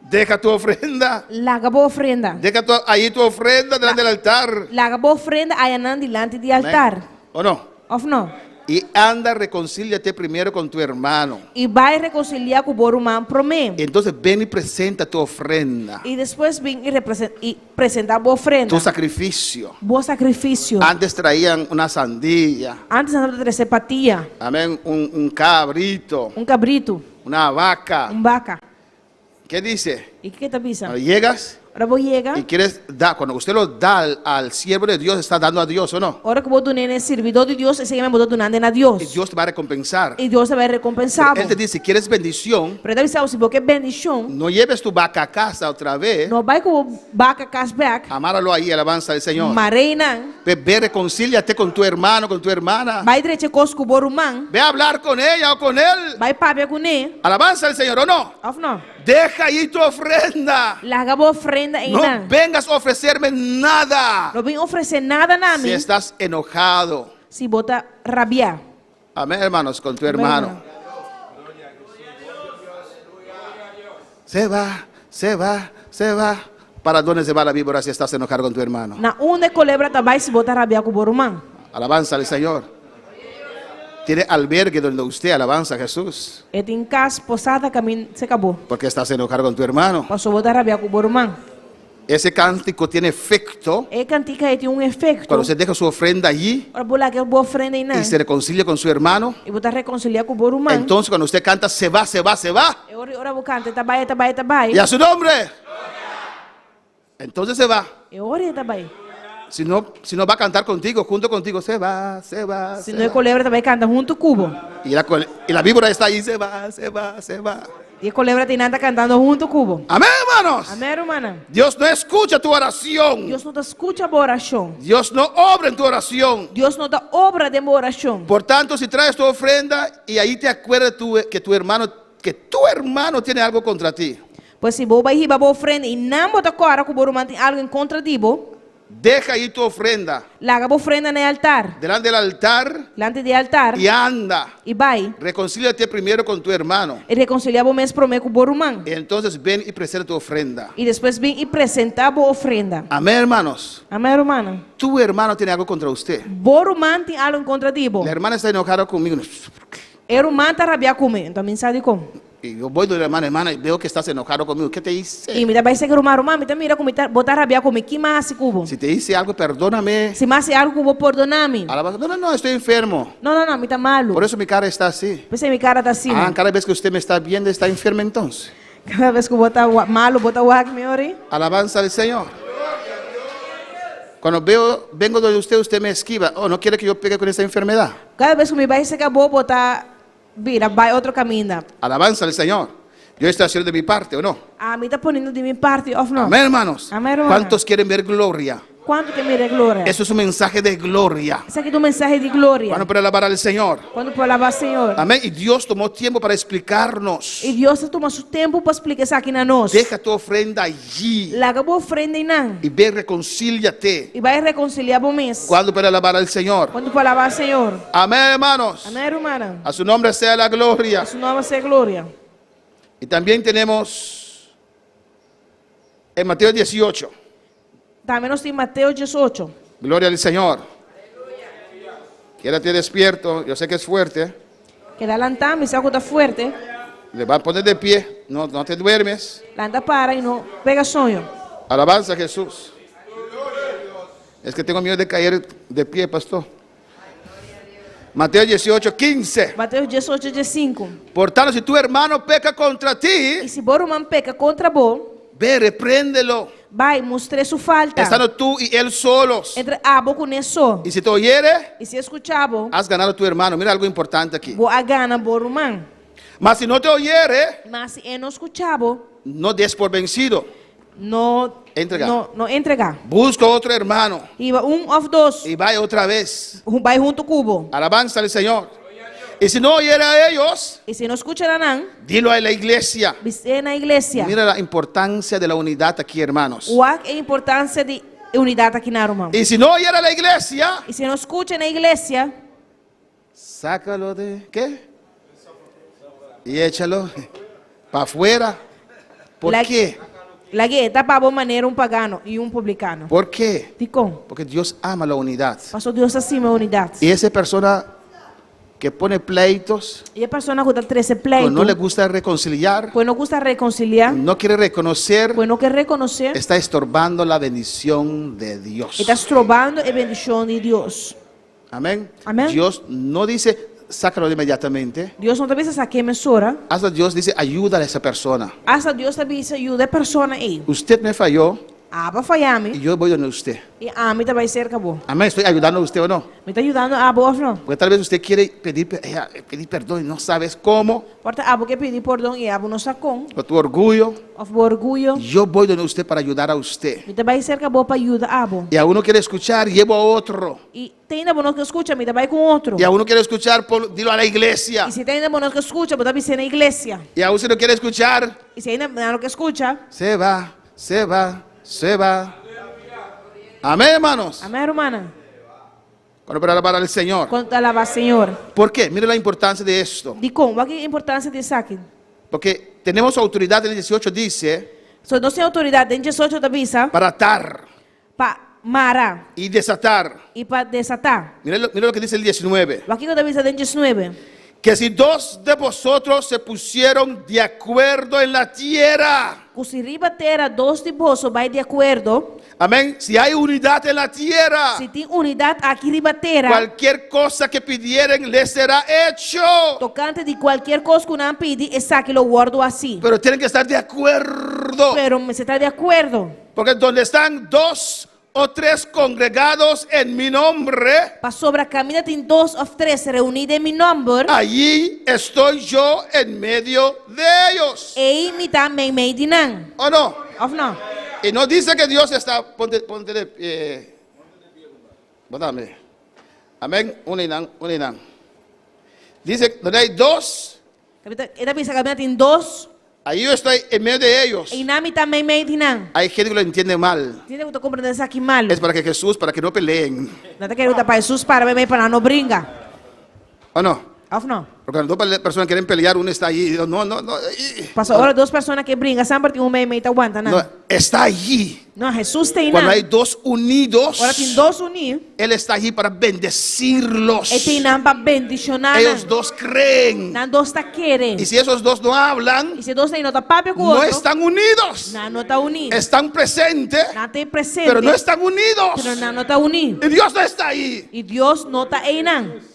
Speaker 5: deja tu ofrenda,
Speaker 6: larga boa ofrenda.
Speaker 5: deja ahí tu ofrenda delante del altar,
Speaker 6: Larga boa ofrenda aí não delante do altar.
Speaker 5: ¿o no?
Speaker 6: Of não?
Speaker 5: Y anda, reconcíliate primero con tu hermano.
Speaker 6: E vai reconciliar com o irmão primeiro.
Speaker 5: Entonces ven y presenta tu ofrenda,
Speaker 6: E depois vem e apresentar boa ofrenda.
Speaker 5: tu sacrificio.
Speaker 6: Bom sacrifício.
Speaker 5: Antes traían una sandilla,
Speaker 6: Antes não trazer patia,
Speaker 5: amén, un cabrito,
Speaker 6: cabrito,
Speaker 5: una vaca.
Speaker 6: vaca.
Speaker 5: ¿Qué dice?
Speaker 6: E o que está pensando?
Speaker 5: Cuando llegas
Speaker 6: Ahora vou chegar.
Speaker 5: y quieres dar, cuando usted lo da al siervo de Dios, está dando a Dios, ¿o no?
Speaker 6: Ahora que vou donar no servidor de Deus, esse que me vou donar a
Speaker 5: Y
Speaker 6: Deus.
Speaker 5: Dios te va a recompensar.
Speaker 6: E Deus vai recompensar.
Speaker 5: Él te dice, si quieres bendición,
Speaker 6: Pero deve ser se porque bendição,
Speaker 5: no lleves tu vaca a casa otra vez,
Speaker 6: não vai com vaca cashback.
Speaker 5: amáralo ahí, alabanza del Señor.
Speaker 6: Mareina,
Speaker 5: Ve, reconcíliate con tu hermano, con tu hermana.
Speaker 6: vai direito com o irmão.
Speaker 5: Ve a hablar con ella o con él.
Speaker 6: Vai pagar com ele.
Speaker 5: Alabanza del Señor, ¿o no?
Speaker 6: Of não?
Speaker 5: Deja ahí tu ofrenda.
Speaker 6: Larga boa ofrenda aí
Speaker 5: No
Speaker 6: não.
Speaker 5: vengas a ofrecerme nada
Speaker 6: Não vem oferecer nada na
Speaker 5: si
Speaker 6: mim.
Speaker 5: estás enojado.
Speaker 6: Se bota rabiar.
Speaker 5: Amén, hermanos, con tu hermano. Se va, se va, se va. ¿Para dónde se va la víbora si estás enojado con tu hermano?
Speaker 6: Na onde colebra também se bota rabiar com o irmão.
Speaker 5: Alabanza al Señor. Tiene albergue donde usted alabanza a Jesús.
Speaker 6: E tem casa, posada, caminho, se acabou.
Speaker 5: Porque estás enojado con tu hermano.
Speaker 6: Passou botar rabiar com o irmão.
Speaker 5: Ese cántico tiene efecto
Speaker 6: E cantica aí tem efeito.
Speaker 5: cuando usted deja su ofrenda allí
Speaker 6: Ora vou lá que boa ofrenda aí não.
Speaker 5: y se reconcilia con su hermano.
Speaker 6: E botar reconciliar com o irmão.
Speaker 5: Entonces cuando usted canta, se va, se va, se va.
Speaker 6: E ora vou cantar, tabai.
Speaker 5: Y a su nombre. Entonces se va.
Speaker 6: E ora tabai.
Speaker 5: Si no va a cantar contigo, junto contigo, se va, se va.
Speaker 6: Se não é colebra também canta junto cubo.
Speaker 5: Y la víbora está ahí, se va, se va, se va.
Speaker 6: E a colebra tem nada cantando junto cubo.
Speaker 5: Amén, hermanos.
Speaker 6: Amém, hermana.
Speaker 5: Dios no escucha tu oración.
Speaker 6: Deus não te escuta a oração.
Speaker 5: Dios no obra en tu oración.
Speaker 6: Deus não dá obra de oração.
Speaker 5: Por tanto, si traes tu ofrenda y ahí te acuerdas que tu hermano tiene algo contra ti,
Speaker 6: Pois se vou vai boa ofrenda e não bota cara com o irmão tem algo em contra de bo,
Speaker 5: deja ahí tu ofrenda
Speaker 6: larga boa ofrenda no altar.
Speaker 5: delante del altar
Speaker 6: Delante do altar.
Speaker 5: y anda.
Speaker 6: E vai.
Speaker 5: Reconcíliate primero con tu hermano.
Speaker 6: E reconciliar o mês promete com o irmão.
Speaker 5: Y entonces ven y presenta tu ofrenda.
Speaker 6: E depois vem e apresentar a boa ofrenda.
Speaker 5: Amén, hermanos.
Speaker 6: Amém, hermana.
Speaker 5: Tu hermano tiene algo contra usted.
Speaker 6: Bo irmão tem algo em contra de bo.
Speaker 5: La hermana está enojada conmigo.
Speaker 6: Era humano tá rabia comigo, então me sabe como.
Speaker 5: Y yo voy donde la hermana y veo que estás enojado conmigo. ¿Qué te hice?
Speaker 6: E me dá vai ser rumar, me tá mira como botar rabia comigo, que mais cubo.
Speaker 5: Si te hice algo, perdóname.
Speaker 6: Se mais algo cubo perdoname.
Speaker 5: Alabanza. No, no, no, estoy enfermo.
Speaker 6: Não, me tá malo.
Speaker 5: Por eso mi cara está así.
Speaker 6: Pensei, minha cara tá assim.
Speaker 5: Ah, cada vez que usted me está viendo, está enfermo entonces.
Speaker 6: Cada vez que eu botar malo, botar o me ore.
Speaker 5: Alabanza al Señor. Cuando vengo donde usted me esquiva. Oh, no quiere que yo pegue con esa enfermedad.
Speaker 6: Cada vez que me vai se acabou botar, vira, vai outro caminho.
Speaker 5: Alabanza al Señor. Yo estoy haciendo de mi parte, ¿o no?
Speaker 6: A mim tá poniendo de minha parte, ou não?
Speaker 5: Amén, hermanos.
Speaker 6: Amém, hermano.
Speaker 5: ¿Cuántos quieren ver gloria?
Speaker 6: Quanto que mira glória?
Speaker 5: Eso es un mensaje de gloria.
Speaker 6: Esse aqui é um mensagem de glória.
Speaker 5: Cuando para alabar al Señor.
Speaker 6: Quando para alabar o Senhor.
Speaker 5: Amén. Y Dios tomó tiempo para explicarnos.
Speaker 6: E Deus tomou seu tempo para explicar isso aqui na nós.
Speaker 5: Deja tu ofrenda allí.
Speaker 6: Larga a ofrenda e não.
Speaker 5: Y ve, reconcíliate.
Speaker 6: E vai reconciliar o mês.
Speaker 5: Cuando para alabar al Señor.
Speaker 6: Quando para alabar o Senhor.
Speaker 5: Amén, hermanos.
Speaker 6: Amém, hermana.
Speaker 5: A su nombre sea la gloria.
Speaker 6: A seu nome seja glória.
Speaker 5: Y también tenemos en Mateo 18.
Speaker 6: Também nós temos Mateus 18.
Speaker 5: Gloria al Señor. Quédate despierto. Yo sé que es fuerte.
Speaker 6: Que dá lantar, me saco da fuerte.
Speaker 5: Le va a poner de pie. No te duermes.
Speaker 6: Lanta para e não pega sonho.
Speaker 5: Alabanza a Jesús. Es que tengo miedo de caer de pie, pastor. Mateo 18, 15.
Speaker 6: Mateus 18, 15.
Speaker 5: Por tanto, si tu hermano peca contra ti,
Speaker 6: E se bom irmão peca contra bom,
Speaker 5: ve, repréndelo.
Speaker 6: vai, mostre sua falta.
Speaker 5: Estando tú y él solos.
Speaker 6: Entre abo com isso.
Speaker 5: Y si te oyere,
Speaker 6: E se escuchabo,
Speaker 5: has ganado a tu hermano. Mira algo importante aquí.
Speaker 6: vou a gana bom irmão.
Speaker 5: Mas si no te oyere,
Speaker 6: Mas se não escuchabo,
Speaker 5: no des por vencido.
Speaker 6: não
Speaker 5: Entregar.
Speaker 6: não entregar.
Speaker 5: Busca otro hermano
Speaker 6: E ou dois,
Speaker 5: y vaya otra vez.
Speaker 6: vai junto cubo.
Speaker 5: Alabanza al Señor. Y si no oyere a ellos,
Speaker 6: E se não escucha não,
Speaker 5: dilo a la iglesia.
Speaker 6: viste na igreja.
Speaker 5: Mira la importancia de la unidad aquí, hermanos.
Speaker 6: O a importância de unidade aqui na irmão.
Speaker 5: Y si no oyere a la iglesia,
Speaker 6: E se não escucha na igreja,
Speaker 5: sácalo de ¿qué? Y échalo para afuera. ¿Por
Speaker 6: La-
Speaker 5: qué?
Speaker 6: la gueta para boa maneira pagano e publicano.
Speaker 5: ¿Por qué?
Speaker 6: Ticom.
Speaker 5: Porque Dios ama la unidad.
Speaker 6: Passou Deus acima a unidade.
Speaker 5: Y esa persona que pone pleitos,
Speaker 6: E a pessoa que está 13
Speaker 5: pues
Speaker 6: pleito,
Speaker 5: no le gusta reconciliar,
Speaker 6: pois não gusta reconciliar,
Speaker 5: no quiere reconocer,
Speaker 6: pois não quer reconhecer,
Speaker 5: está estorbando la bendición de Dios.
Speaker 6: está estrobando a bendição de Deus.
Speaker 5: Amén.
Speaker 6: Amén.
Speaker 5: Dios no dice sácalo inmediatamente.
Speaker 6: Deus não te avisa essa emissora,
Speaker 5: Hasta Dios dice ayuda a esa persona.
Speaker 6: hasta Deus te avisa ajuda a pessoa aí.
Speaker 5: Usted me falló
Speaker 6: Aba falhame
Speaker 5: y yo voy donde usted.
Speaker 6: e a mim também ser acabou.
Speaker 5: Amén. Estoy ayudando a usted o no.
Speaker 6: Me está ajudando a boa não.
Speaker 5: Porque tal vez usted quiere pedir perdón y no sabes cómo.
Speaker 6: Porta abo que pedir perdão e abo não sacou.
Speaker 5: Por tu orgullo.
Speaker 6: Of orgulho.
Speaker 5: Yo voy donde usted para ayudar a usted.
Speaker 6: Me também ser acabou para ajuda abo.
Speaker 5: Y a uno quiere escuchar, llevo a otro.
Speaker 6: E tem ainda bom que escuta, me também com outro.
Speaker 5: Y a uno quiere escuchar, dilo a la iglesia.
Speaker 6: E se tem ainda bom que escuta, botar ser na igreja.
Speaker 5: Y a usted no quiere escuchar,
Speaker 6: E se ainda não que escuta,
Speaker 5: se va, se va, se va. Amén, hermanos.
Speaker 6: amém, hermana.
Speaker 5: Cuando para alabar al Señor.
Speaker 6: Quando alaba Senhor.
Speaker 5: ¿Por qué? Mire la importancia de esto.
Speaker 6: De como? Qual que é a importância disso aqui?
Speaker 5: Porque tenemos autoridad, en el 18 dice,
Speaker 6: So, nós temos autoridade em 18 da visa
Speaker 5: para atar
Speaker 6: para marar
Speaker 5: y desatar.
Speaker 6: e para desatar.
Speaker 5: Mire lo que dice el 19.
Speaker 6: O aqui que da visa em 19.
Speaker 5: Que si dos de vosotros se pusieron de acuerdo en la tierra.
Speaker 6: Se ribatera dois de vós vai de acordo.
Speaker 5: Amén. Si hay unidad en la tierra,
Speaker 6: Se tem unidade aqui ribatera.
Speaker 5: cualquier cosa que pidieren les será hecho.
Speaker 6: Tocante de qualquer coisa que não pede, essa que lo guardo assim.
Speaker 5: Pero tienen que estar de acuerdo.
Speaker 6: Pero se está de acordo.
Speaker 5: Porque donde están dos o tres congregados en mi nombre,
Speaker 6: Para sobre a caminha tem dois ou três reunidos em meu nome.
Speaker 5: allí estoy yo en medio de ellos.
Speaker 6: E me também me dinan.
Speaker 5: ¿O no?
Speaker 6: Of não?
Speaker 5: Y no dice que Dios está, ponte de pie. Botame. Amén. Uninan. Dice, donde hay dos,
Speaker 6: Esta visa caminha tem dois.
Speaker 5: ahí yo estoy en medio de ellos.
Speaker 6: E nami também me dinan.
Speaker 5: Hay gente que lo entiende mal.
Speaker 6: Tiene que compreender isso aqui mal.
Speaker 5: Es para que Jesús, para que no peleen.
Speaker 6: Não te quero para Jesus para mim para não brincar.
Speaker 5: ¿O no?
Speaker 6: Of no?
Speaker 5: Porque cuando dos personas quieren pelear, uno está allí. No.
Speaker 6: Pastor, ahora dos personas que brincam, sempre tem meio te aguanta,
Speaker 5: No, está allí.
Speaker 6: No, Jesús tem
Speaker 5: Cuando hay dos unidos,
Speaker 6: Ahora tem dois unidos.
Speaker 5: Él está allí para bendecirlos.
Speaker 6: E tem para bendicionar.
Speaker 5: Ellos dos creen.
Speaker 6: Não dos tá querendo.
Speaker 5: Y si esos dos no hablan,
Speaker 6: E se dois tem nota papo com o
Speaker 5: no
Speaker 6: outro.
Speaker 5: están unidos.
Speaker 6: Não está unido.
Speaker 5: Están presentes,
Speaker 6: Não tem presente.
Speaker 5: pero no están unidos.
Speaker 6: Pero não está unido.
Speaker 5: Y Dios no está ahí.
Speaker 6: E Deus não está aí não.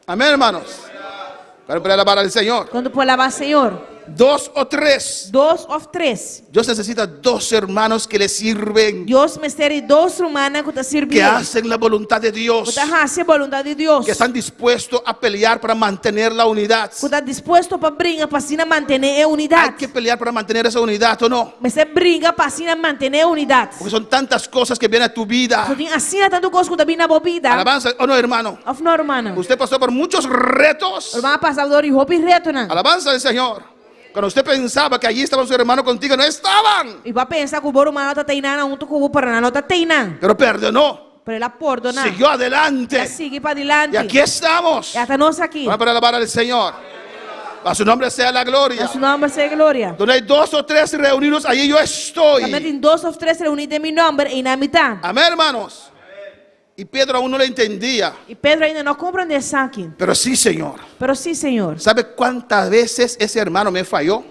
Speaker 5: Amén, hermanos. Para alabar al Señor.
Speaker 6: Quando por lavar Senhor.
Speaker 5: Dos o tres.
Speaker 6: Dos of três.
Speaker 5: Dios necesita dos hermanos que le sirven,
Speaker 6: Deus misteri dos humanas que te
Speaker 5: que
Speaker 6: sirven.
Speaker 5: hacen la voluntad de Dios,
Speaker 6: Que hace a voluntade de Deus.
Speaker 5: que están dispuestos a pelear para mantener la unidad.
Speaker 6: Que está disposto para brigar para assim manter a unidade.
Speaker 5: Hay que pelear para mantener esa unidad, ¿o no?
Speaker 6: Mas você briga para assim manter a unidade.
Speaker 5: Porque son tantas cosas que vienen a tu vida.
Speaker 6: Porque assim é tanto coisa que está vindo na vida.
Speaker 5: Alabanza, ¿o no, hermano?
Speaker 6: Of no, hermano.
Speaker 5: Usted pasó por muchos retos.
Speaker 6: Hermano passador e roupa e reto, não.
Speaker 5: Alabanza al Señor. Cuando usted pensaba que allí estaban sus hermanos contigo, no estaban.
Speaker 6: E vai pensar que o boro humano está teinando junto com o para não está teinando.
Speaker 5: Pero perdonó.
Speaker 6: Pero ela perdona.
Speaker 5: Siguió adelante.
Speaker 6: Ela sigue para adelante.
Speaker 5: Y aquí estamos.
Speaker 6: E até nós aqui.
Speaker 5: Vamos para alabar al Señor. A su nombre sea la gloria.
Speaker 6: A su nombre sea gloria.
Speaker 5: Donde hay dos o tres reunidos, allí yo estoy.
Speaker 6: Também tem dois ou três reunidos em meu nome e na mitad.
Speaker 5: Amén, hermanos. Y Pedro aún no lo entendía.
Speaker 6: E Pedro ainda não compreende isso aqui.
Speaker 5: Pero sí, Señor.
Speaker 6: Pero sí, Senhor.
Speaker 5: ¿Sabe cuántas veces ese hermano me falló?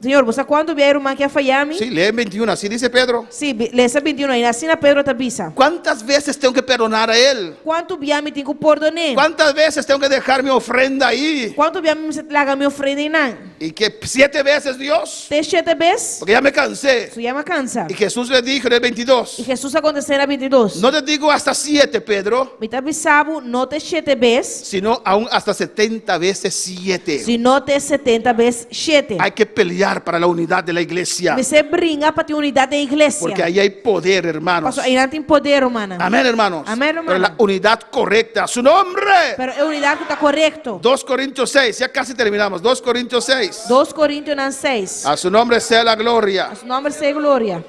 Speaker 6: Senhor, você quando vier irmã que falhar-me?
Speaker 5: Sí, lee 21, así dice Pedro.
Speaker 6: Sim, lê 21 aí. Assim Pedro te avisa.
Speaker 5: ¿Cuántas veces tengo que perdonar a él?
Speaker 6: Quanto vier-me tenho que perdonar?
Speaker 5: ¿Cuántas veces tengo que dejar mi ofrenda ahí?
Speaker 6: Quanto vier-me larga minha ofrenda aí não?
Speaker 5: Y que 7 veces, Dios.
Speaker 6: Tem 7 vezes?
Speaker 5: Porque ya me cansé.
Speaker 6: Isso já me cansa.
Speaker 5: Y Jesús le dijo en el 22.
Speaker 6: E Jesus aconteceu na 22.
Speaker 5: No te digo hasta 7, Pedro,
Speaker 6: Me te avisava, não te 7 vezes,
Speaker 5: sino aún hasta 70 veces 7.
Speaker 6: se não te 70 vezes 7.
Speaker 5: Hay que pelear para la unidad de la iglesia.
Speaker 6: Você brinca para ter unidade da igreja.
Speaker 5: Porque ahí hay poder, hermanos.
Speaker 6: Pastor, aí não tem poder, humana.
Speaker 5: Amén, hermanos.
Speaker 6: Amén, hermano.
Speaker 5: Pero la unidad correcta. Su nombre.
Speaker 6: Pero é unidade que está correto.
Speaker 5: 2 Corintios 6. Ya casi terminamos. 2 Corintios 6.
Speaker 6: 2 Coríntios 6.
Speaker 5: A su nombre sea la gloria.
Speaker 6: A su nombre sea gloria.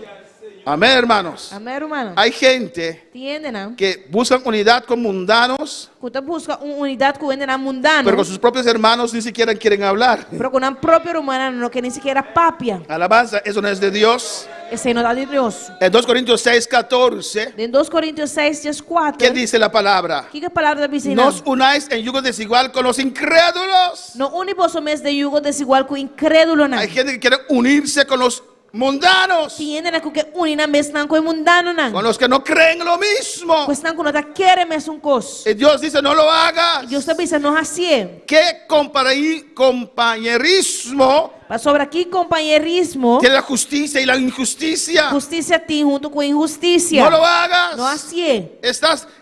Speaker 5: Amén, hermanos.
Speaker 6: Amém, hermano.
Speaker 5: Hay gente
Speaker 6: Entende, não?
Speaker 5: que buscan unidad con mundanos,
Speaker 6: Você busca uma unidade que ainda não é mundano.
Speaker 5: pero con sus propios hermanos ni siquiera quieren hablar.
Speaker 6: Pero com a própria humana não quer nem sequer papia.
Speaker 5: Alabanza, eso no es de Dios.
Speaker 6: Essa é a de Deus.
Speaker 5: En 2 Corintios 6, 14.
Speaker 6: Em 2 Coríntios 6, 4.
Speaker 5: ¿Qué dice la palabra?
Speaker 6: Que a palavra da Bíblia
Speaker 5: No os unáis en yugo desigual con los incrédulos.
Speaker 6: não une vos mes de yugo desigual com o incrédulo, não.
Speaker 5: Hay gente que quiere unirse con los mundanos,
Speaker 6: Tiene na que unir mes não com o mundano, não.
Speaker 5: con los que no creen lo mismo.
Speaker 6: Pois não não quer mesmo coisa.
Speaker 5: Y Dios dice, no lo hagas.
Speaker 6: Deus te diz, não assim.
Speaker 5: ¿Qué compañerismo
Speaker 6: Mas sobre aqui companheirismo,
Speaker 5: tiene la justicia y la injusticia?
Speaker 6: justiça tem junto com injustiça.
Speaker 5: No lo hagas.
Speaker 6: Não assim.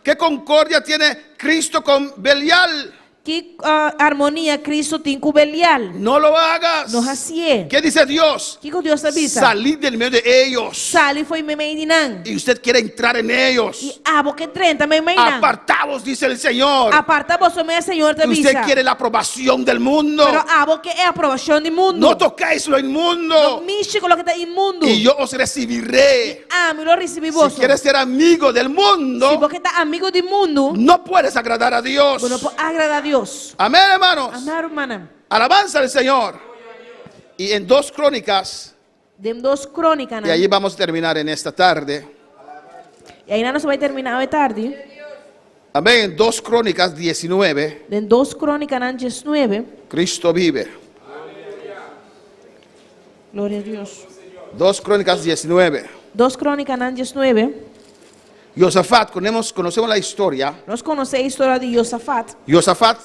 Speaker 5: ¿Qué concordia tiene Cristo con Belial?
Speaker 6: Que harmonia Cristo tem com Belial.
Speaker 5: No lo hagas.
Speaker 6: Não assim.
Speaker 5: ¿Qué dice Dios?
Speaker 6: Que Deus avisa?
Speaker 5: Salid del medio de ellos.
Speaker 6: Sali foi me não.
Speaker 5: Y usted quiere entrar en ellos.
Speaker 6: E porque 30 me não.
Speaker 5: Apartaos, dice el Señor.
Speaker 6: Aparta vos me Senhor te
Speaker 5: Que usted
Speaker 6: avisa.
Speaker 5: quiere la aprobación del mundo.
Speaker 6: Pero porque é a aprovação do mundo.
Speaker 5: No toquéis lo inmundo.
Speaker 6: Não mexe com o que está imundo.
Speaker 5: Y yo os recibiré.
Speaker 6: Me lo recebi vos.
Speaker 5: Si quieres ser amigo del mundo,
Speaker 6: Se você está amigo do mundo,
Speaker 5: no puedes agradar a Dios.
Speaker 6: não pode agradar a Deus.
Speaker 5: Amén, hermanos.
Speaker 6: Amém, hermana.
Speaker 5: Alabanza al Señor. Y en 2 Crónicas,
Speaker 6: De 2 Crônicas,
Speaker 5: y allí vamos a terminar en esta tarde.
Speaker 6: E ainda não se vai terminar de tarde.
Speaker 5: Amén. En 2 Crónicas 19,
Speaker 6: De 2 Crônicas 19.
Speaker 5: Cristo vive.
Speaker 6: Glória a Deus.
Speaker 5: 2 Crónicas 19.
Speaker 6: 2 Crônicas 19.
Speaker 5: Josafat, conocemos la historia.
Speaker 6: Nós conhecemos a história de Josafat.
Speaker 5: Josafat,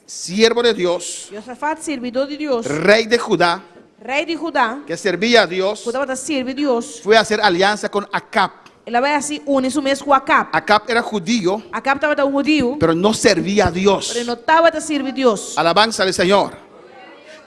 Speaker 5: siervo de Dios,
Speaker 6: Josafat, servidor de Deus.
Speaker 5: rey de Judá,
Speaker 6: Rei de Judá.
Speaker 5: que servía a Dios,
Speaker 6: Judá serve a Deus.
Speaker 5: fue a hacer alianza con Acab.
Speaker 6: Ela vai assim unir su mesmo com Acab.
Speaker 5: Acab era judío,
Speaker 6: Acab estava um judío,
Speaker 5: pero no servía a Dios.
Speaker 6: mas não estava a servir a Deus.
Speaker 5: Alabanza al Señor.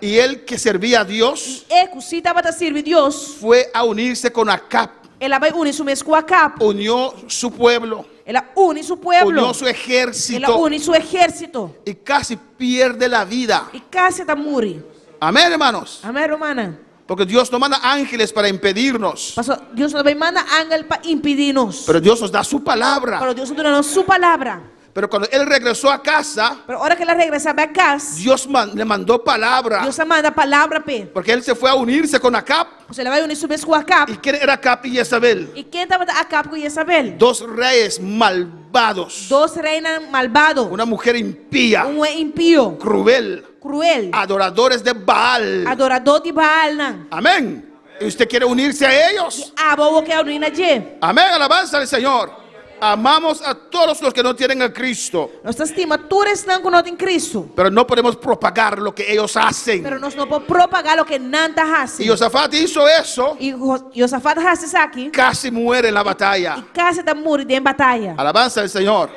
Speaker 5: Y él que servía a Dios
Speaker 6: E que se estava a servir a Deus,
Speaker 5: fue a unirse con Acab.
Speaker 6: ela vai unir su mesmo com Acab.
Speaker 5: Unió su pueblo,
Speaker 6: Ela une su pueblo.
Speaker 5: unió su
Speaker 6: Ela
Speaker 5: ejército
Speaker 6: une su exército.
Speaker 5: y casi pierde la vida.
Speaker 6: E casi está muri.
Speaker 5: Amén, hermanos.
Speaker 6: Amém, romana.
Speaker 5: Porque Dios no manda ángeles para impedirnos,
Speaker 6: Pastor, Deus não vai mandar ángel para impedir-nos.
Speaker 5: pero Dios nos da su palabra.
Speaker 6: Pero Deus nos dá sua palavra.
Speaker 5: Pero cuando él regresó a casa,
Speaker 6: Pero ahora que él regresaba a casa,
Speaker 5: Dios le mandó palabra.
Speaker 6: Dios manda palavra pe.
Speaker 5: Porque él se fue a unirse con Acab.
Speaker 6: Você vai unir subir com Acab.
Speaker 5: ¿Y quién era Acab y Jezabel?
Speaker 6: E quem estava Acab com Jezabel?
Speaker 5: Dos reyes malvados.
Speaker 6: Dos reinas malvados.
Speaker 5: Una mujer impía,
Speaker 6: Impío,
Speaker 5: cruel,
Speaker 6: cruel,
Speaker 5: adoradores de Baal.
Speaker 6: adorador de Baal. Não.
Speaker 5: Amén. ¿Y usted quiere unirse a ellos?
Speaker 6: Abo que unir na je.
Speaker 5: Amén. Alabanza al Señor. Amamos a todos los que no tienen a Cristo,
Speaker 6: Nós estima todos estão com nós em Cristo.
Speaker 5: pero no podemos propagar lo que ellos hacen.
Speaker 6: Pero nós não podemos propagar o que nanta hace.
Speaker 5: Y Josafat hizo eso,
Speaker 6: E Josafat hace isso aqui.
Speaker 5: casi muere en la batalla.
Speaker 6: Casa da muri em batalha.
Speaker 5: Alabanza al Señor.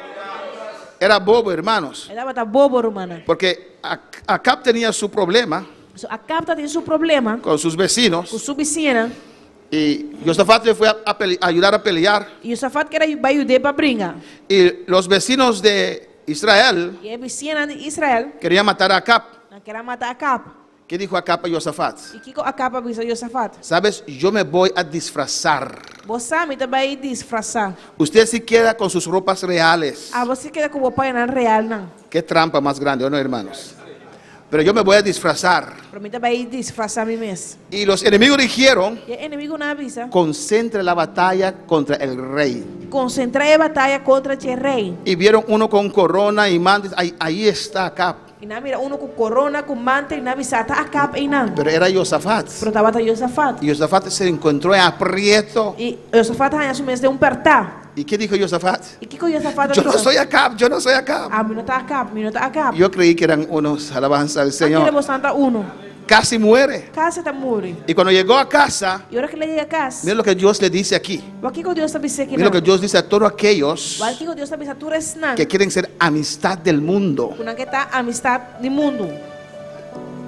Speaker 5: Era bobo, hermanos,
Speaker 6: Ele estava bobo, romana.
Speaker 5: porque Acab tenía su problema
Speaker 6: Acab tem seu problema
Speaker 5: con sus vecinos
Speaker 6: com sua vizinha.
Speaker 5: y Josafat le fue a ayudar a pelear.
Speaker 6: E Josafat que vai ajudar para brigar.
Speaker 5: Y los vecinos de Israel
Speaker 6: E a vizinha de Israel
Speaker 5: querían matar a Acab.
Speaker 6: não queria matar Acab.
Speaker 5: ¿Qué dijo Acab a Josafat?
Speaker 6: E que Acab avisa Josafat?
Speaker 5: Sabes, yo me voy a disfrazar.
Speaker 6: Você também disfarçar.
Speaker 5: Usted si queda con sus ropas reales.
Speaker 6: Ah, você queda com o pai não real não.
Speaker 5: Qué trampa más grande, ¿o no, hermanos? Pero yo me voy a disfrazar.
Speaker 6: Para mim também disfarçar mim mesmo.
Speaker 5: Y los enemigos dijeron,
Speaker 6: E o inimigo não avisa.
Speaker 5: concentre la batalla contra el rey.
Speaker 6: Concentrar a batalha contra o rei.
Speaker 5: Y vieron uno con corona y mandas. Ahí está Acab.
Speaker 6: E não mira uno com corona, com manta e não avisa tá Acab e não.
Speaker 5: Pero era Josafat.
Speaker 6: Pero estava Josafat.
Speaker 5: Y Josafat se encontró en aprieto.
Speaker 6: E Josafat arranha su mês de apertar.
Speaker 5: ¿Y qué dijo Josafat?
Speaker 6: E que Josafat
Speaker 5: Yo no soy Acab, yo no soy Acab.
Speaker 6: Ah, mi não tá Acab, mi não tá Acab.
Speaker 5: Yo creí que eran unos, alabanza al
Speaker 6: Aqui
Speaker 5: Señor.
Speaker 6: levou Santa uno.
Speaker 5: Casi muere.
Speaker 6: Casa tá muri.
Speaker 5: Y cuando llegó a casa,
Speaker 6: E hora que ele chega a casa,
Speaker 5: mira lo que Dios le dice aquí.
Speaker 6: o que Deus está dizendo aqui
Speaker 5: Mira lo que Dios dice a todos aquellos
Speaker 6: o que Deus está dizendo tu resnan.
Speaker 5: que quieren ser amistad del mundo.
Speaker 6: Kuna que tá amistad do mundo.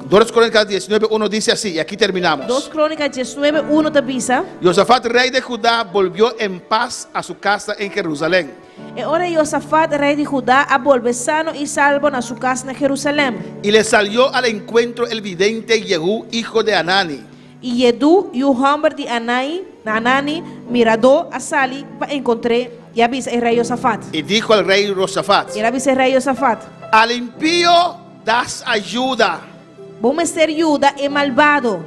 Speaker 5: 2 Crónicas 19:1 dice así, y aquí terminamos.
Speaker 6: 2 Crônicas 19:1 te avisa.
Speaker 5: Josafat, rey de Judá, volvió en paz a su casa en Jerusalén.
Speaker 6: E ora Josafat, rei de Judá, a volver sano e salvo na sua casa na Jerusalém.
Speaker 5: Y le salió al encuentro el vidente Jehú, hijo de Anani.
Speaker 6: E Jedu e o homem de Anani mirador a Sali para encontrar e avisa o rei Josafat.
Speaker 5: Y dijo al rey Josafat,
Speaker 6: E ele avisa o rei Josafat.
Speaker 5: al impío das ayuda
Speaker 6: Vamos ser Judá e malvado.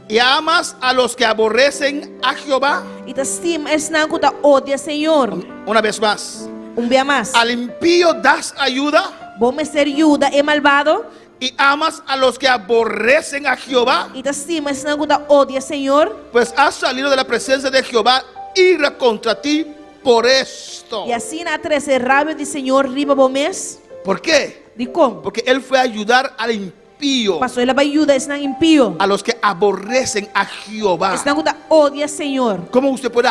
Speaker 5: y amas a los que aborrecen a Jehová.
Speaker 6: E te estima es não que te odia Senhor.
Speaker 5: Una vez más,
Speaker 6: Dia mais.
Speaker 5: al impío das ayuda
Speaker 6: Vamos ser Judá e malvado.
Speaker 5: y amas a los que aborrecen a Jehová.
Speaker 6: E te estima es não que te odia Senhor.
Speaker 5: Pues has salido de la presencia de Jehová, ira contra ti por esto.
Speaker 6: E assim na 13 rabia de Senhor riba bomes.
Speaker 5: ¿Por qué?
Speaker 6: De como?
Speaker 5: Porque él fue a ayudar al impío,
Speaker 6: Pastor, ele vai ajudar esse não impio.
Speaker 5: a los que aborrecen a Jehová.
Speaker 6: Esse não que te odia Senhor.
Speaker 5: ¿Cómo usted puede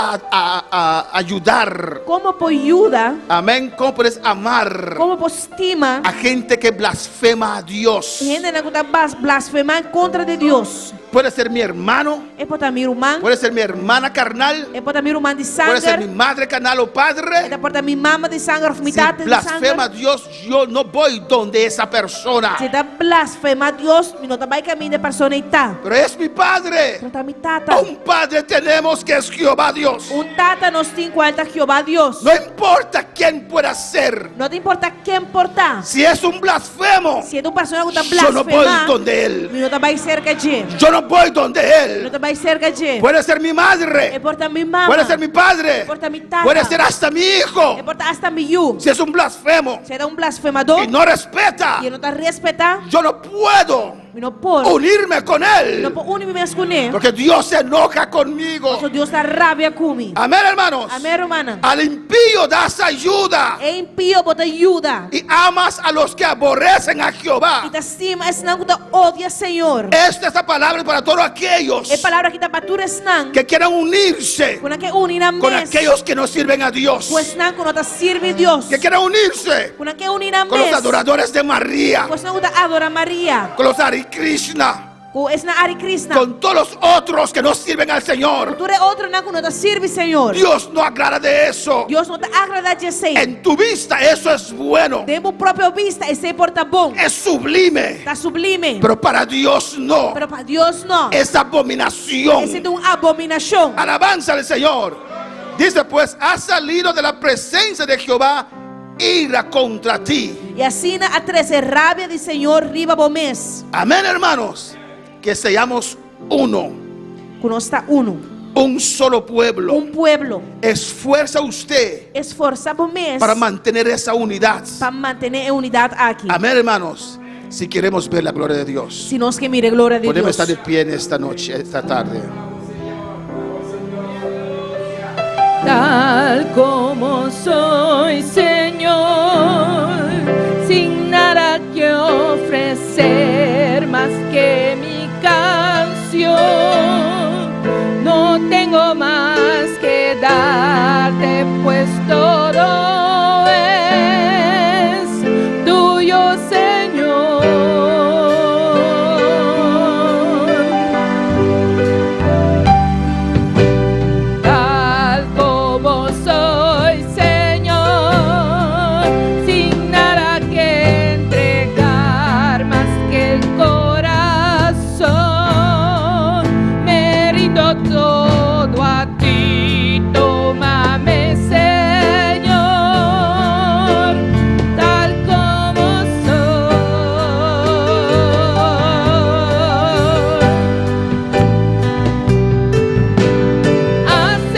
Speaker 5: ayudar?
Speaker 6: Como por Judá,
Speaker 5: Amén. ¿Cómo puedes amar
Speaker 6: como por estima,
Speaker 5: a gente que blasfema a Dios?
Speaker 6: gente não que te blasfemar contra de Deus.
Speaker 5: Puede ser mi hermano,
Speaker 6: É para meu irmão,
Speaker 5: puede ser mi hermana carnal,
Speaker 6: é para meu irmão de
Speaker 5: puede ser mi
Speaker 6: sangue,
Speaker 5: madre carnal o padre.
Speaker 6: é para minha mama de sangue, ou
Speaker 5: Si
Speaker 6: minha tata de
Speaker 5: blasfema a
Speaker 6: sangue.
Speaker 5: Dios, yo no voy donde esa persona.
Speaker 6: Se te blasfema Deus, não te vai caminho de pessoa está.
Speaker 5: Pero es mi padre.
Speaker 6: Não tá mi tata.
Speaker 5: Un padre tenemos que es Jehová Dios.
Speaker 6: Tata nos tem cuenta Jehová Deus.
Speaker 5: No importa quién pueda ser.
Speaker 6: Não te importa quem importa.
Speaker 5: Si es un blasfemo,
Speaker 6: Se é uma pessoa que está
Speaker 5: yo no voy
Speaker 6: blasfemando,
Speaker 5: donde él.
Speaker 6: não te vai cerca de.
Speaker 5: Yo no voy donde
Speaker 6: Não
Speaker 5: él.
Speaker 6: te vai cerca de.
Speaker 5: Puede ser mi
Speaker 6: É
Speaker 5: madre,
Speaker 6: porta mi mama.
Speaker 5: puede ser mi padre,
Speaker 6: É porta mi tata.
Speaker 5: puede ser hasta mi hijo.
Speaker 6: É porta hasta mi yu.
Speaker 5: Si es un blasfemo
Speaker 6: Se é blasfemador
Speaker 5: y no respeta,
Speaker 6: e não te respeta,
Speaker 5: yo no puedo
Speaker 6: não pode.
Speaker 5: unirme con
Speaker 6: Não
Speaker 5: él,
Speaker 6: pode unir mesmo com ele.
Speaker 5: porque Dios se enoja conmigo.
Speaker 6: Porque Deus está rabia comigo.
Speaker 5: Amén, hermanos.
Speaker 6: Amém, hermana.
Speaker 5: Al impío das ayuda
Speaker 6: É impio, bota ajuda.
Speaker 5: y amas a los que aborrecen a
Speaker 6: E
Speaker 5: Jehová.
Speaker 6: te estima, es não que te odia, Senhor.
Speaker 5: Esta es la palabra para todos aquellos
Speaker 6: É palavra que te batura não.
Speaker 5: que quieran unirse
Speaker 6: Com que unir a
Speaker 5: con
Speaker 6: mes.
Speaker 5: aquellos que no sirven a Dios,
Speaker 6: Pues não, que não te sirve Deus.
Speaker 5: que quieran unirse
Speaker 6: Com que unir a
Speaker 5: con los
Speaker 6: mes.
Speaker 5: adoradores de María,
Speaker 6: Pues não te adora Maria.
Speaker 5: con los Hare Krishna,
Speaker 6: Com es na Hare Krishna.
Speaker 5: con todos los otros que no sirven al Señor.
Speaker 6: Tu é outro não que não te sirve, Senhor.
Speaker 5: Dios no agrada de eso.
Speaker 6: Deus não te agrada de ser.
Speaker 5: En tu vista eso es bueno,
Speaker 6: De própria vista, esse porta bom.
Speaker 5: es sublime,
Speaker 6: Está sublime.
Speaker 5: pero para Dios no.
Speaker 6: Pero para Deus não.
Speaker 5: Es abominación.
Speaker 6: Esse é uma abominação.
Speaker 5: Alabanza al Señor. Dice pues, has salido de la presencia de Jehová, ira contra ti.
Speaker 6: E assim a trazer rabia do Senhor riba bomês.
Speaker 5: Amén, hermanos. Que seamos uno.
Speaker 6: Que nós está uno.
Speaker 5: Un solo pueblo.
Speaker 6: Um pueblo.
Speaker 5: Esfuerza usted
Speaker 6: Esforça bomês.
Speaker 5: para mantener esa unidad.
Speaker 6: Para manter a unidade aqui.
Speaker 5: Amén, hermanos. Si queremos ver la gloria de Dios.
Speaker 6: Se nós queremos a glória de
Speaker 5: Podemos
Speaker 6: Deus.
Speaker 5: estar de pie en esta noche, esta tarde.
Speaker 11: Tal como soy, Señor, sin nada que ofrecer más que mi canción. No tengo más que darte, pues todo es tuyo, Señor. Tal como soy, Señor, sin nada que entregar más que el corazón, me rindo todo a ti, tómame, Señor, tal como soy.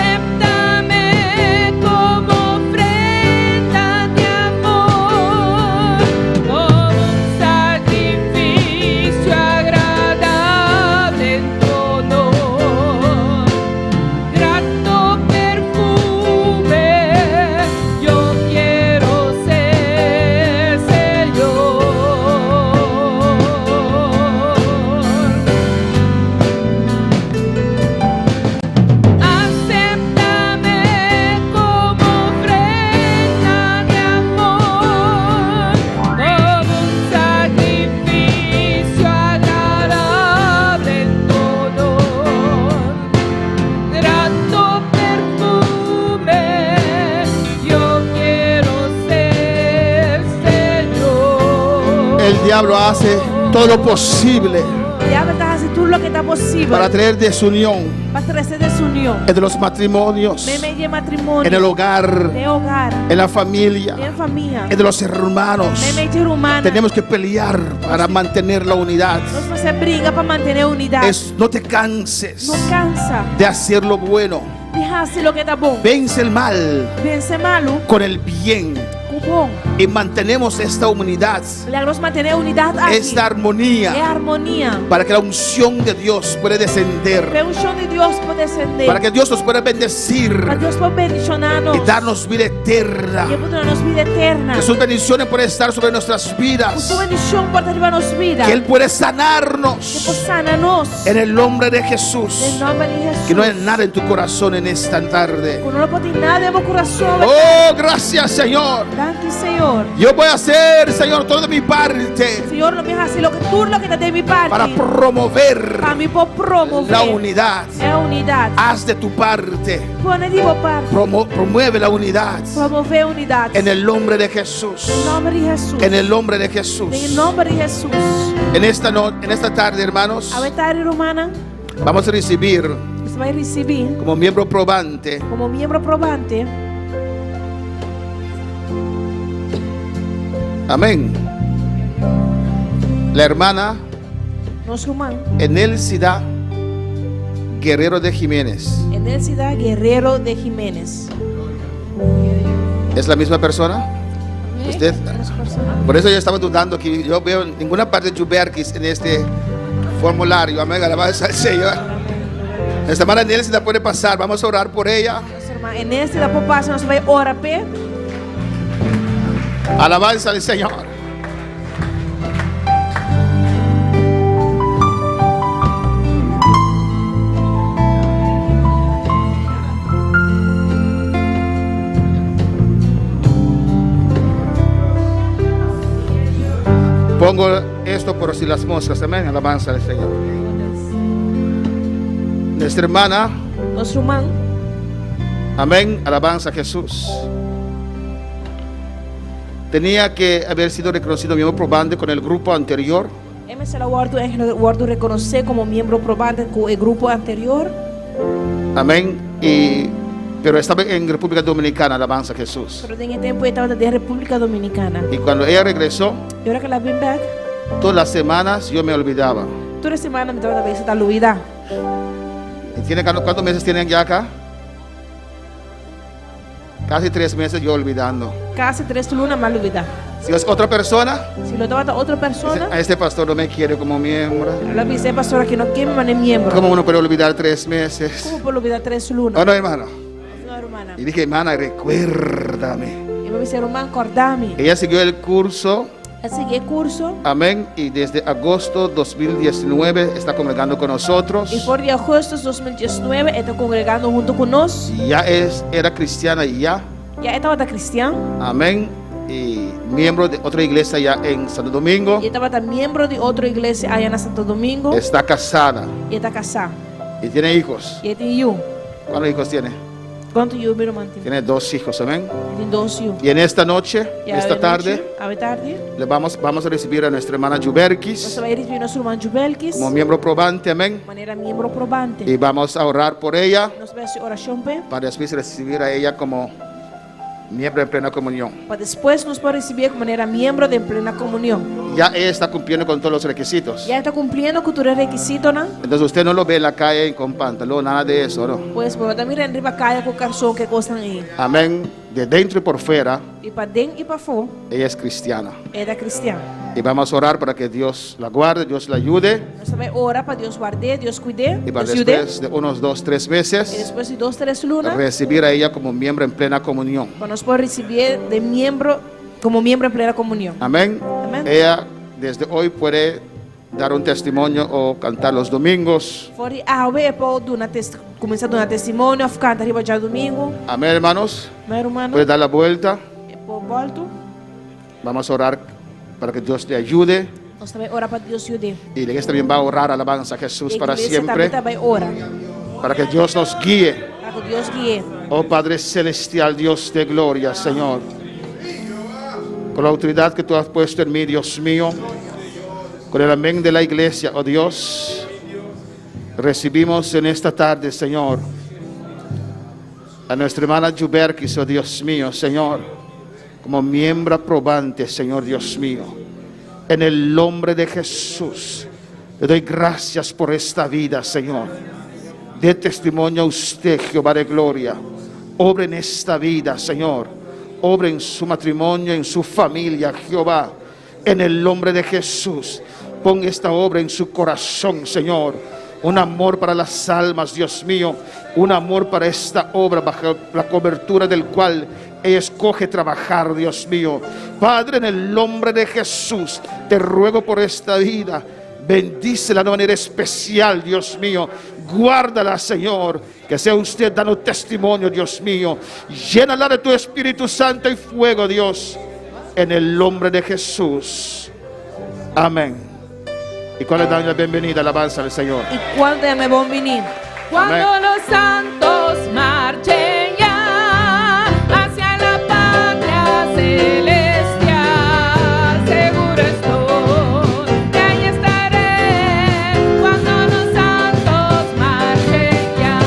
Speaker 11: Acéptame como ofrenda de amor, como un sacrificio agradable en tu honor. Grato perfume, yo quiero ser, Señor. Acéptame como ofrenda de amor, como un sacrificio agradable en tu honor. Grato perfume, yo quiero ser, Señor.
Speaker 5: El diablo hace todo lo posible
Speaker 6: O diabo está fazendo tudo o que está possível
Speaker 5: para traer desunión
Speaker 6: para trazer desunião.
Speaker 5: entre los matrimonios,
Speaker 6: No meio de matrimônio,
Speaker 5: en el hogar,
Speaker 6: de hogar,
Speaker 5: en la familia,
Speaker 6: de família,
Speaker 5: entre los hermanos.
Speaker 6: no meio de humana.
Speaker 5: Tenemos que pelear para mantener la unidad.
Speaker 6: Nós você briga para manter a unidade.
Speaker 5: No te canses
Speaker 6: Não cansa.
Speaker 5: de hacer lo bueno.
Speaker 6: Deja assim o que está bom.
Speaker 5: Vence el mal
Speaker 6: Vence malo
Speaker 5: con el bien
Speaker 6: com bom.
Speaker 5: y mantenemos esta unidad,
Speaker 6: Nós manter a unidade aqui.
Speaker 5: esta
Speaker 6: É
Speaker 5: armonía,
Speaker 6: harmonia.
Speaker 5: para que la unción de Dios pueda descender,
Speaker 6: Para o chão de Deus poder descender.
Speaker 5: para que Dios nos pueda bendecir
Speaker 6: Para Deus poder bendicionar-nos.
Speaker 5: y darnos vida eterna.
Speaker 6: E poder nos vida eterna.
Speaker 5: Que sus bendiciones puedan estar sobre nuestras
Speaker 6: O
Speaker 5: vidas,
Speaker 6: sua bendição pode arribar nos vida.
Speaker 5: que Él puede
Speaker 6: Que
Speaker 5: sanarnos
Speaker 6: possa sanar-nos.
Speaker 5: en el nombre de Jesús.
Speaker 6: Em nome de Jesus.
Speaker 5: Que no hay nada en tu corazón en esta tarde.
Speaker 6: Que não pode nada em meu coração.
Speaker 5: Oh, gracias, Señor.
Speaker 6: Danke, Senhor.
Speaker 5: Yo voy a hacer, Señor, todo de mi parte
Speaker 6: Senhor, não me hace lo que tudo lo que está de mi parte.
Speaker 5: para promover
Speaker 6: Para mim promover
Speaker 5: la unidad.
Speaker 6: é a unidade.
Speaker 5: Haz de tu parte.
Speaker 6: Pone de boa parte.
Speaker 5: Promueve la unidad.
Speaker 6: Promover a unidade.
Speaker 5: En el nombre de Jesús.
Speaker 6: Em nome de Jesus.
Speaker 5: En el nombre de Jesús.
Speaker 6: Em nome de Jesus.
Speaker 5: En esta tarde, hermanos,
Speaker 6: A tarde romana,
Speaker 5: vamos a recibir
Speaker 6: você vai receber
Speaker 5: como miembro probante
Speaker 6: como membro probante.
Speaker 5: amén, la hermana
Speaker 6: Nosso irmão
Speaker 5: Enelcida Guerrero de Jiménez.
Speaker 6: Enelcida Guerrero de Jiménez.
Speaker 5: ¿Es la misma persona? ¿Usted? Por eso yo estaba dudando que yo veo en ninguna parte de Juberquis en este formulario. Amén, alabanza al Señor. Esta hermana Enelcida puede pasar, vamos a orar por ella.
Speaker 6: Nossa irmã Enelcida por passo, nós vai orar pe.
Speaker 5: Alabanza al Señor. Pongo esto por si las moscas, amén, alabanza al Señor. Nuestra hermana,
Speaker 6: Nosso irmão,
Speaker 5: amén, alabanza a Jesús, tenía que haber sido reconocido miembro probante con el grupo anterior.
Speaker 6: MSL Wardo reconhecer como membro probante com o grupo anterior.
Speaker 5: Amén. Y pero estaba en República Dominicana, alabanza a Jesús.
Speaker 6: Pero en ese tiempo estaba de República Dominicana.
Speaker 5: Y cuando ella regresó,
Speaker 6: Y ahora que la ven back,
Speaker 5: todas las semanas yo me olvidaba.
Speaker 6: toda la semana me estaba de vez en olvidar.
Speaker 5: ¿Y cuántos meses tienen ya acá? Casi 3 meses yo olvidando.
Speaker 6: Casi 3 lunas más olvidar.
Speaker 5: Si es otra persona,
Speaker 6: Si lo estaba otra persona,
Speaker 5: a este pastor no me quiere como miembro.
Speaker 6: la dice pastora que no quiere más miembro.
Speaker 5: ¿Cómo uno puede olvidar 3 meses?
Speaker 6: ¿Cómo puedo olvidar 3 lunas?
Speaker 5: ¿O no, hermano?
Speaker 6: No, hermana.
Speaker 5: Y dije, hermana, recuérdame.
Speaker 6: Y me dice, hermano, acordame.
Speaker 5: Ella siguió el curso,
Speaker 6: Seguí el curso.
Speaker 5: amén, y desde agosto 2019 está congregando con nosotros.
Speaker 6: Y por de agosto de 2019 está congregando junto con nosotros.
Speaker 5: Y ya era cristiana y ya,
Speaker 6: Ya estaba cristiano.
Speaker 5: amén, y miembro de otra iglesia ya en Santo Domingo.
Speaker 6: Y estaba miembro de otra iglesia allá en Santo Domingo.
Speaker 5: Está casada
Speaker 6: Y está casado.
Speaker 5: y tiene hijos.
Speaker 6: Y tiene yo.
Speaker 5: ¿Cuántos hijos tiene?
Speaker 6: ¿Cuánto yo me mantengo?
Speaker 5: Tiene 2 hijos, amén.
Speaker 6: Tiene 2 hijos.
Speaker 5: Y en esta noche,
Speaker 6: Ya
Speaker 5: esta
Speaker 6: de
Speaker 5: tarde,
Speaker 6: noche, a tarde,
Speaker 5: le vamos a recibir a nuestra hermana Juberkis
Speaker 6: você vai recibir nosso irmão Jubelkis
Speaker 5: como miembro probante, amén.
Speaker 6: de maneira membro probante.
Speaker 5: Y vamos a orar por ella
Speaker 6: Nós vamos fazer oração
Speaker 5: para después recibir a ella como miembro en plena comunión.
Speaker 6: para depois nos pode receber de maneira membro de plena comunhão.
Speaker 5: Ya ella está cumpliendo con todos los requisitos.
Speaker 6: Já está cumprindo com todo requisito, não?
Speaker 5: Entonces usted no lo ve en la calle con pantalón, nada de eso, ¿no?
Speaker 6: Pois pode também arriba caia com calção que gostam aí.
Speaker 5: Amén. De dentro y por fuera,
Speaker 6: E para dentro e para fora
Speaker 5: ella es cristiana.
Speaker 6: é da cristã.
Speaker 5: Y vamos a orar para que Dios la guarde, Dios la ayude.
Speaker 6: Nós vamos orar para Deus guardar, Deus cuide,
Speaker 5: Y para
Speaker 6: Deus ajude.
Speaker 5: después de unos 2, 3
Speaker 6: E
Speaker 5: meses,
Speaker 6: depois de 2, 3 lunas,
Speaker 5: recibir a ella como miembro en plena comunión.
Speaker 6: para nós poder receber de membro como membro em plena comunhão.
Speaker 5: Amén.
Speaker 6: Amén.
Speaker 5: Ella desde hoy puede dar un testimonio o cantar los domingos.
Speaker 6: Fora a pode começar a dar testemunho, ficar arriba já domingo.
Speaker 5: Amén, hermanos.
Speaker 6: Meu irmão,
Speaker 5: Puede dar la vuelta.
Speaker 6: por volto.
Speaker 5: Vamos a orar para que Dios te ayude.
Speaker 6: Nós também orar para Deus ajude.
Speaker 5: Y la iglesia también va a orar alabanza a Jesús
Speaker 6: E a
Speaker 5: para
Speaker 6: igreja
Speaker 5: siempre.
Speaker 6: também ora
Speaker 5: Para que Dios nos guíe.
Speaker 6: para que Deus guie.
Speaker 5: Oh Padre Celestial, Dios de gloria, Señor. Con la autoridad que tú has puesto en mí, Dios mío. Con el amén de la iglesia, oh Dios. Recibimos en esta tarde, Señor, a nuestra hermana Juberkis, oh Dios mío, Señor, como miembro probante, Señor Dios mío. En el nombre de Jesús, le doy gracias por esta vida, Señor. De testimonio a usted, Jehová de gloria. Obra en esta vida, Señor. Obra en su matrimonio, en su familia, Jehová. En el nombre de Jesús. Pon esta obra en su corazón, Señor. Un amor para las almas, Dios mío. Un amor para esta obra bajo la cobertura del cual ella escoge trabajar, Dios mío. Padre, en el nombre de Jesús, te ruego por esta vida. Bendícela de manera especial, Dios mío. Guárdala, Señor. Que sea usted dando testimonio, Dios mío. Llénala de tu Espíritu Santo y fuego, Dios. En el nombre de Jesús. Amén. ¿Y cuál le dan la bienvenida, alabanza al Señor?
Speaker 6: E quando é meu bom venir?
Speaker 16: Cuando los santos marchen ya hacia la patria celestial, seguro estoy que ahí estaré. Cuando los santos marchen ya,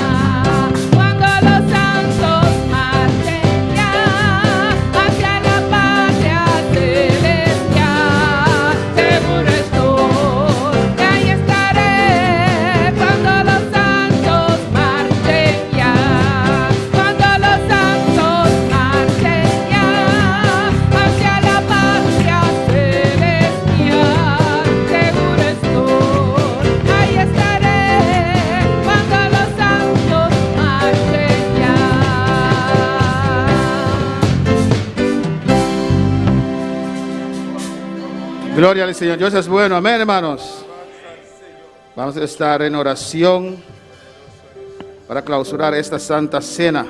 Speaker 16: cuando los santos marchen ya hacia la patria celestial, seguro estoy que ahí estaré. Cuando los santos marchen ya, cuando los santos marchen ya hacia la patria celestial, seguro estoy, ahí estaré. Cuando los santos marchen ya.
Speaker 5: Gloria al Señor. Dios es bueno. Amén, hermanos. Vamos a estar en oración para clausurar esta santa cena.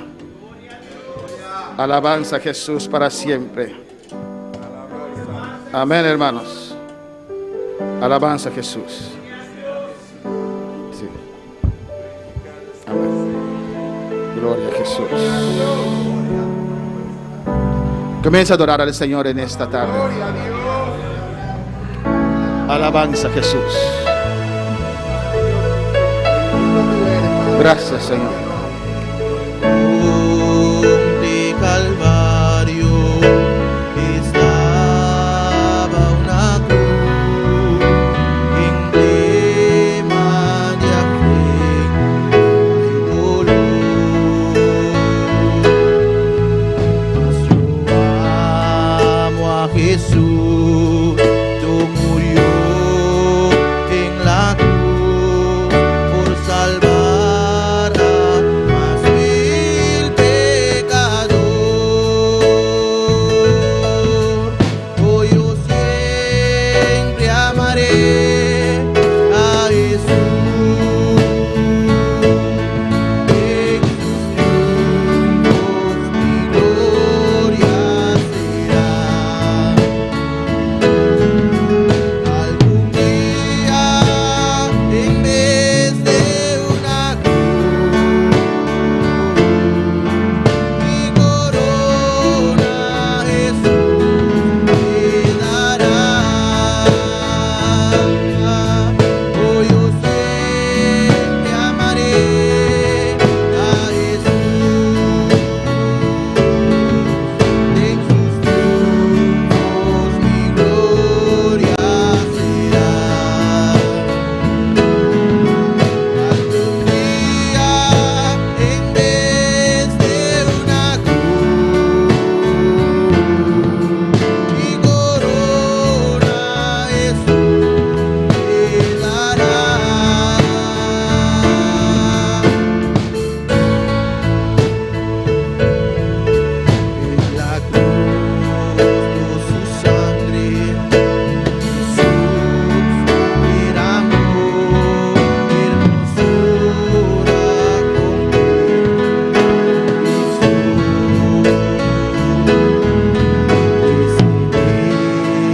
Speaker 5: Alabanza a Jesús para siempre. Amén, hermanos. Alabanza a Jesús. Sí. Amén. Gloria a Jesús. Comienza a adorar al Señor en esta tarde. Alabanza a Jesús. Gracias, Señor. Jesús, tú murió en la cruz por salvar a más vil pecador. Oh, yo siempre amaré a Jesús. En sus triunfos mi gloria será. Algún día, en vez de una cruz, mi corona Jesús me dará. Oh, yo siempre amaré a Jesús. En sus triunfos mi gloria será. Algún día, en vez de una cruz, mi corona Jesús me dará. En la cruz su sangre, Jesús derramó hermosura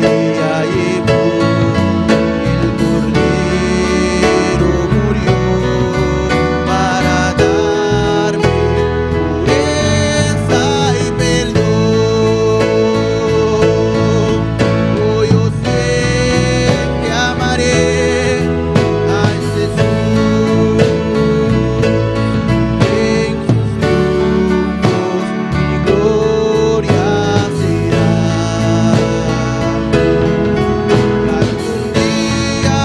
Speaker 5: ella llevó el cordero, murió para darme pureza y perdón. Oh, yo siempre amaré a Jesús. En sus triunfos mi gloria será. Algún día,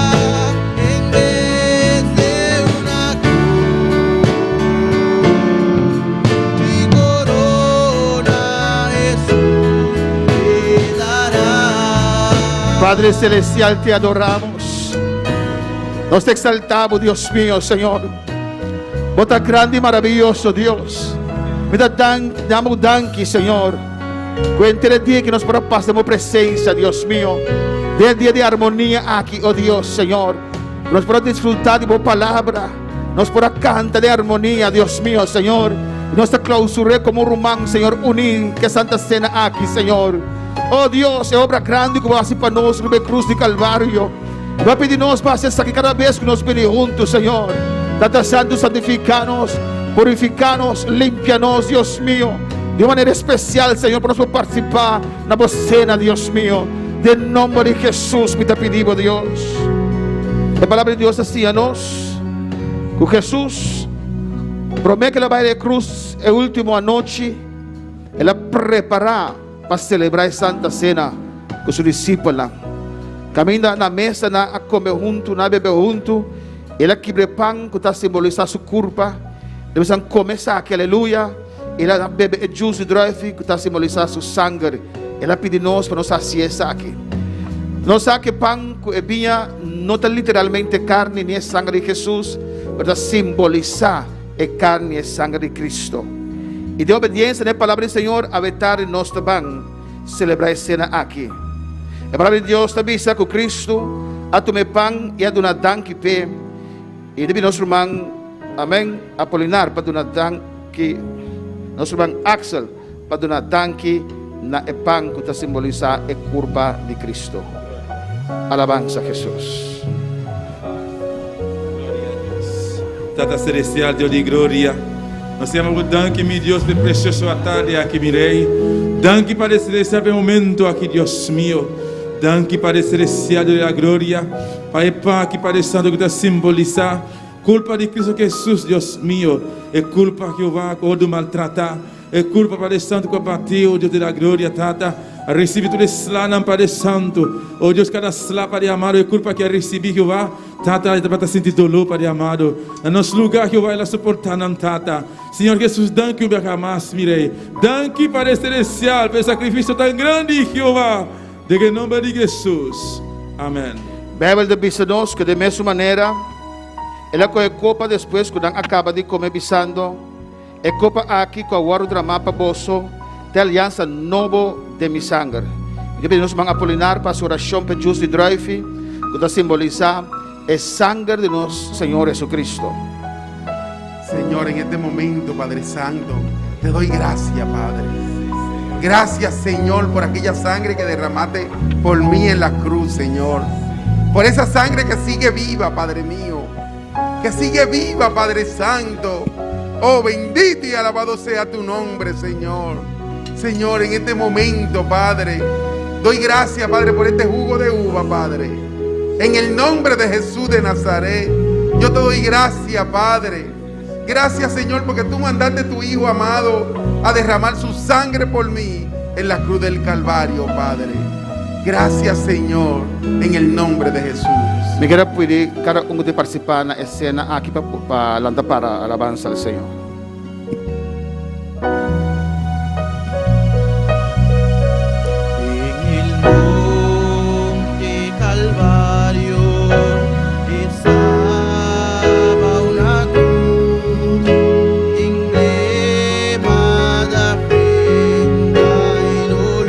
Speaker 5: en vez de una cruz, mi corona Jesús me dará. Padre Celestial, te adoramos. Nos exaltamos, Dios mío, Señor. Vos tan grande y maravilloso, Dios. Me damos danki, Señor. Cuente el día que nos pasemos presencia, Dios mío. Del día de armonía aquí, oh Dios, Señor. Nos podrá disfrutar de tu palabra. Nos podrá cantar de armonía, Dios mío, Señor. Y nos clausuré como un román, Señor, unir que Santa Cena aquí, Señor. Oh Dios, es obra grande que vas a hacer para nosotros en cruz de Calvario. Va a pedirnos para hacer que cada vez que nos venimos juntos, Señor. Tata Santo, santificanos, purificanos, limpianos, Dios mío. De manera especial, Señor, para nosotros participar en la cena, Dios mío. De nombre de Jesús, me te pedimos, Dios. La palabra de Dios decía nos que Jesús promete que la baile de cruz el último anoche. Él la preparará para celebrar Santa Cena con sus discípulos. Camina na mesa, a comer junto, a beber junto. Ele quebra pão que está simbolizando sua culpa. Depois começa aqui, aleluia. Ele bebe o juice drive que está simbolizando seu sangue. Ele pede nós para nos saciar aqui. Nós sabemos que pão que vinha não está literalmente carne nem sangue de Jesus, mas simbolizar a carne e sangue de Cristo. E de obediência na palavra do Senhor, habitar em nós também, celebrar a cena aqui. A palavra de Deus também diz que Cristo a tomar pão e a donar danke pé. E depois nosso irmão, amém, Apolinar para donar danke, nosso irmão Axel para donar danke na pão que está simbolizando a curva de Cristo. Alabanza a Jesus.
Speaker 2: Tata Celestial, Deus de glória. Nós chamamos danke, meu Deus, de precioso a tarde aqui, meu rei. Danke para esse momento aqui, Deus meu. Danke para esse celestial da glória. Pai, Pai, que para santo que está simbolizar. Culpa de Cristo Jesus, Deus meu. É culpa que eu vou do maltratar. É culpa para santo que bateu, Deus da glória, Tata. Recibe tudo slana para santo. Oh Deus, cada slá para amado. É culpa que recebi que eu vou. Tata, para sentir dolor para amado. No nosso lugar que eu vou suportar, não, Tata. Senhor Jesus, danke o mais, mirei. Danke para esse celestial, para esse sacrifício tão grande que eu vou. De nombre de Jesús. Amén.
Speaker 5: Bíblia de bisanos que de mesma maneira, ela com a copa depois quando acaba de comer bisando, a copa aqui com a guarda drama para bolso, de aliança novo de mi sangue. E pedimos mga Apolinar para a oração para jus de drive, que simboliza el sangue de nuestro Señor Jesucristo.
Speaker 17: Señor, en este momento, Padre Santo, te doy gracias, Padre. Gracias, Señor, por aquella sangre que derramaste por mí en la cruz, Señor. Por esa sangre que sigue viva, Padre mío. Que sigue viva, Padre Santo. Oh, bendito y alabado sea tu nombre, Señor. Señor, en este momento, Padre, doy gracias, Padre, por este jugo de uva, Padre. En el nombre de Jesús de Nazaret, yo te doy gracias, Padre. Gracias, Señor, porque tú mandaste a tu Hijo amado a derramar su sangre por mí en la cruz del Calvario, Padre. Gracias, Señor, en el nombre de Jesús.
Speaker 5: Me quiero pedir cada uno de participar en la escena aquí para lanzar para alabanza al Señor.
Speaker 8: En el monte Calvario estaba una cruz emblema de afrenta y dolor.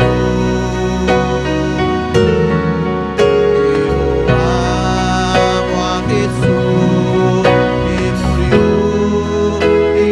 Speaker 8: Yo amo a Jesús que murió en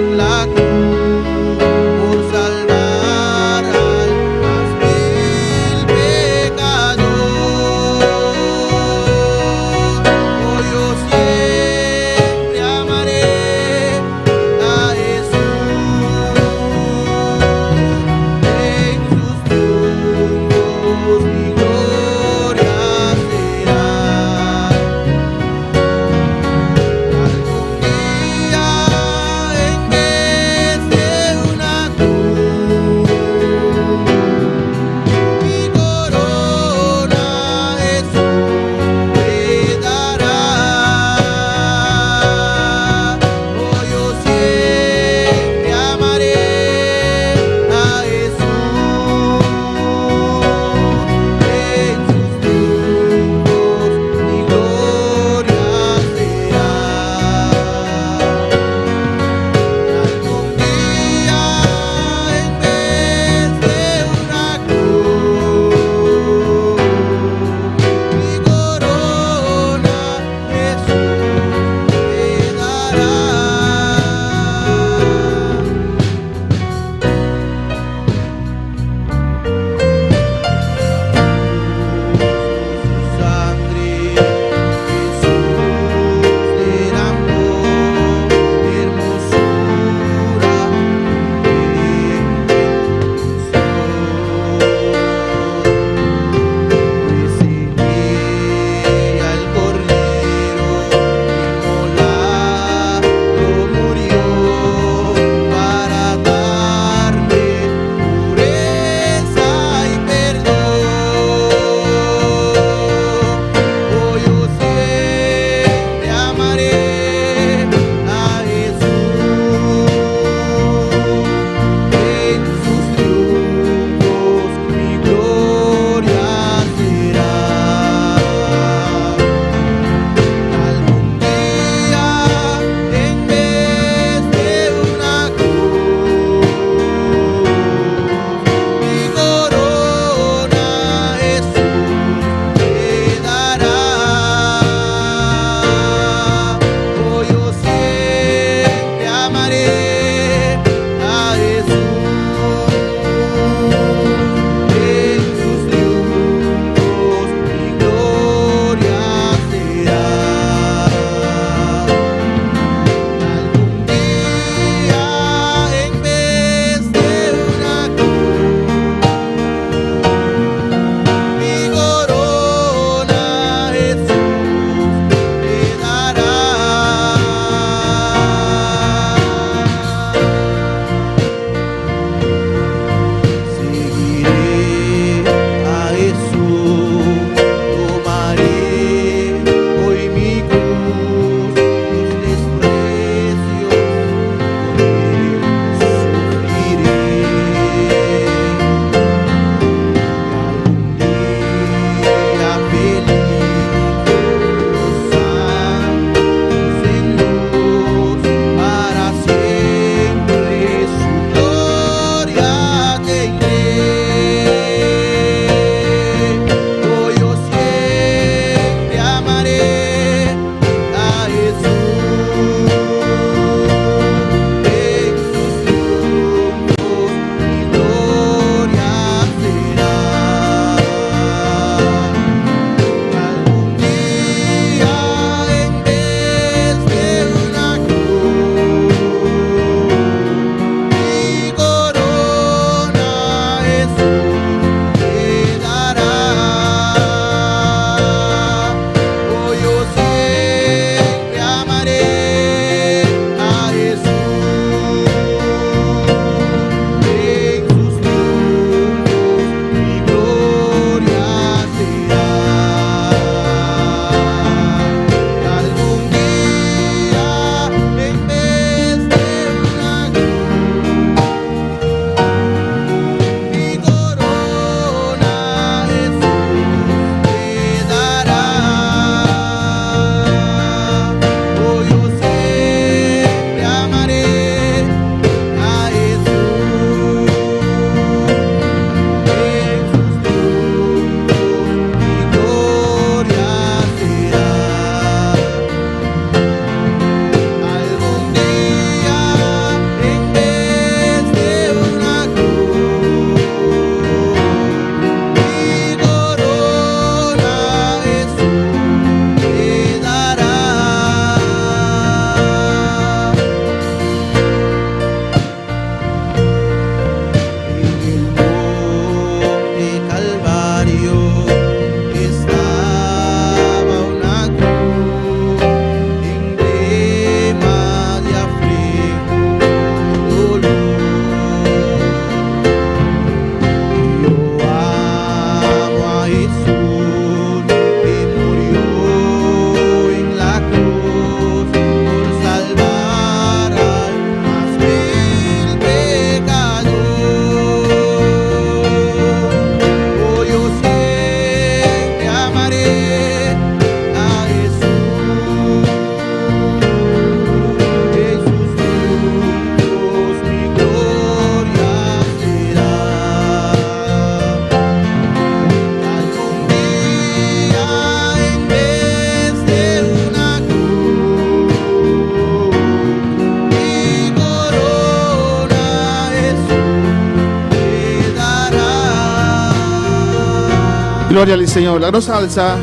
Speaker 5: Gloria al Señor. La nostra alza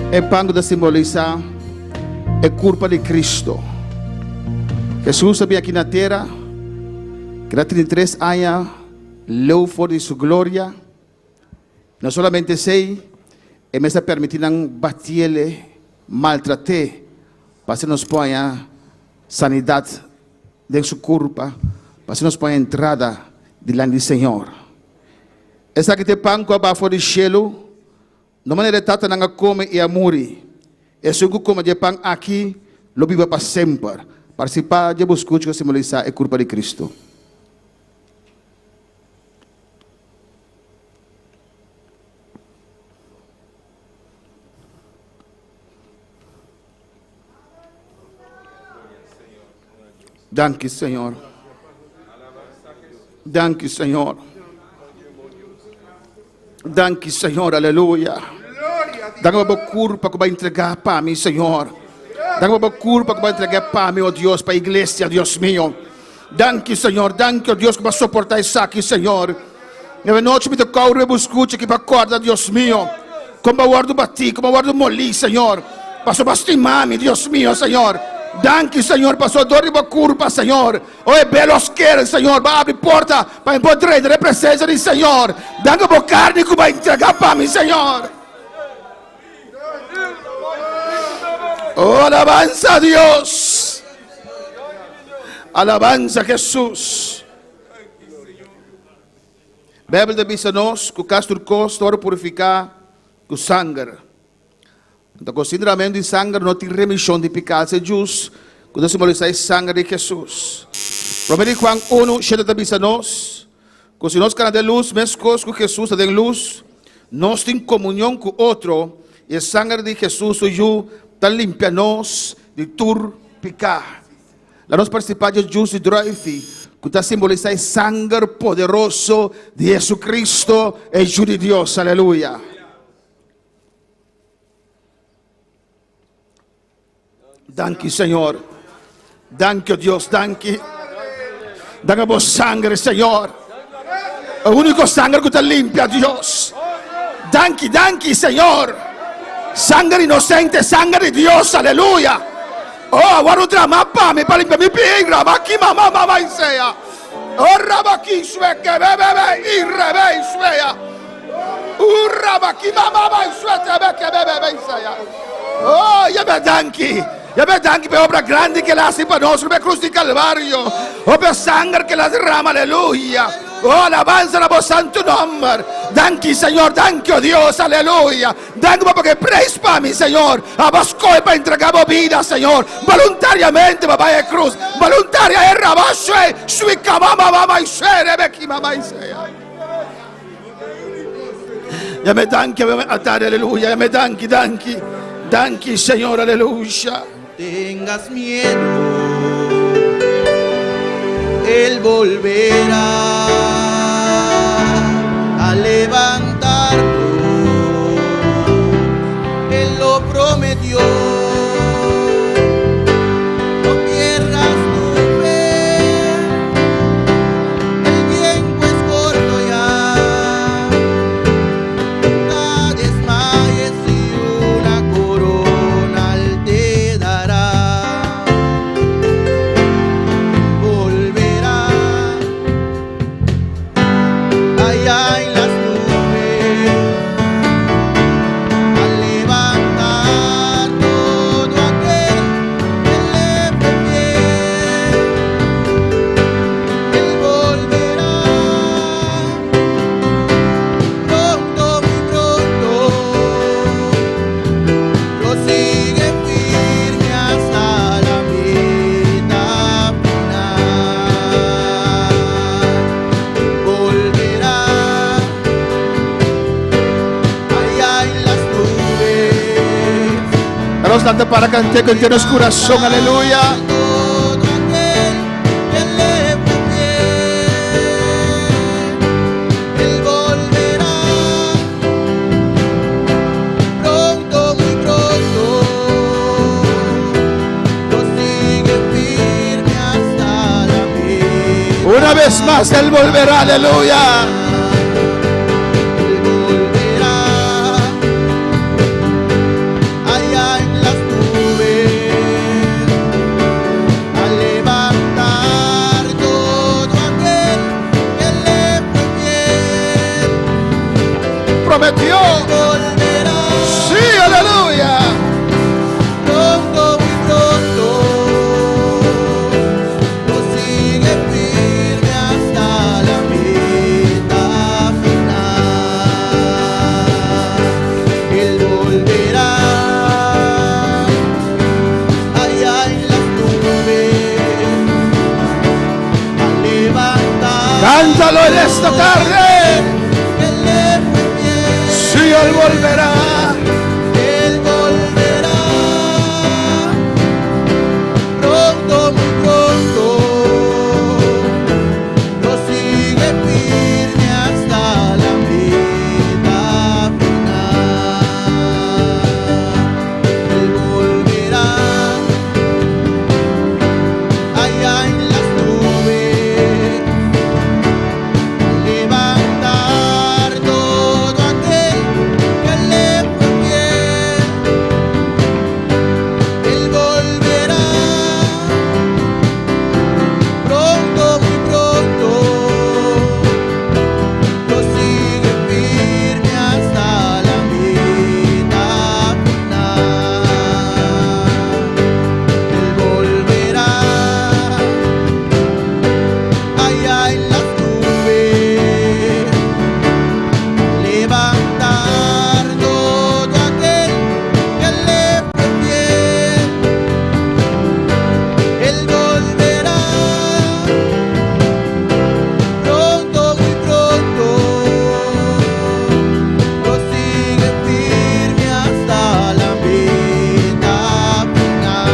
Speaker 5: è pan da simbolizza è culpa di Cristo. Jesús sabía aquí na terra que la 33 años leu for de su gloria. No solamente sei, e me está permitindo batirle, maltratar, para que nos ponha sanidade de sua culpa, para que nos ponha entrada diante do Senhor. Essa que te pão com a fora do cielo, não maneira tata não come e amore. Esse que come de pão aqui, lo viva para sempre. Participar de buscar que simboliza a culpa de Cristo. Danke, Senhor. Danke, Senhor. Danke, Senhor. Aleluia. Danke uma culpa que vai entregar para mim, Senhor. Danke uma culpa que vai entregar para mim, oh Deus, para a igreja, Deus meu. Danke, Senhor. Danke, oh Deus, que vai suportar isso aqui, Senhor. E noite me toca o rebuscute que para corda, Deus meu. Como eu guardo bati, como eu guardo moli, Senhor. Passo bastimar-me, Deus meu, Senhor. Danke, Senhor, passou dor e uma culpa, Senhor. Oh, é belo quer, Senhor, vai abrir porta para empoderar a presença do Senhor. Danke por carne que vai entregar para mim, Senhor. Oh, alabanza a Deus. Alabanza a Jesus. A Bíblia diz a nós que o castor costa para purificar o sangue. Então, consideramento de sangue não tem remissão de pecados, é justo. Quando simboliza o sangue de Jesus. Romanos 1, cheio de diz a nós, que se nós queremos luz, mesmo que Jesus tem luz, nós temos comunhão com o outro, e o sangue de Jesus está limpia nós de todo pecado. Lá nós participamos de Jesus e drive, que está simbolizando o sangue poderoso de Jesus Cristo e de Deus. Aleluia. Danke, Senhor. Danke, Deus. Danke. Danke por sangue, Senhor. O único sangue que te limpia, Deus. Danke, danke, Senhor. Sangue inocente, sangue de Deus. Aleluia. Oh, guarda outra mapa, me para limpar mi pigra. Aqui, mamá, inseia. Oh, rabaki, sueque, bebe, irrebe, sueia. Rabaki, mamá, sueque, bebe, inseia. Oh, ja me danke. Ja me danke per obra grande che la si per noi, per cruz di Calvario. Oh, per sangue che la derrama, aleluia. Oh, alabanza al santo nome. Danke, Señor, danke, oh Dios, aleluia. Danke perché preis para mí, Señor. Abascoi para entregar vida, Señor. Voluntariamente, papá, e cruz. Voluntaria e rabasso, sui mamá, e sere, becchi, mamá, e sea. Ja me danke, aleluia. Ja me danke. Danke, Señor, aleluya.
Speaker 8: Tengas miedo, Él volverá a levantarnos, Él lo prometió. No pierdas tu fe, el tiempo es corto ya. No desmayes y una corona Él te dará. Volverá allá en las nubes a levantar todo aquel que le fue fiel. Él volverá pronto, muy pronto. Prosigue firme hasta la meta final. Volverá allá en las nubes.
Speaker 5: Vamos tanto para cantar con llenos corazón, aleluya.
Speaker 8: Todo aquel que le fue fiel. Él volverá pronto, muy pronto. Prosigue firme hasta la meta.
Speaker 5: Una vez más, Él volverá, aleluya.
Speaker 8: Él volverá
Speaker 5: Sí, aleluya. Pronto, muy pronto, nos sigue firme hasta la meta final. Él volverá allá en las nubes a levantar. Cántalo en esta tarde. Sí, Él volverá. Él volverá. Pronto, muy pronto. Nos sigue firme hasta la meta final. Él volverá allá en las nubes a levantar todo aquel que le fue fiel. Él volverá pronto, muy pronto. Nos sigue firme hasta la meta final. Él volverá allá en las nubes levantar todo aquel que le fue fiel. Él volverá pronto, muy pronto. Nos sigue firme hasta la meta final.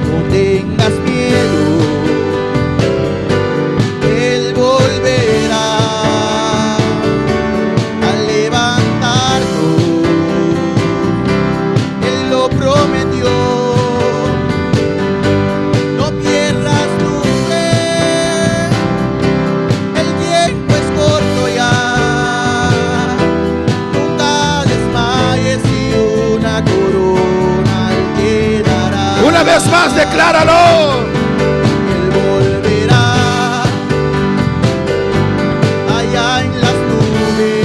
Speaker 5: No tengas miedo. Él volverá a levantarnos. Él lo prometió. No pierdas tu fe. El tiempo es corto ya. Nunca desmayes y una corona Él te dará. Una vez más, decláralo. Él volverá allá en las nubes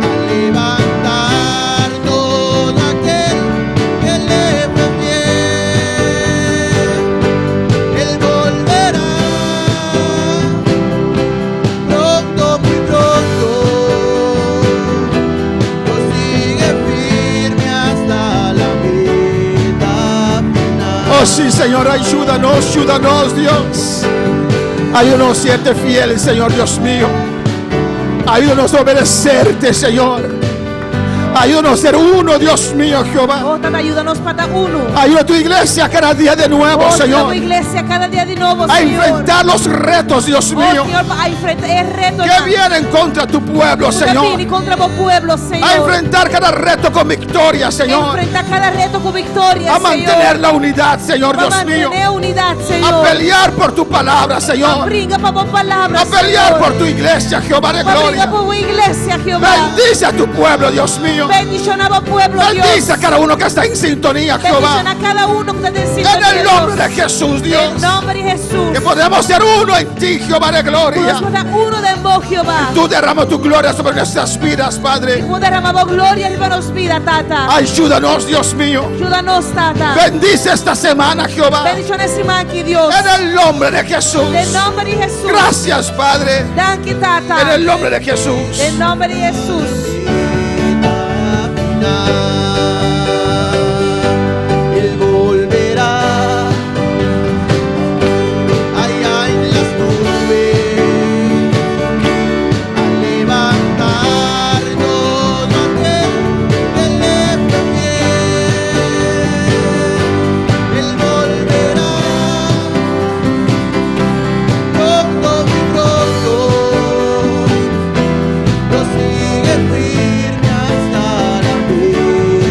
Speaker 5: a levantar todo aquel que le fue fiel. Él volverá pronto, muy pronto. Nos sigue firme hasta la meta final. Oh sí, Señor, ayúdanos, ayúdanos, Dios. Ayúdanos a serte fiel, Señor Dios mío. Ayúdanos a obedecerte, Señor. Ayúdanos a ser uno, Dios mío, Jehová.
Speaker 6: Oh, Tata, ayúdanos para uno.
Speaker 5: Ayuda a tu iglesia cada día de nuevo,
Speaker 6: Oh,
Speaker 5: Señor.
Speaker 6: tu iglesia cada día de nuevo,
Speaker 5: A
Speaker 6: Señor.
Speaker 5: enfrentar los retos, Dios
Speaker 6: Oh,
Speaker 5: mío,
Speaker 6: Señor, a enfrentar el reto
Speaker 5: que vienen contra tu pueblo, Señor.
Speaker 6: viene contra vos pueblo, Señor.
Speaker 5: A enfrentar cada reto con victoria, Señor.
Speaker 6: Enfrentar cada reto con victoria,
Speaker 5: A mantener
Speaker 6: Señor.
Speaker 5: la unidad, Señor
Speaker 6: A
Speaker 5: Dios mío.
Speaker 6: mantener unidad, Señor.
Speaker 5: A pelear por tu palabra, Señor.
Speaker 6: Brinca por vos palabras,
Speaker 5: A pelear
Speaker 6: Señor.
Speaker 5: por tu iglesia, Jehová de
Speaker 6: Brinca
Speaker 5: gloria.
Speaker 6: por tu iglesia, Jehová.
Speaker 5: Bendice a tu pueblo, Dios mío.
Speaker 6: Bendición a vos pueblo, Dios.
Speaker 5: Bendice a cada uno que está en sintonía, Jehová.
Speaker 6: Bendición a cada uno que está en
Speaker 5: En
Speaker 6: sintonía,
Speaker 5: el nombre
Speaker 6: Dios.
Speaker 5: de Jesús, Dios.
Speaker 6: En el nombre de Jesús.
Speaker 5: Que podemos ser uno en ti, Jehová de gloria.
Speaker 6: Podemos dar uno de vos, Jehová.
Speaker 5: Tú derrama tu gloria sobre nuestras vidas, Padre.
Speaker 6: Tú derramamos gloria en nuestras vidas, Tata.
Speaker 5: Ayúdanos, Dios mío.
Speaker 6: Ayúdanos, Tata.
Speaker 5: Bendice esta semana, Jehová.
Speaker 6: Bendiciones aquí, Dios.
Speaker 5: En el nombre de Jesús.
Speaker 6: En el nombre de Jesús.
Speaker 5: Gracias, Padre.
Speaker 6: Danke, Tata.
Speaker 5: En el nombre de Jesús.
Speaker 6: En el nombre de Jesús.
Speaker 5: Él volverá allá en las nubes a levantar todo aquel que le fue fiel. Él volverá pronto, muy pronto. Nos sigue firme hasta la meta.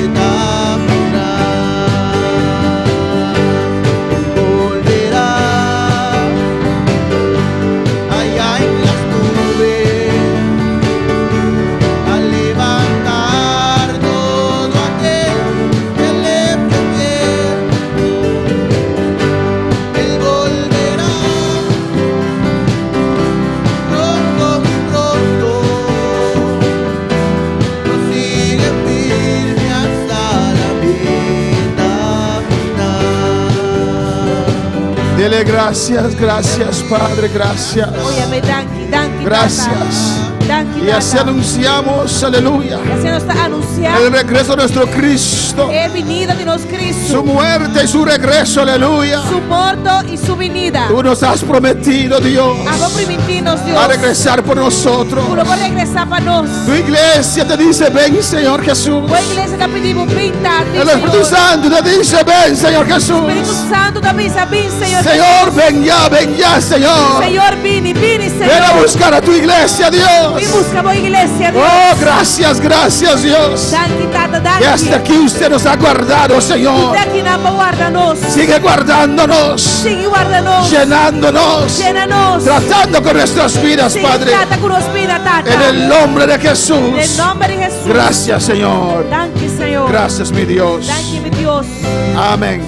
Speaker 5: Gracias, gracias, Padre, gracias.
Speaker 6: Oye, danki,
Speaker 5: Gracias.
Speaker 6: Danki,
Speaker 5: Y así anunciamos, aleluya,
Speaker 6: Y así nos está anunciando
Speaker 5: el regreso de nuestro Cristo,
Speaker 6: la venida de nuestro Cristo.
Speaker 5: su muerte y su regreso, aleluya.
Speaker 6: Su muerto y su venida.
Speaker 5: Tú nos has prometido, Dios,
Speaker 6: Vamos permitirnos, Dios.
Speaker 5: a regresar por nosotros.
Speaker 6: Tú no vas a regresar para nosotros.
Speaker 5: Tu iglesia te dice, ven, Señor Jesús.
Speaker 6: La iglesia te pedimos, pinta.
Speaker 5: El Espíritu Santo te dice, ven, Señor Jesús.
Speaker 6: Espíritu Santo te avisa, ven, Señor.
Speaker 5: Señor, ven ya, Señor.
Speaker 6: Señor, vini, Señor.
Speaker 5: Ven a buscar a tu iglesia, Dios.
Speaker 6: Ven, busca a iglesia, Dios.
Speaker 5: Oh, gracias, gracias, Dios.
Speaker 6: Danki, tata, danki.
Speaker 5: Que hasta aquí usted nos ha guardado, Señor.
Speaker 6: De aquí nada, guárdanos.
Speaker 5: Sigue guardándonos.
Speaker 6: Sigue guardándonos.
Speaker 5: Llenándonos.
Speaker 6: Llénanos.
Speaker 5: Tratando con nuestras vidas,
Speaker 6: Sí,
Speaker 5: Padre.
Speaker 6: trata con nuestras vidas, tata.
Speaker 5: En el nombre de Jesús.
Speaker 6: En el nombre de Jesús.
Speaker 5: Gracias, Señor.
Speaker 6: Danki, Señor.
Speaker 5: Gracias, mi Dios.
Speaker 6: Danki, mi Dios.
Speaker 5: Amén.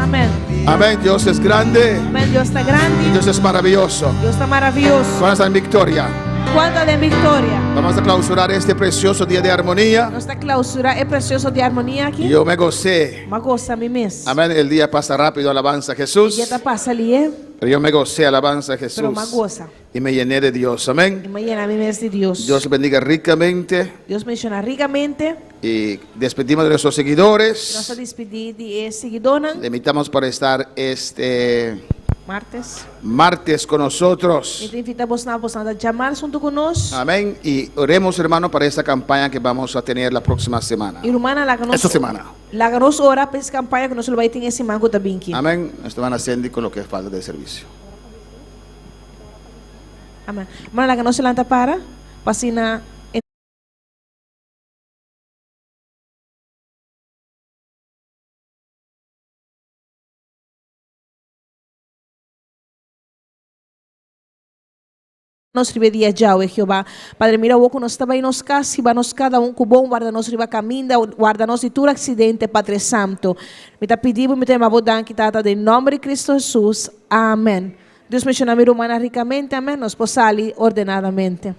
Speaker 6: Amén.
Speaker 5: Amén. Dios es grande.
Speaker 6: Amén. Dios está grande.
Speaker 5: Dios es maravilloso.
Speaker 6: Dios está maravilloso.
Speaker 5: ¿Cuántos están en victoria?
Speaker 6: ¿Cuánta de victoria?
Speaker 5: Vamos a clausurar este precioso día de armonía.
Speaker 6: Nuestra clausura es precioso de armonía aquí.
Speaker 5: Yo me gocé.
Speaker 6: Me goza mi mes.
Speaker 5: Amén. El día pasa rápido, alabanza a Jesús.
Speaker 6: Ya te pasa ali,
Speaker 5: Pero yo me gocé, alabanza a Jesús.
Speaker 6: pero me goza.
Speaker 5: Y me llené de Dios. Amén.
Speaker 6: Y me llena mi mes de Dios.
Speaker 5: Dios bendiga ricamente.
Speaker 6: Dios me llena ricamente.
Speaker 5: Y despedimos de nuestros seguidores.
Speaker 6: Nos despedir de seguidores.
Speaker 5: Le invitamos para estar este
Speaker 6: Martes.
Speaker 5: con nosotros.
Speaker 6: Y te invitamos a llamar junto con nosotros.
Speaker 5: Amén. Y oremos, hermano, para esta campaña que vamos a tener la próxima semana.
Speaker 6: Y hermana,
Speaker 5: Esta semana.
Speaker 6: La nos ora para essa campanha que nós vai ter esse mango também aqui.
Speaker 5: Amén. Esto van a hacer con lo que falta de servicio.
Speaker 6: Amém. Mas la que nós lanta para pasina nos ribe dia jau, Jeová. Padre, mira o que nós também nos casa, nos cada um com bom, guarda nos riba caminda, guarda nos de todo acidente, Padre Santo. Me tá pedindo, me tem uma bodan que tata em nome de Cristo Jesus. Amém. Deus me chama a humana ricamente, amém. Nos posali ordenadamente.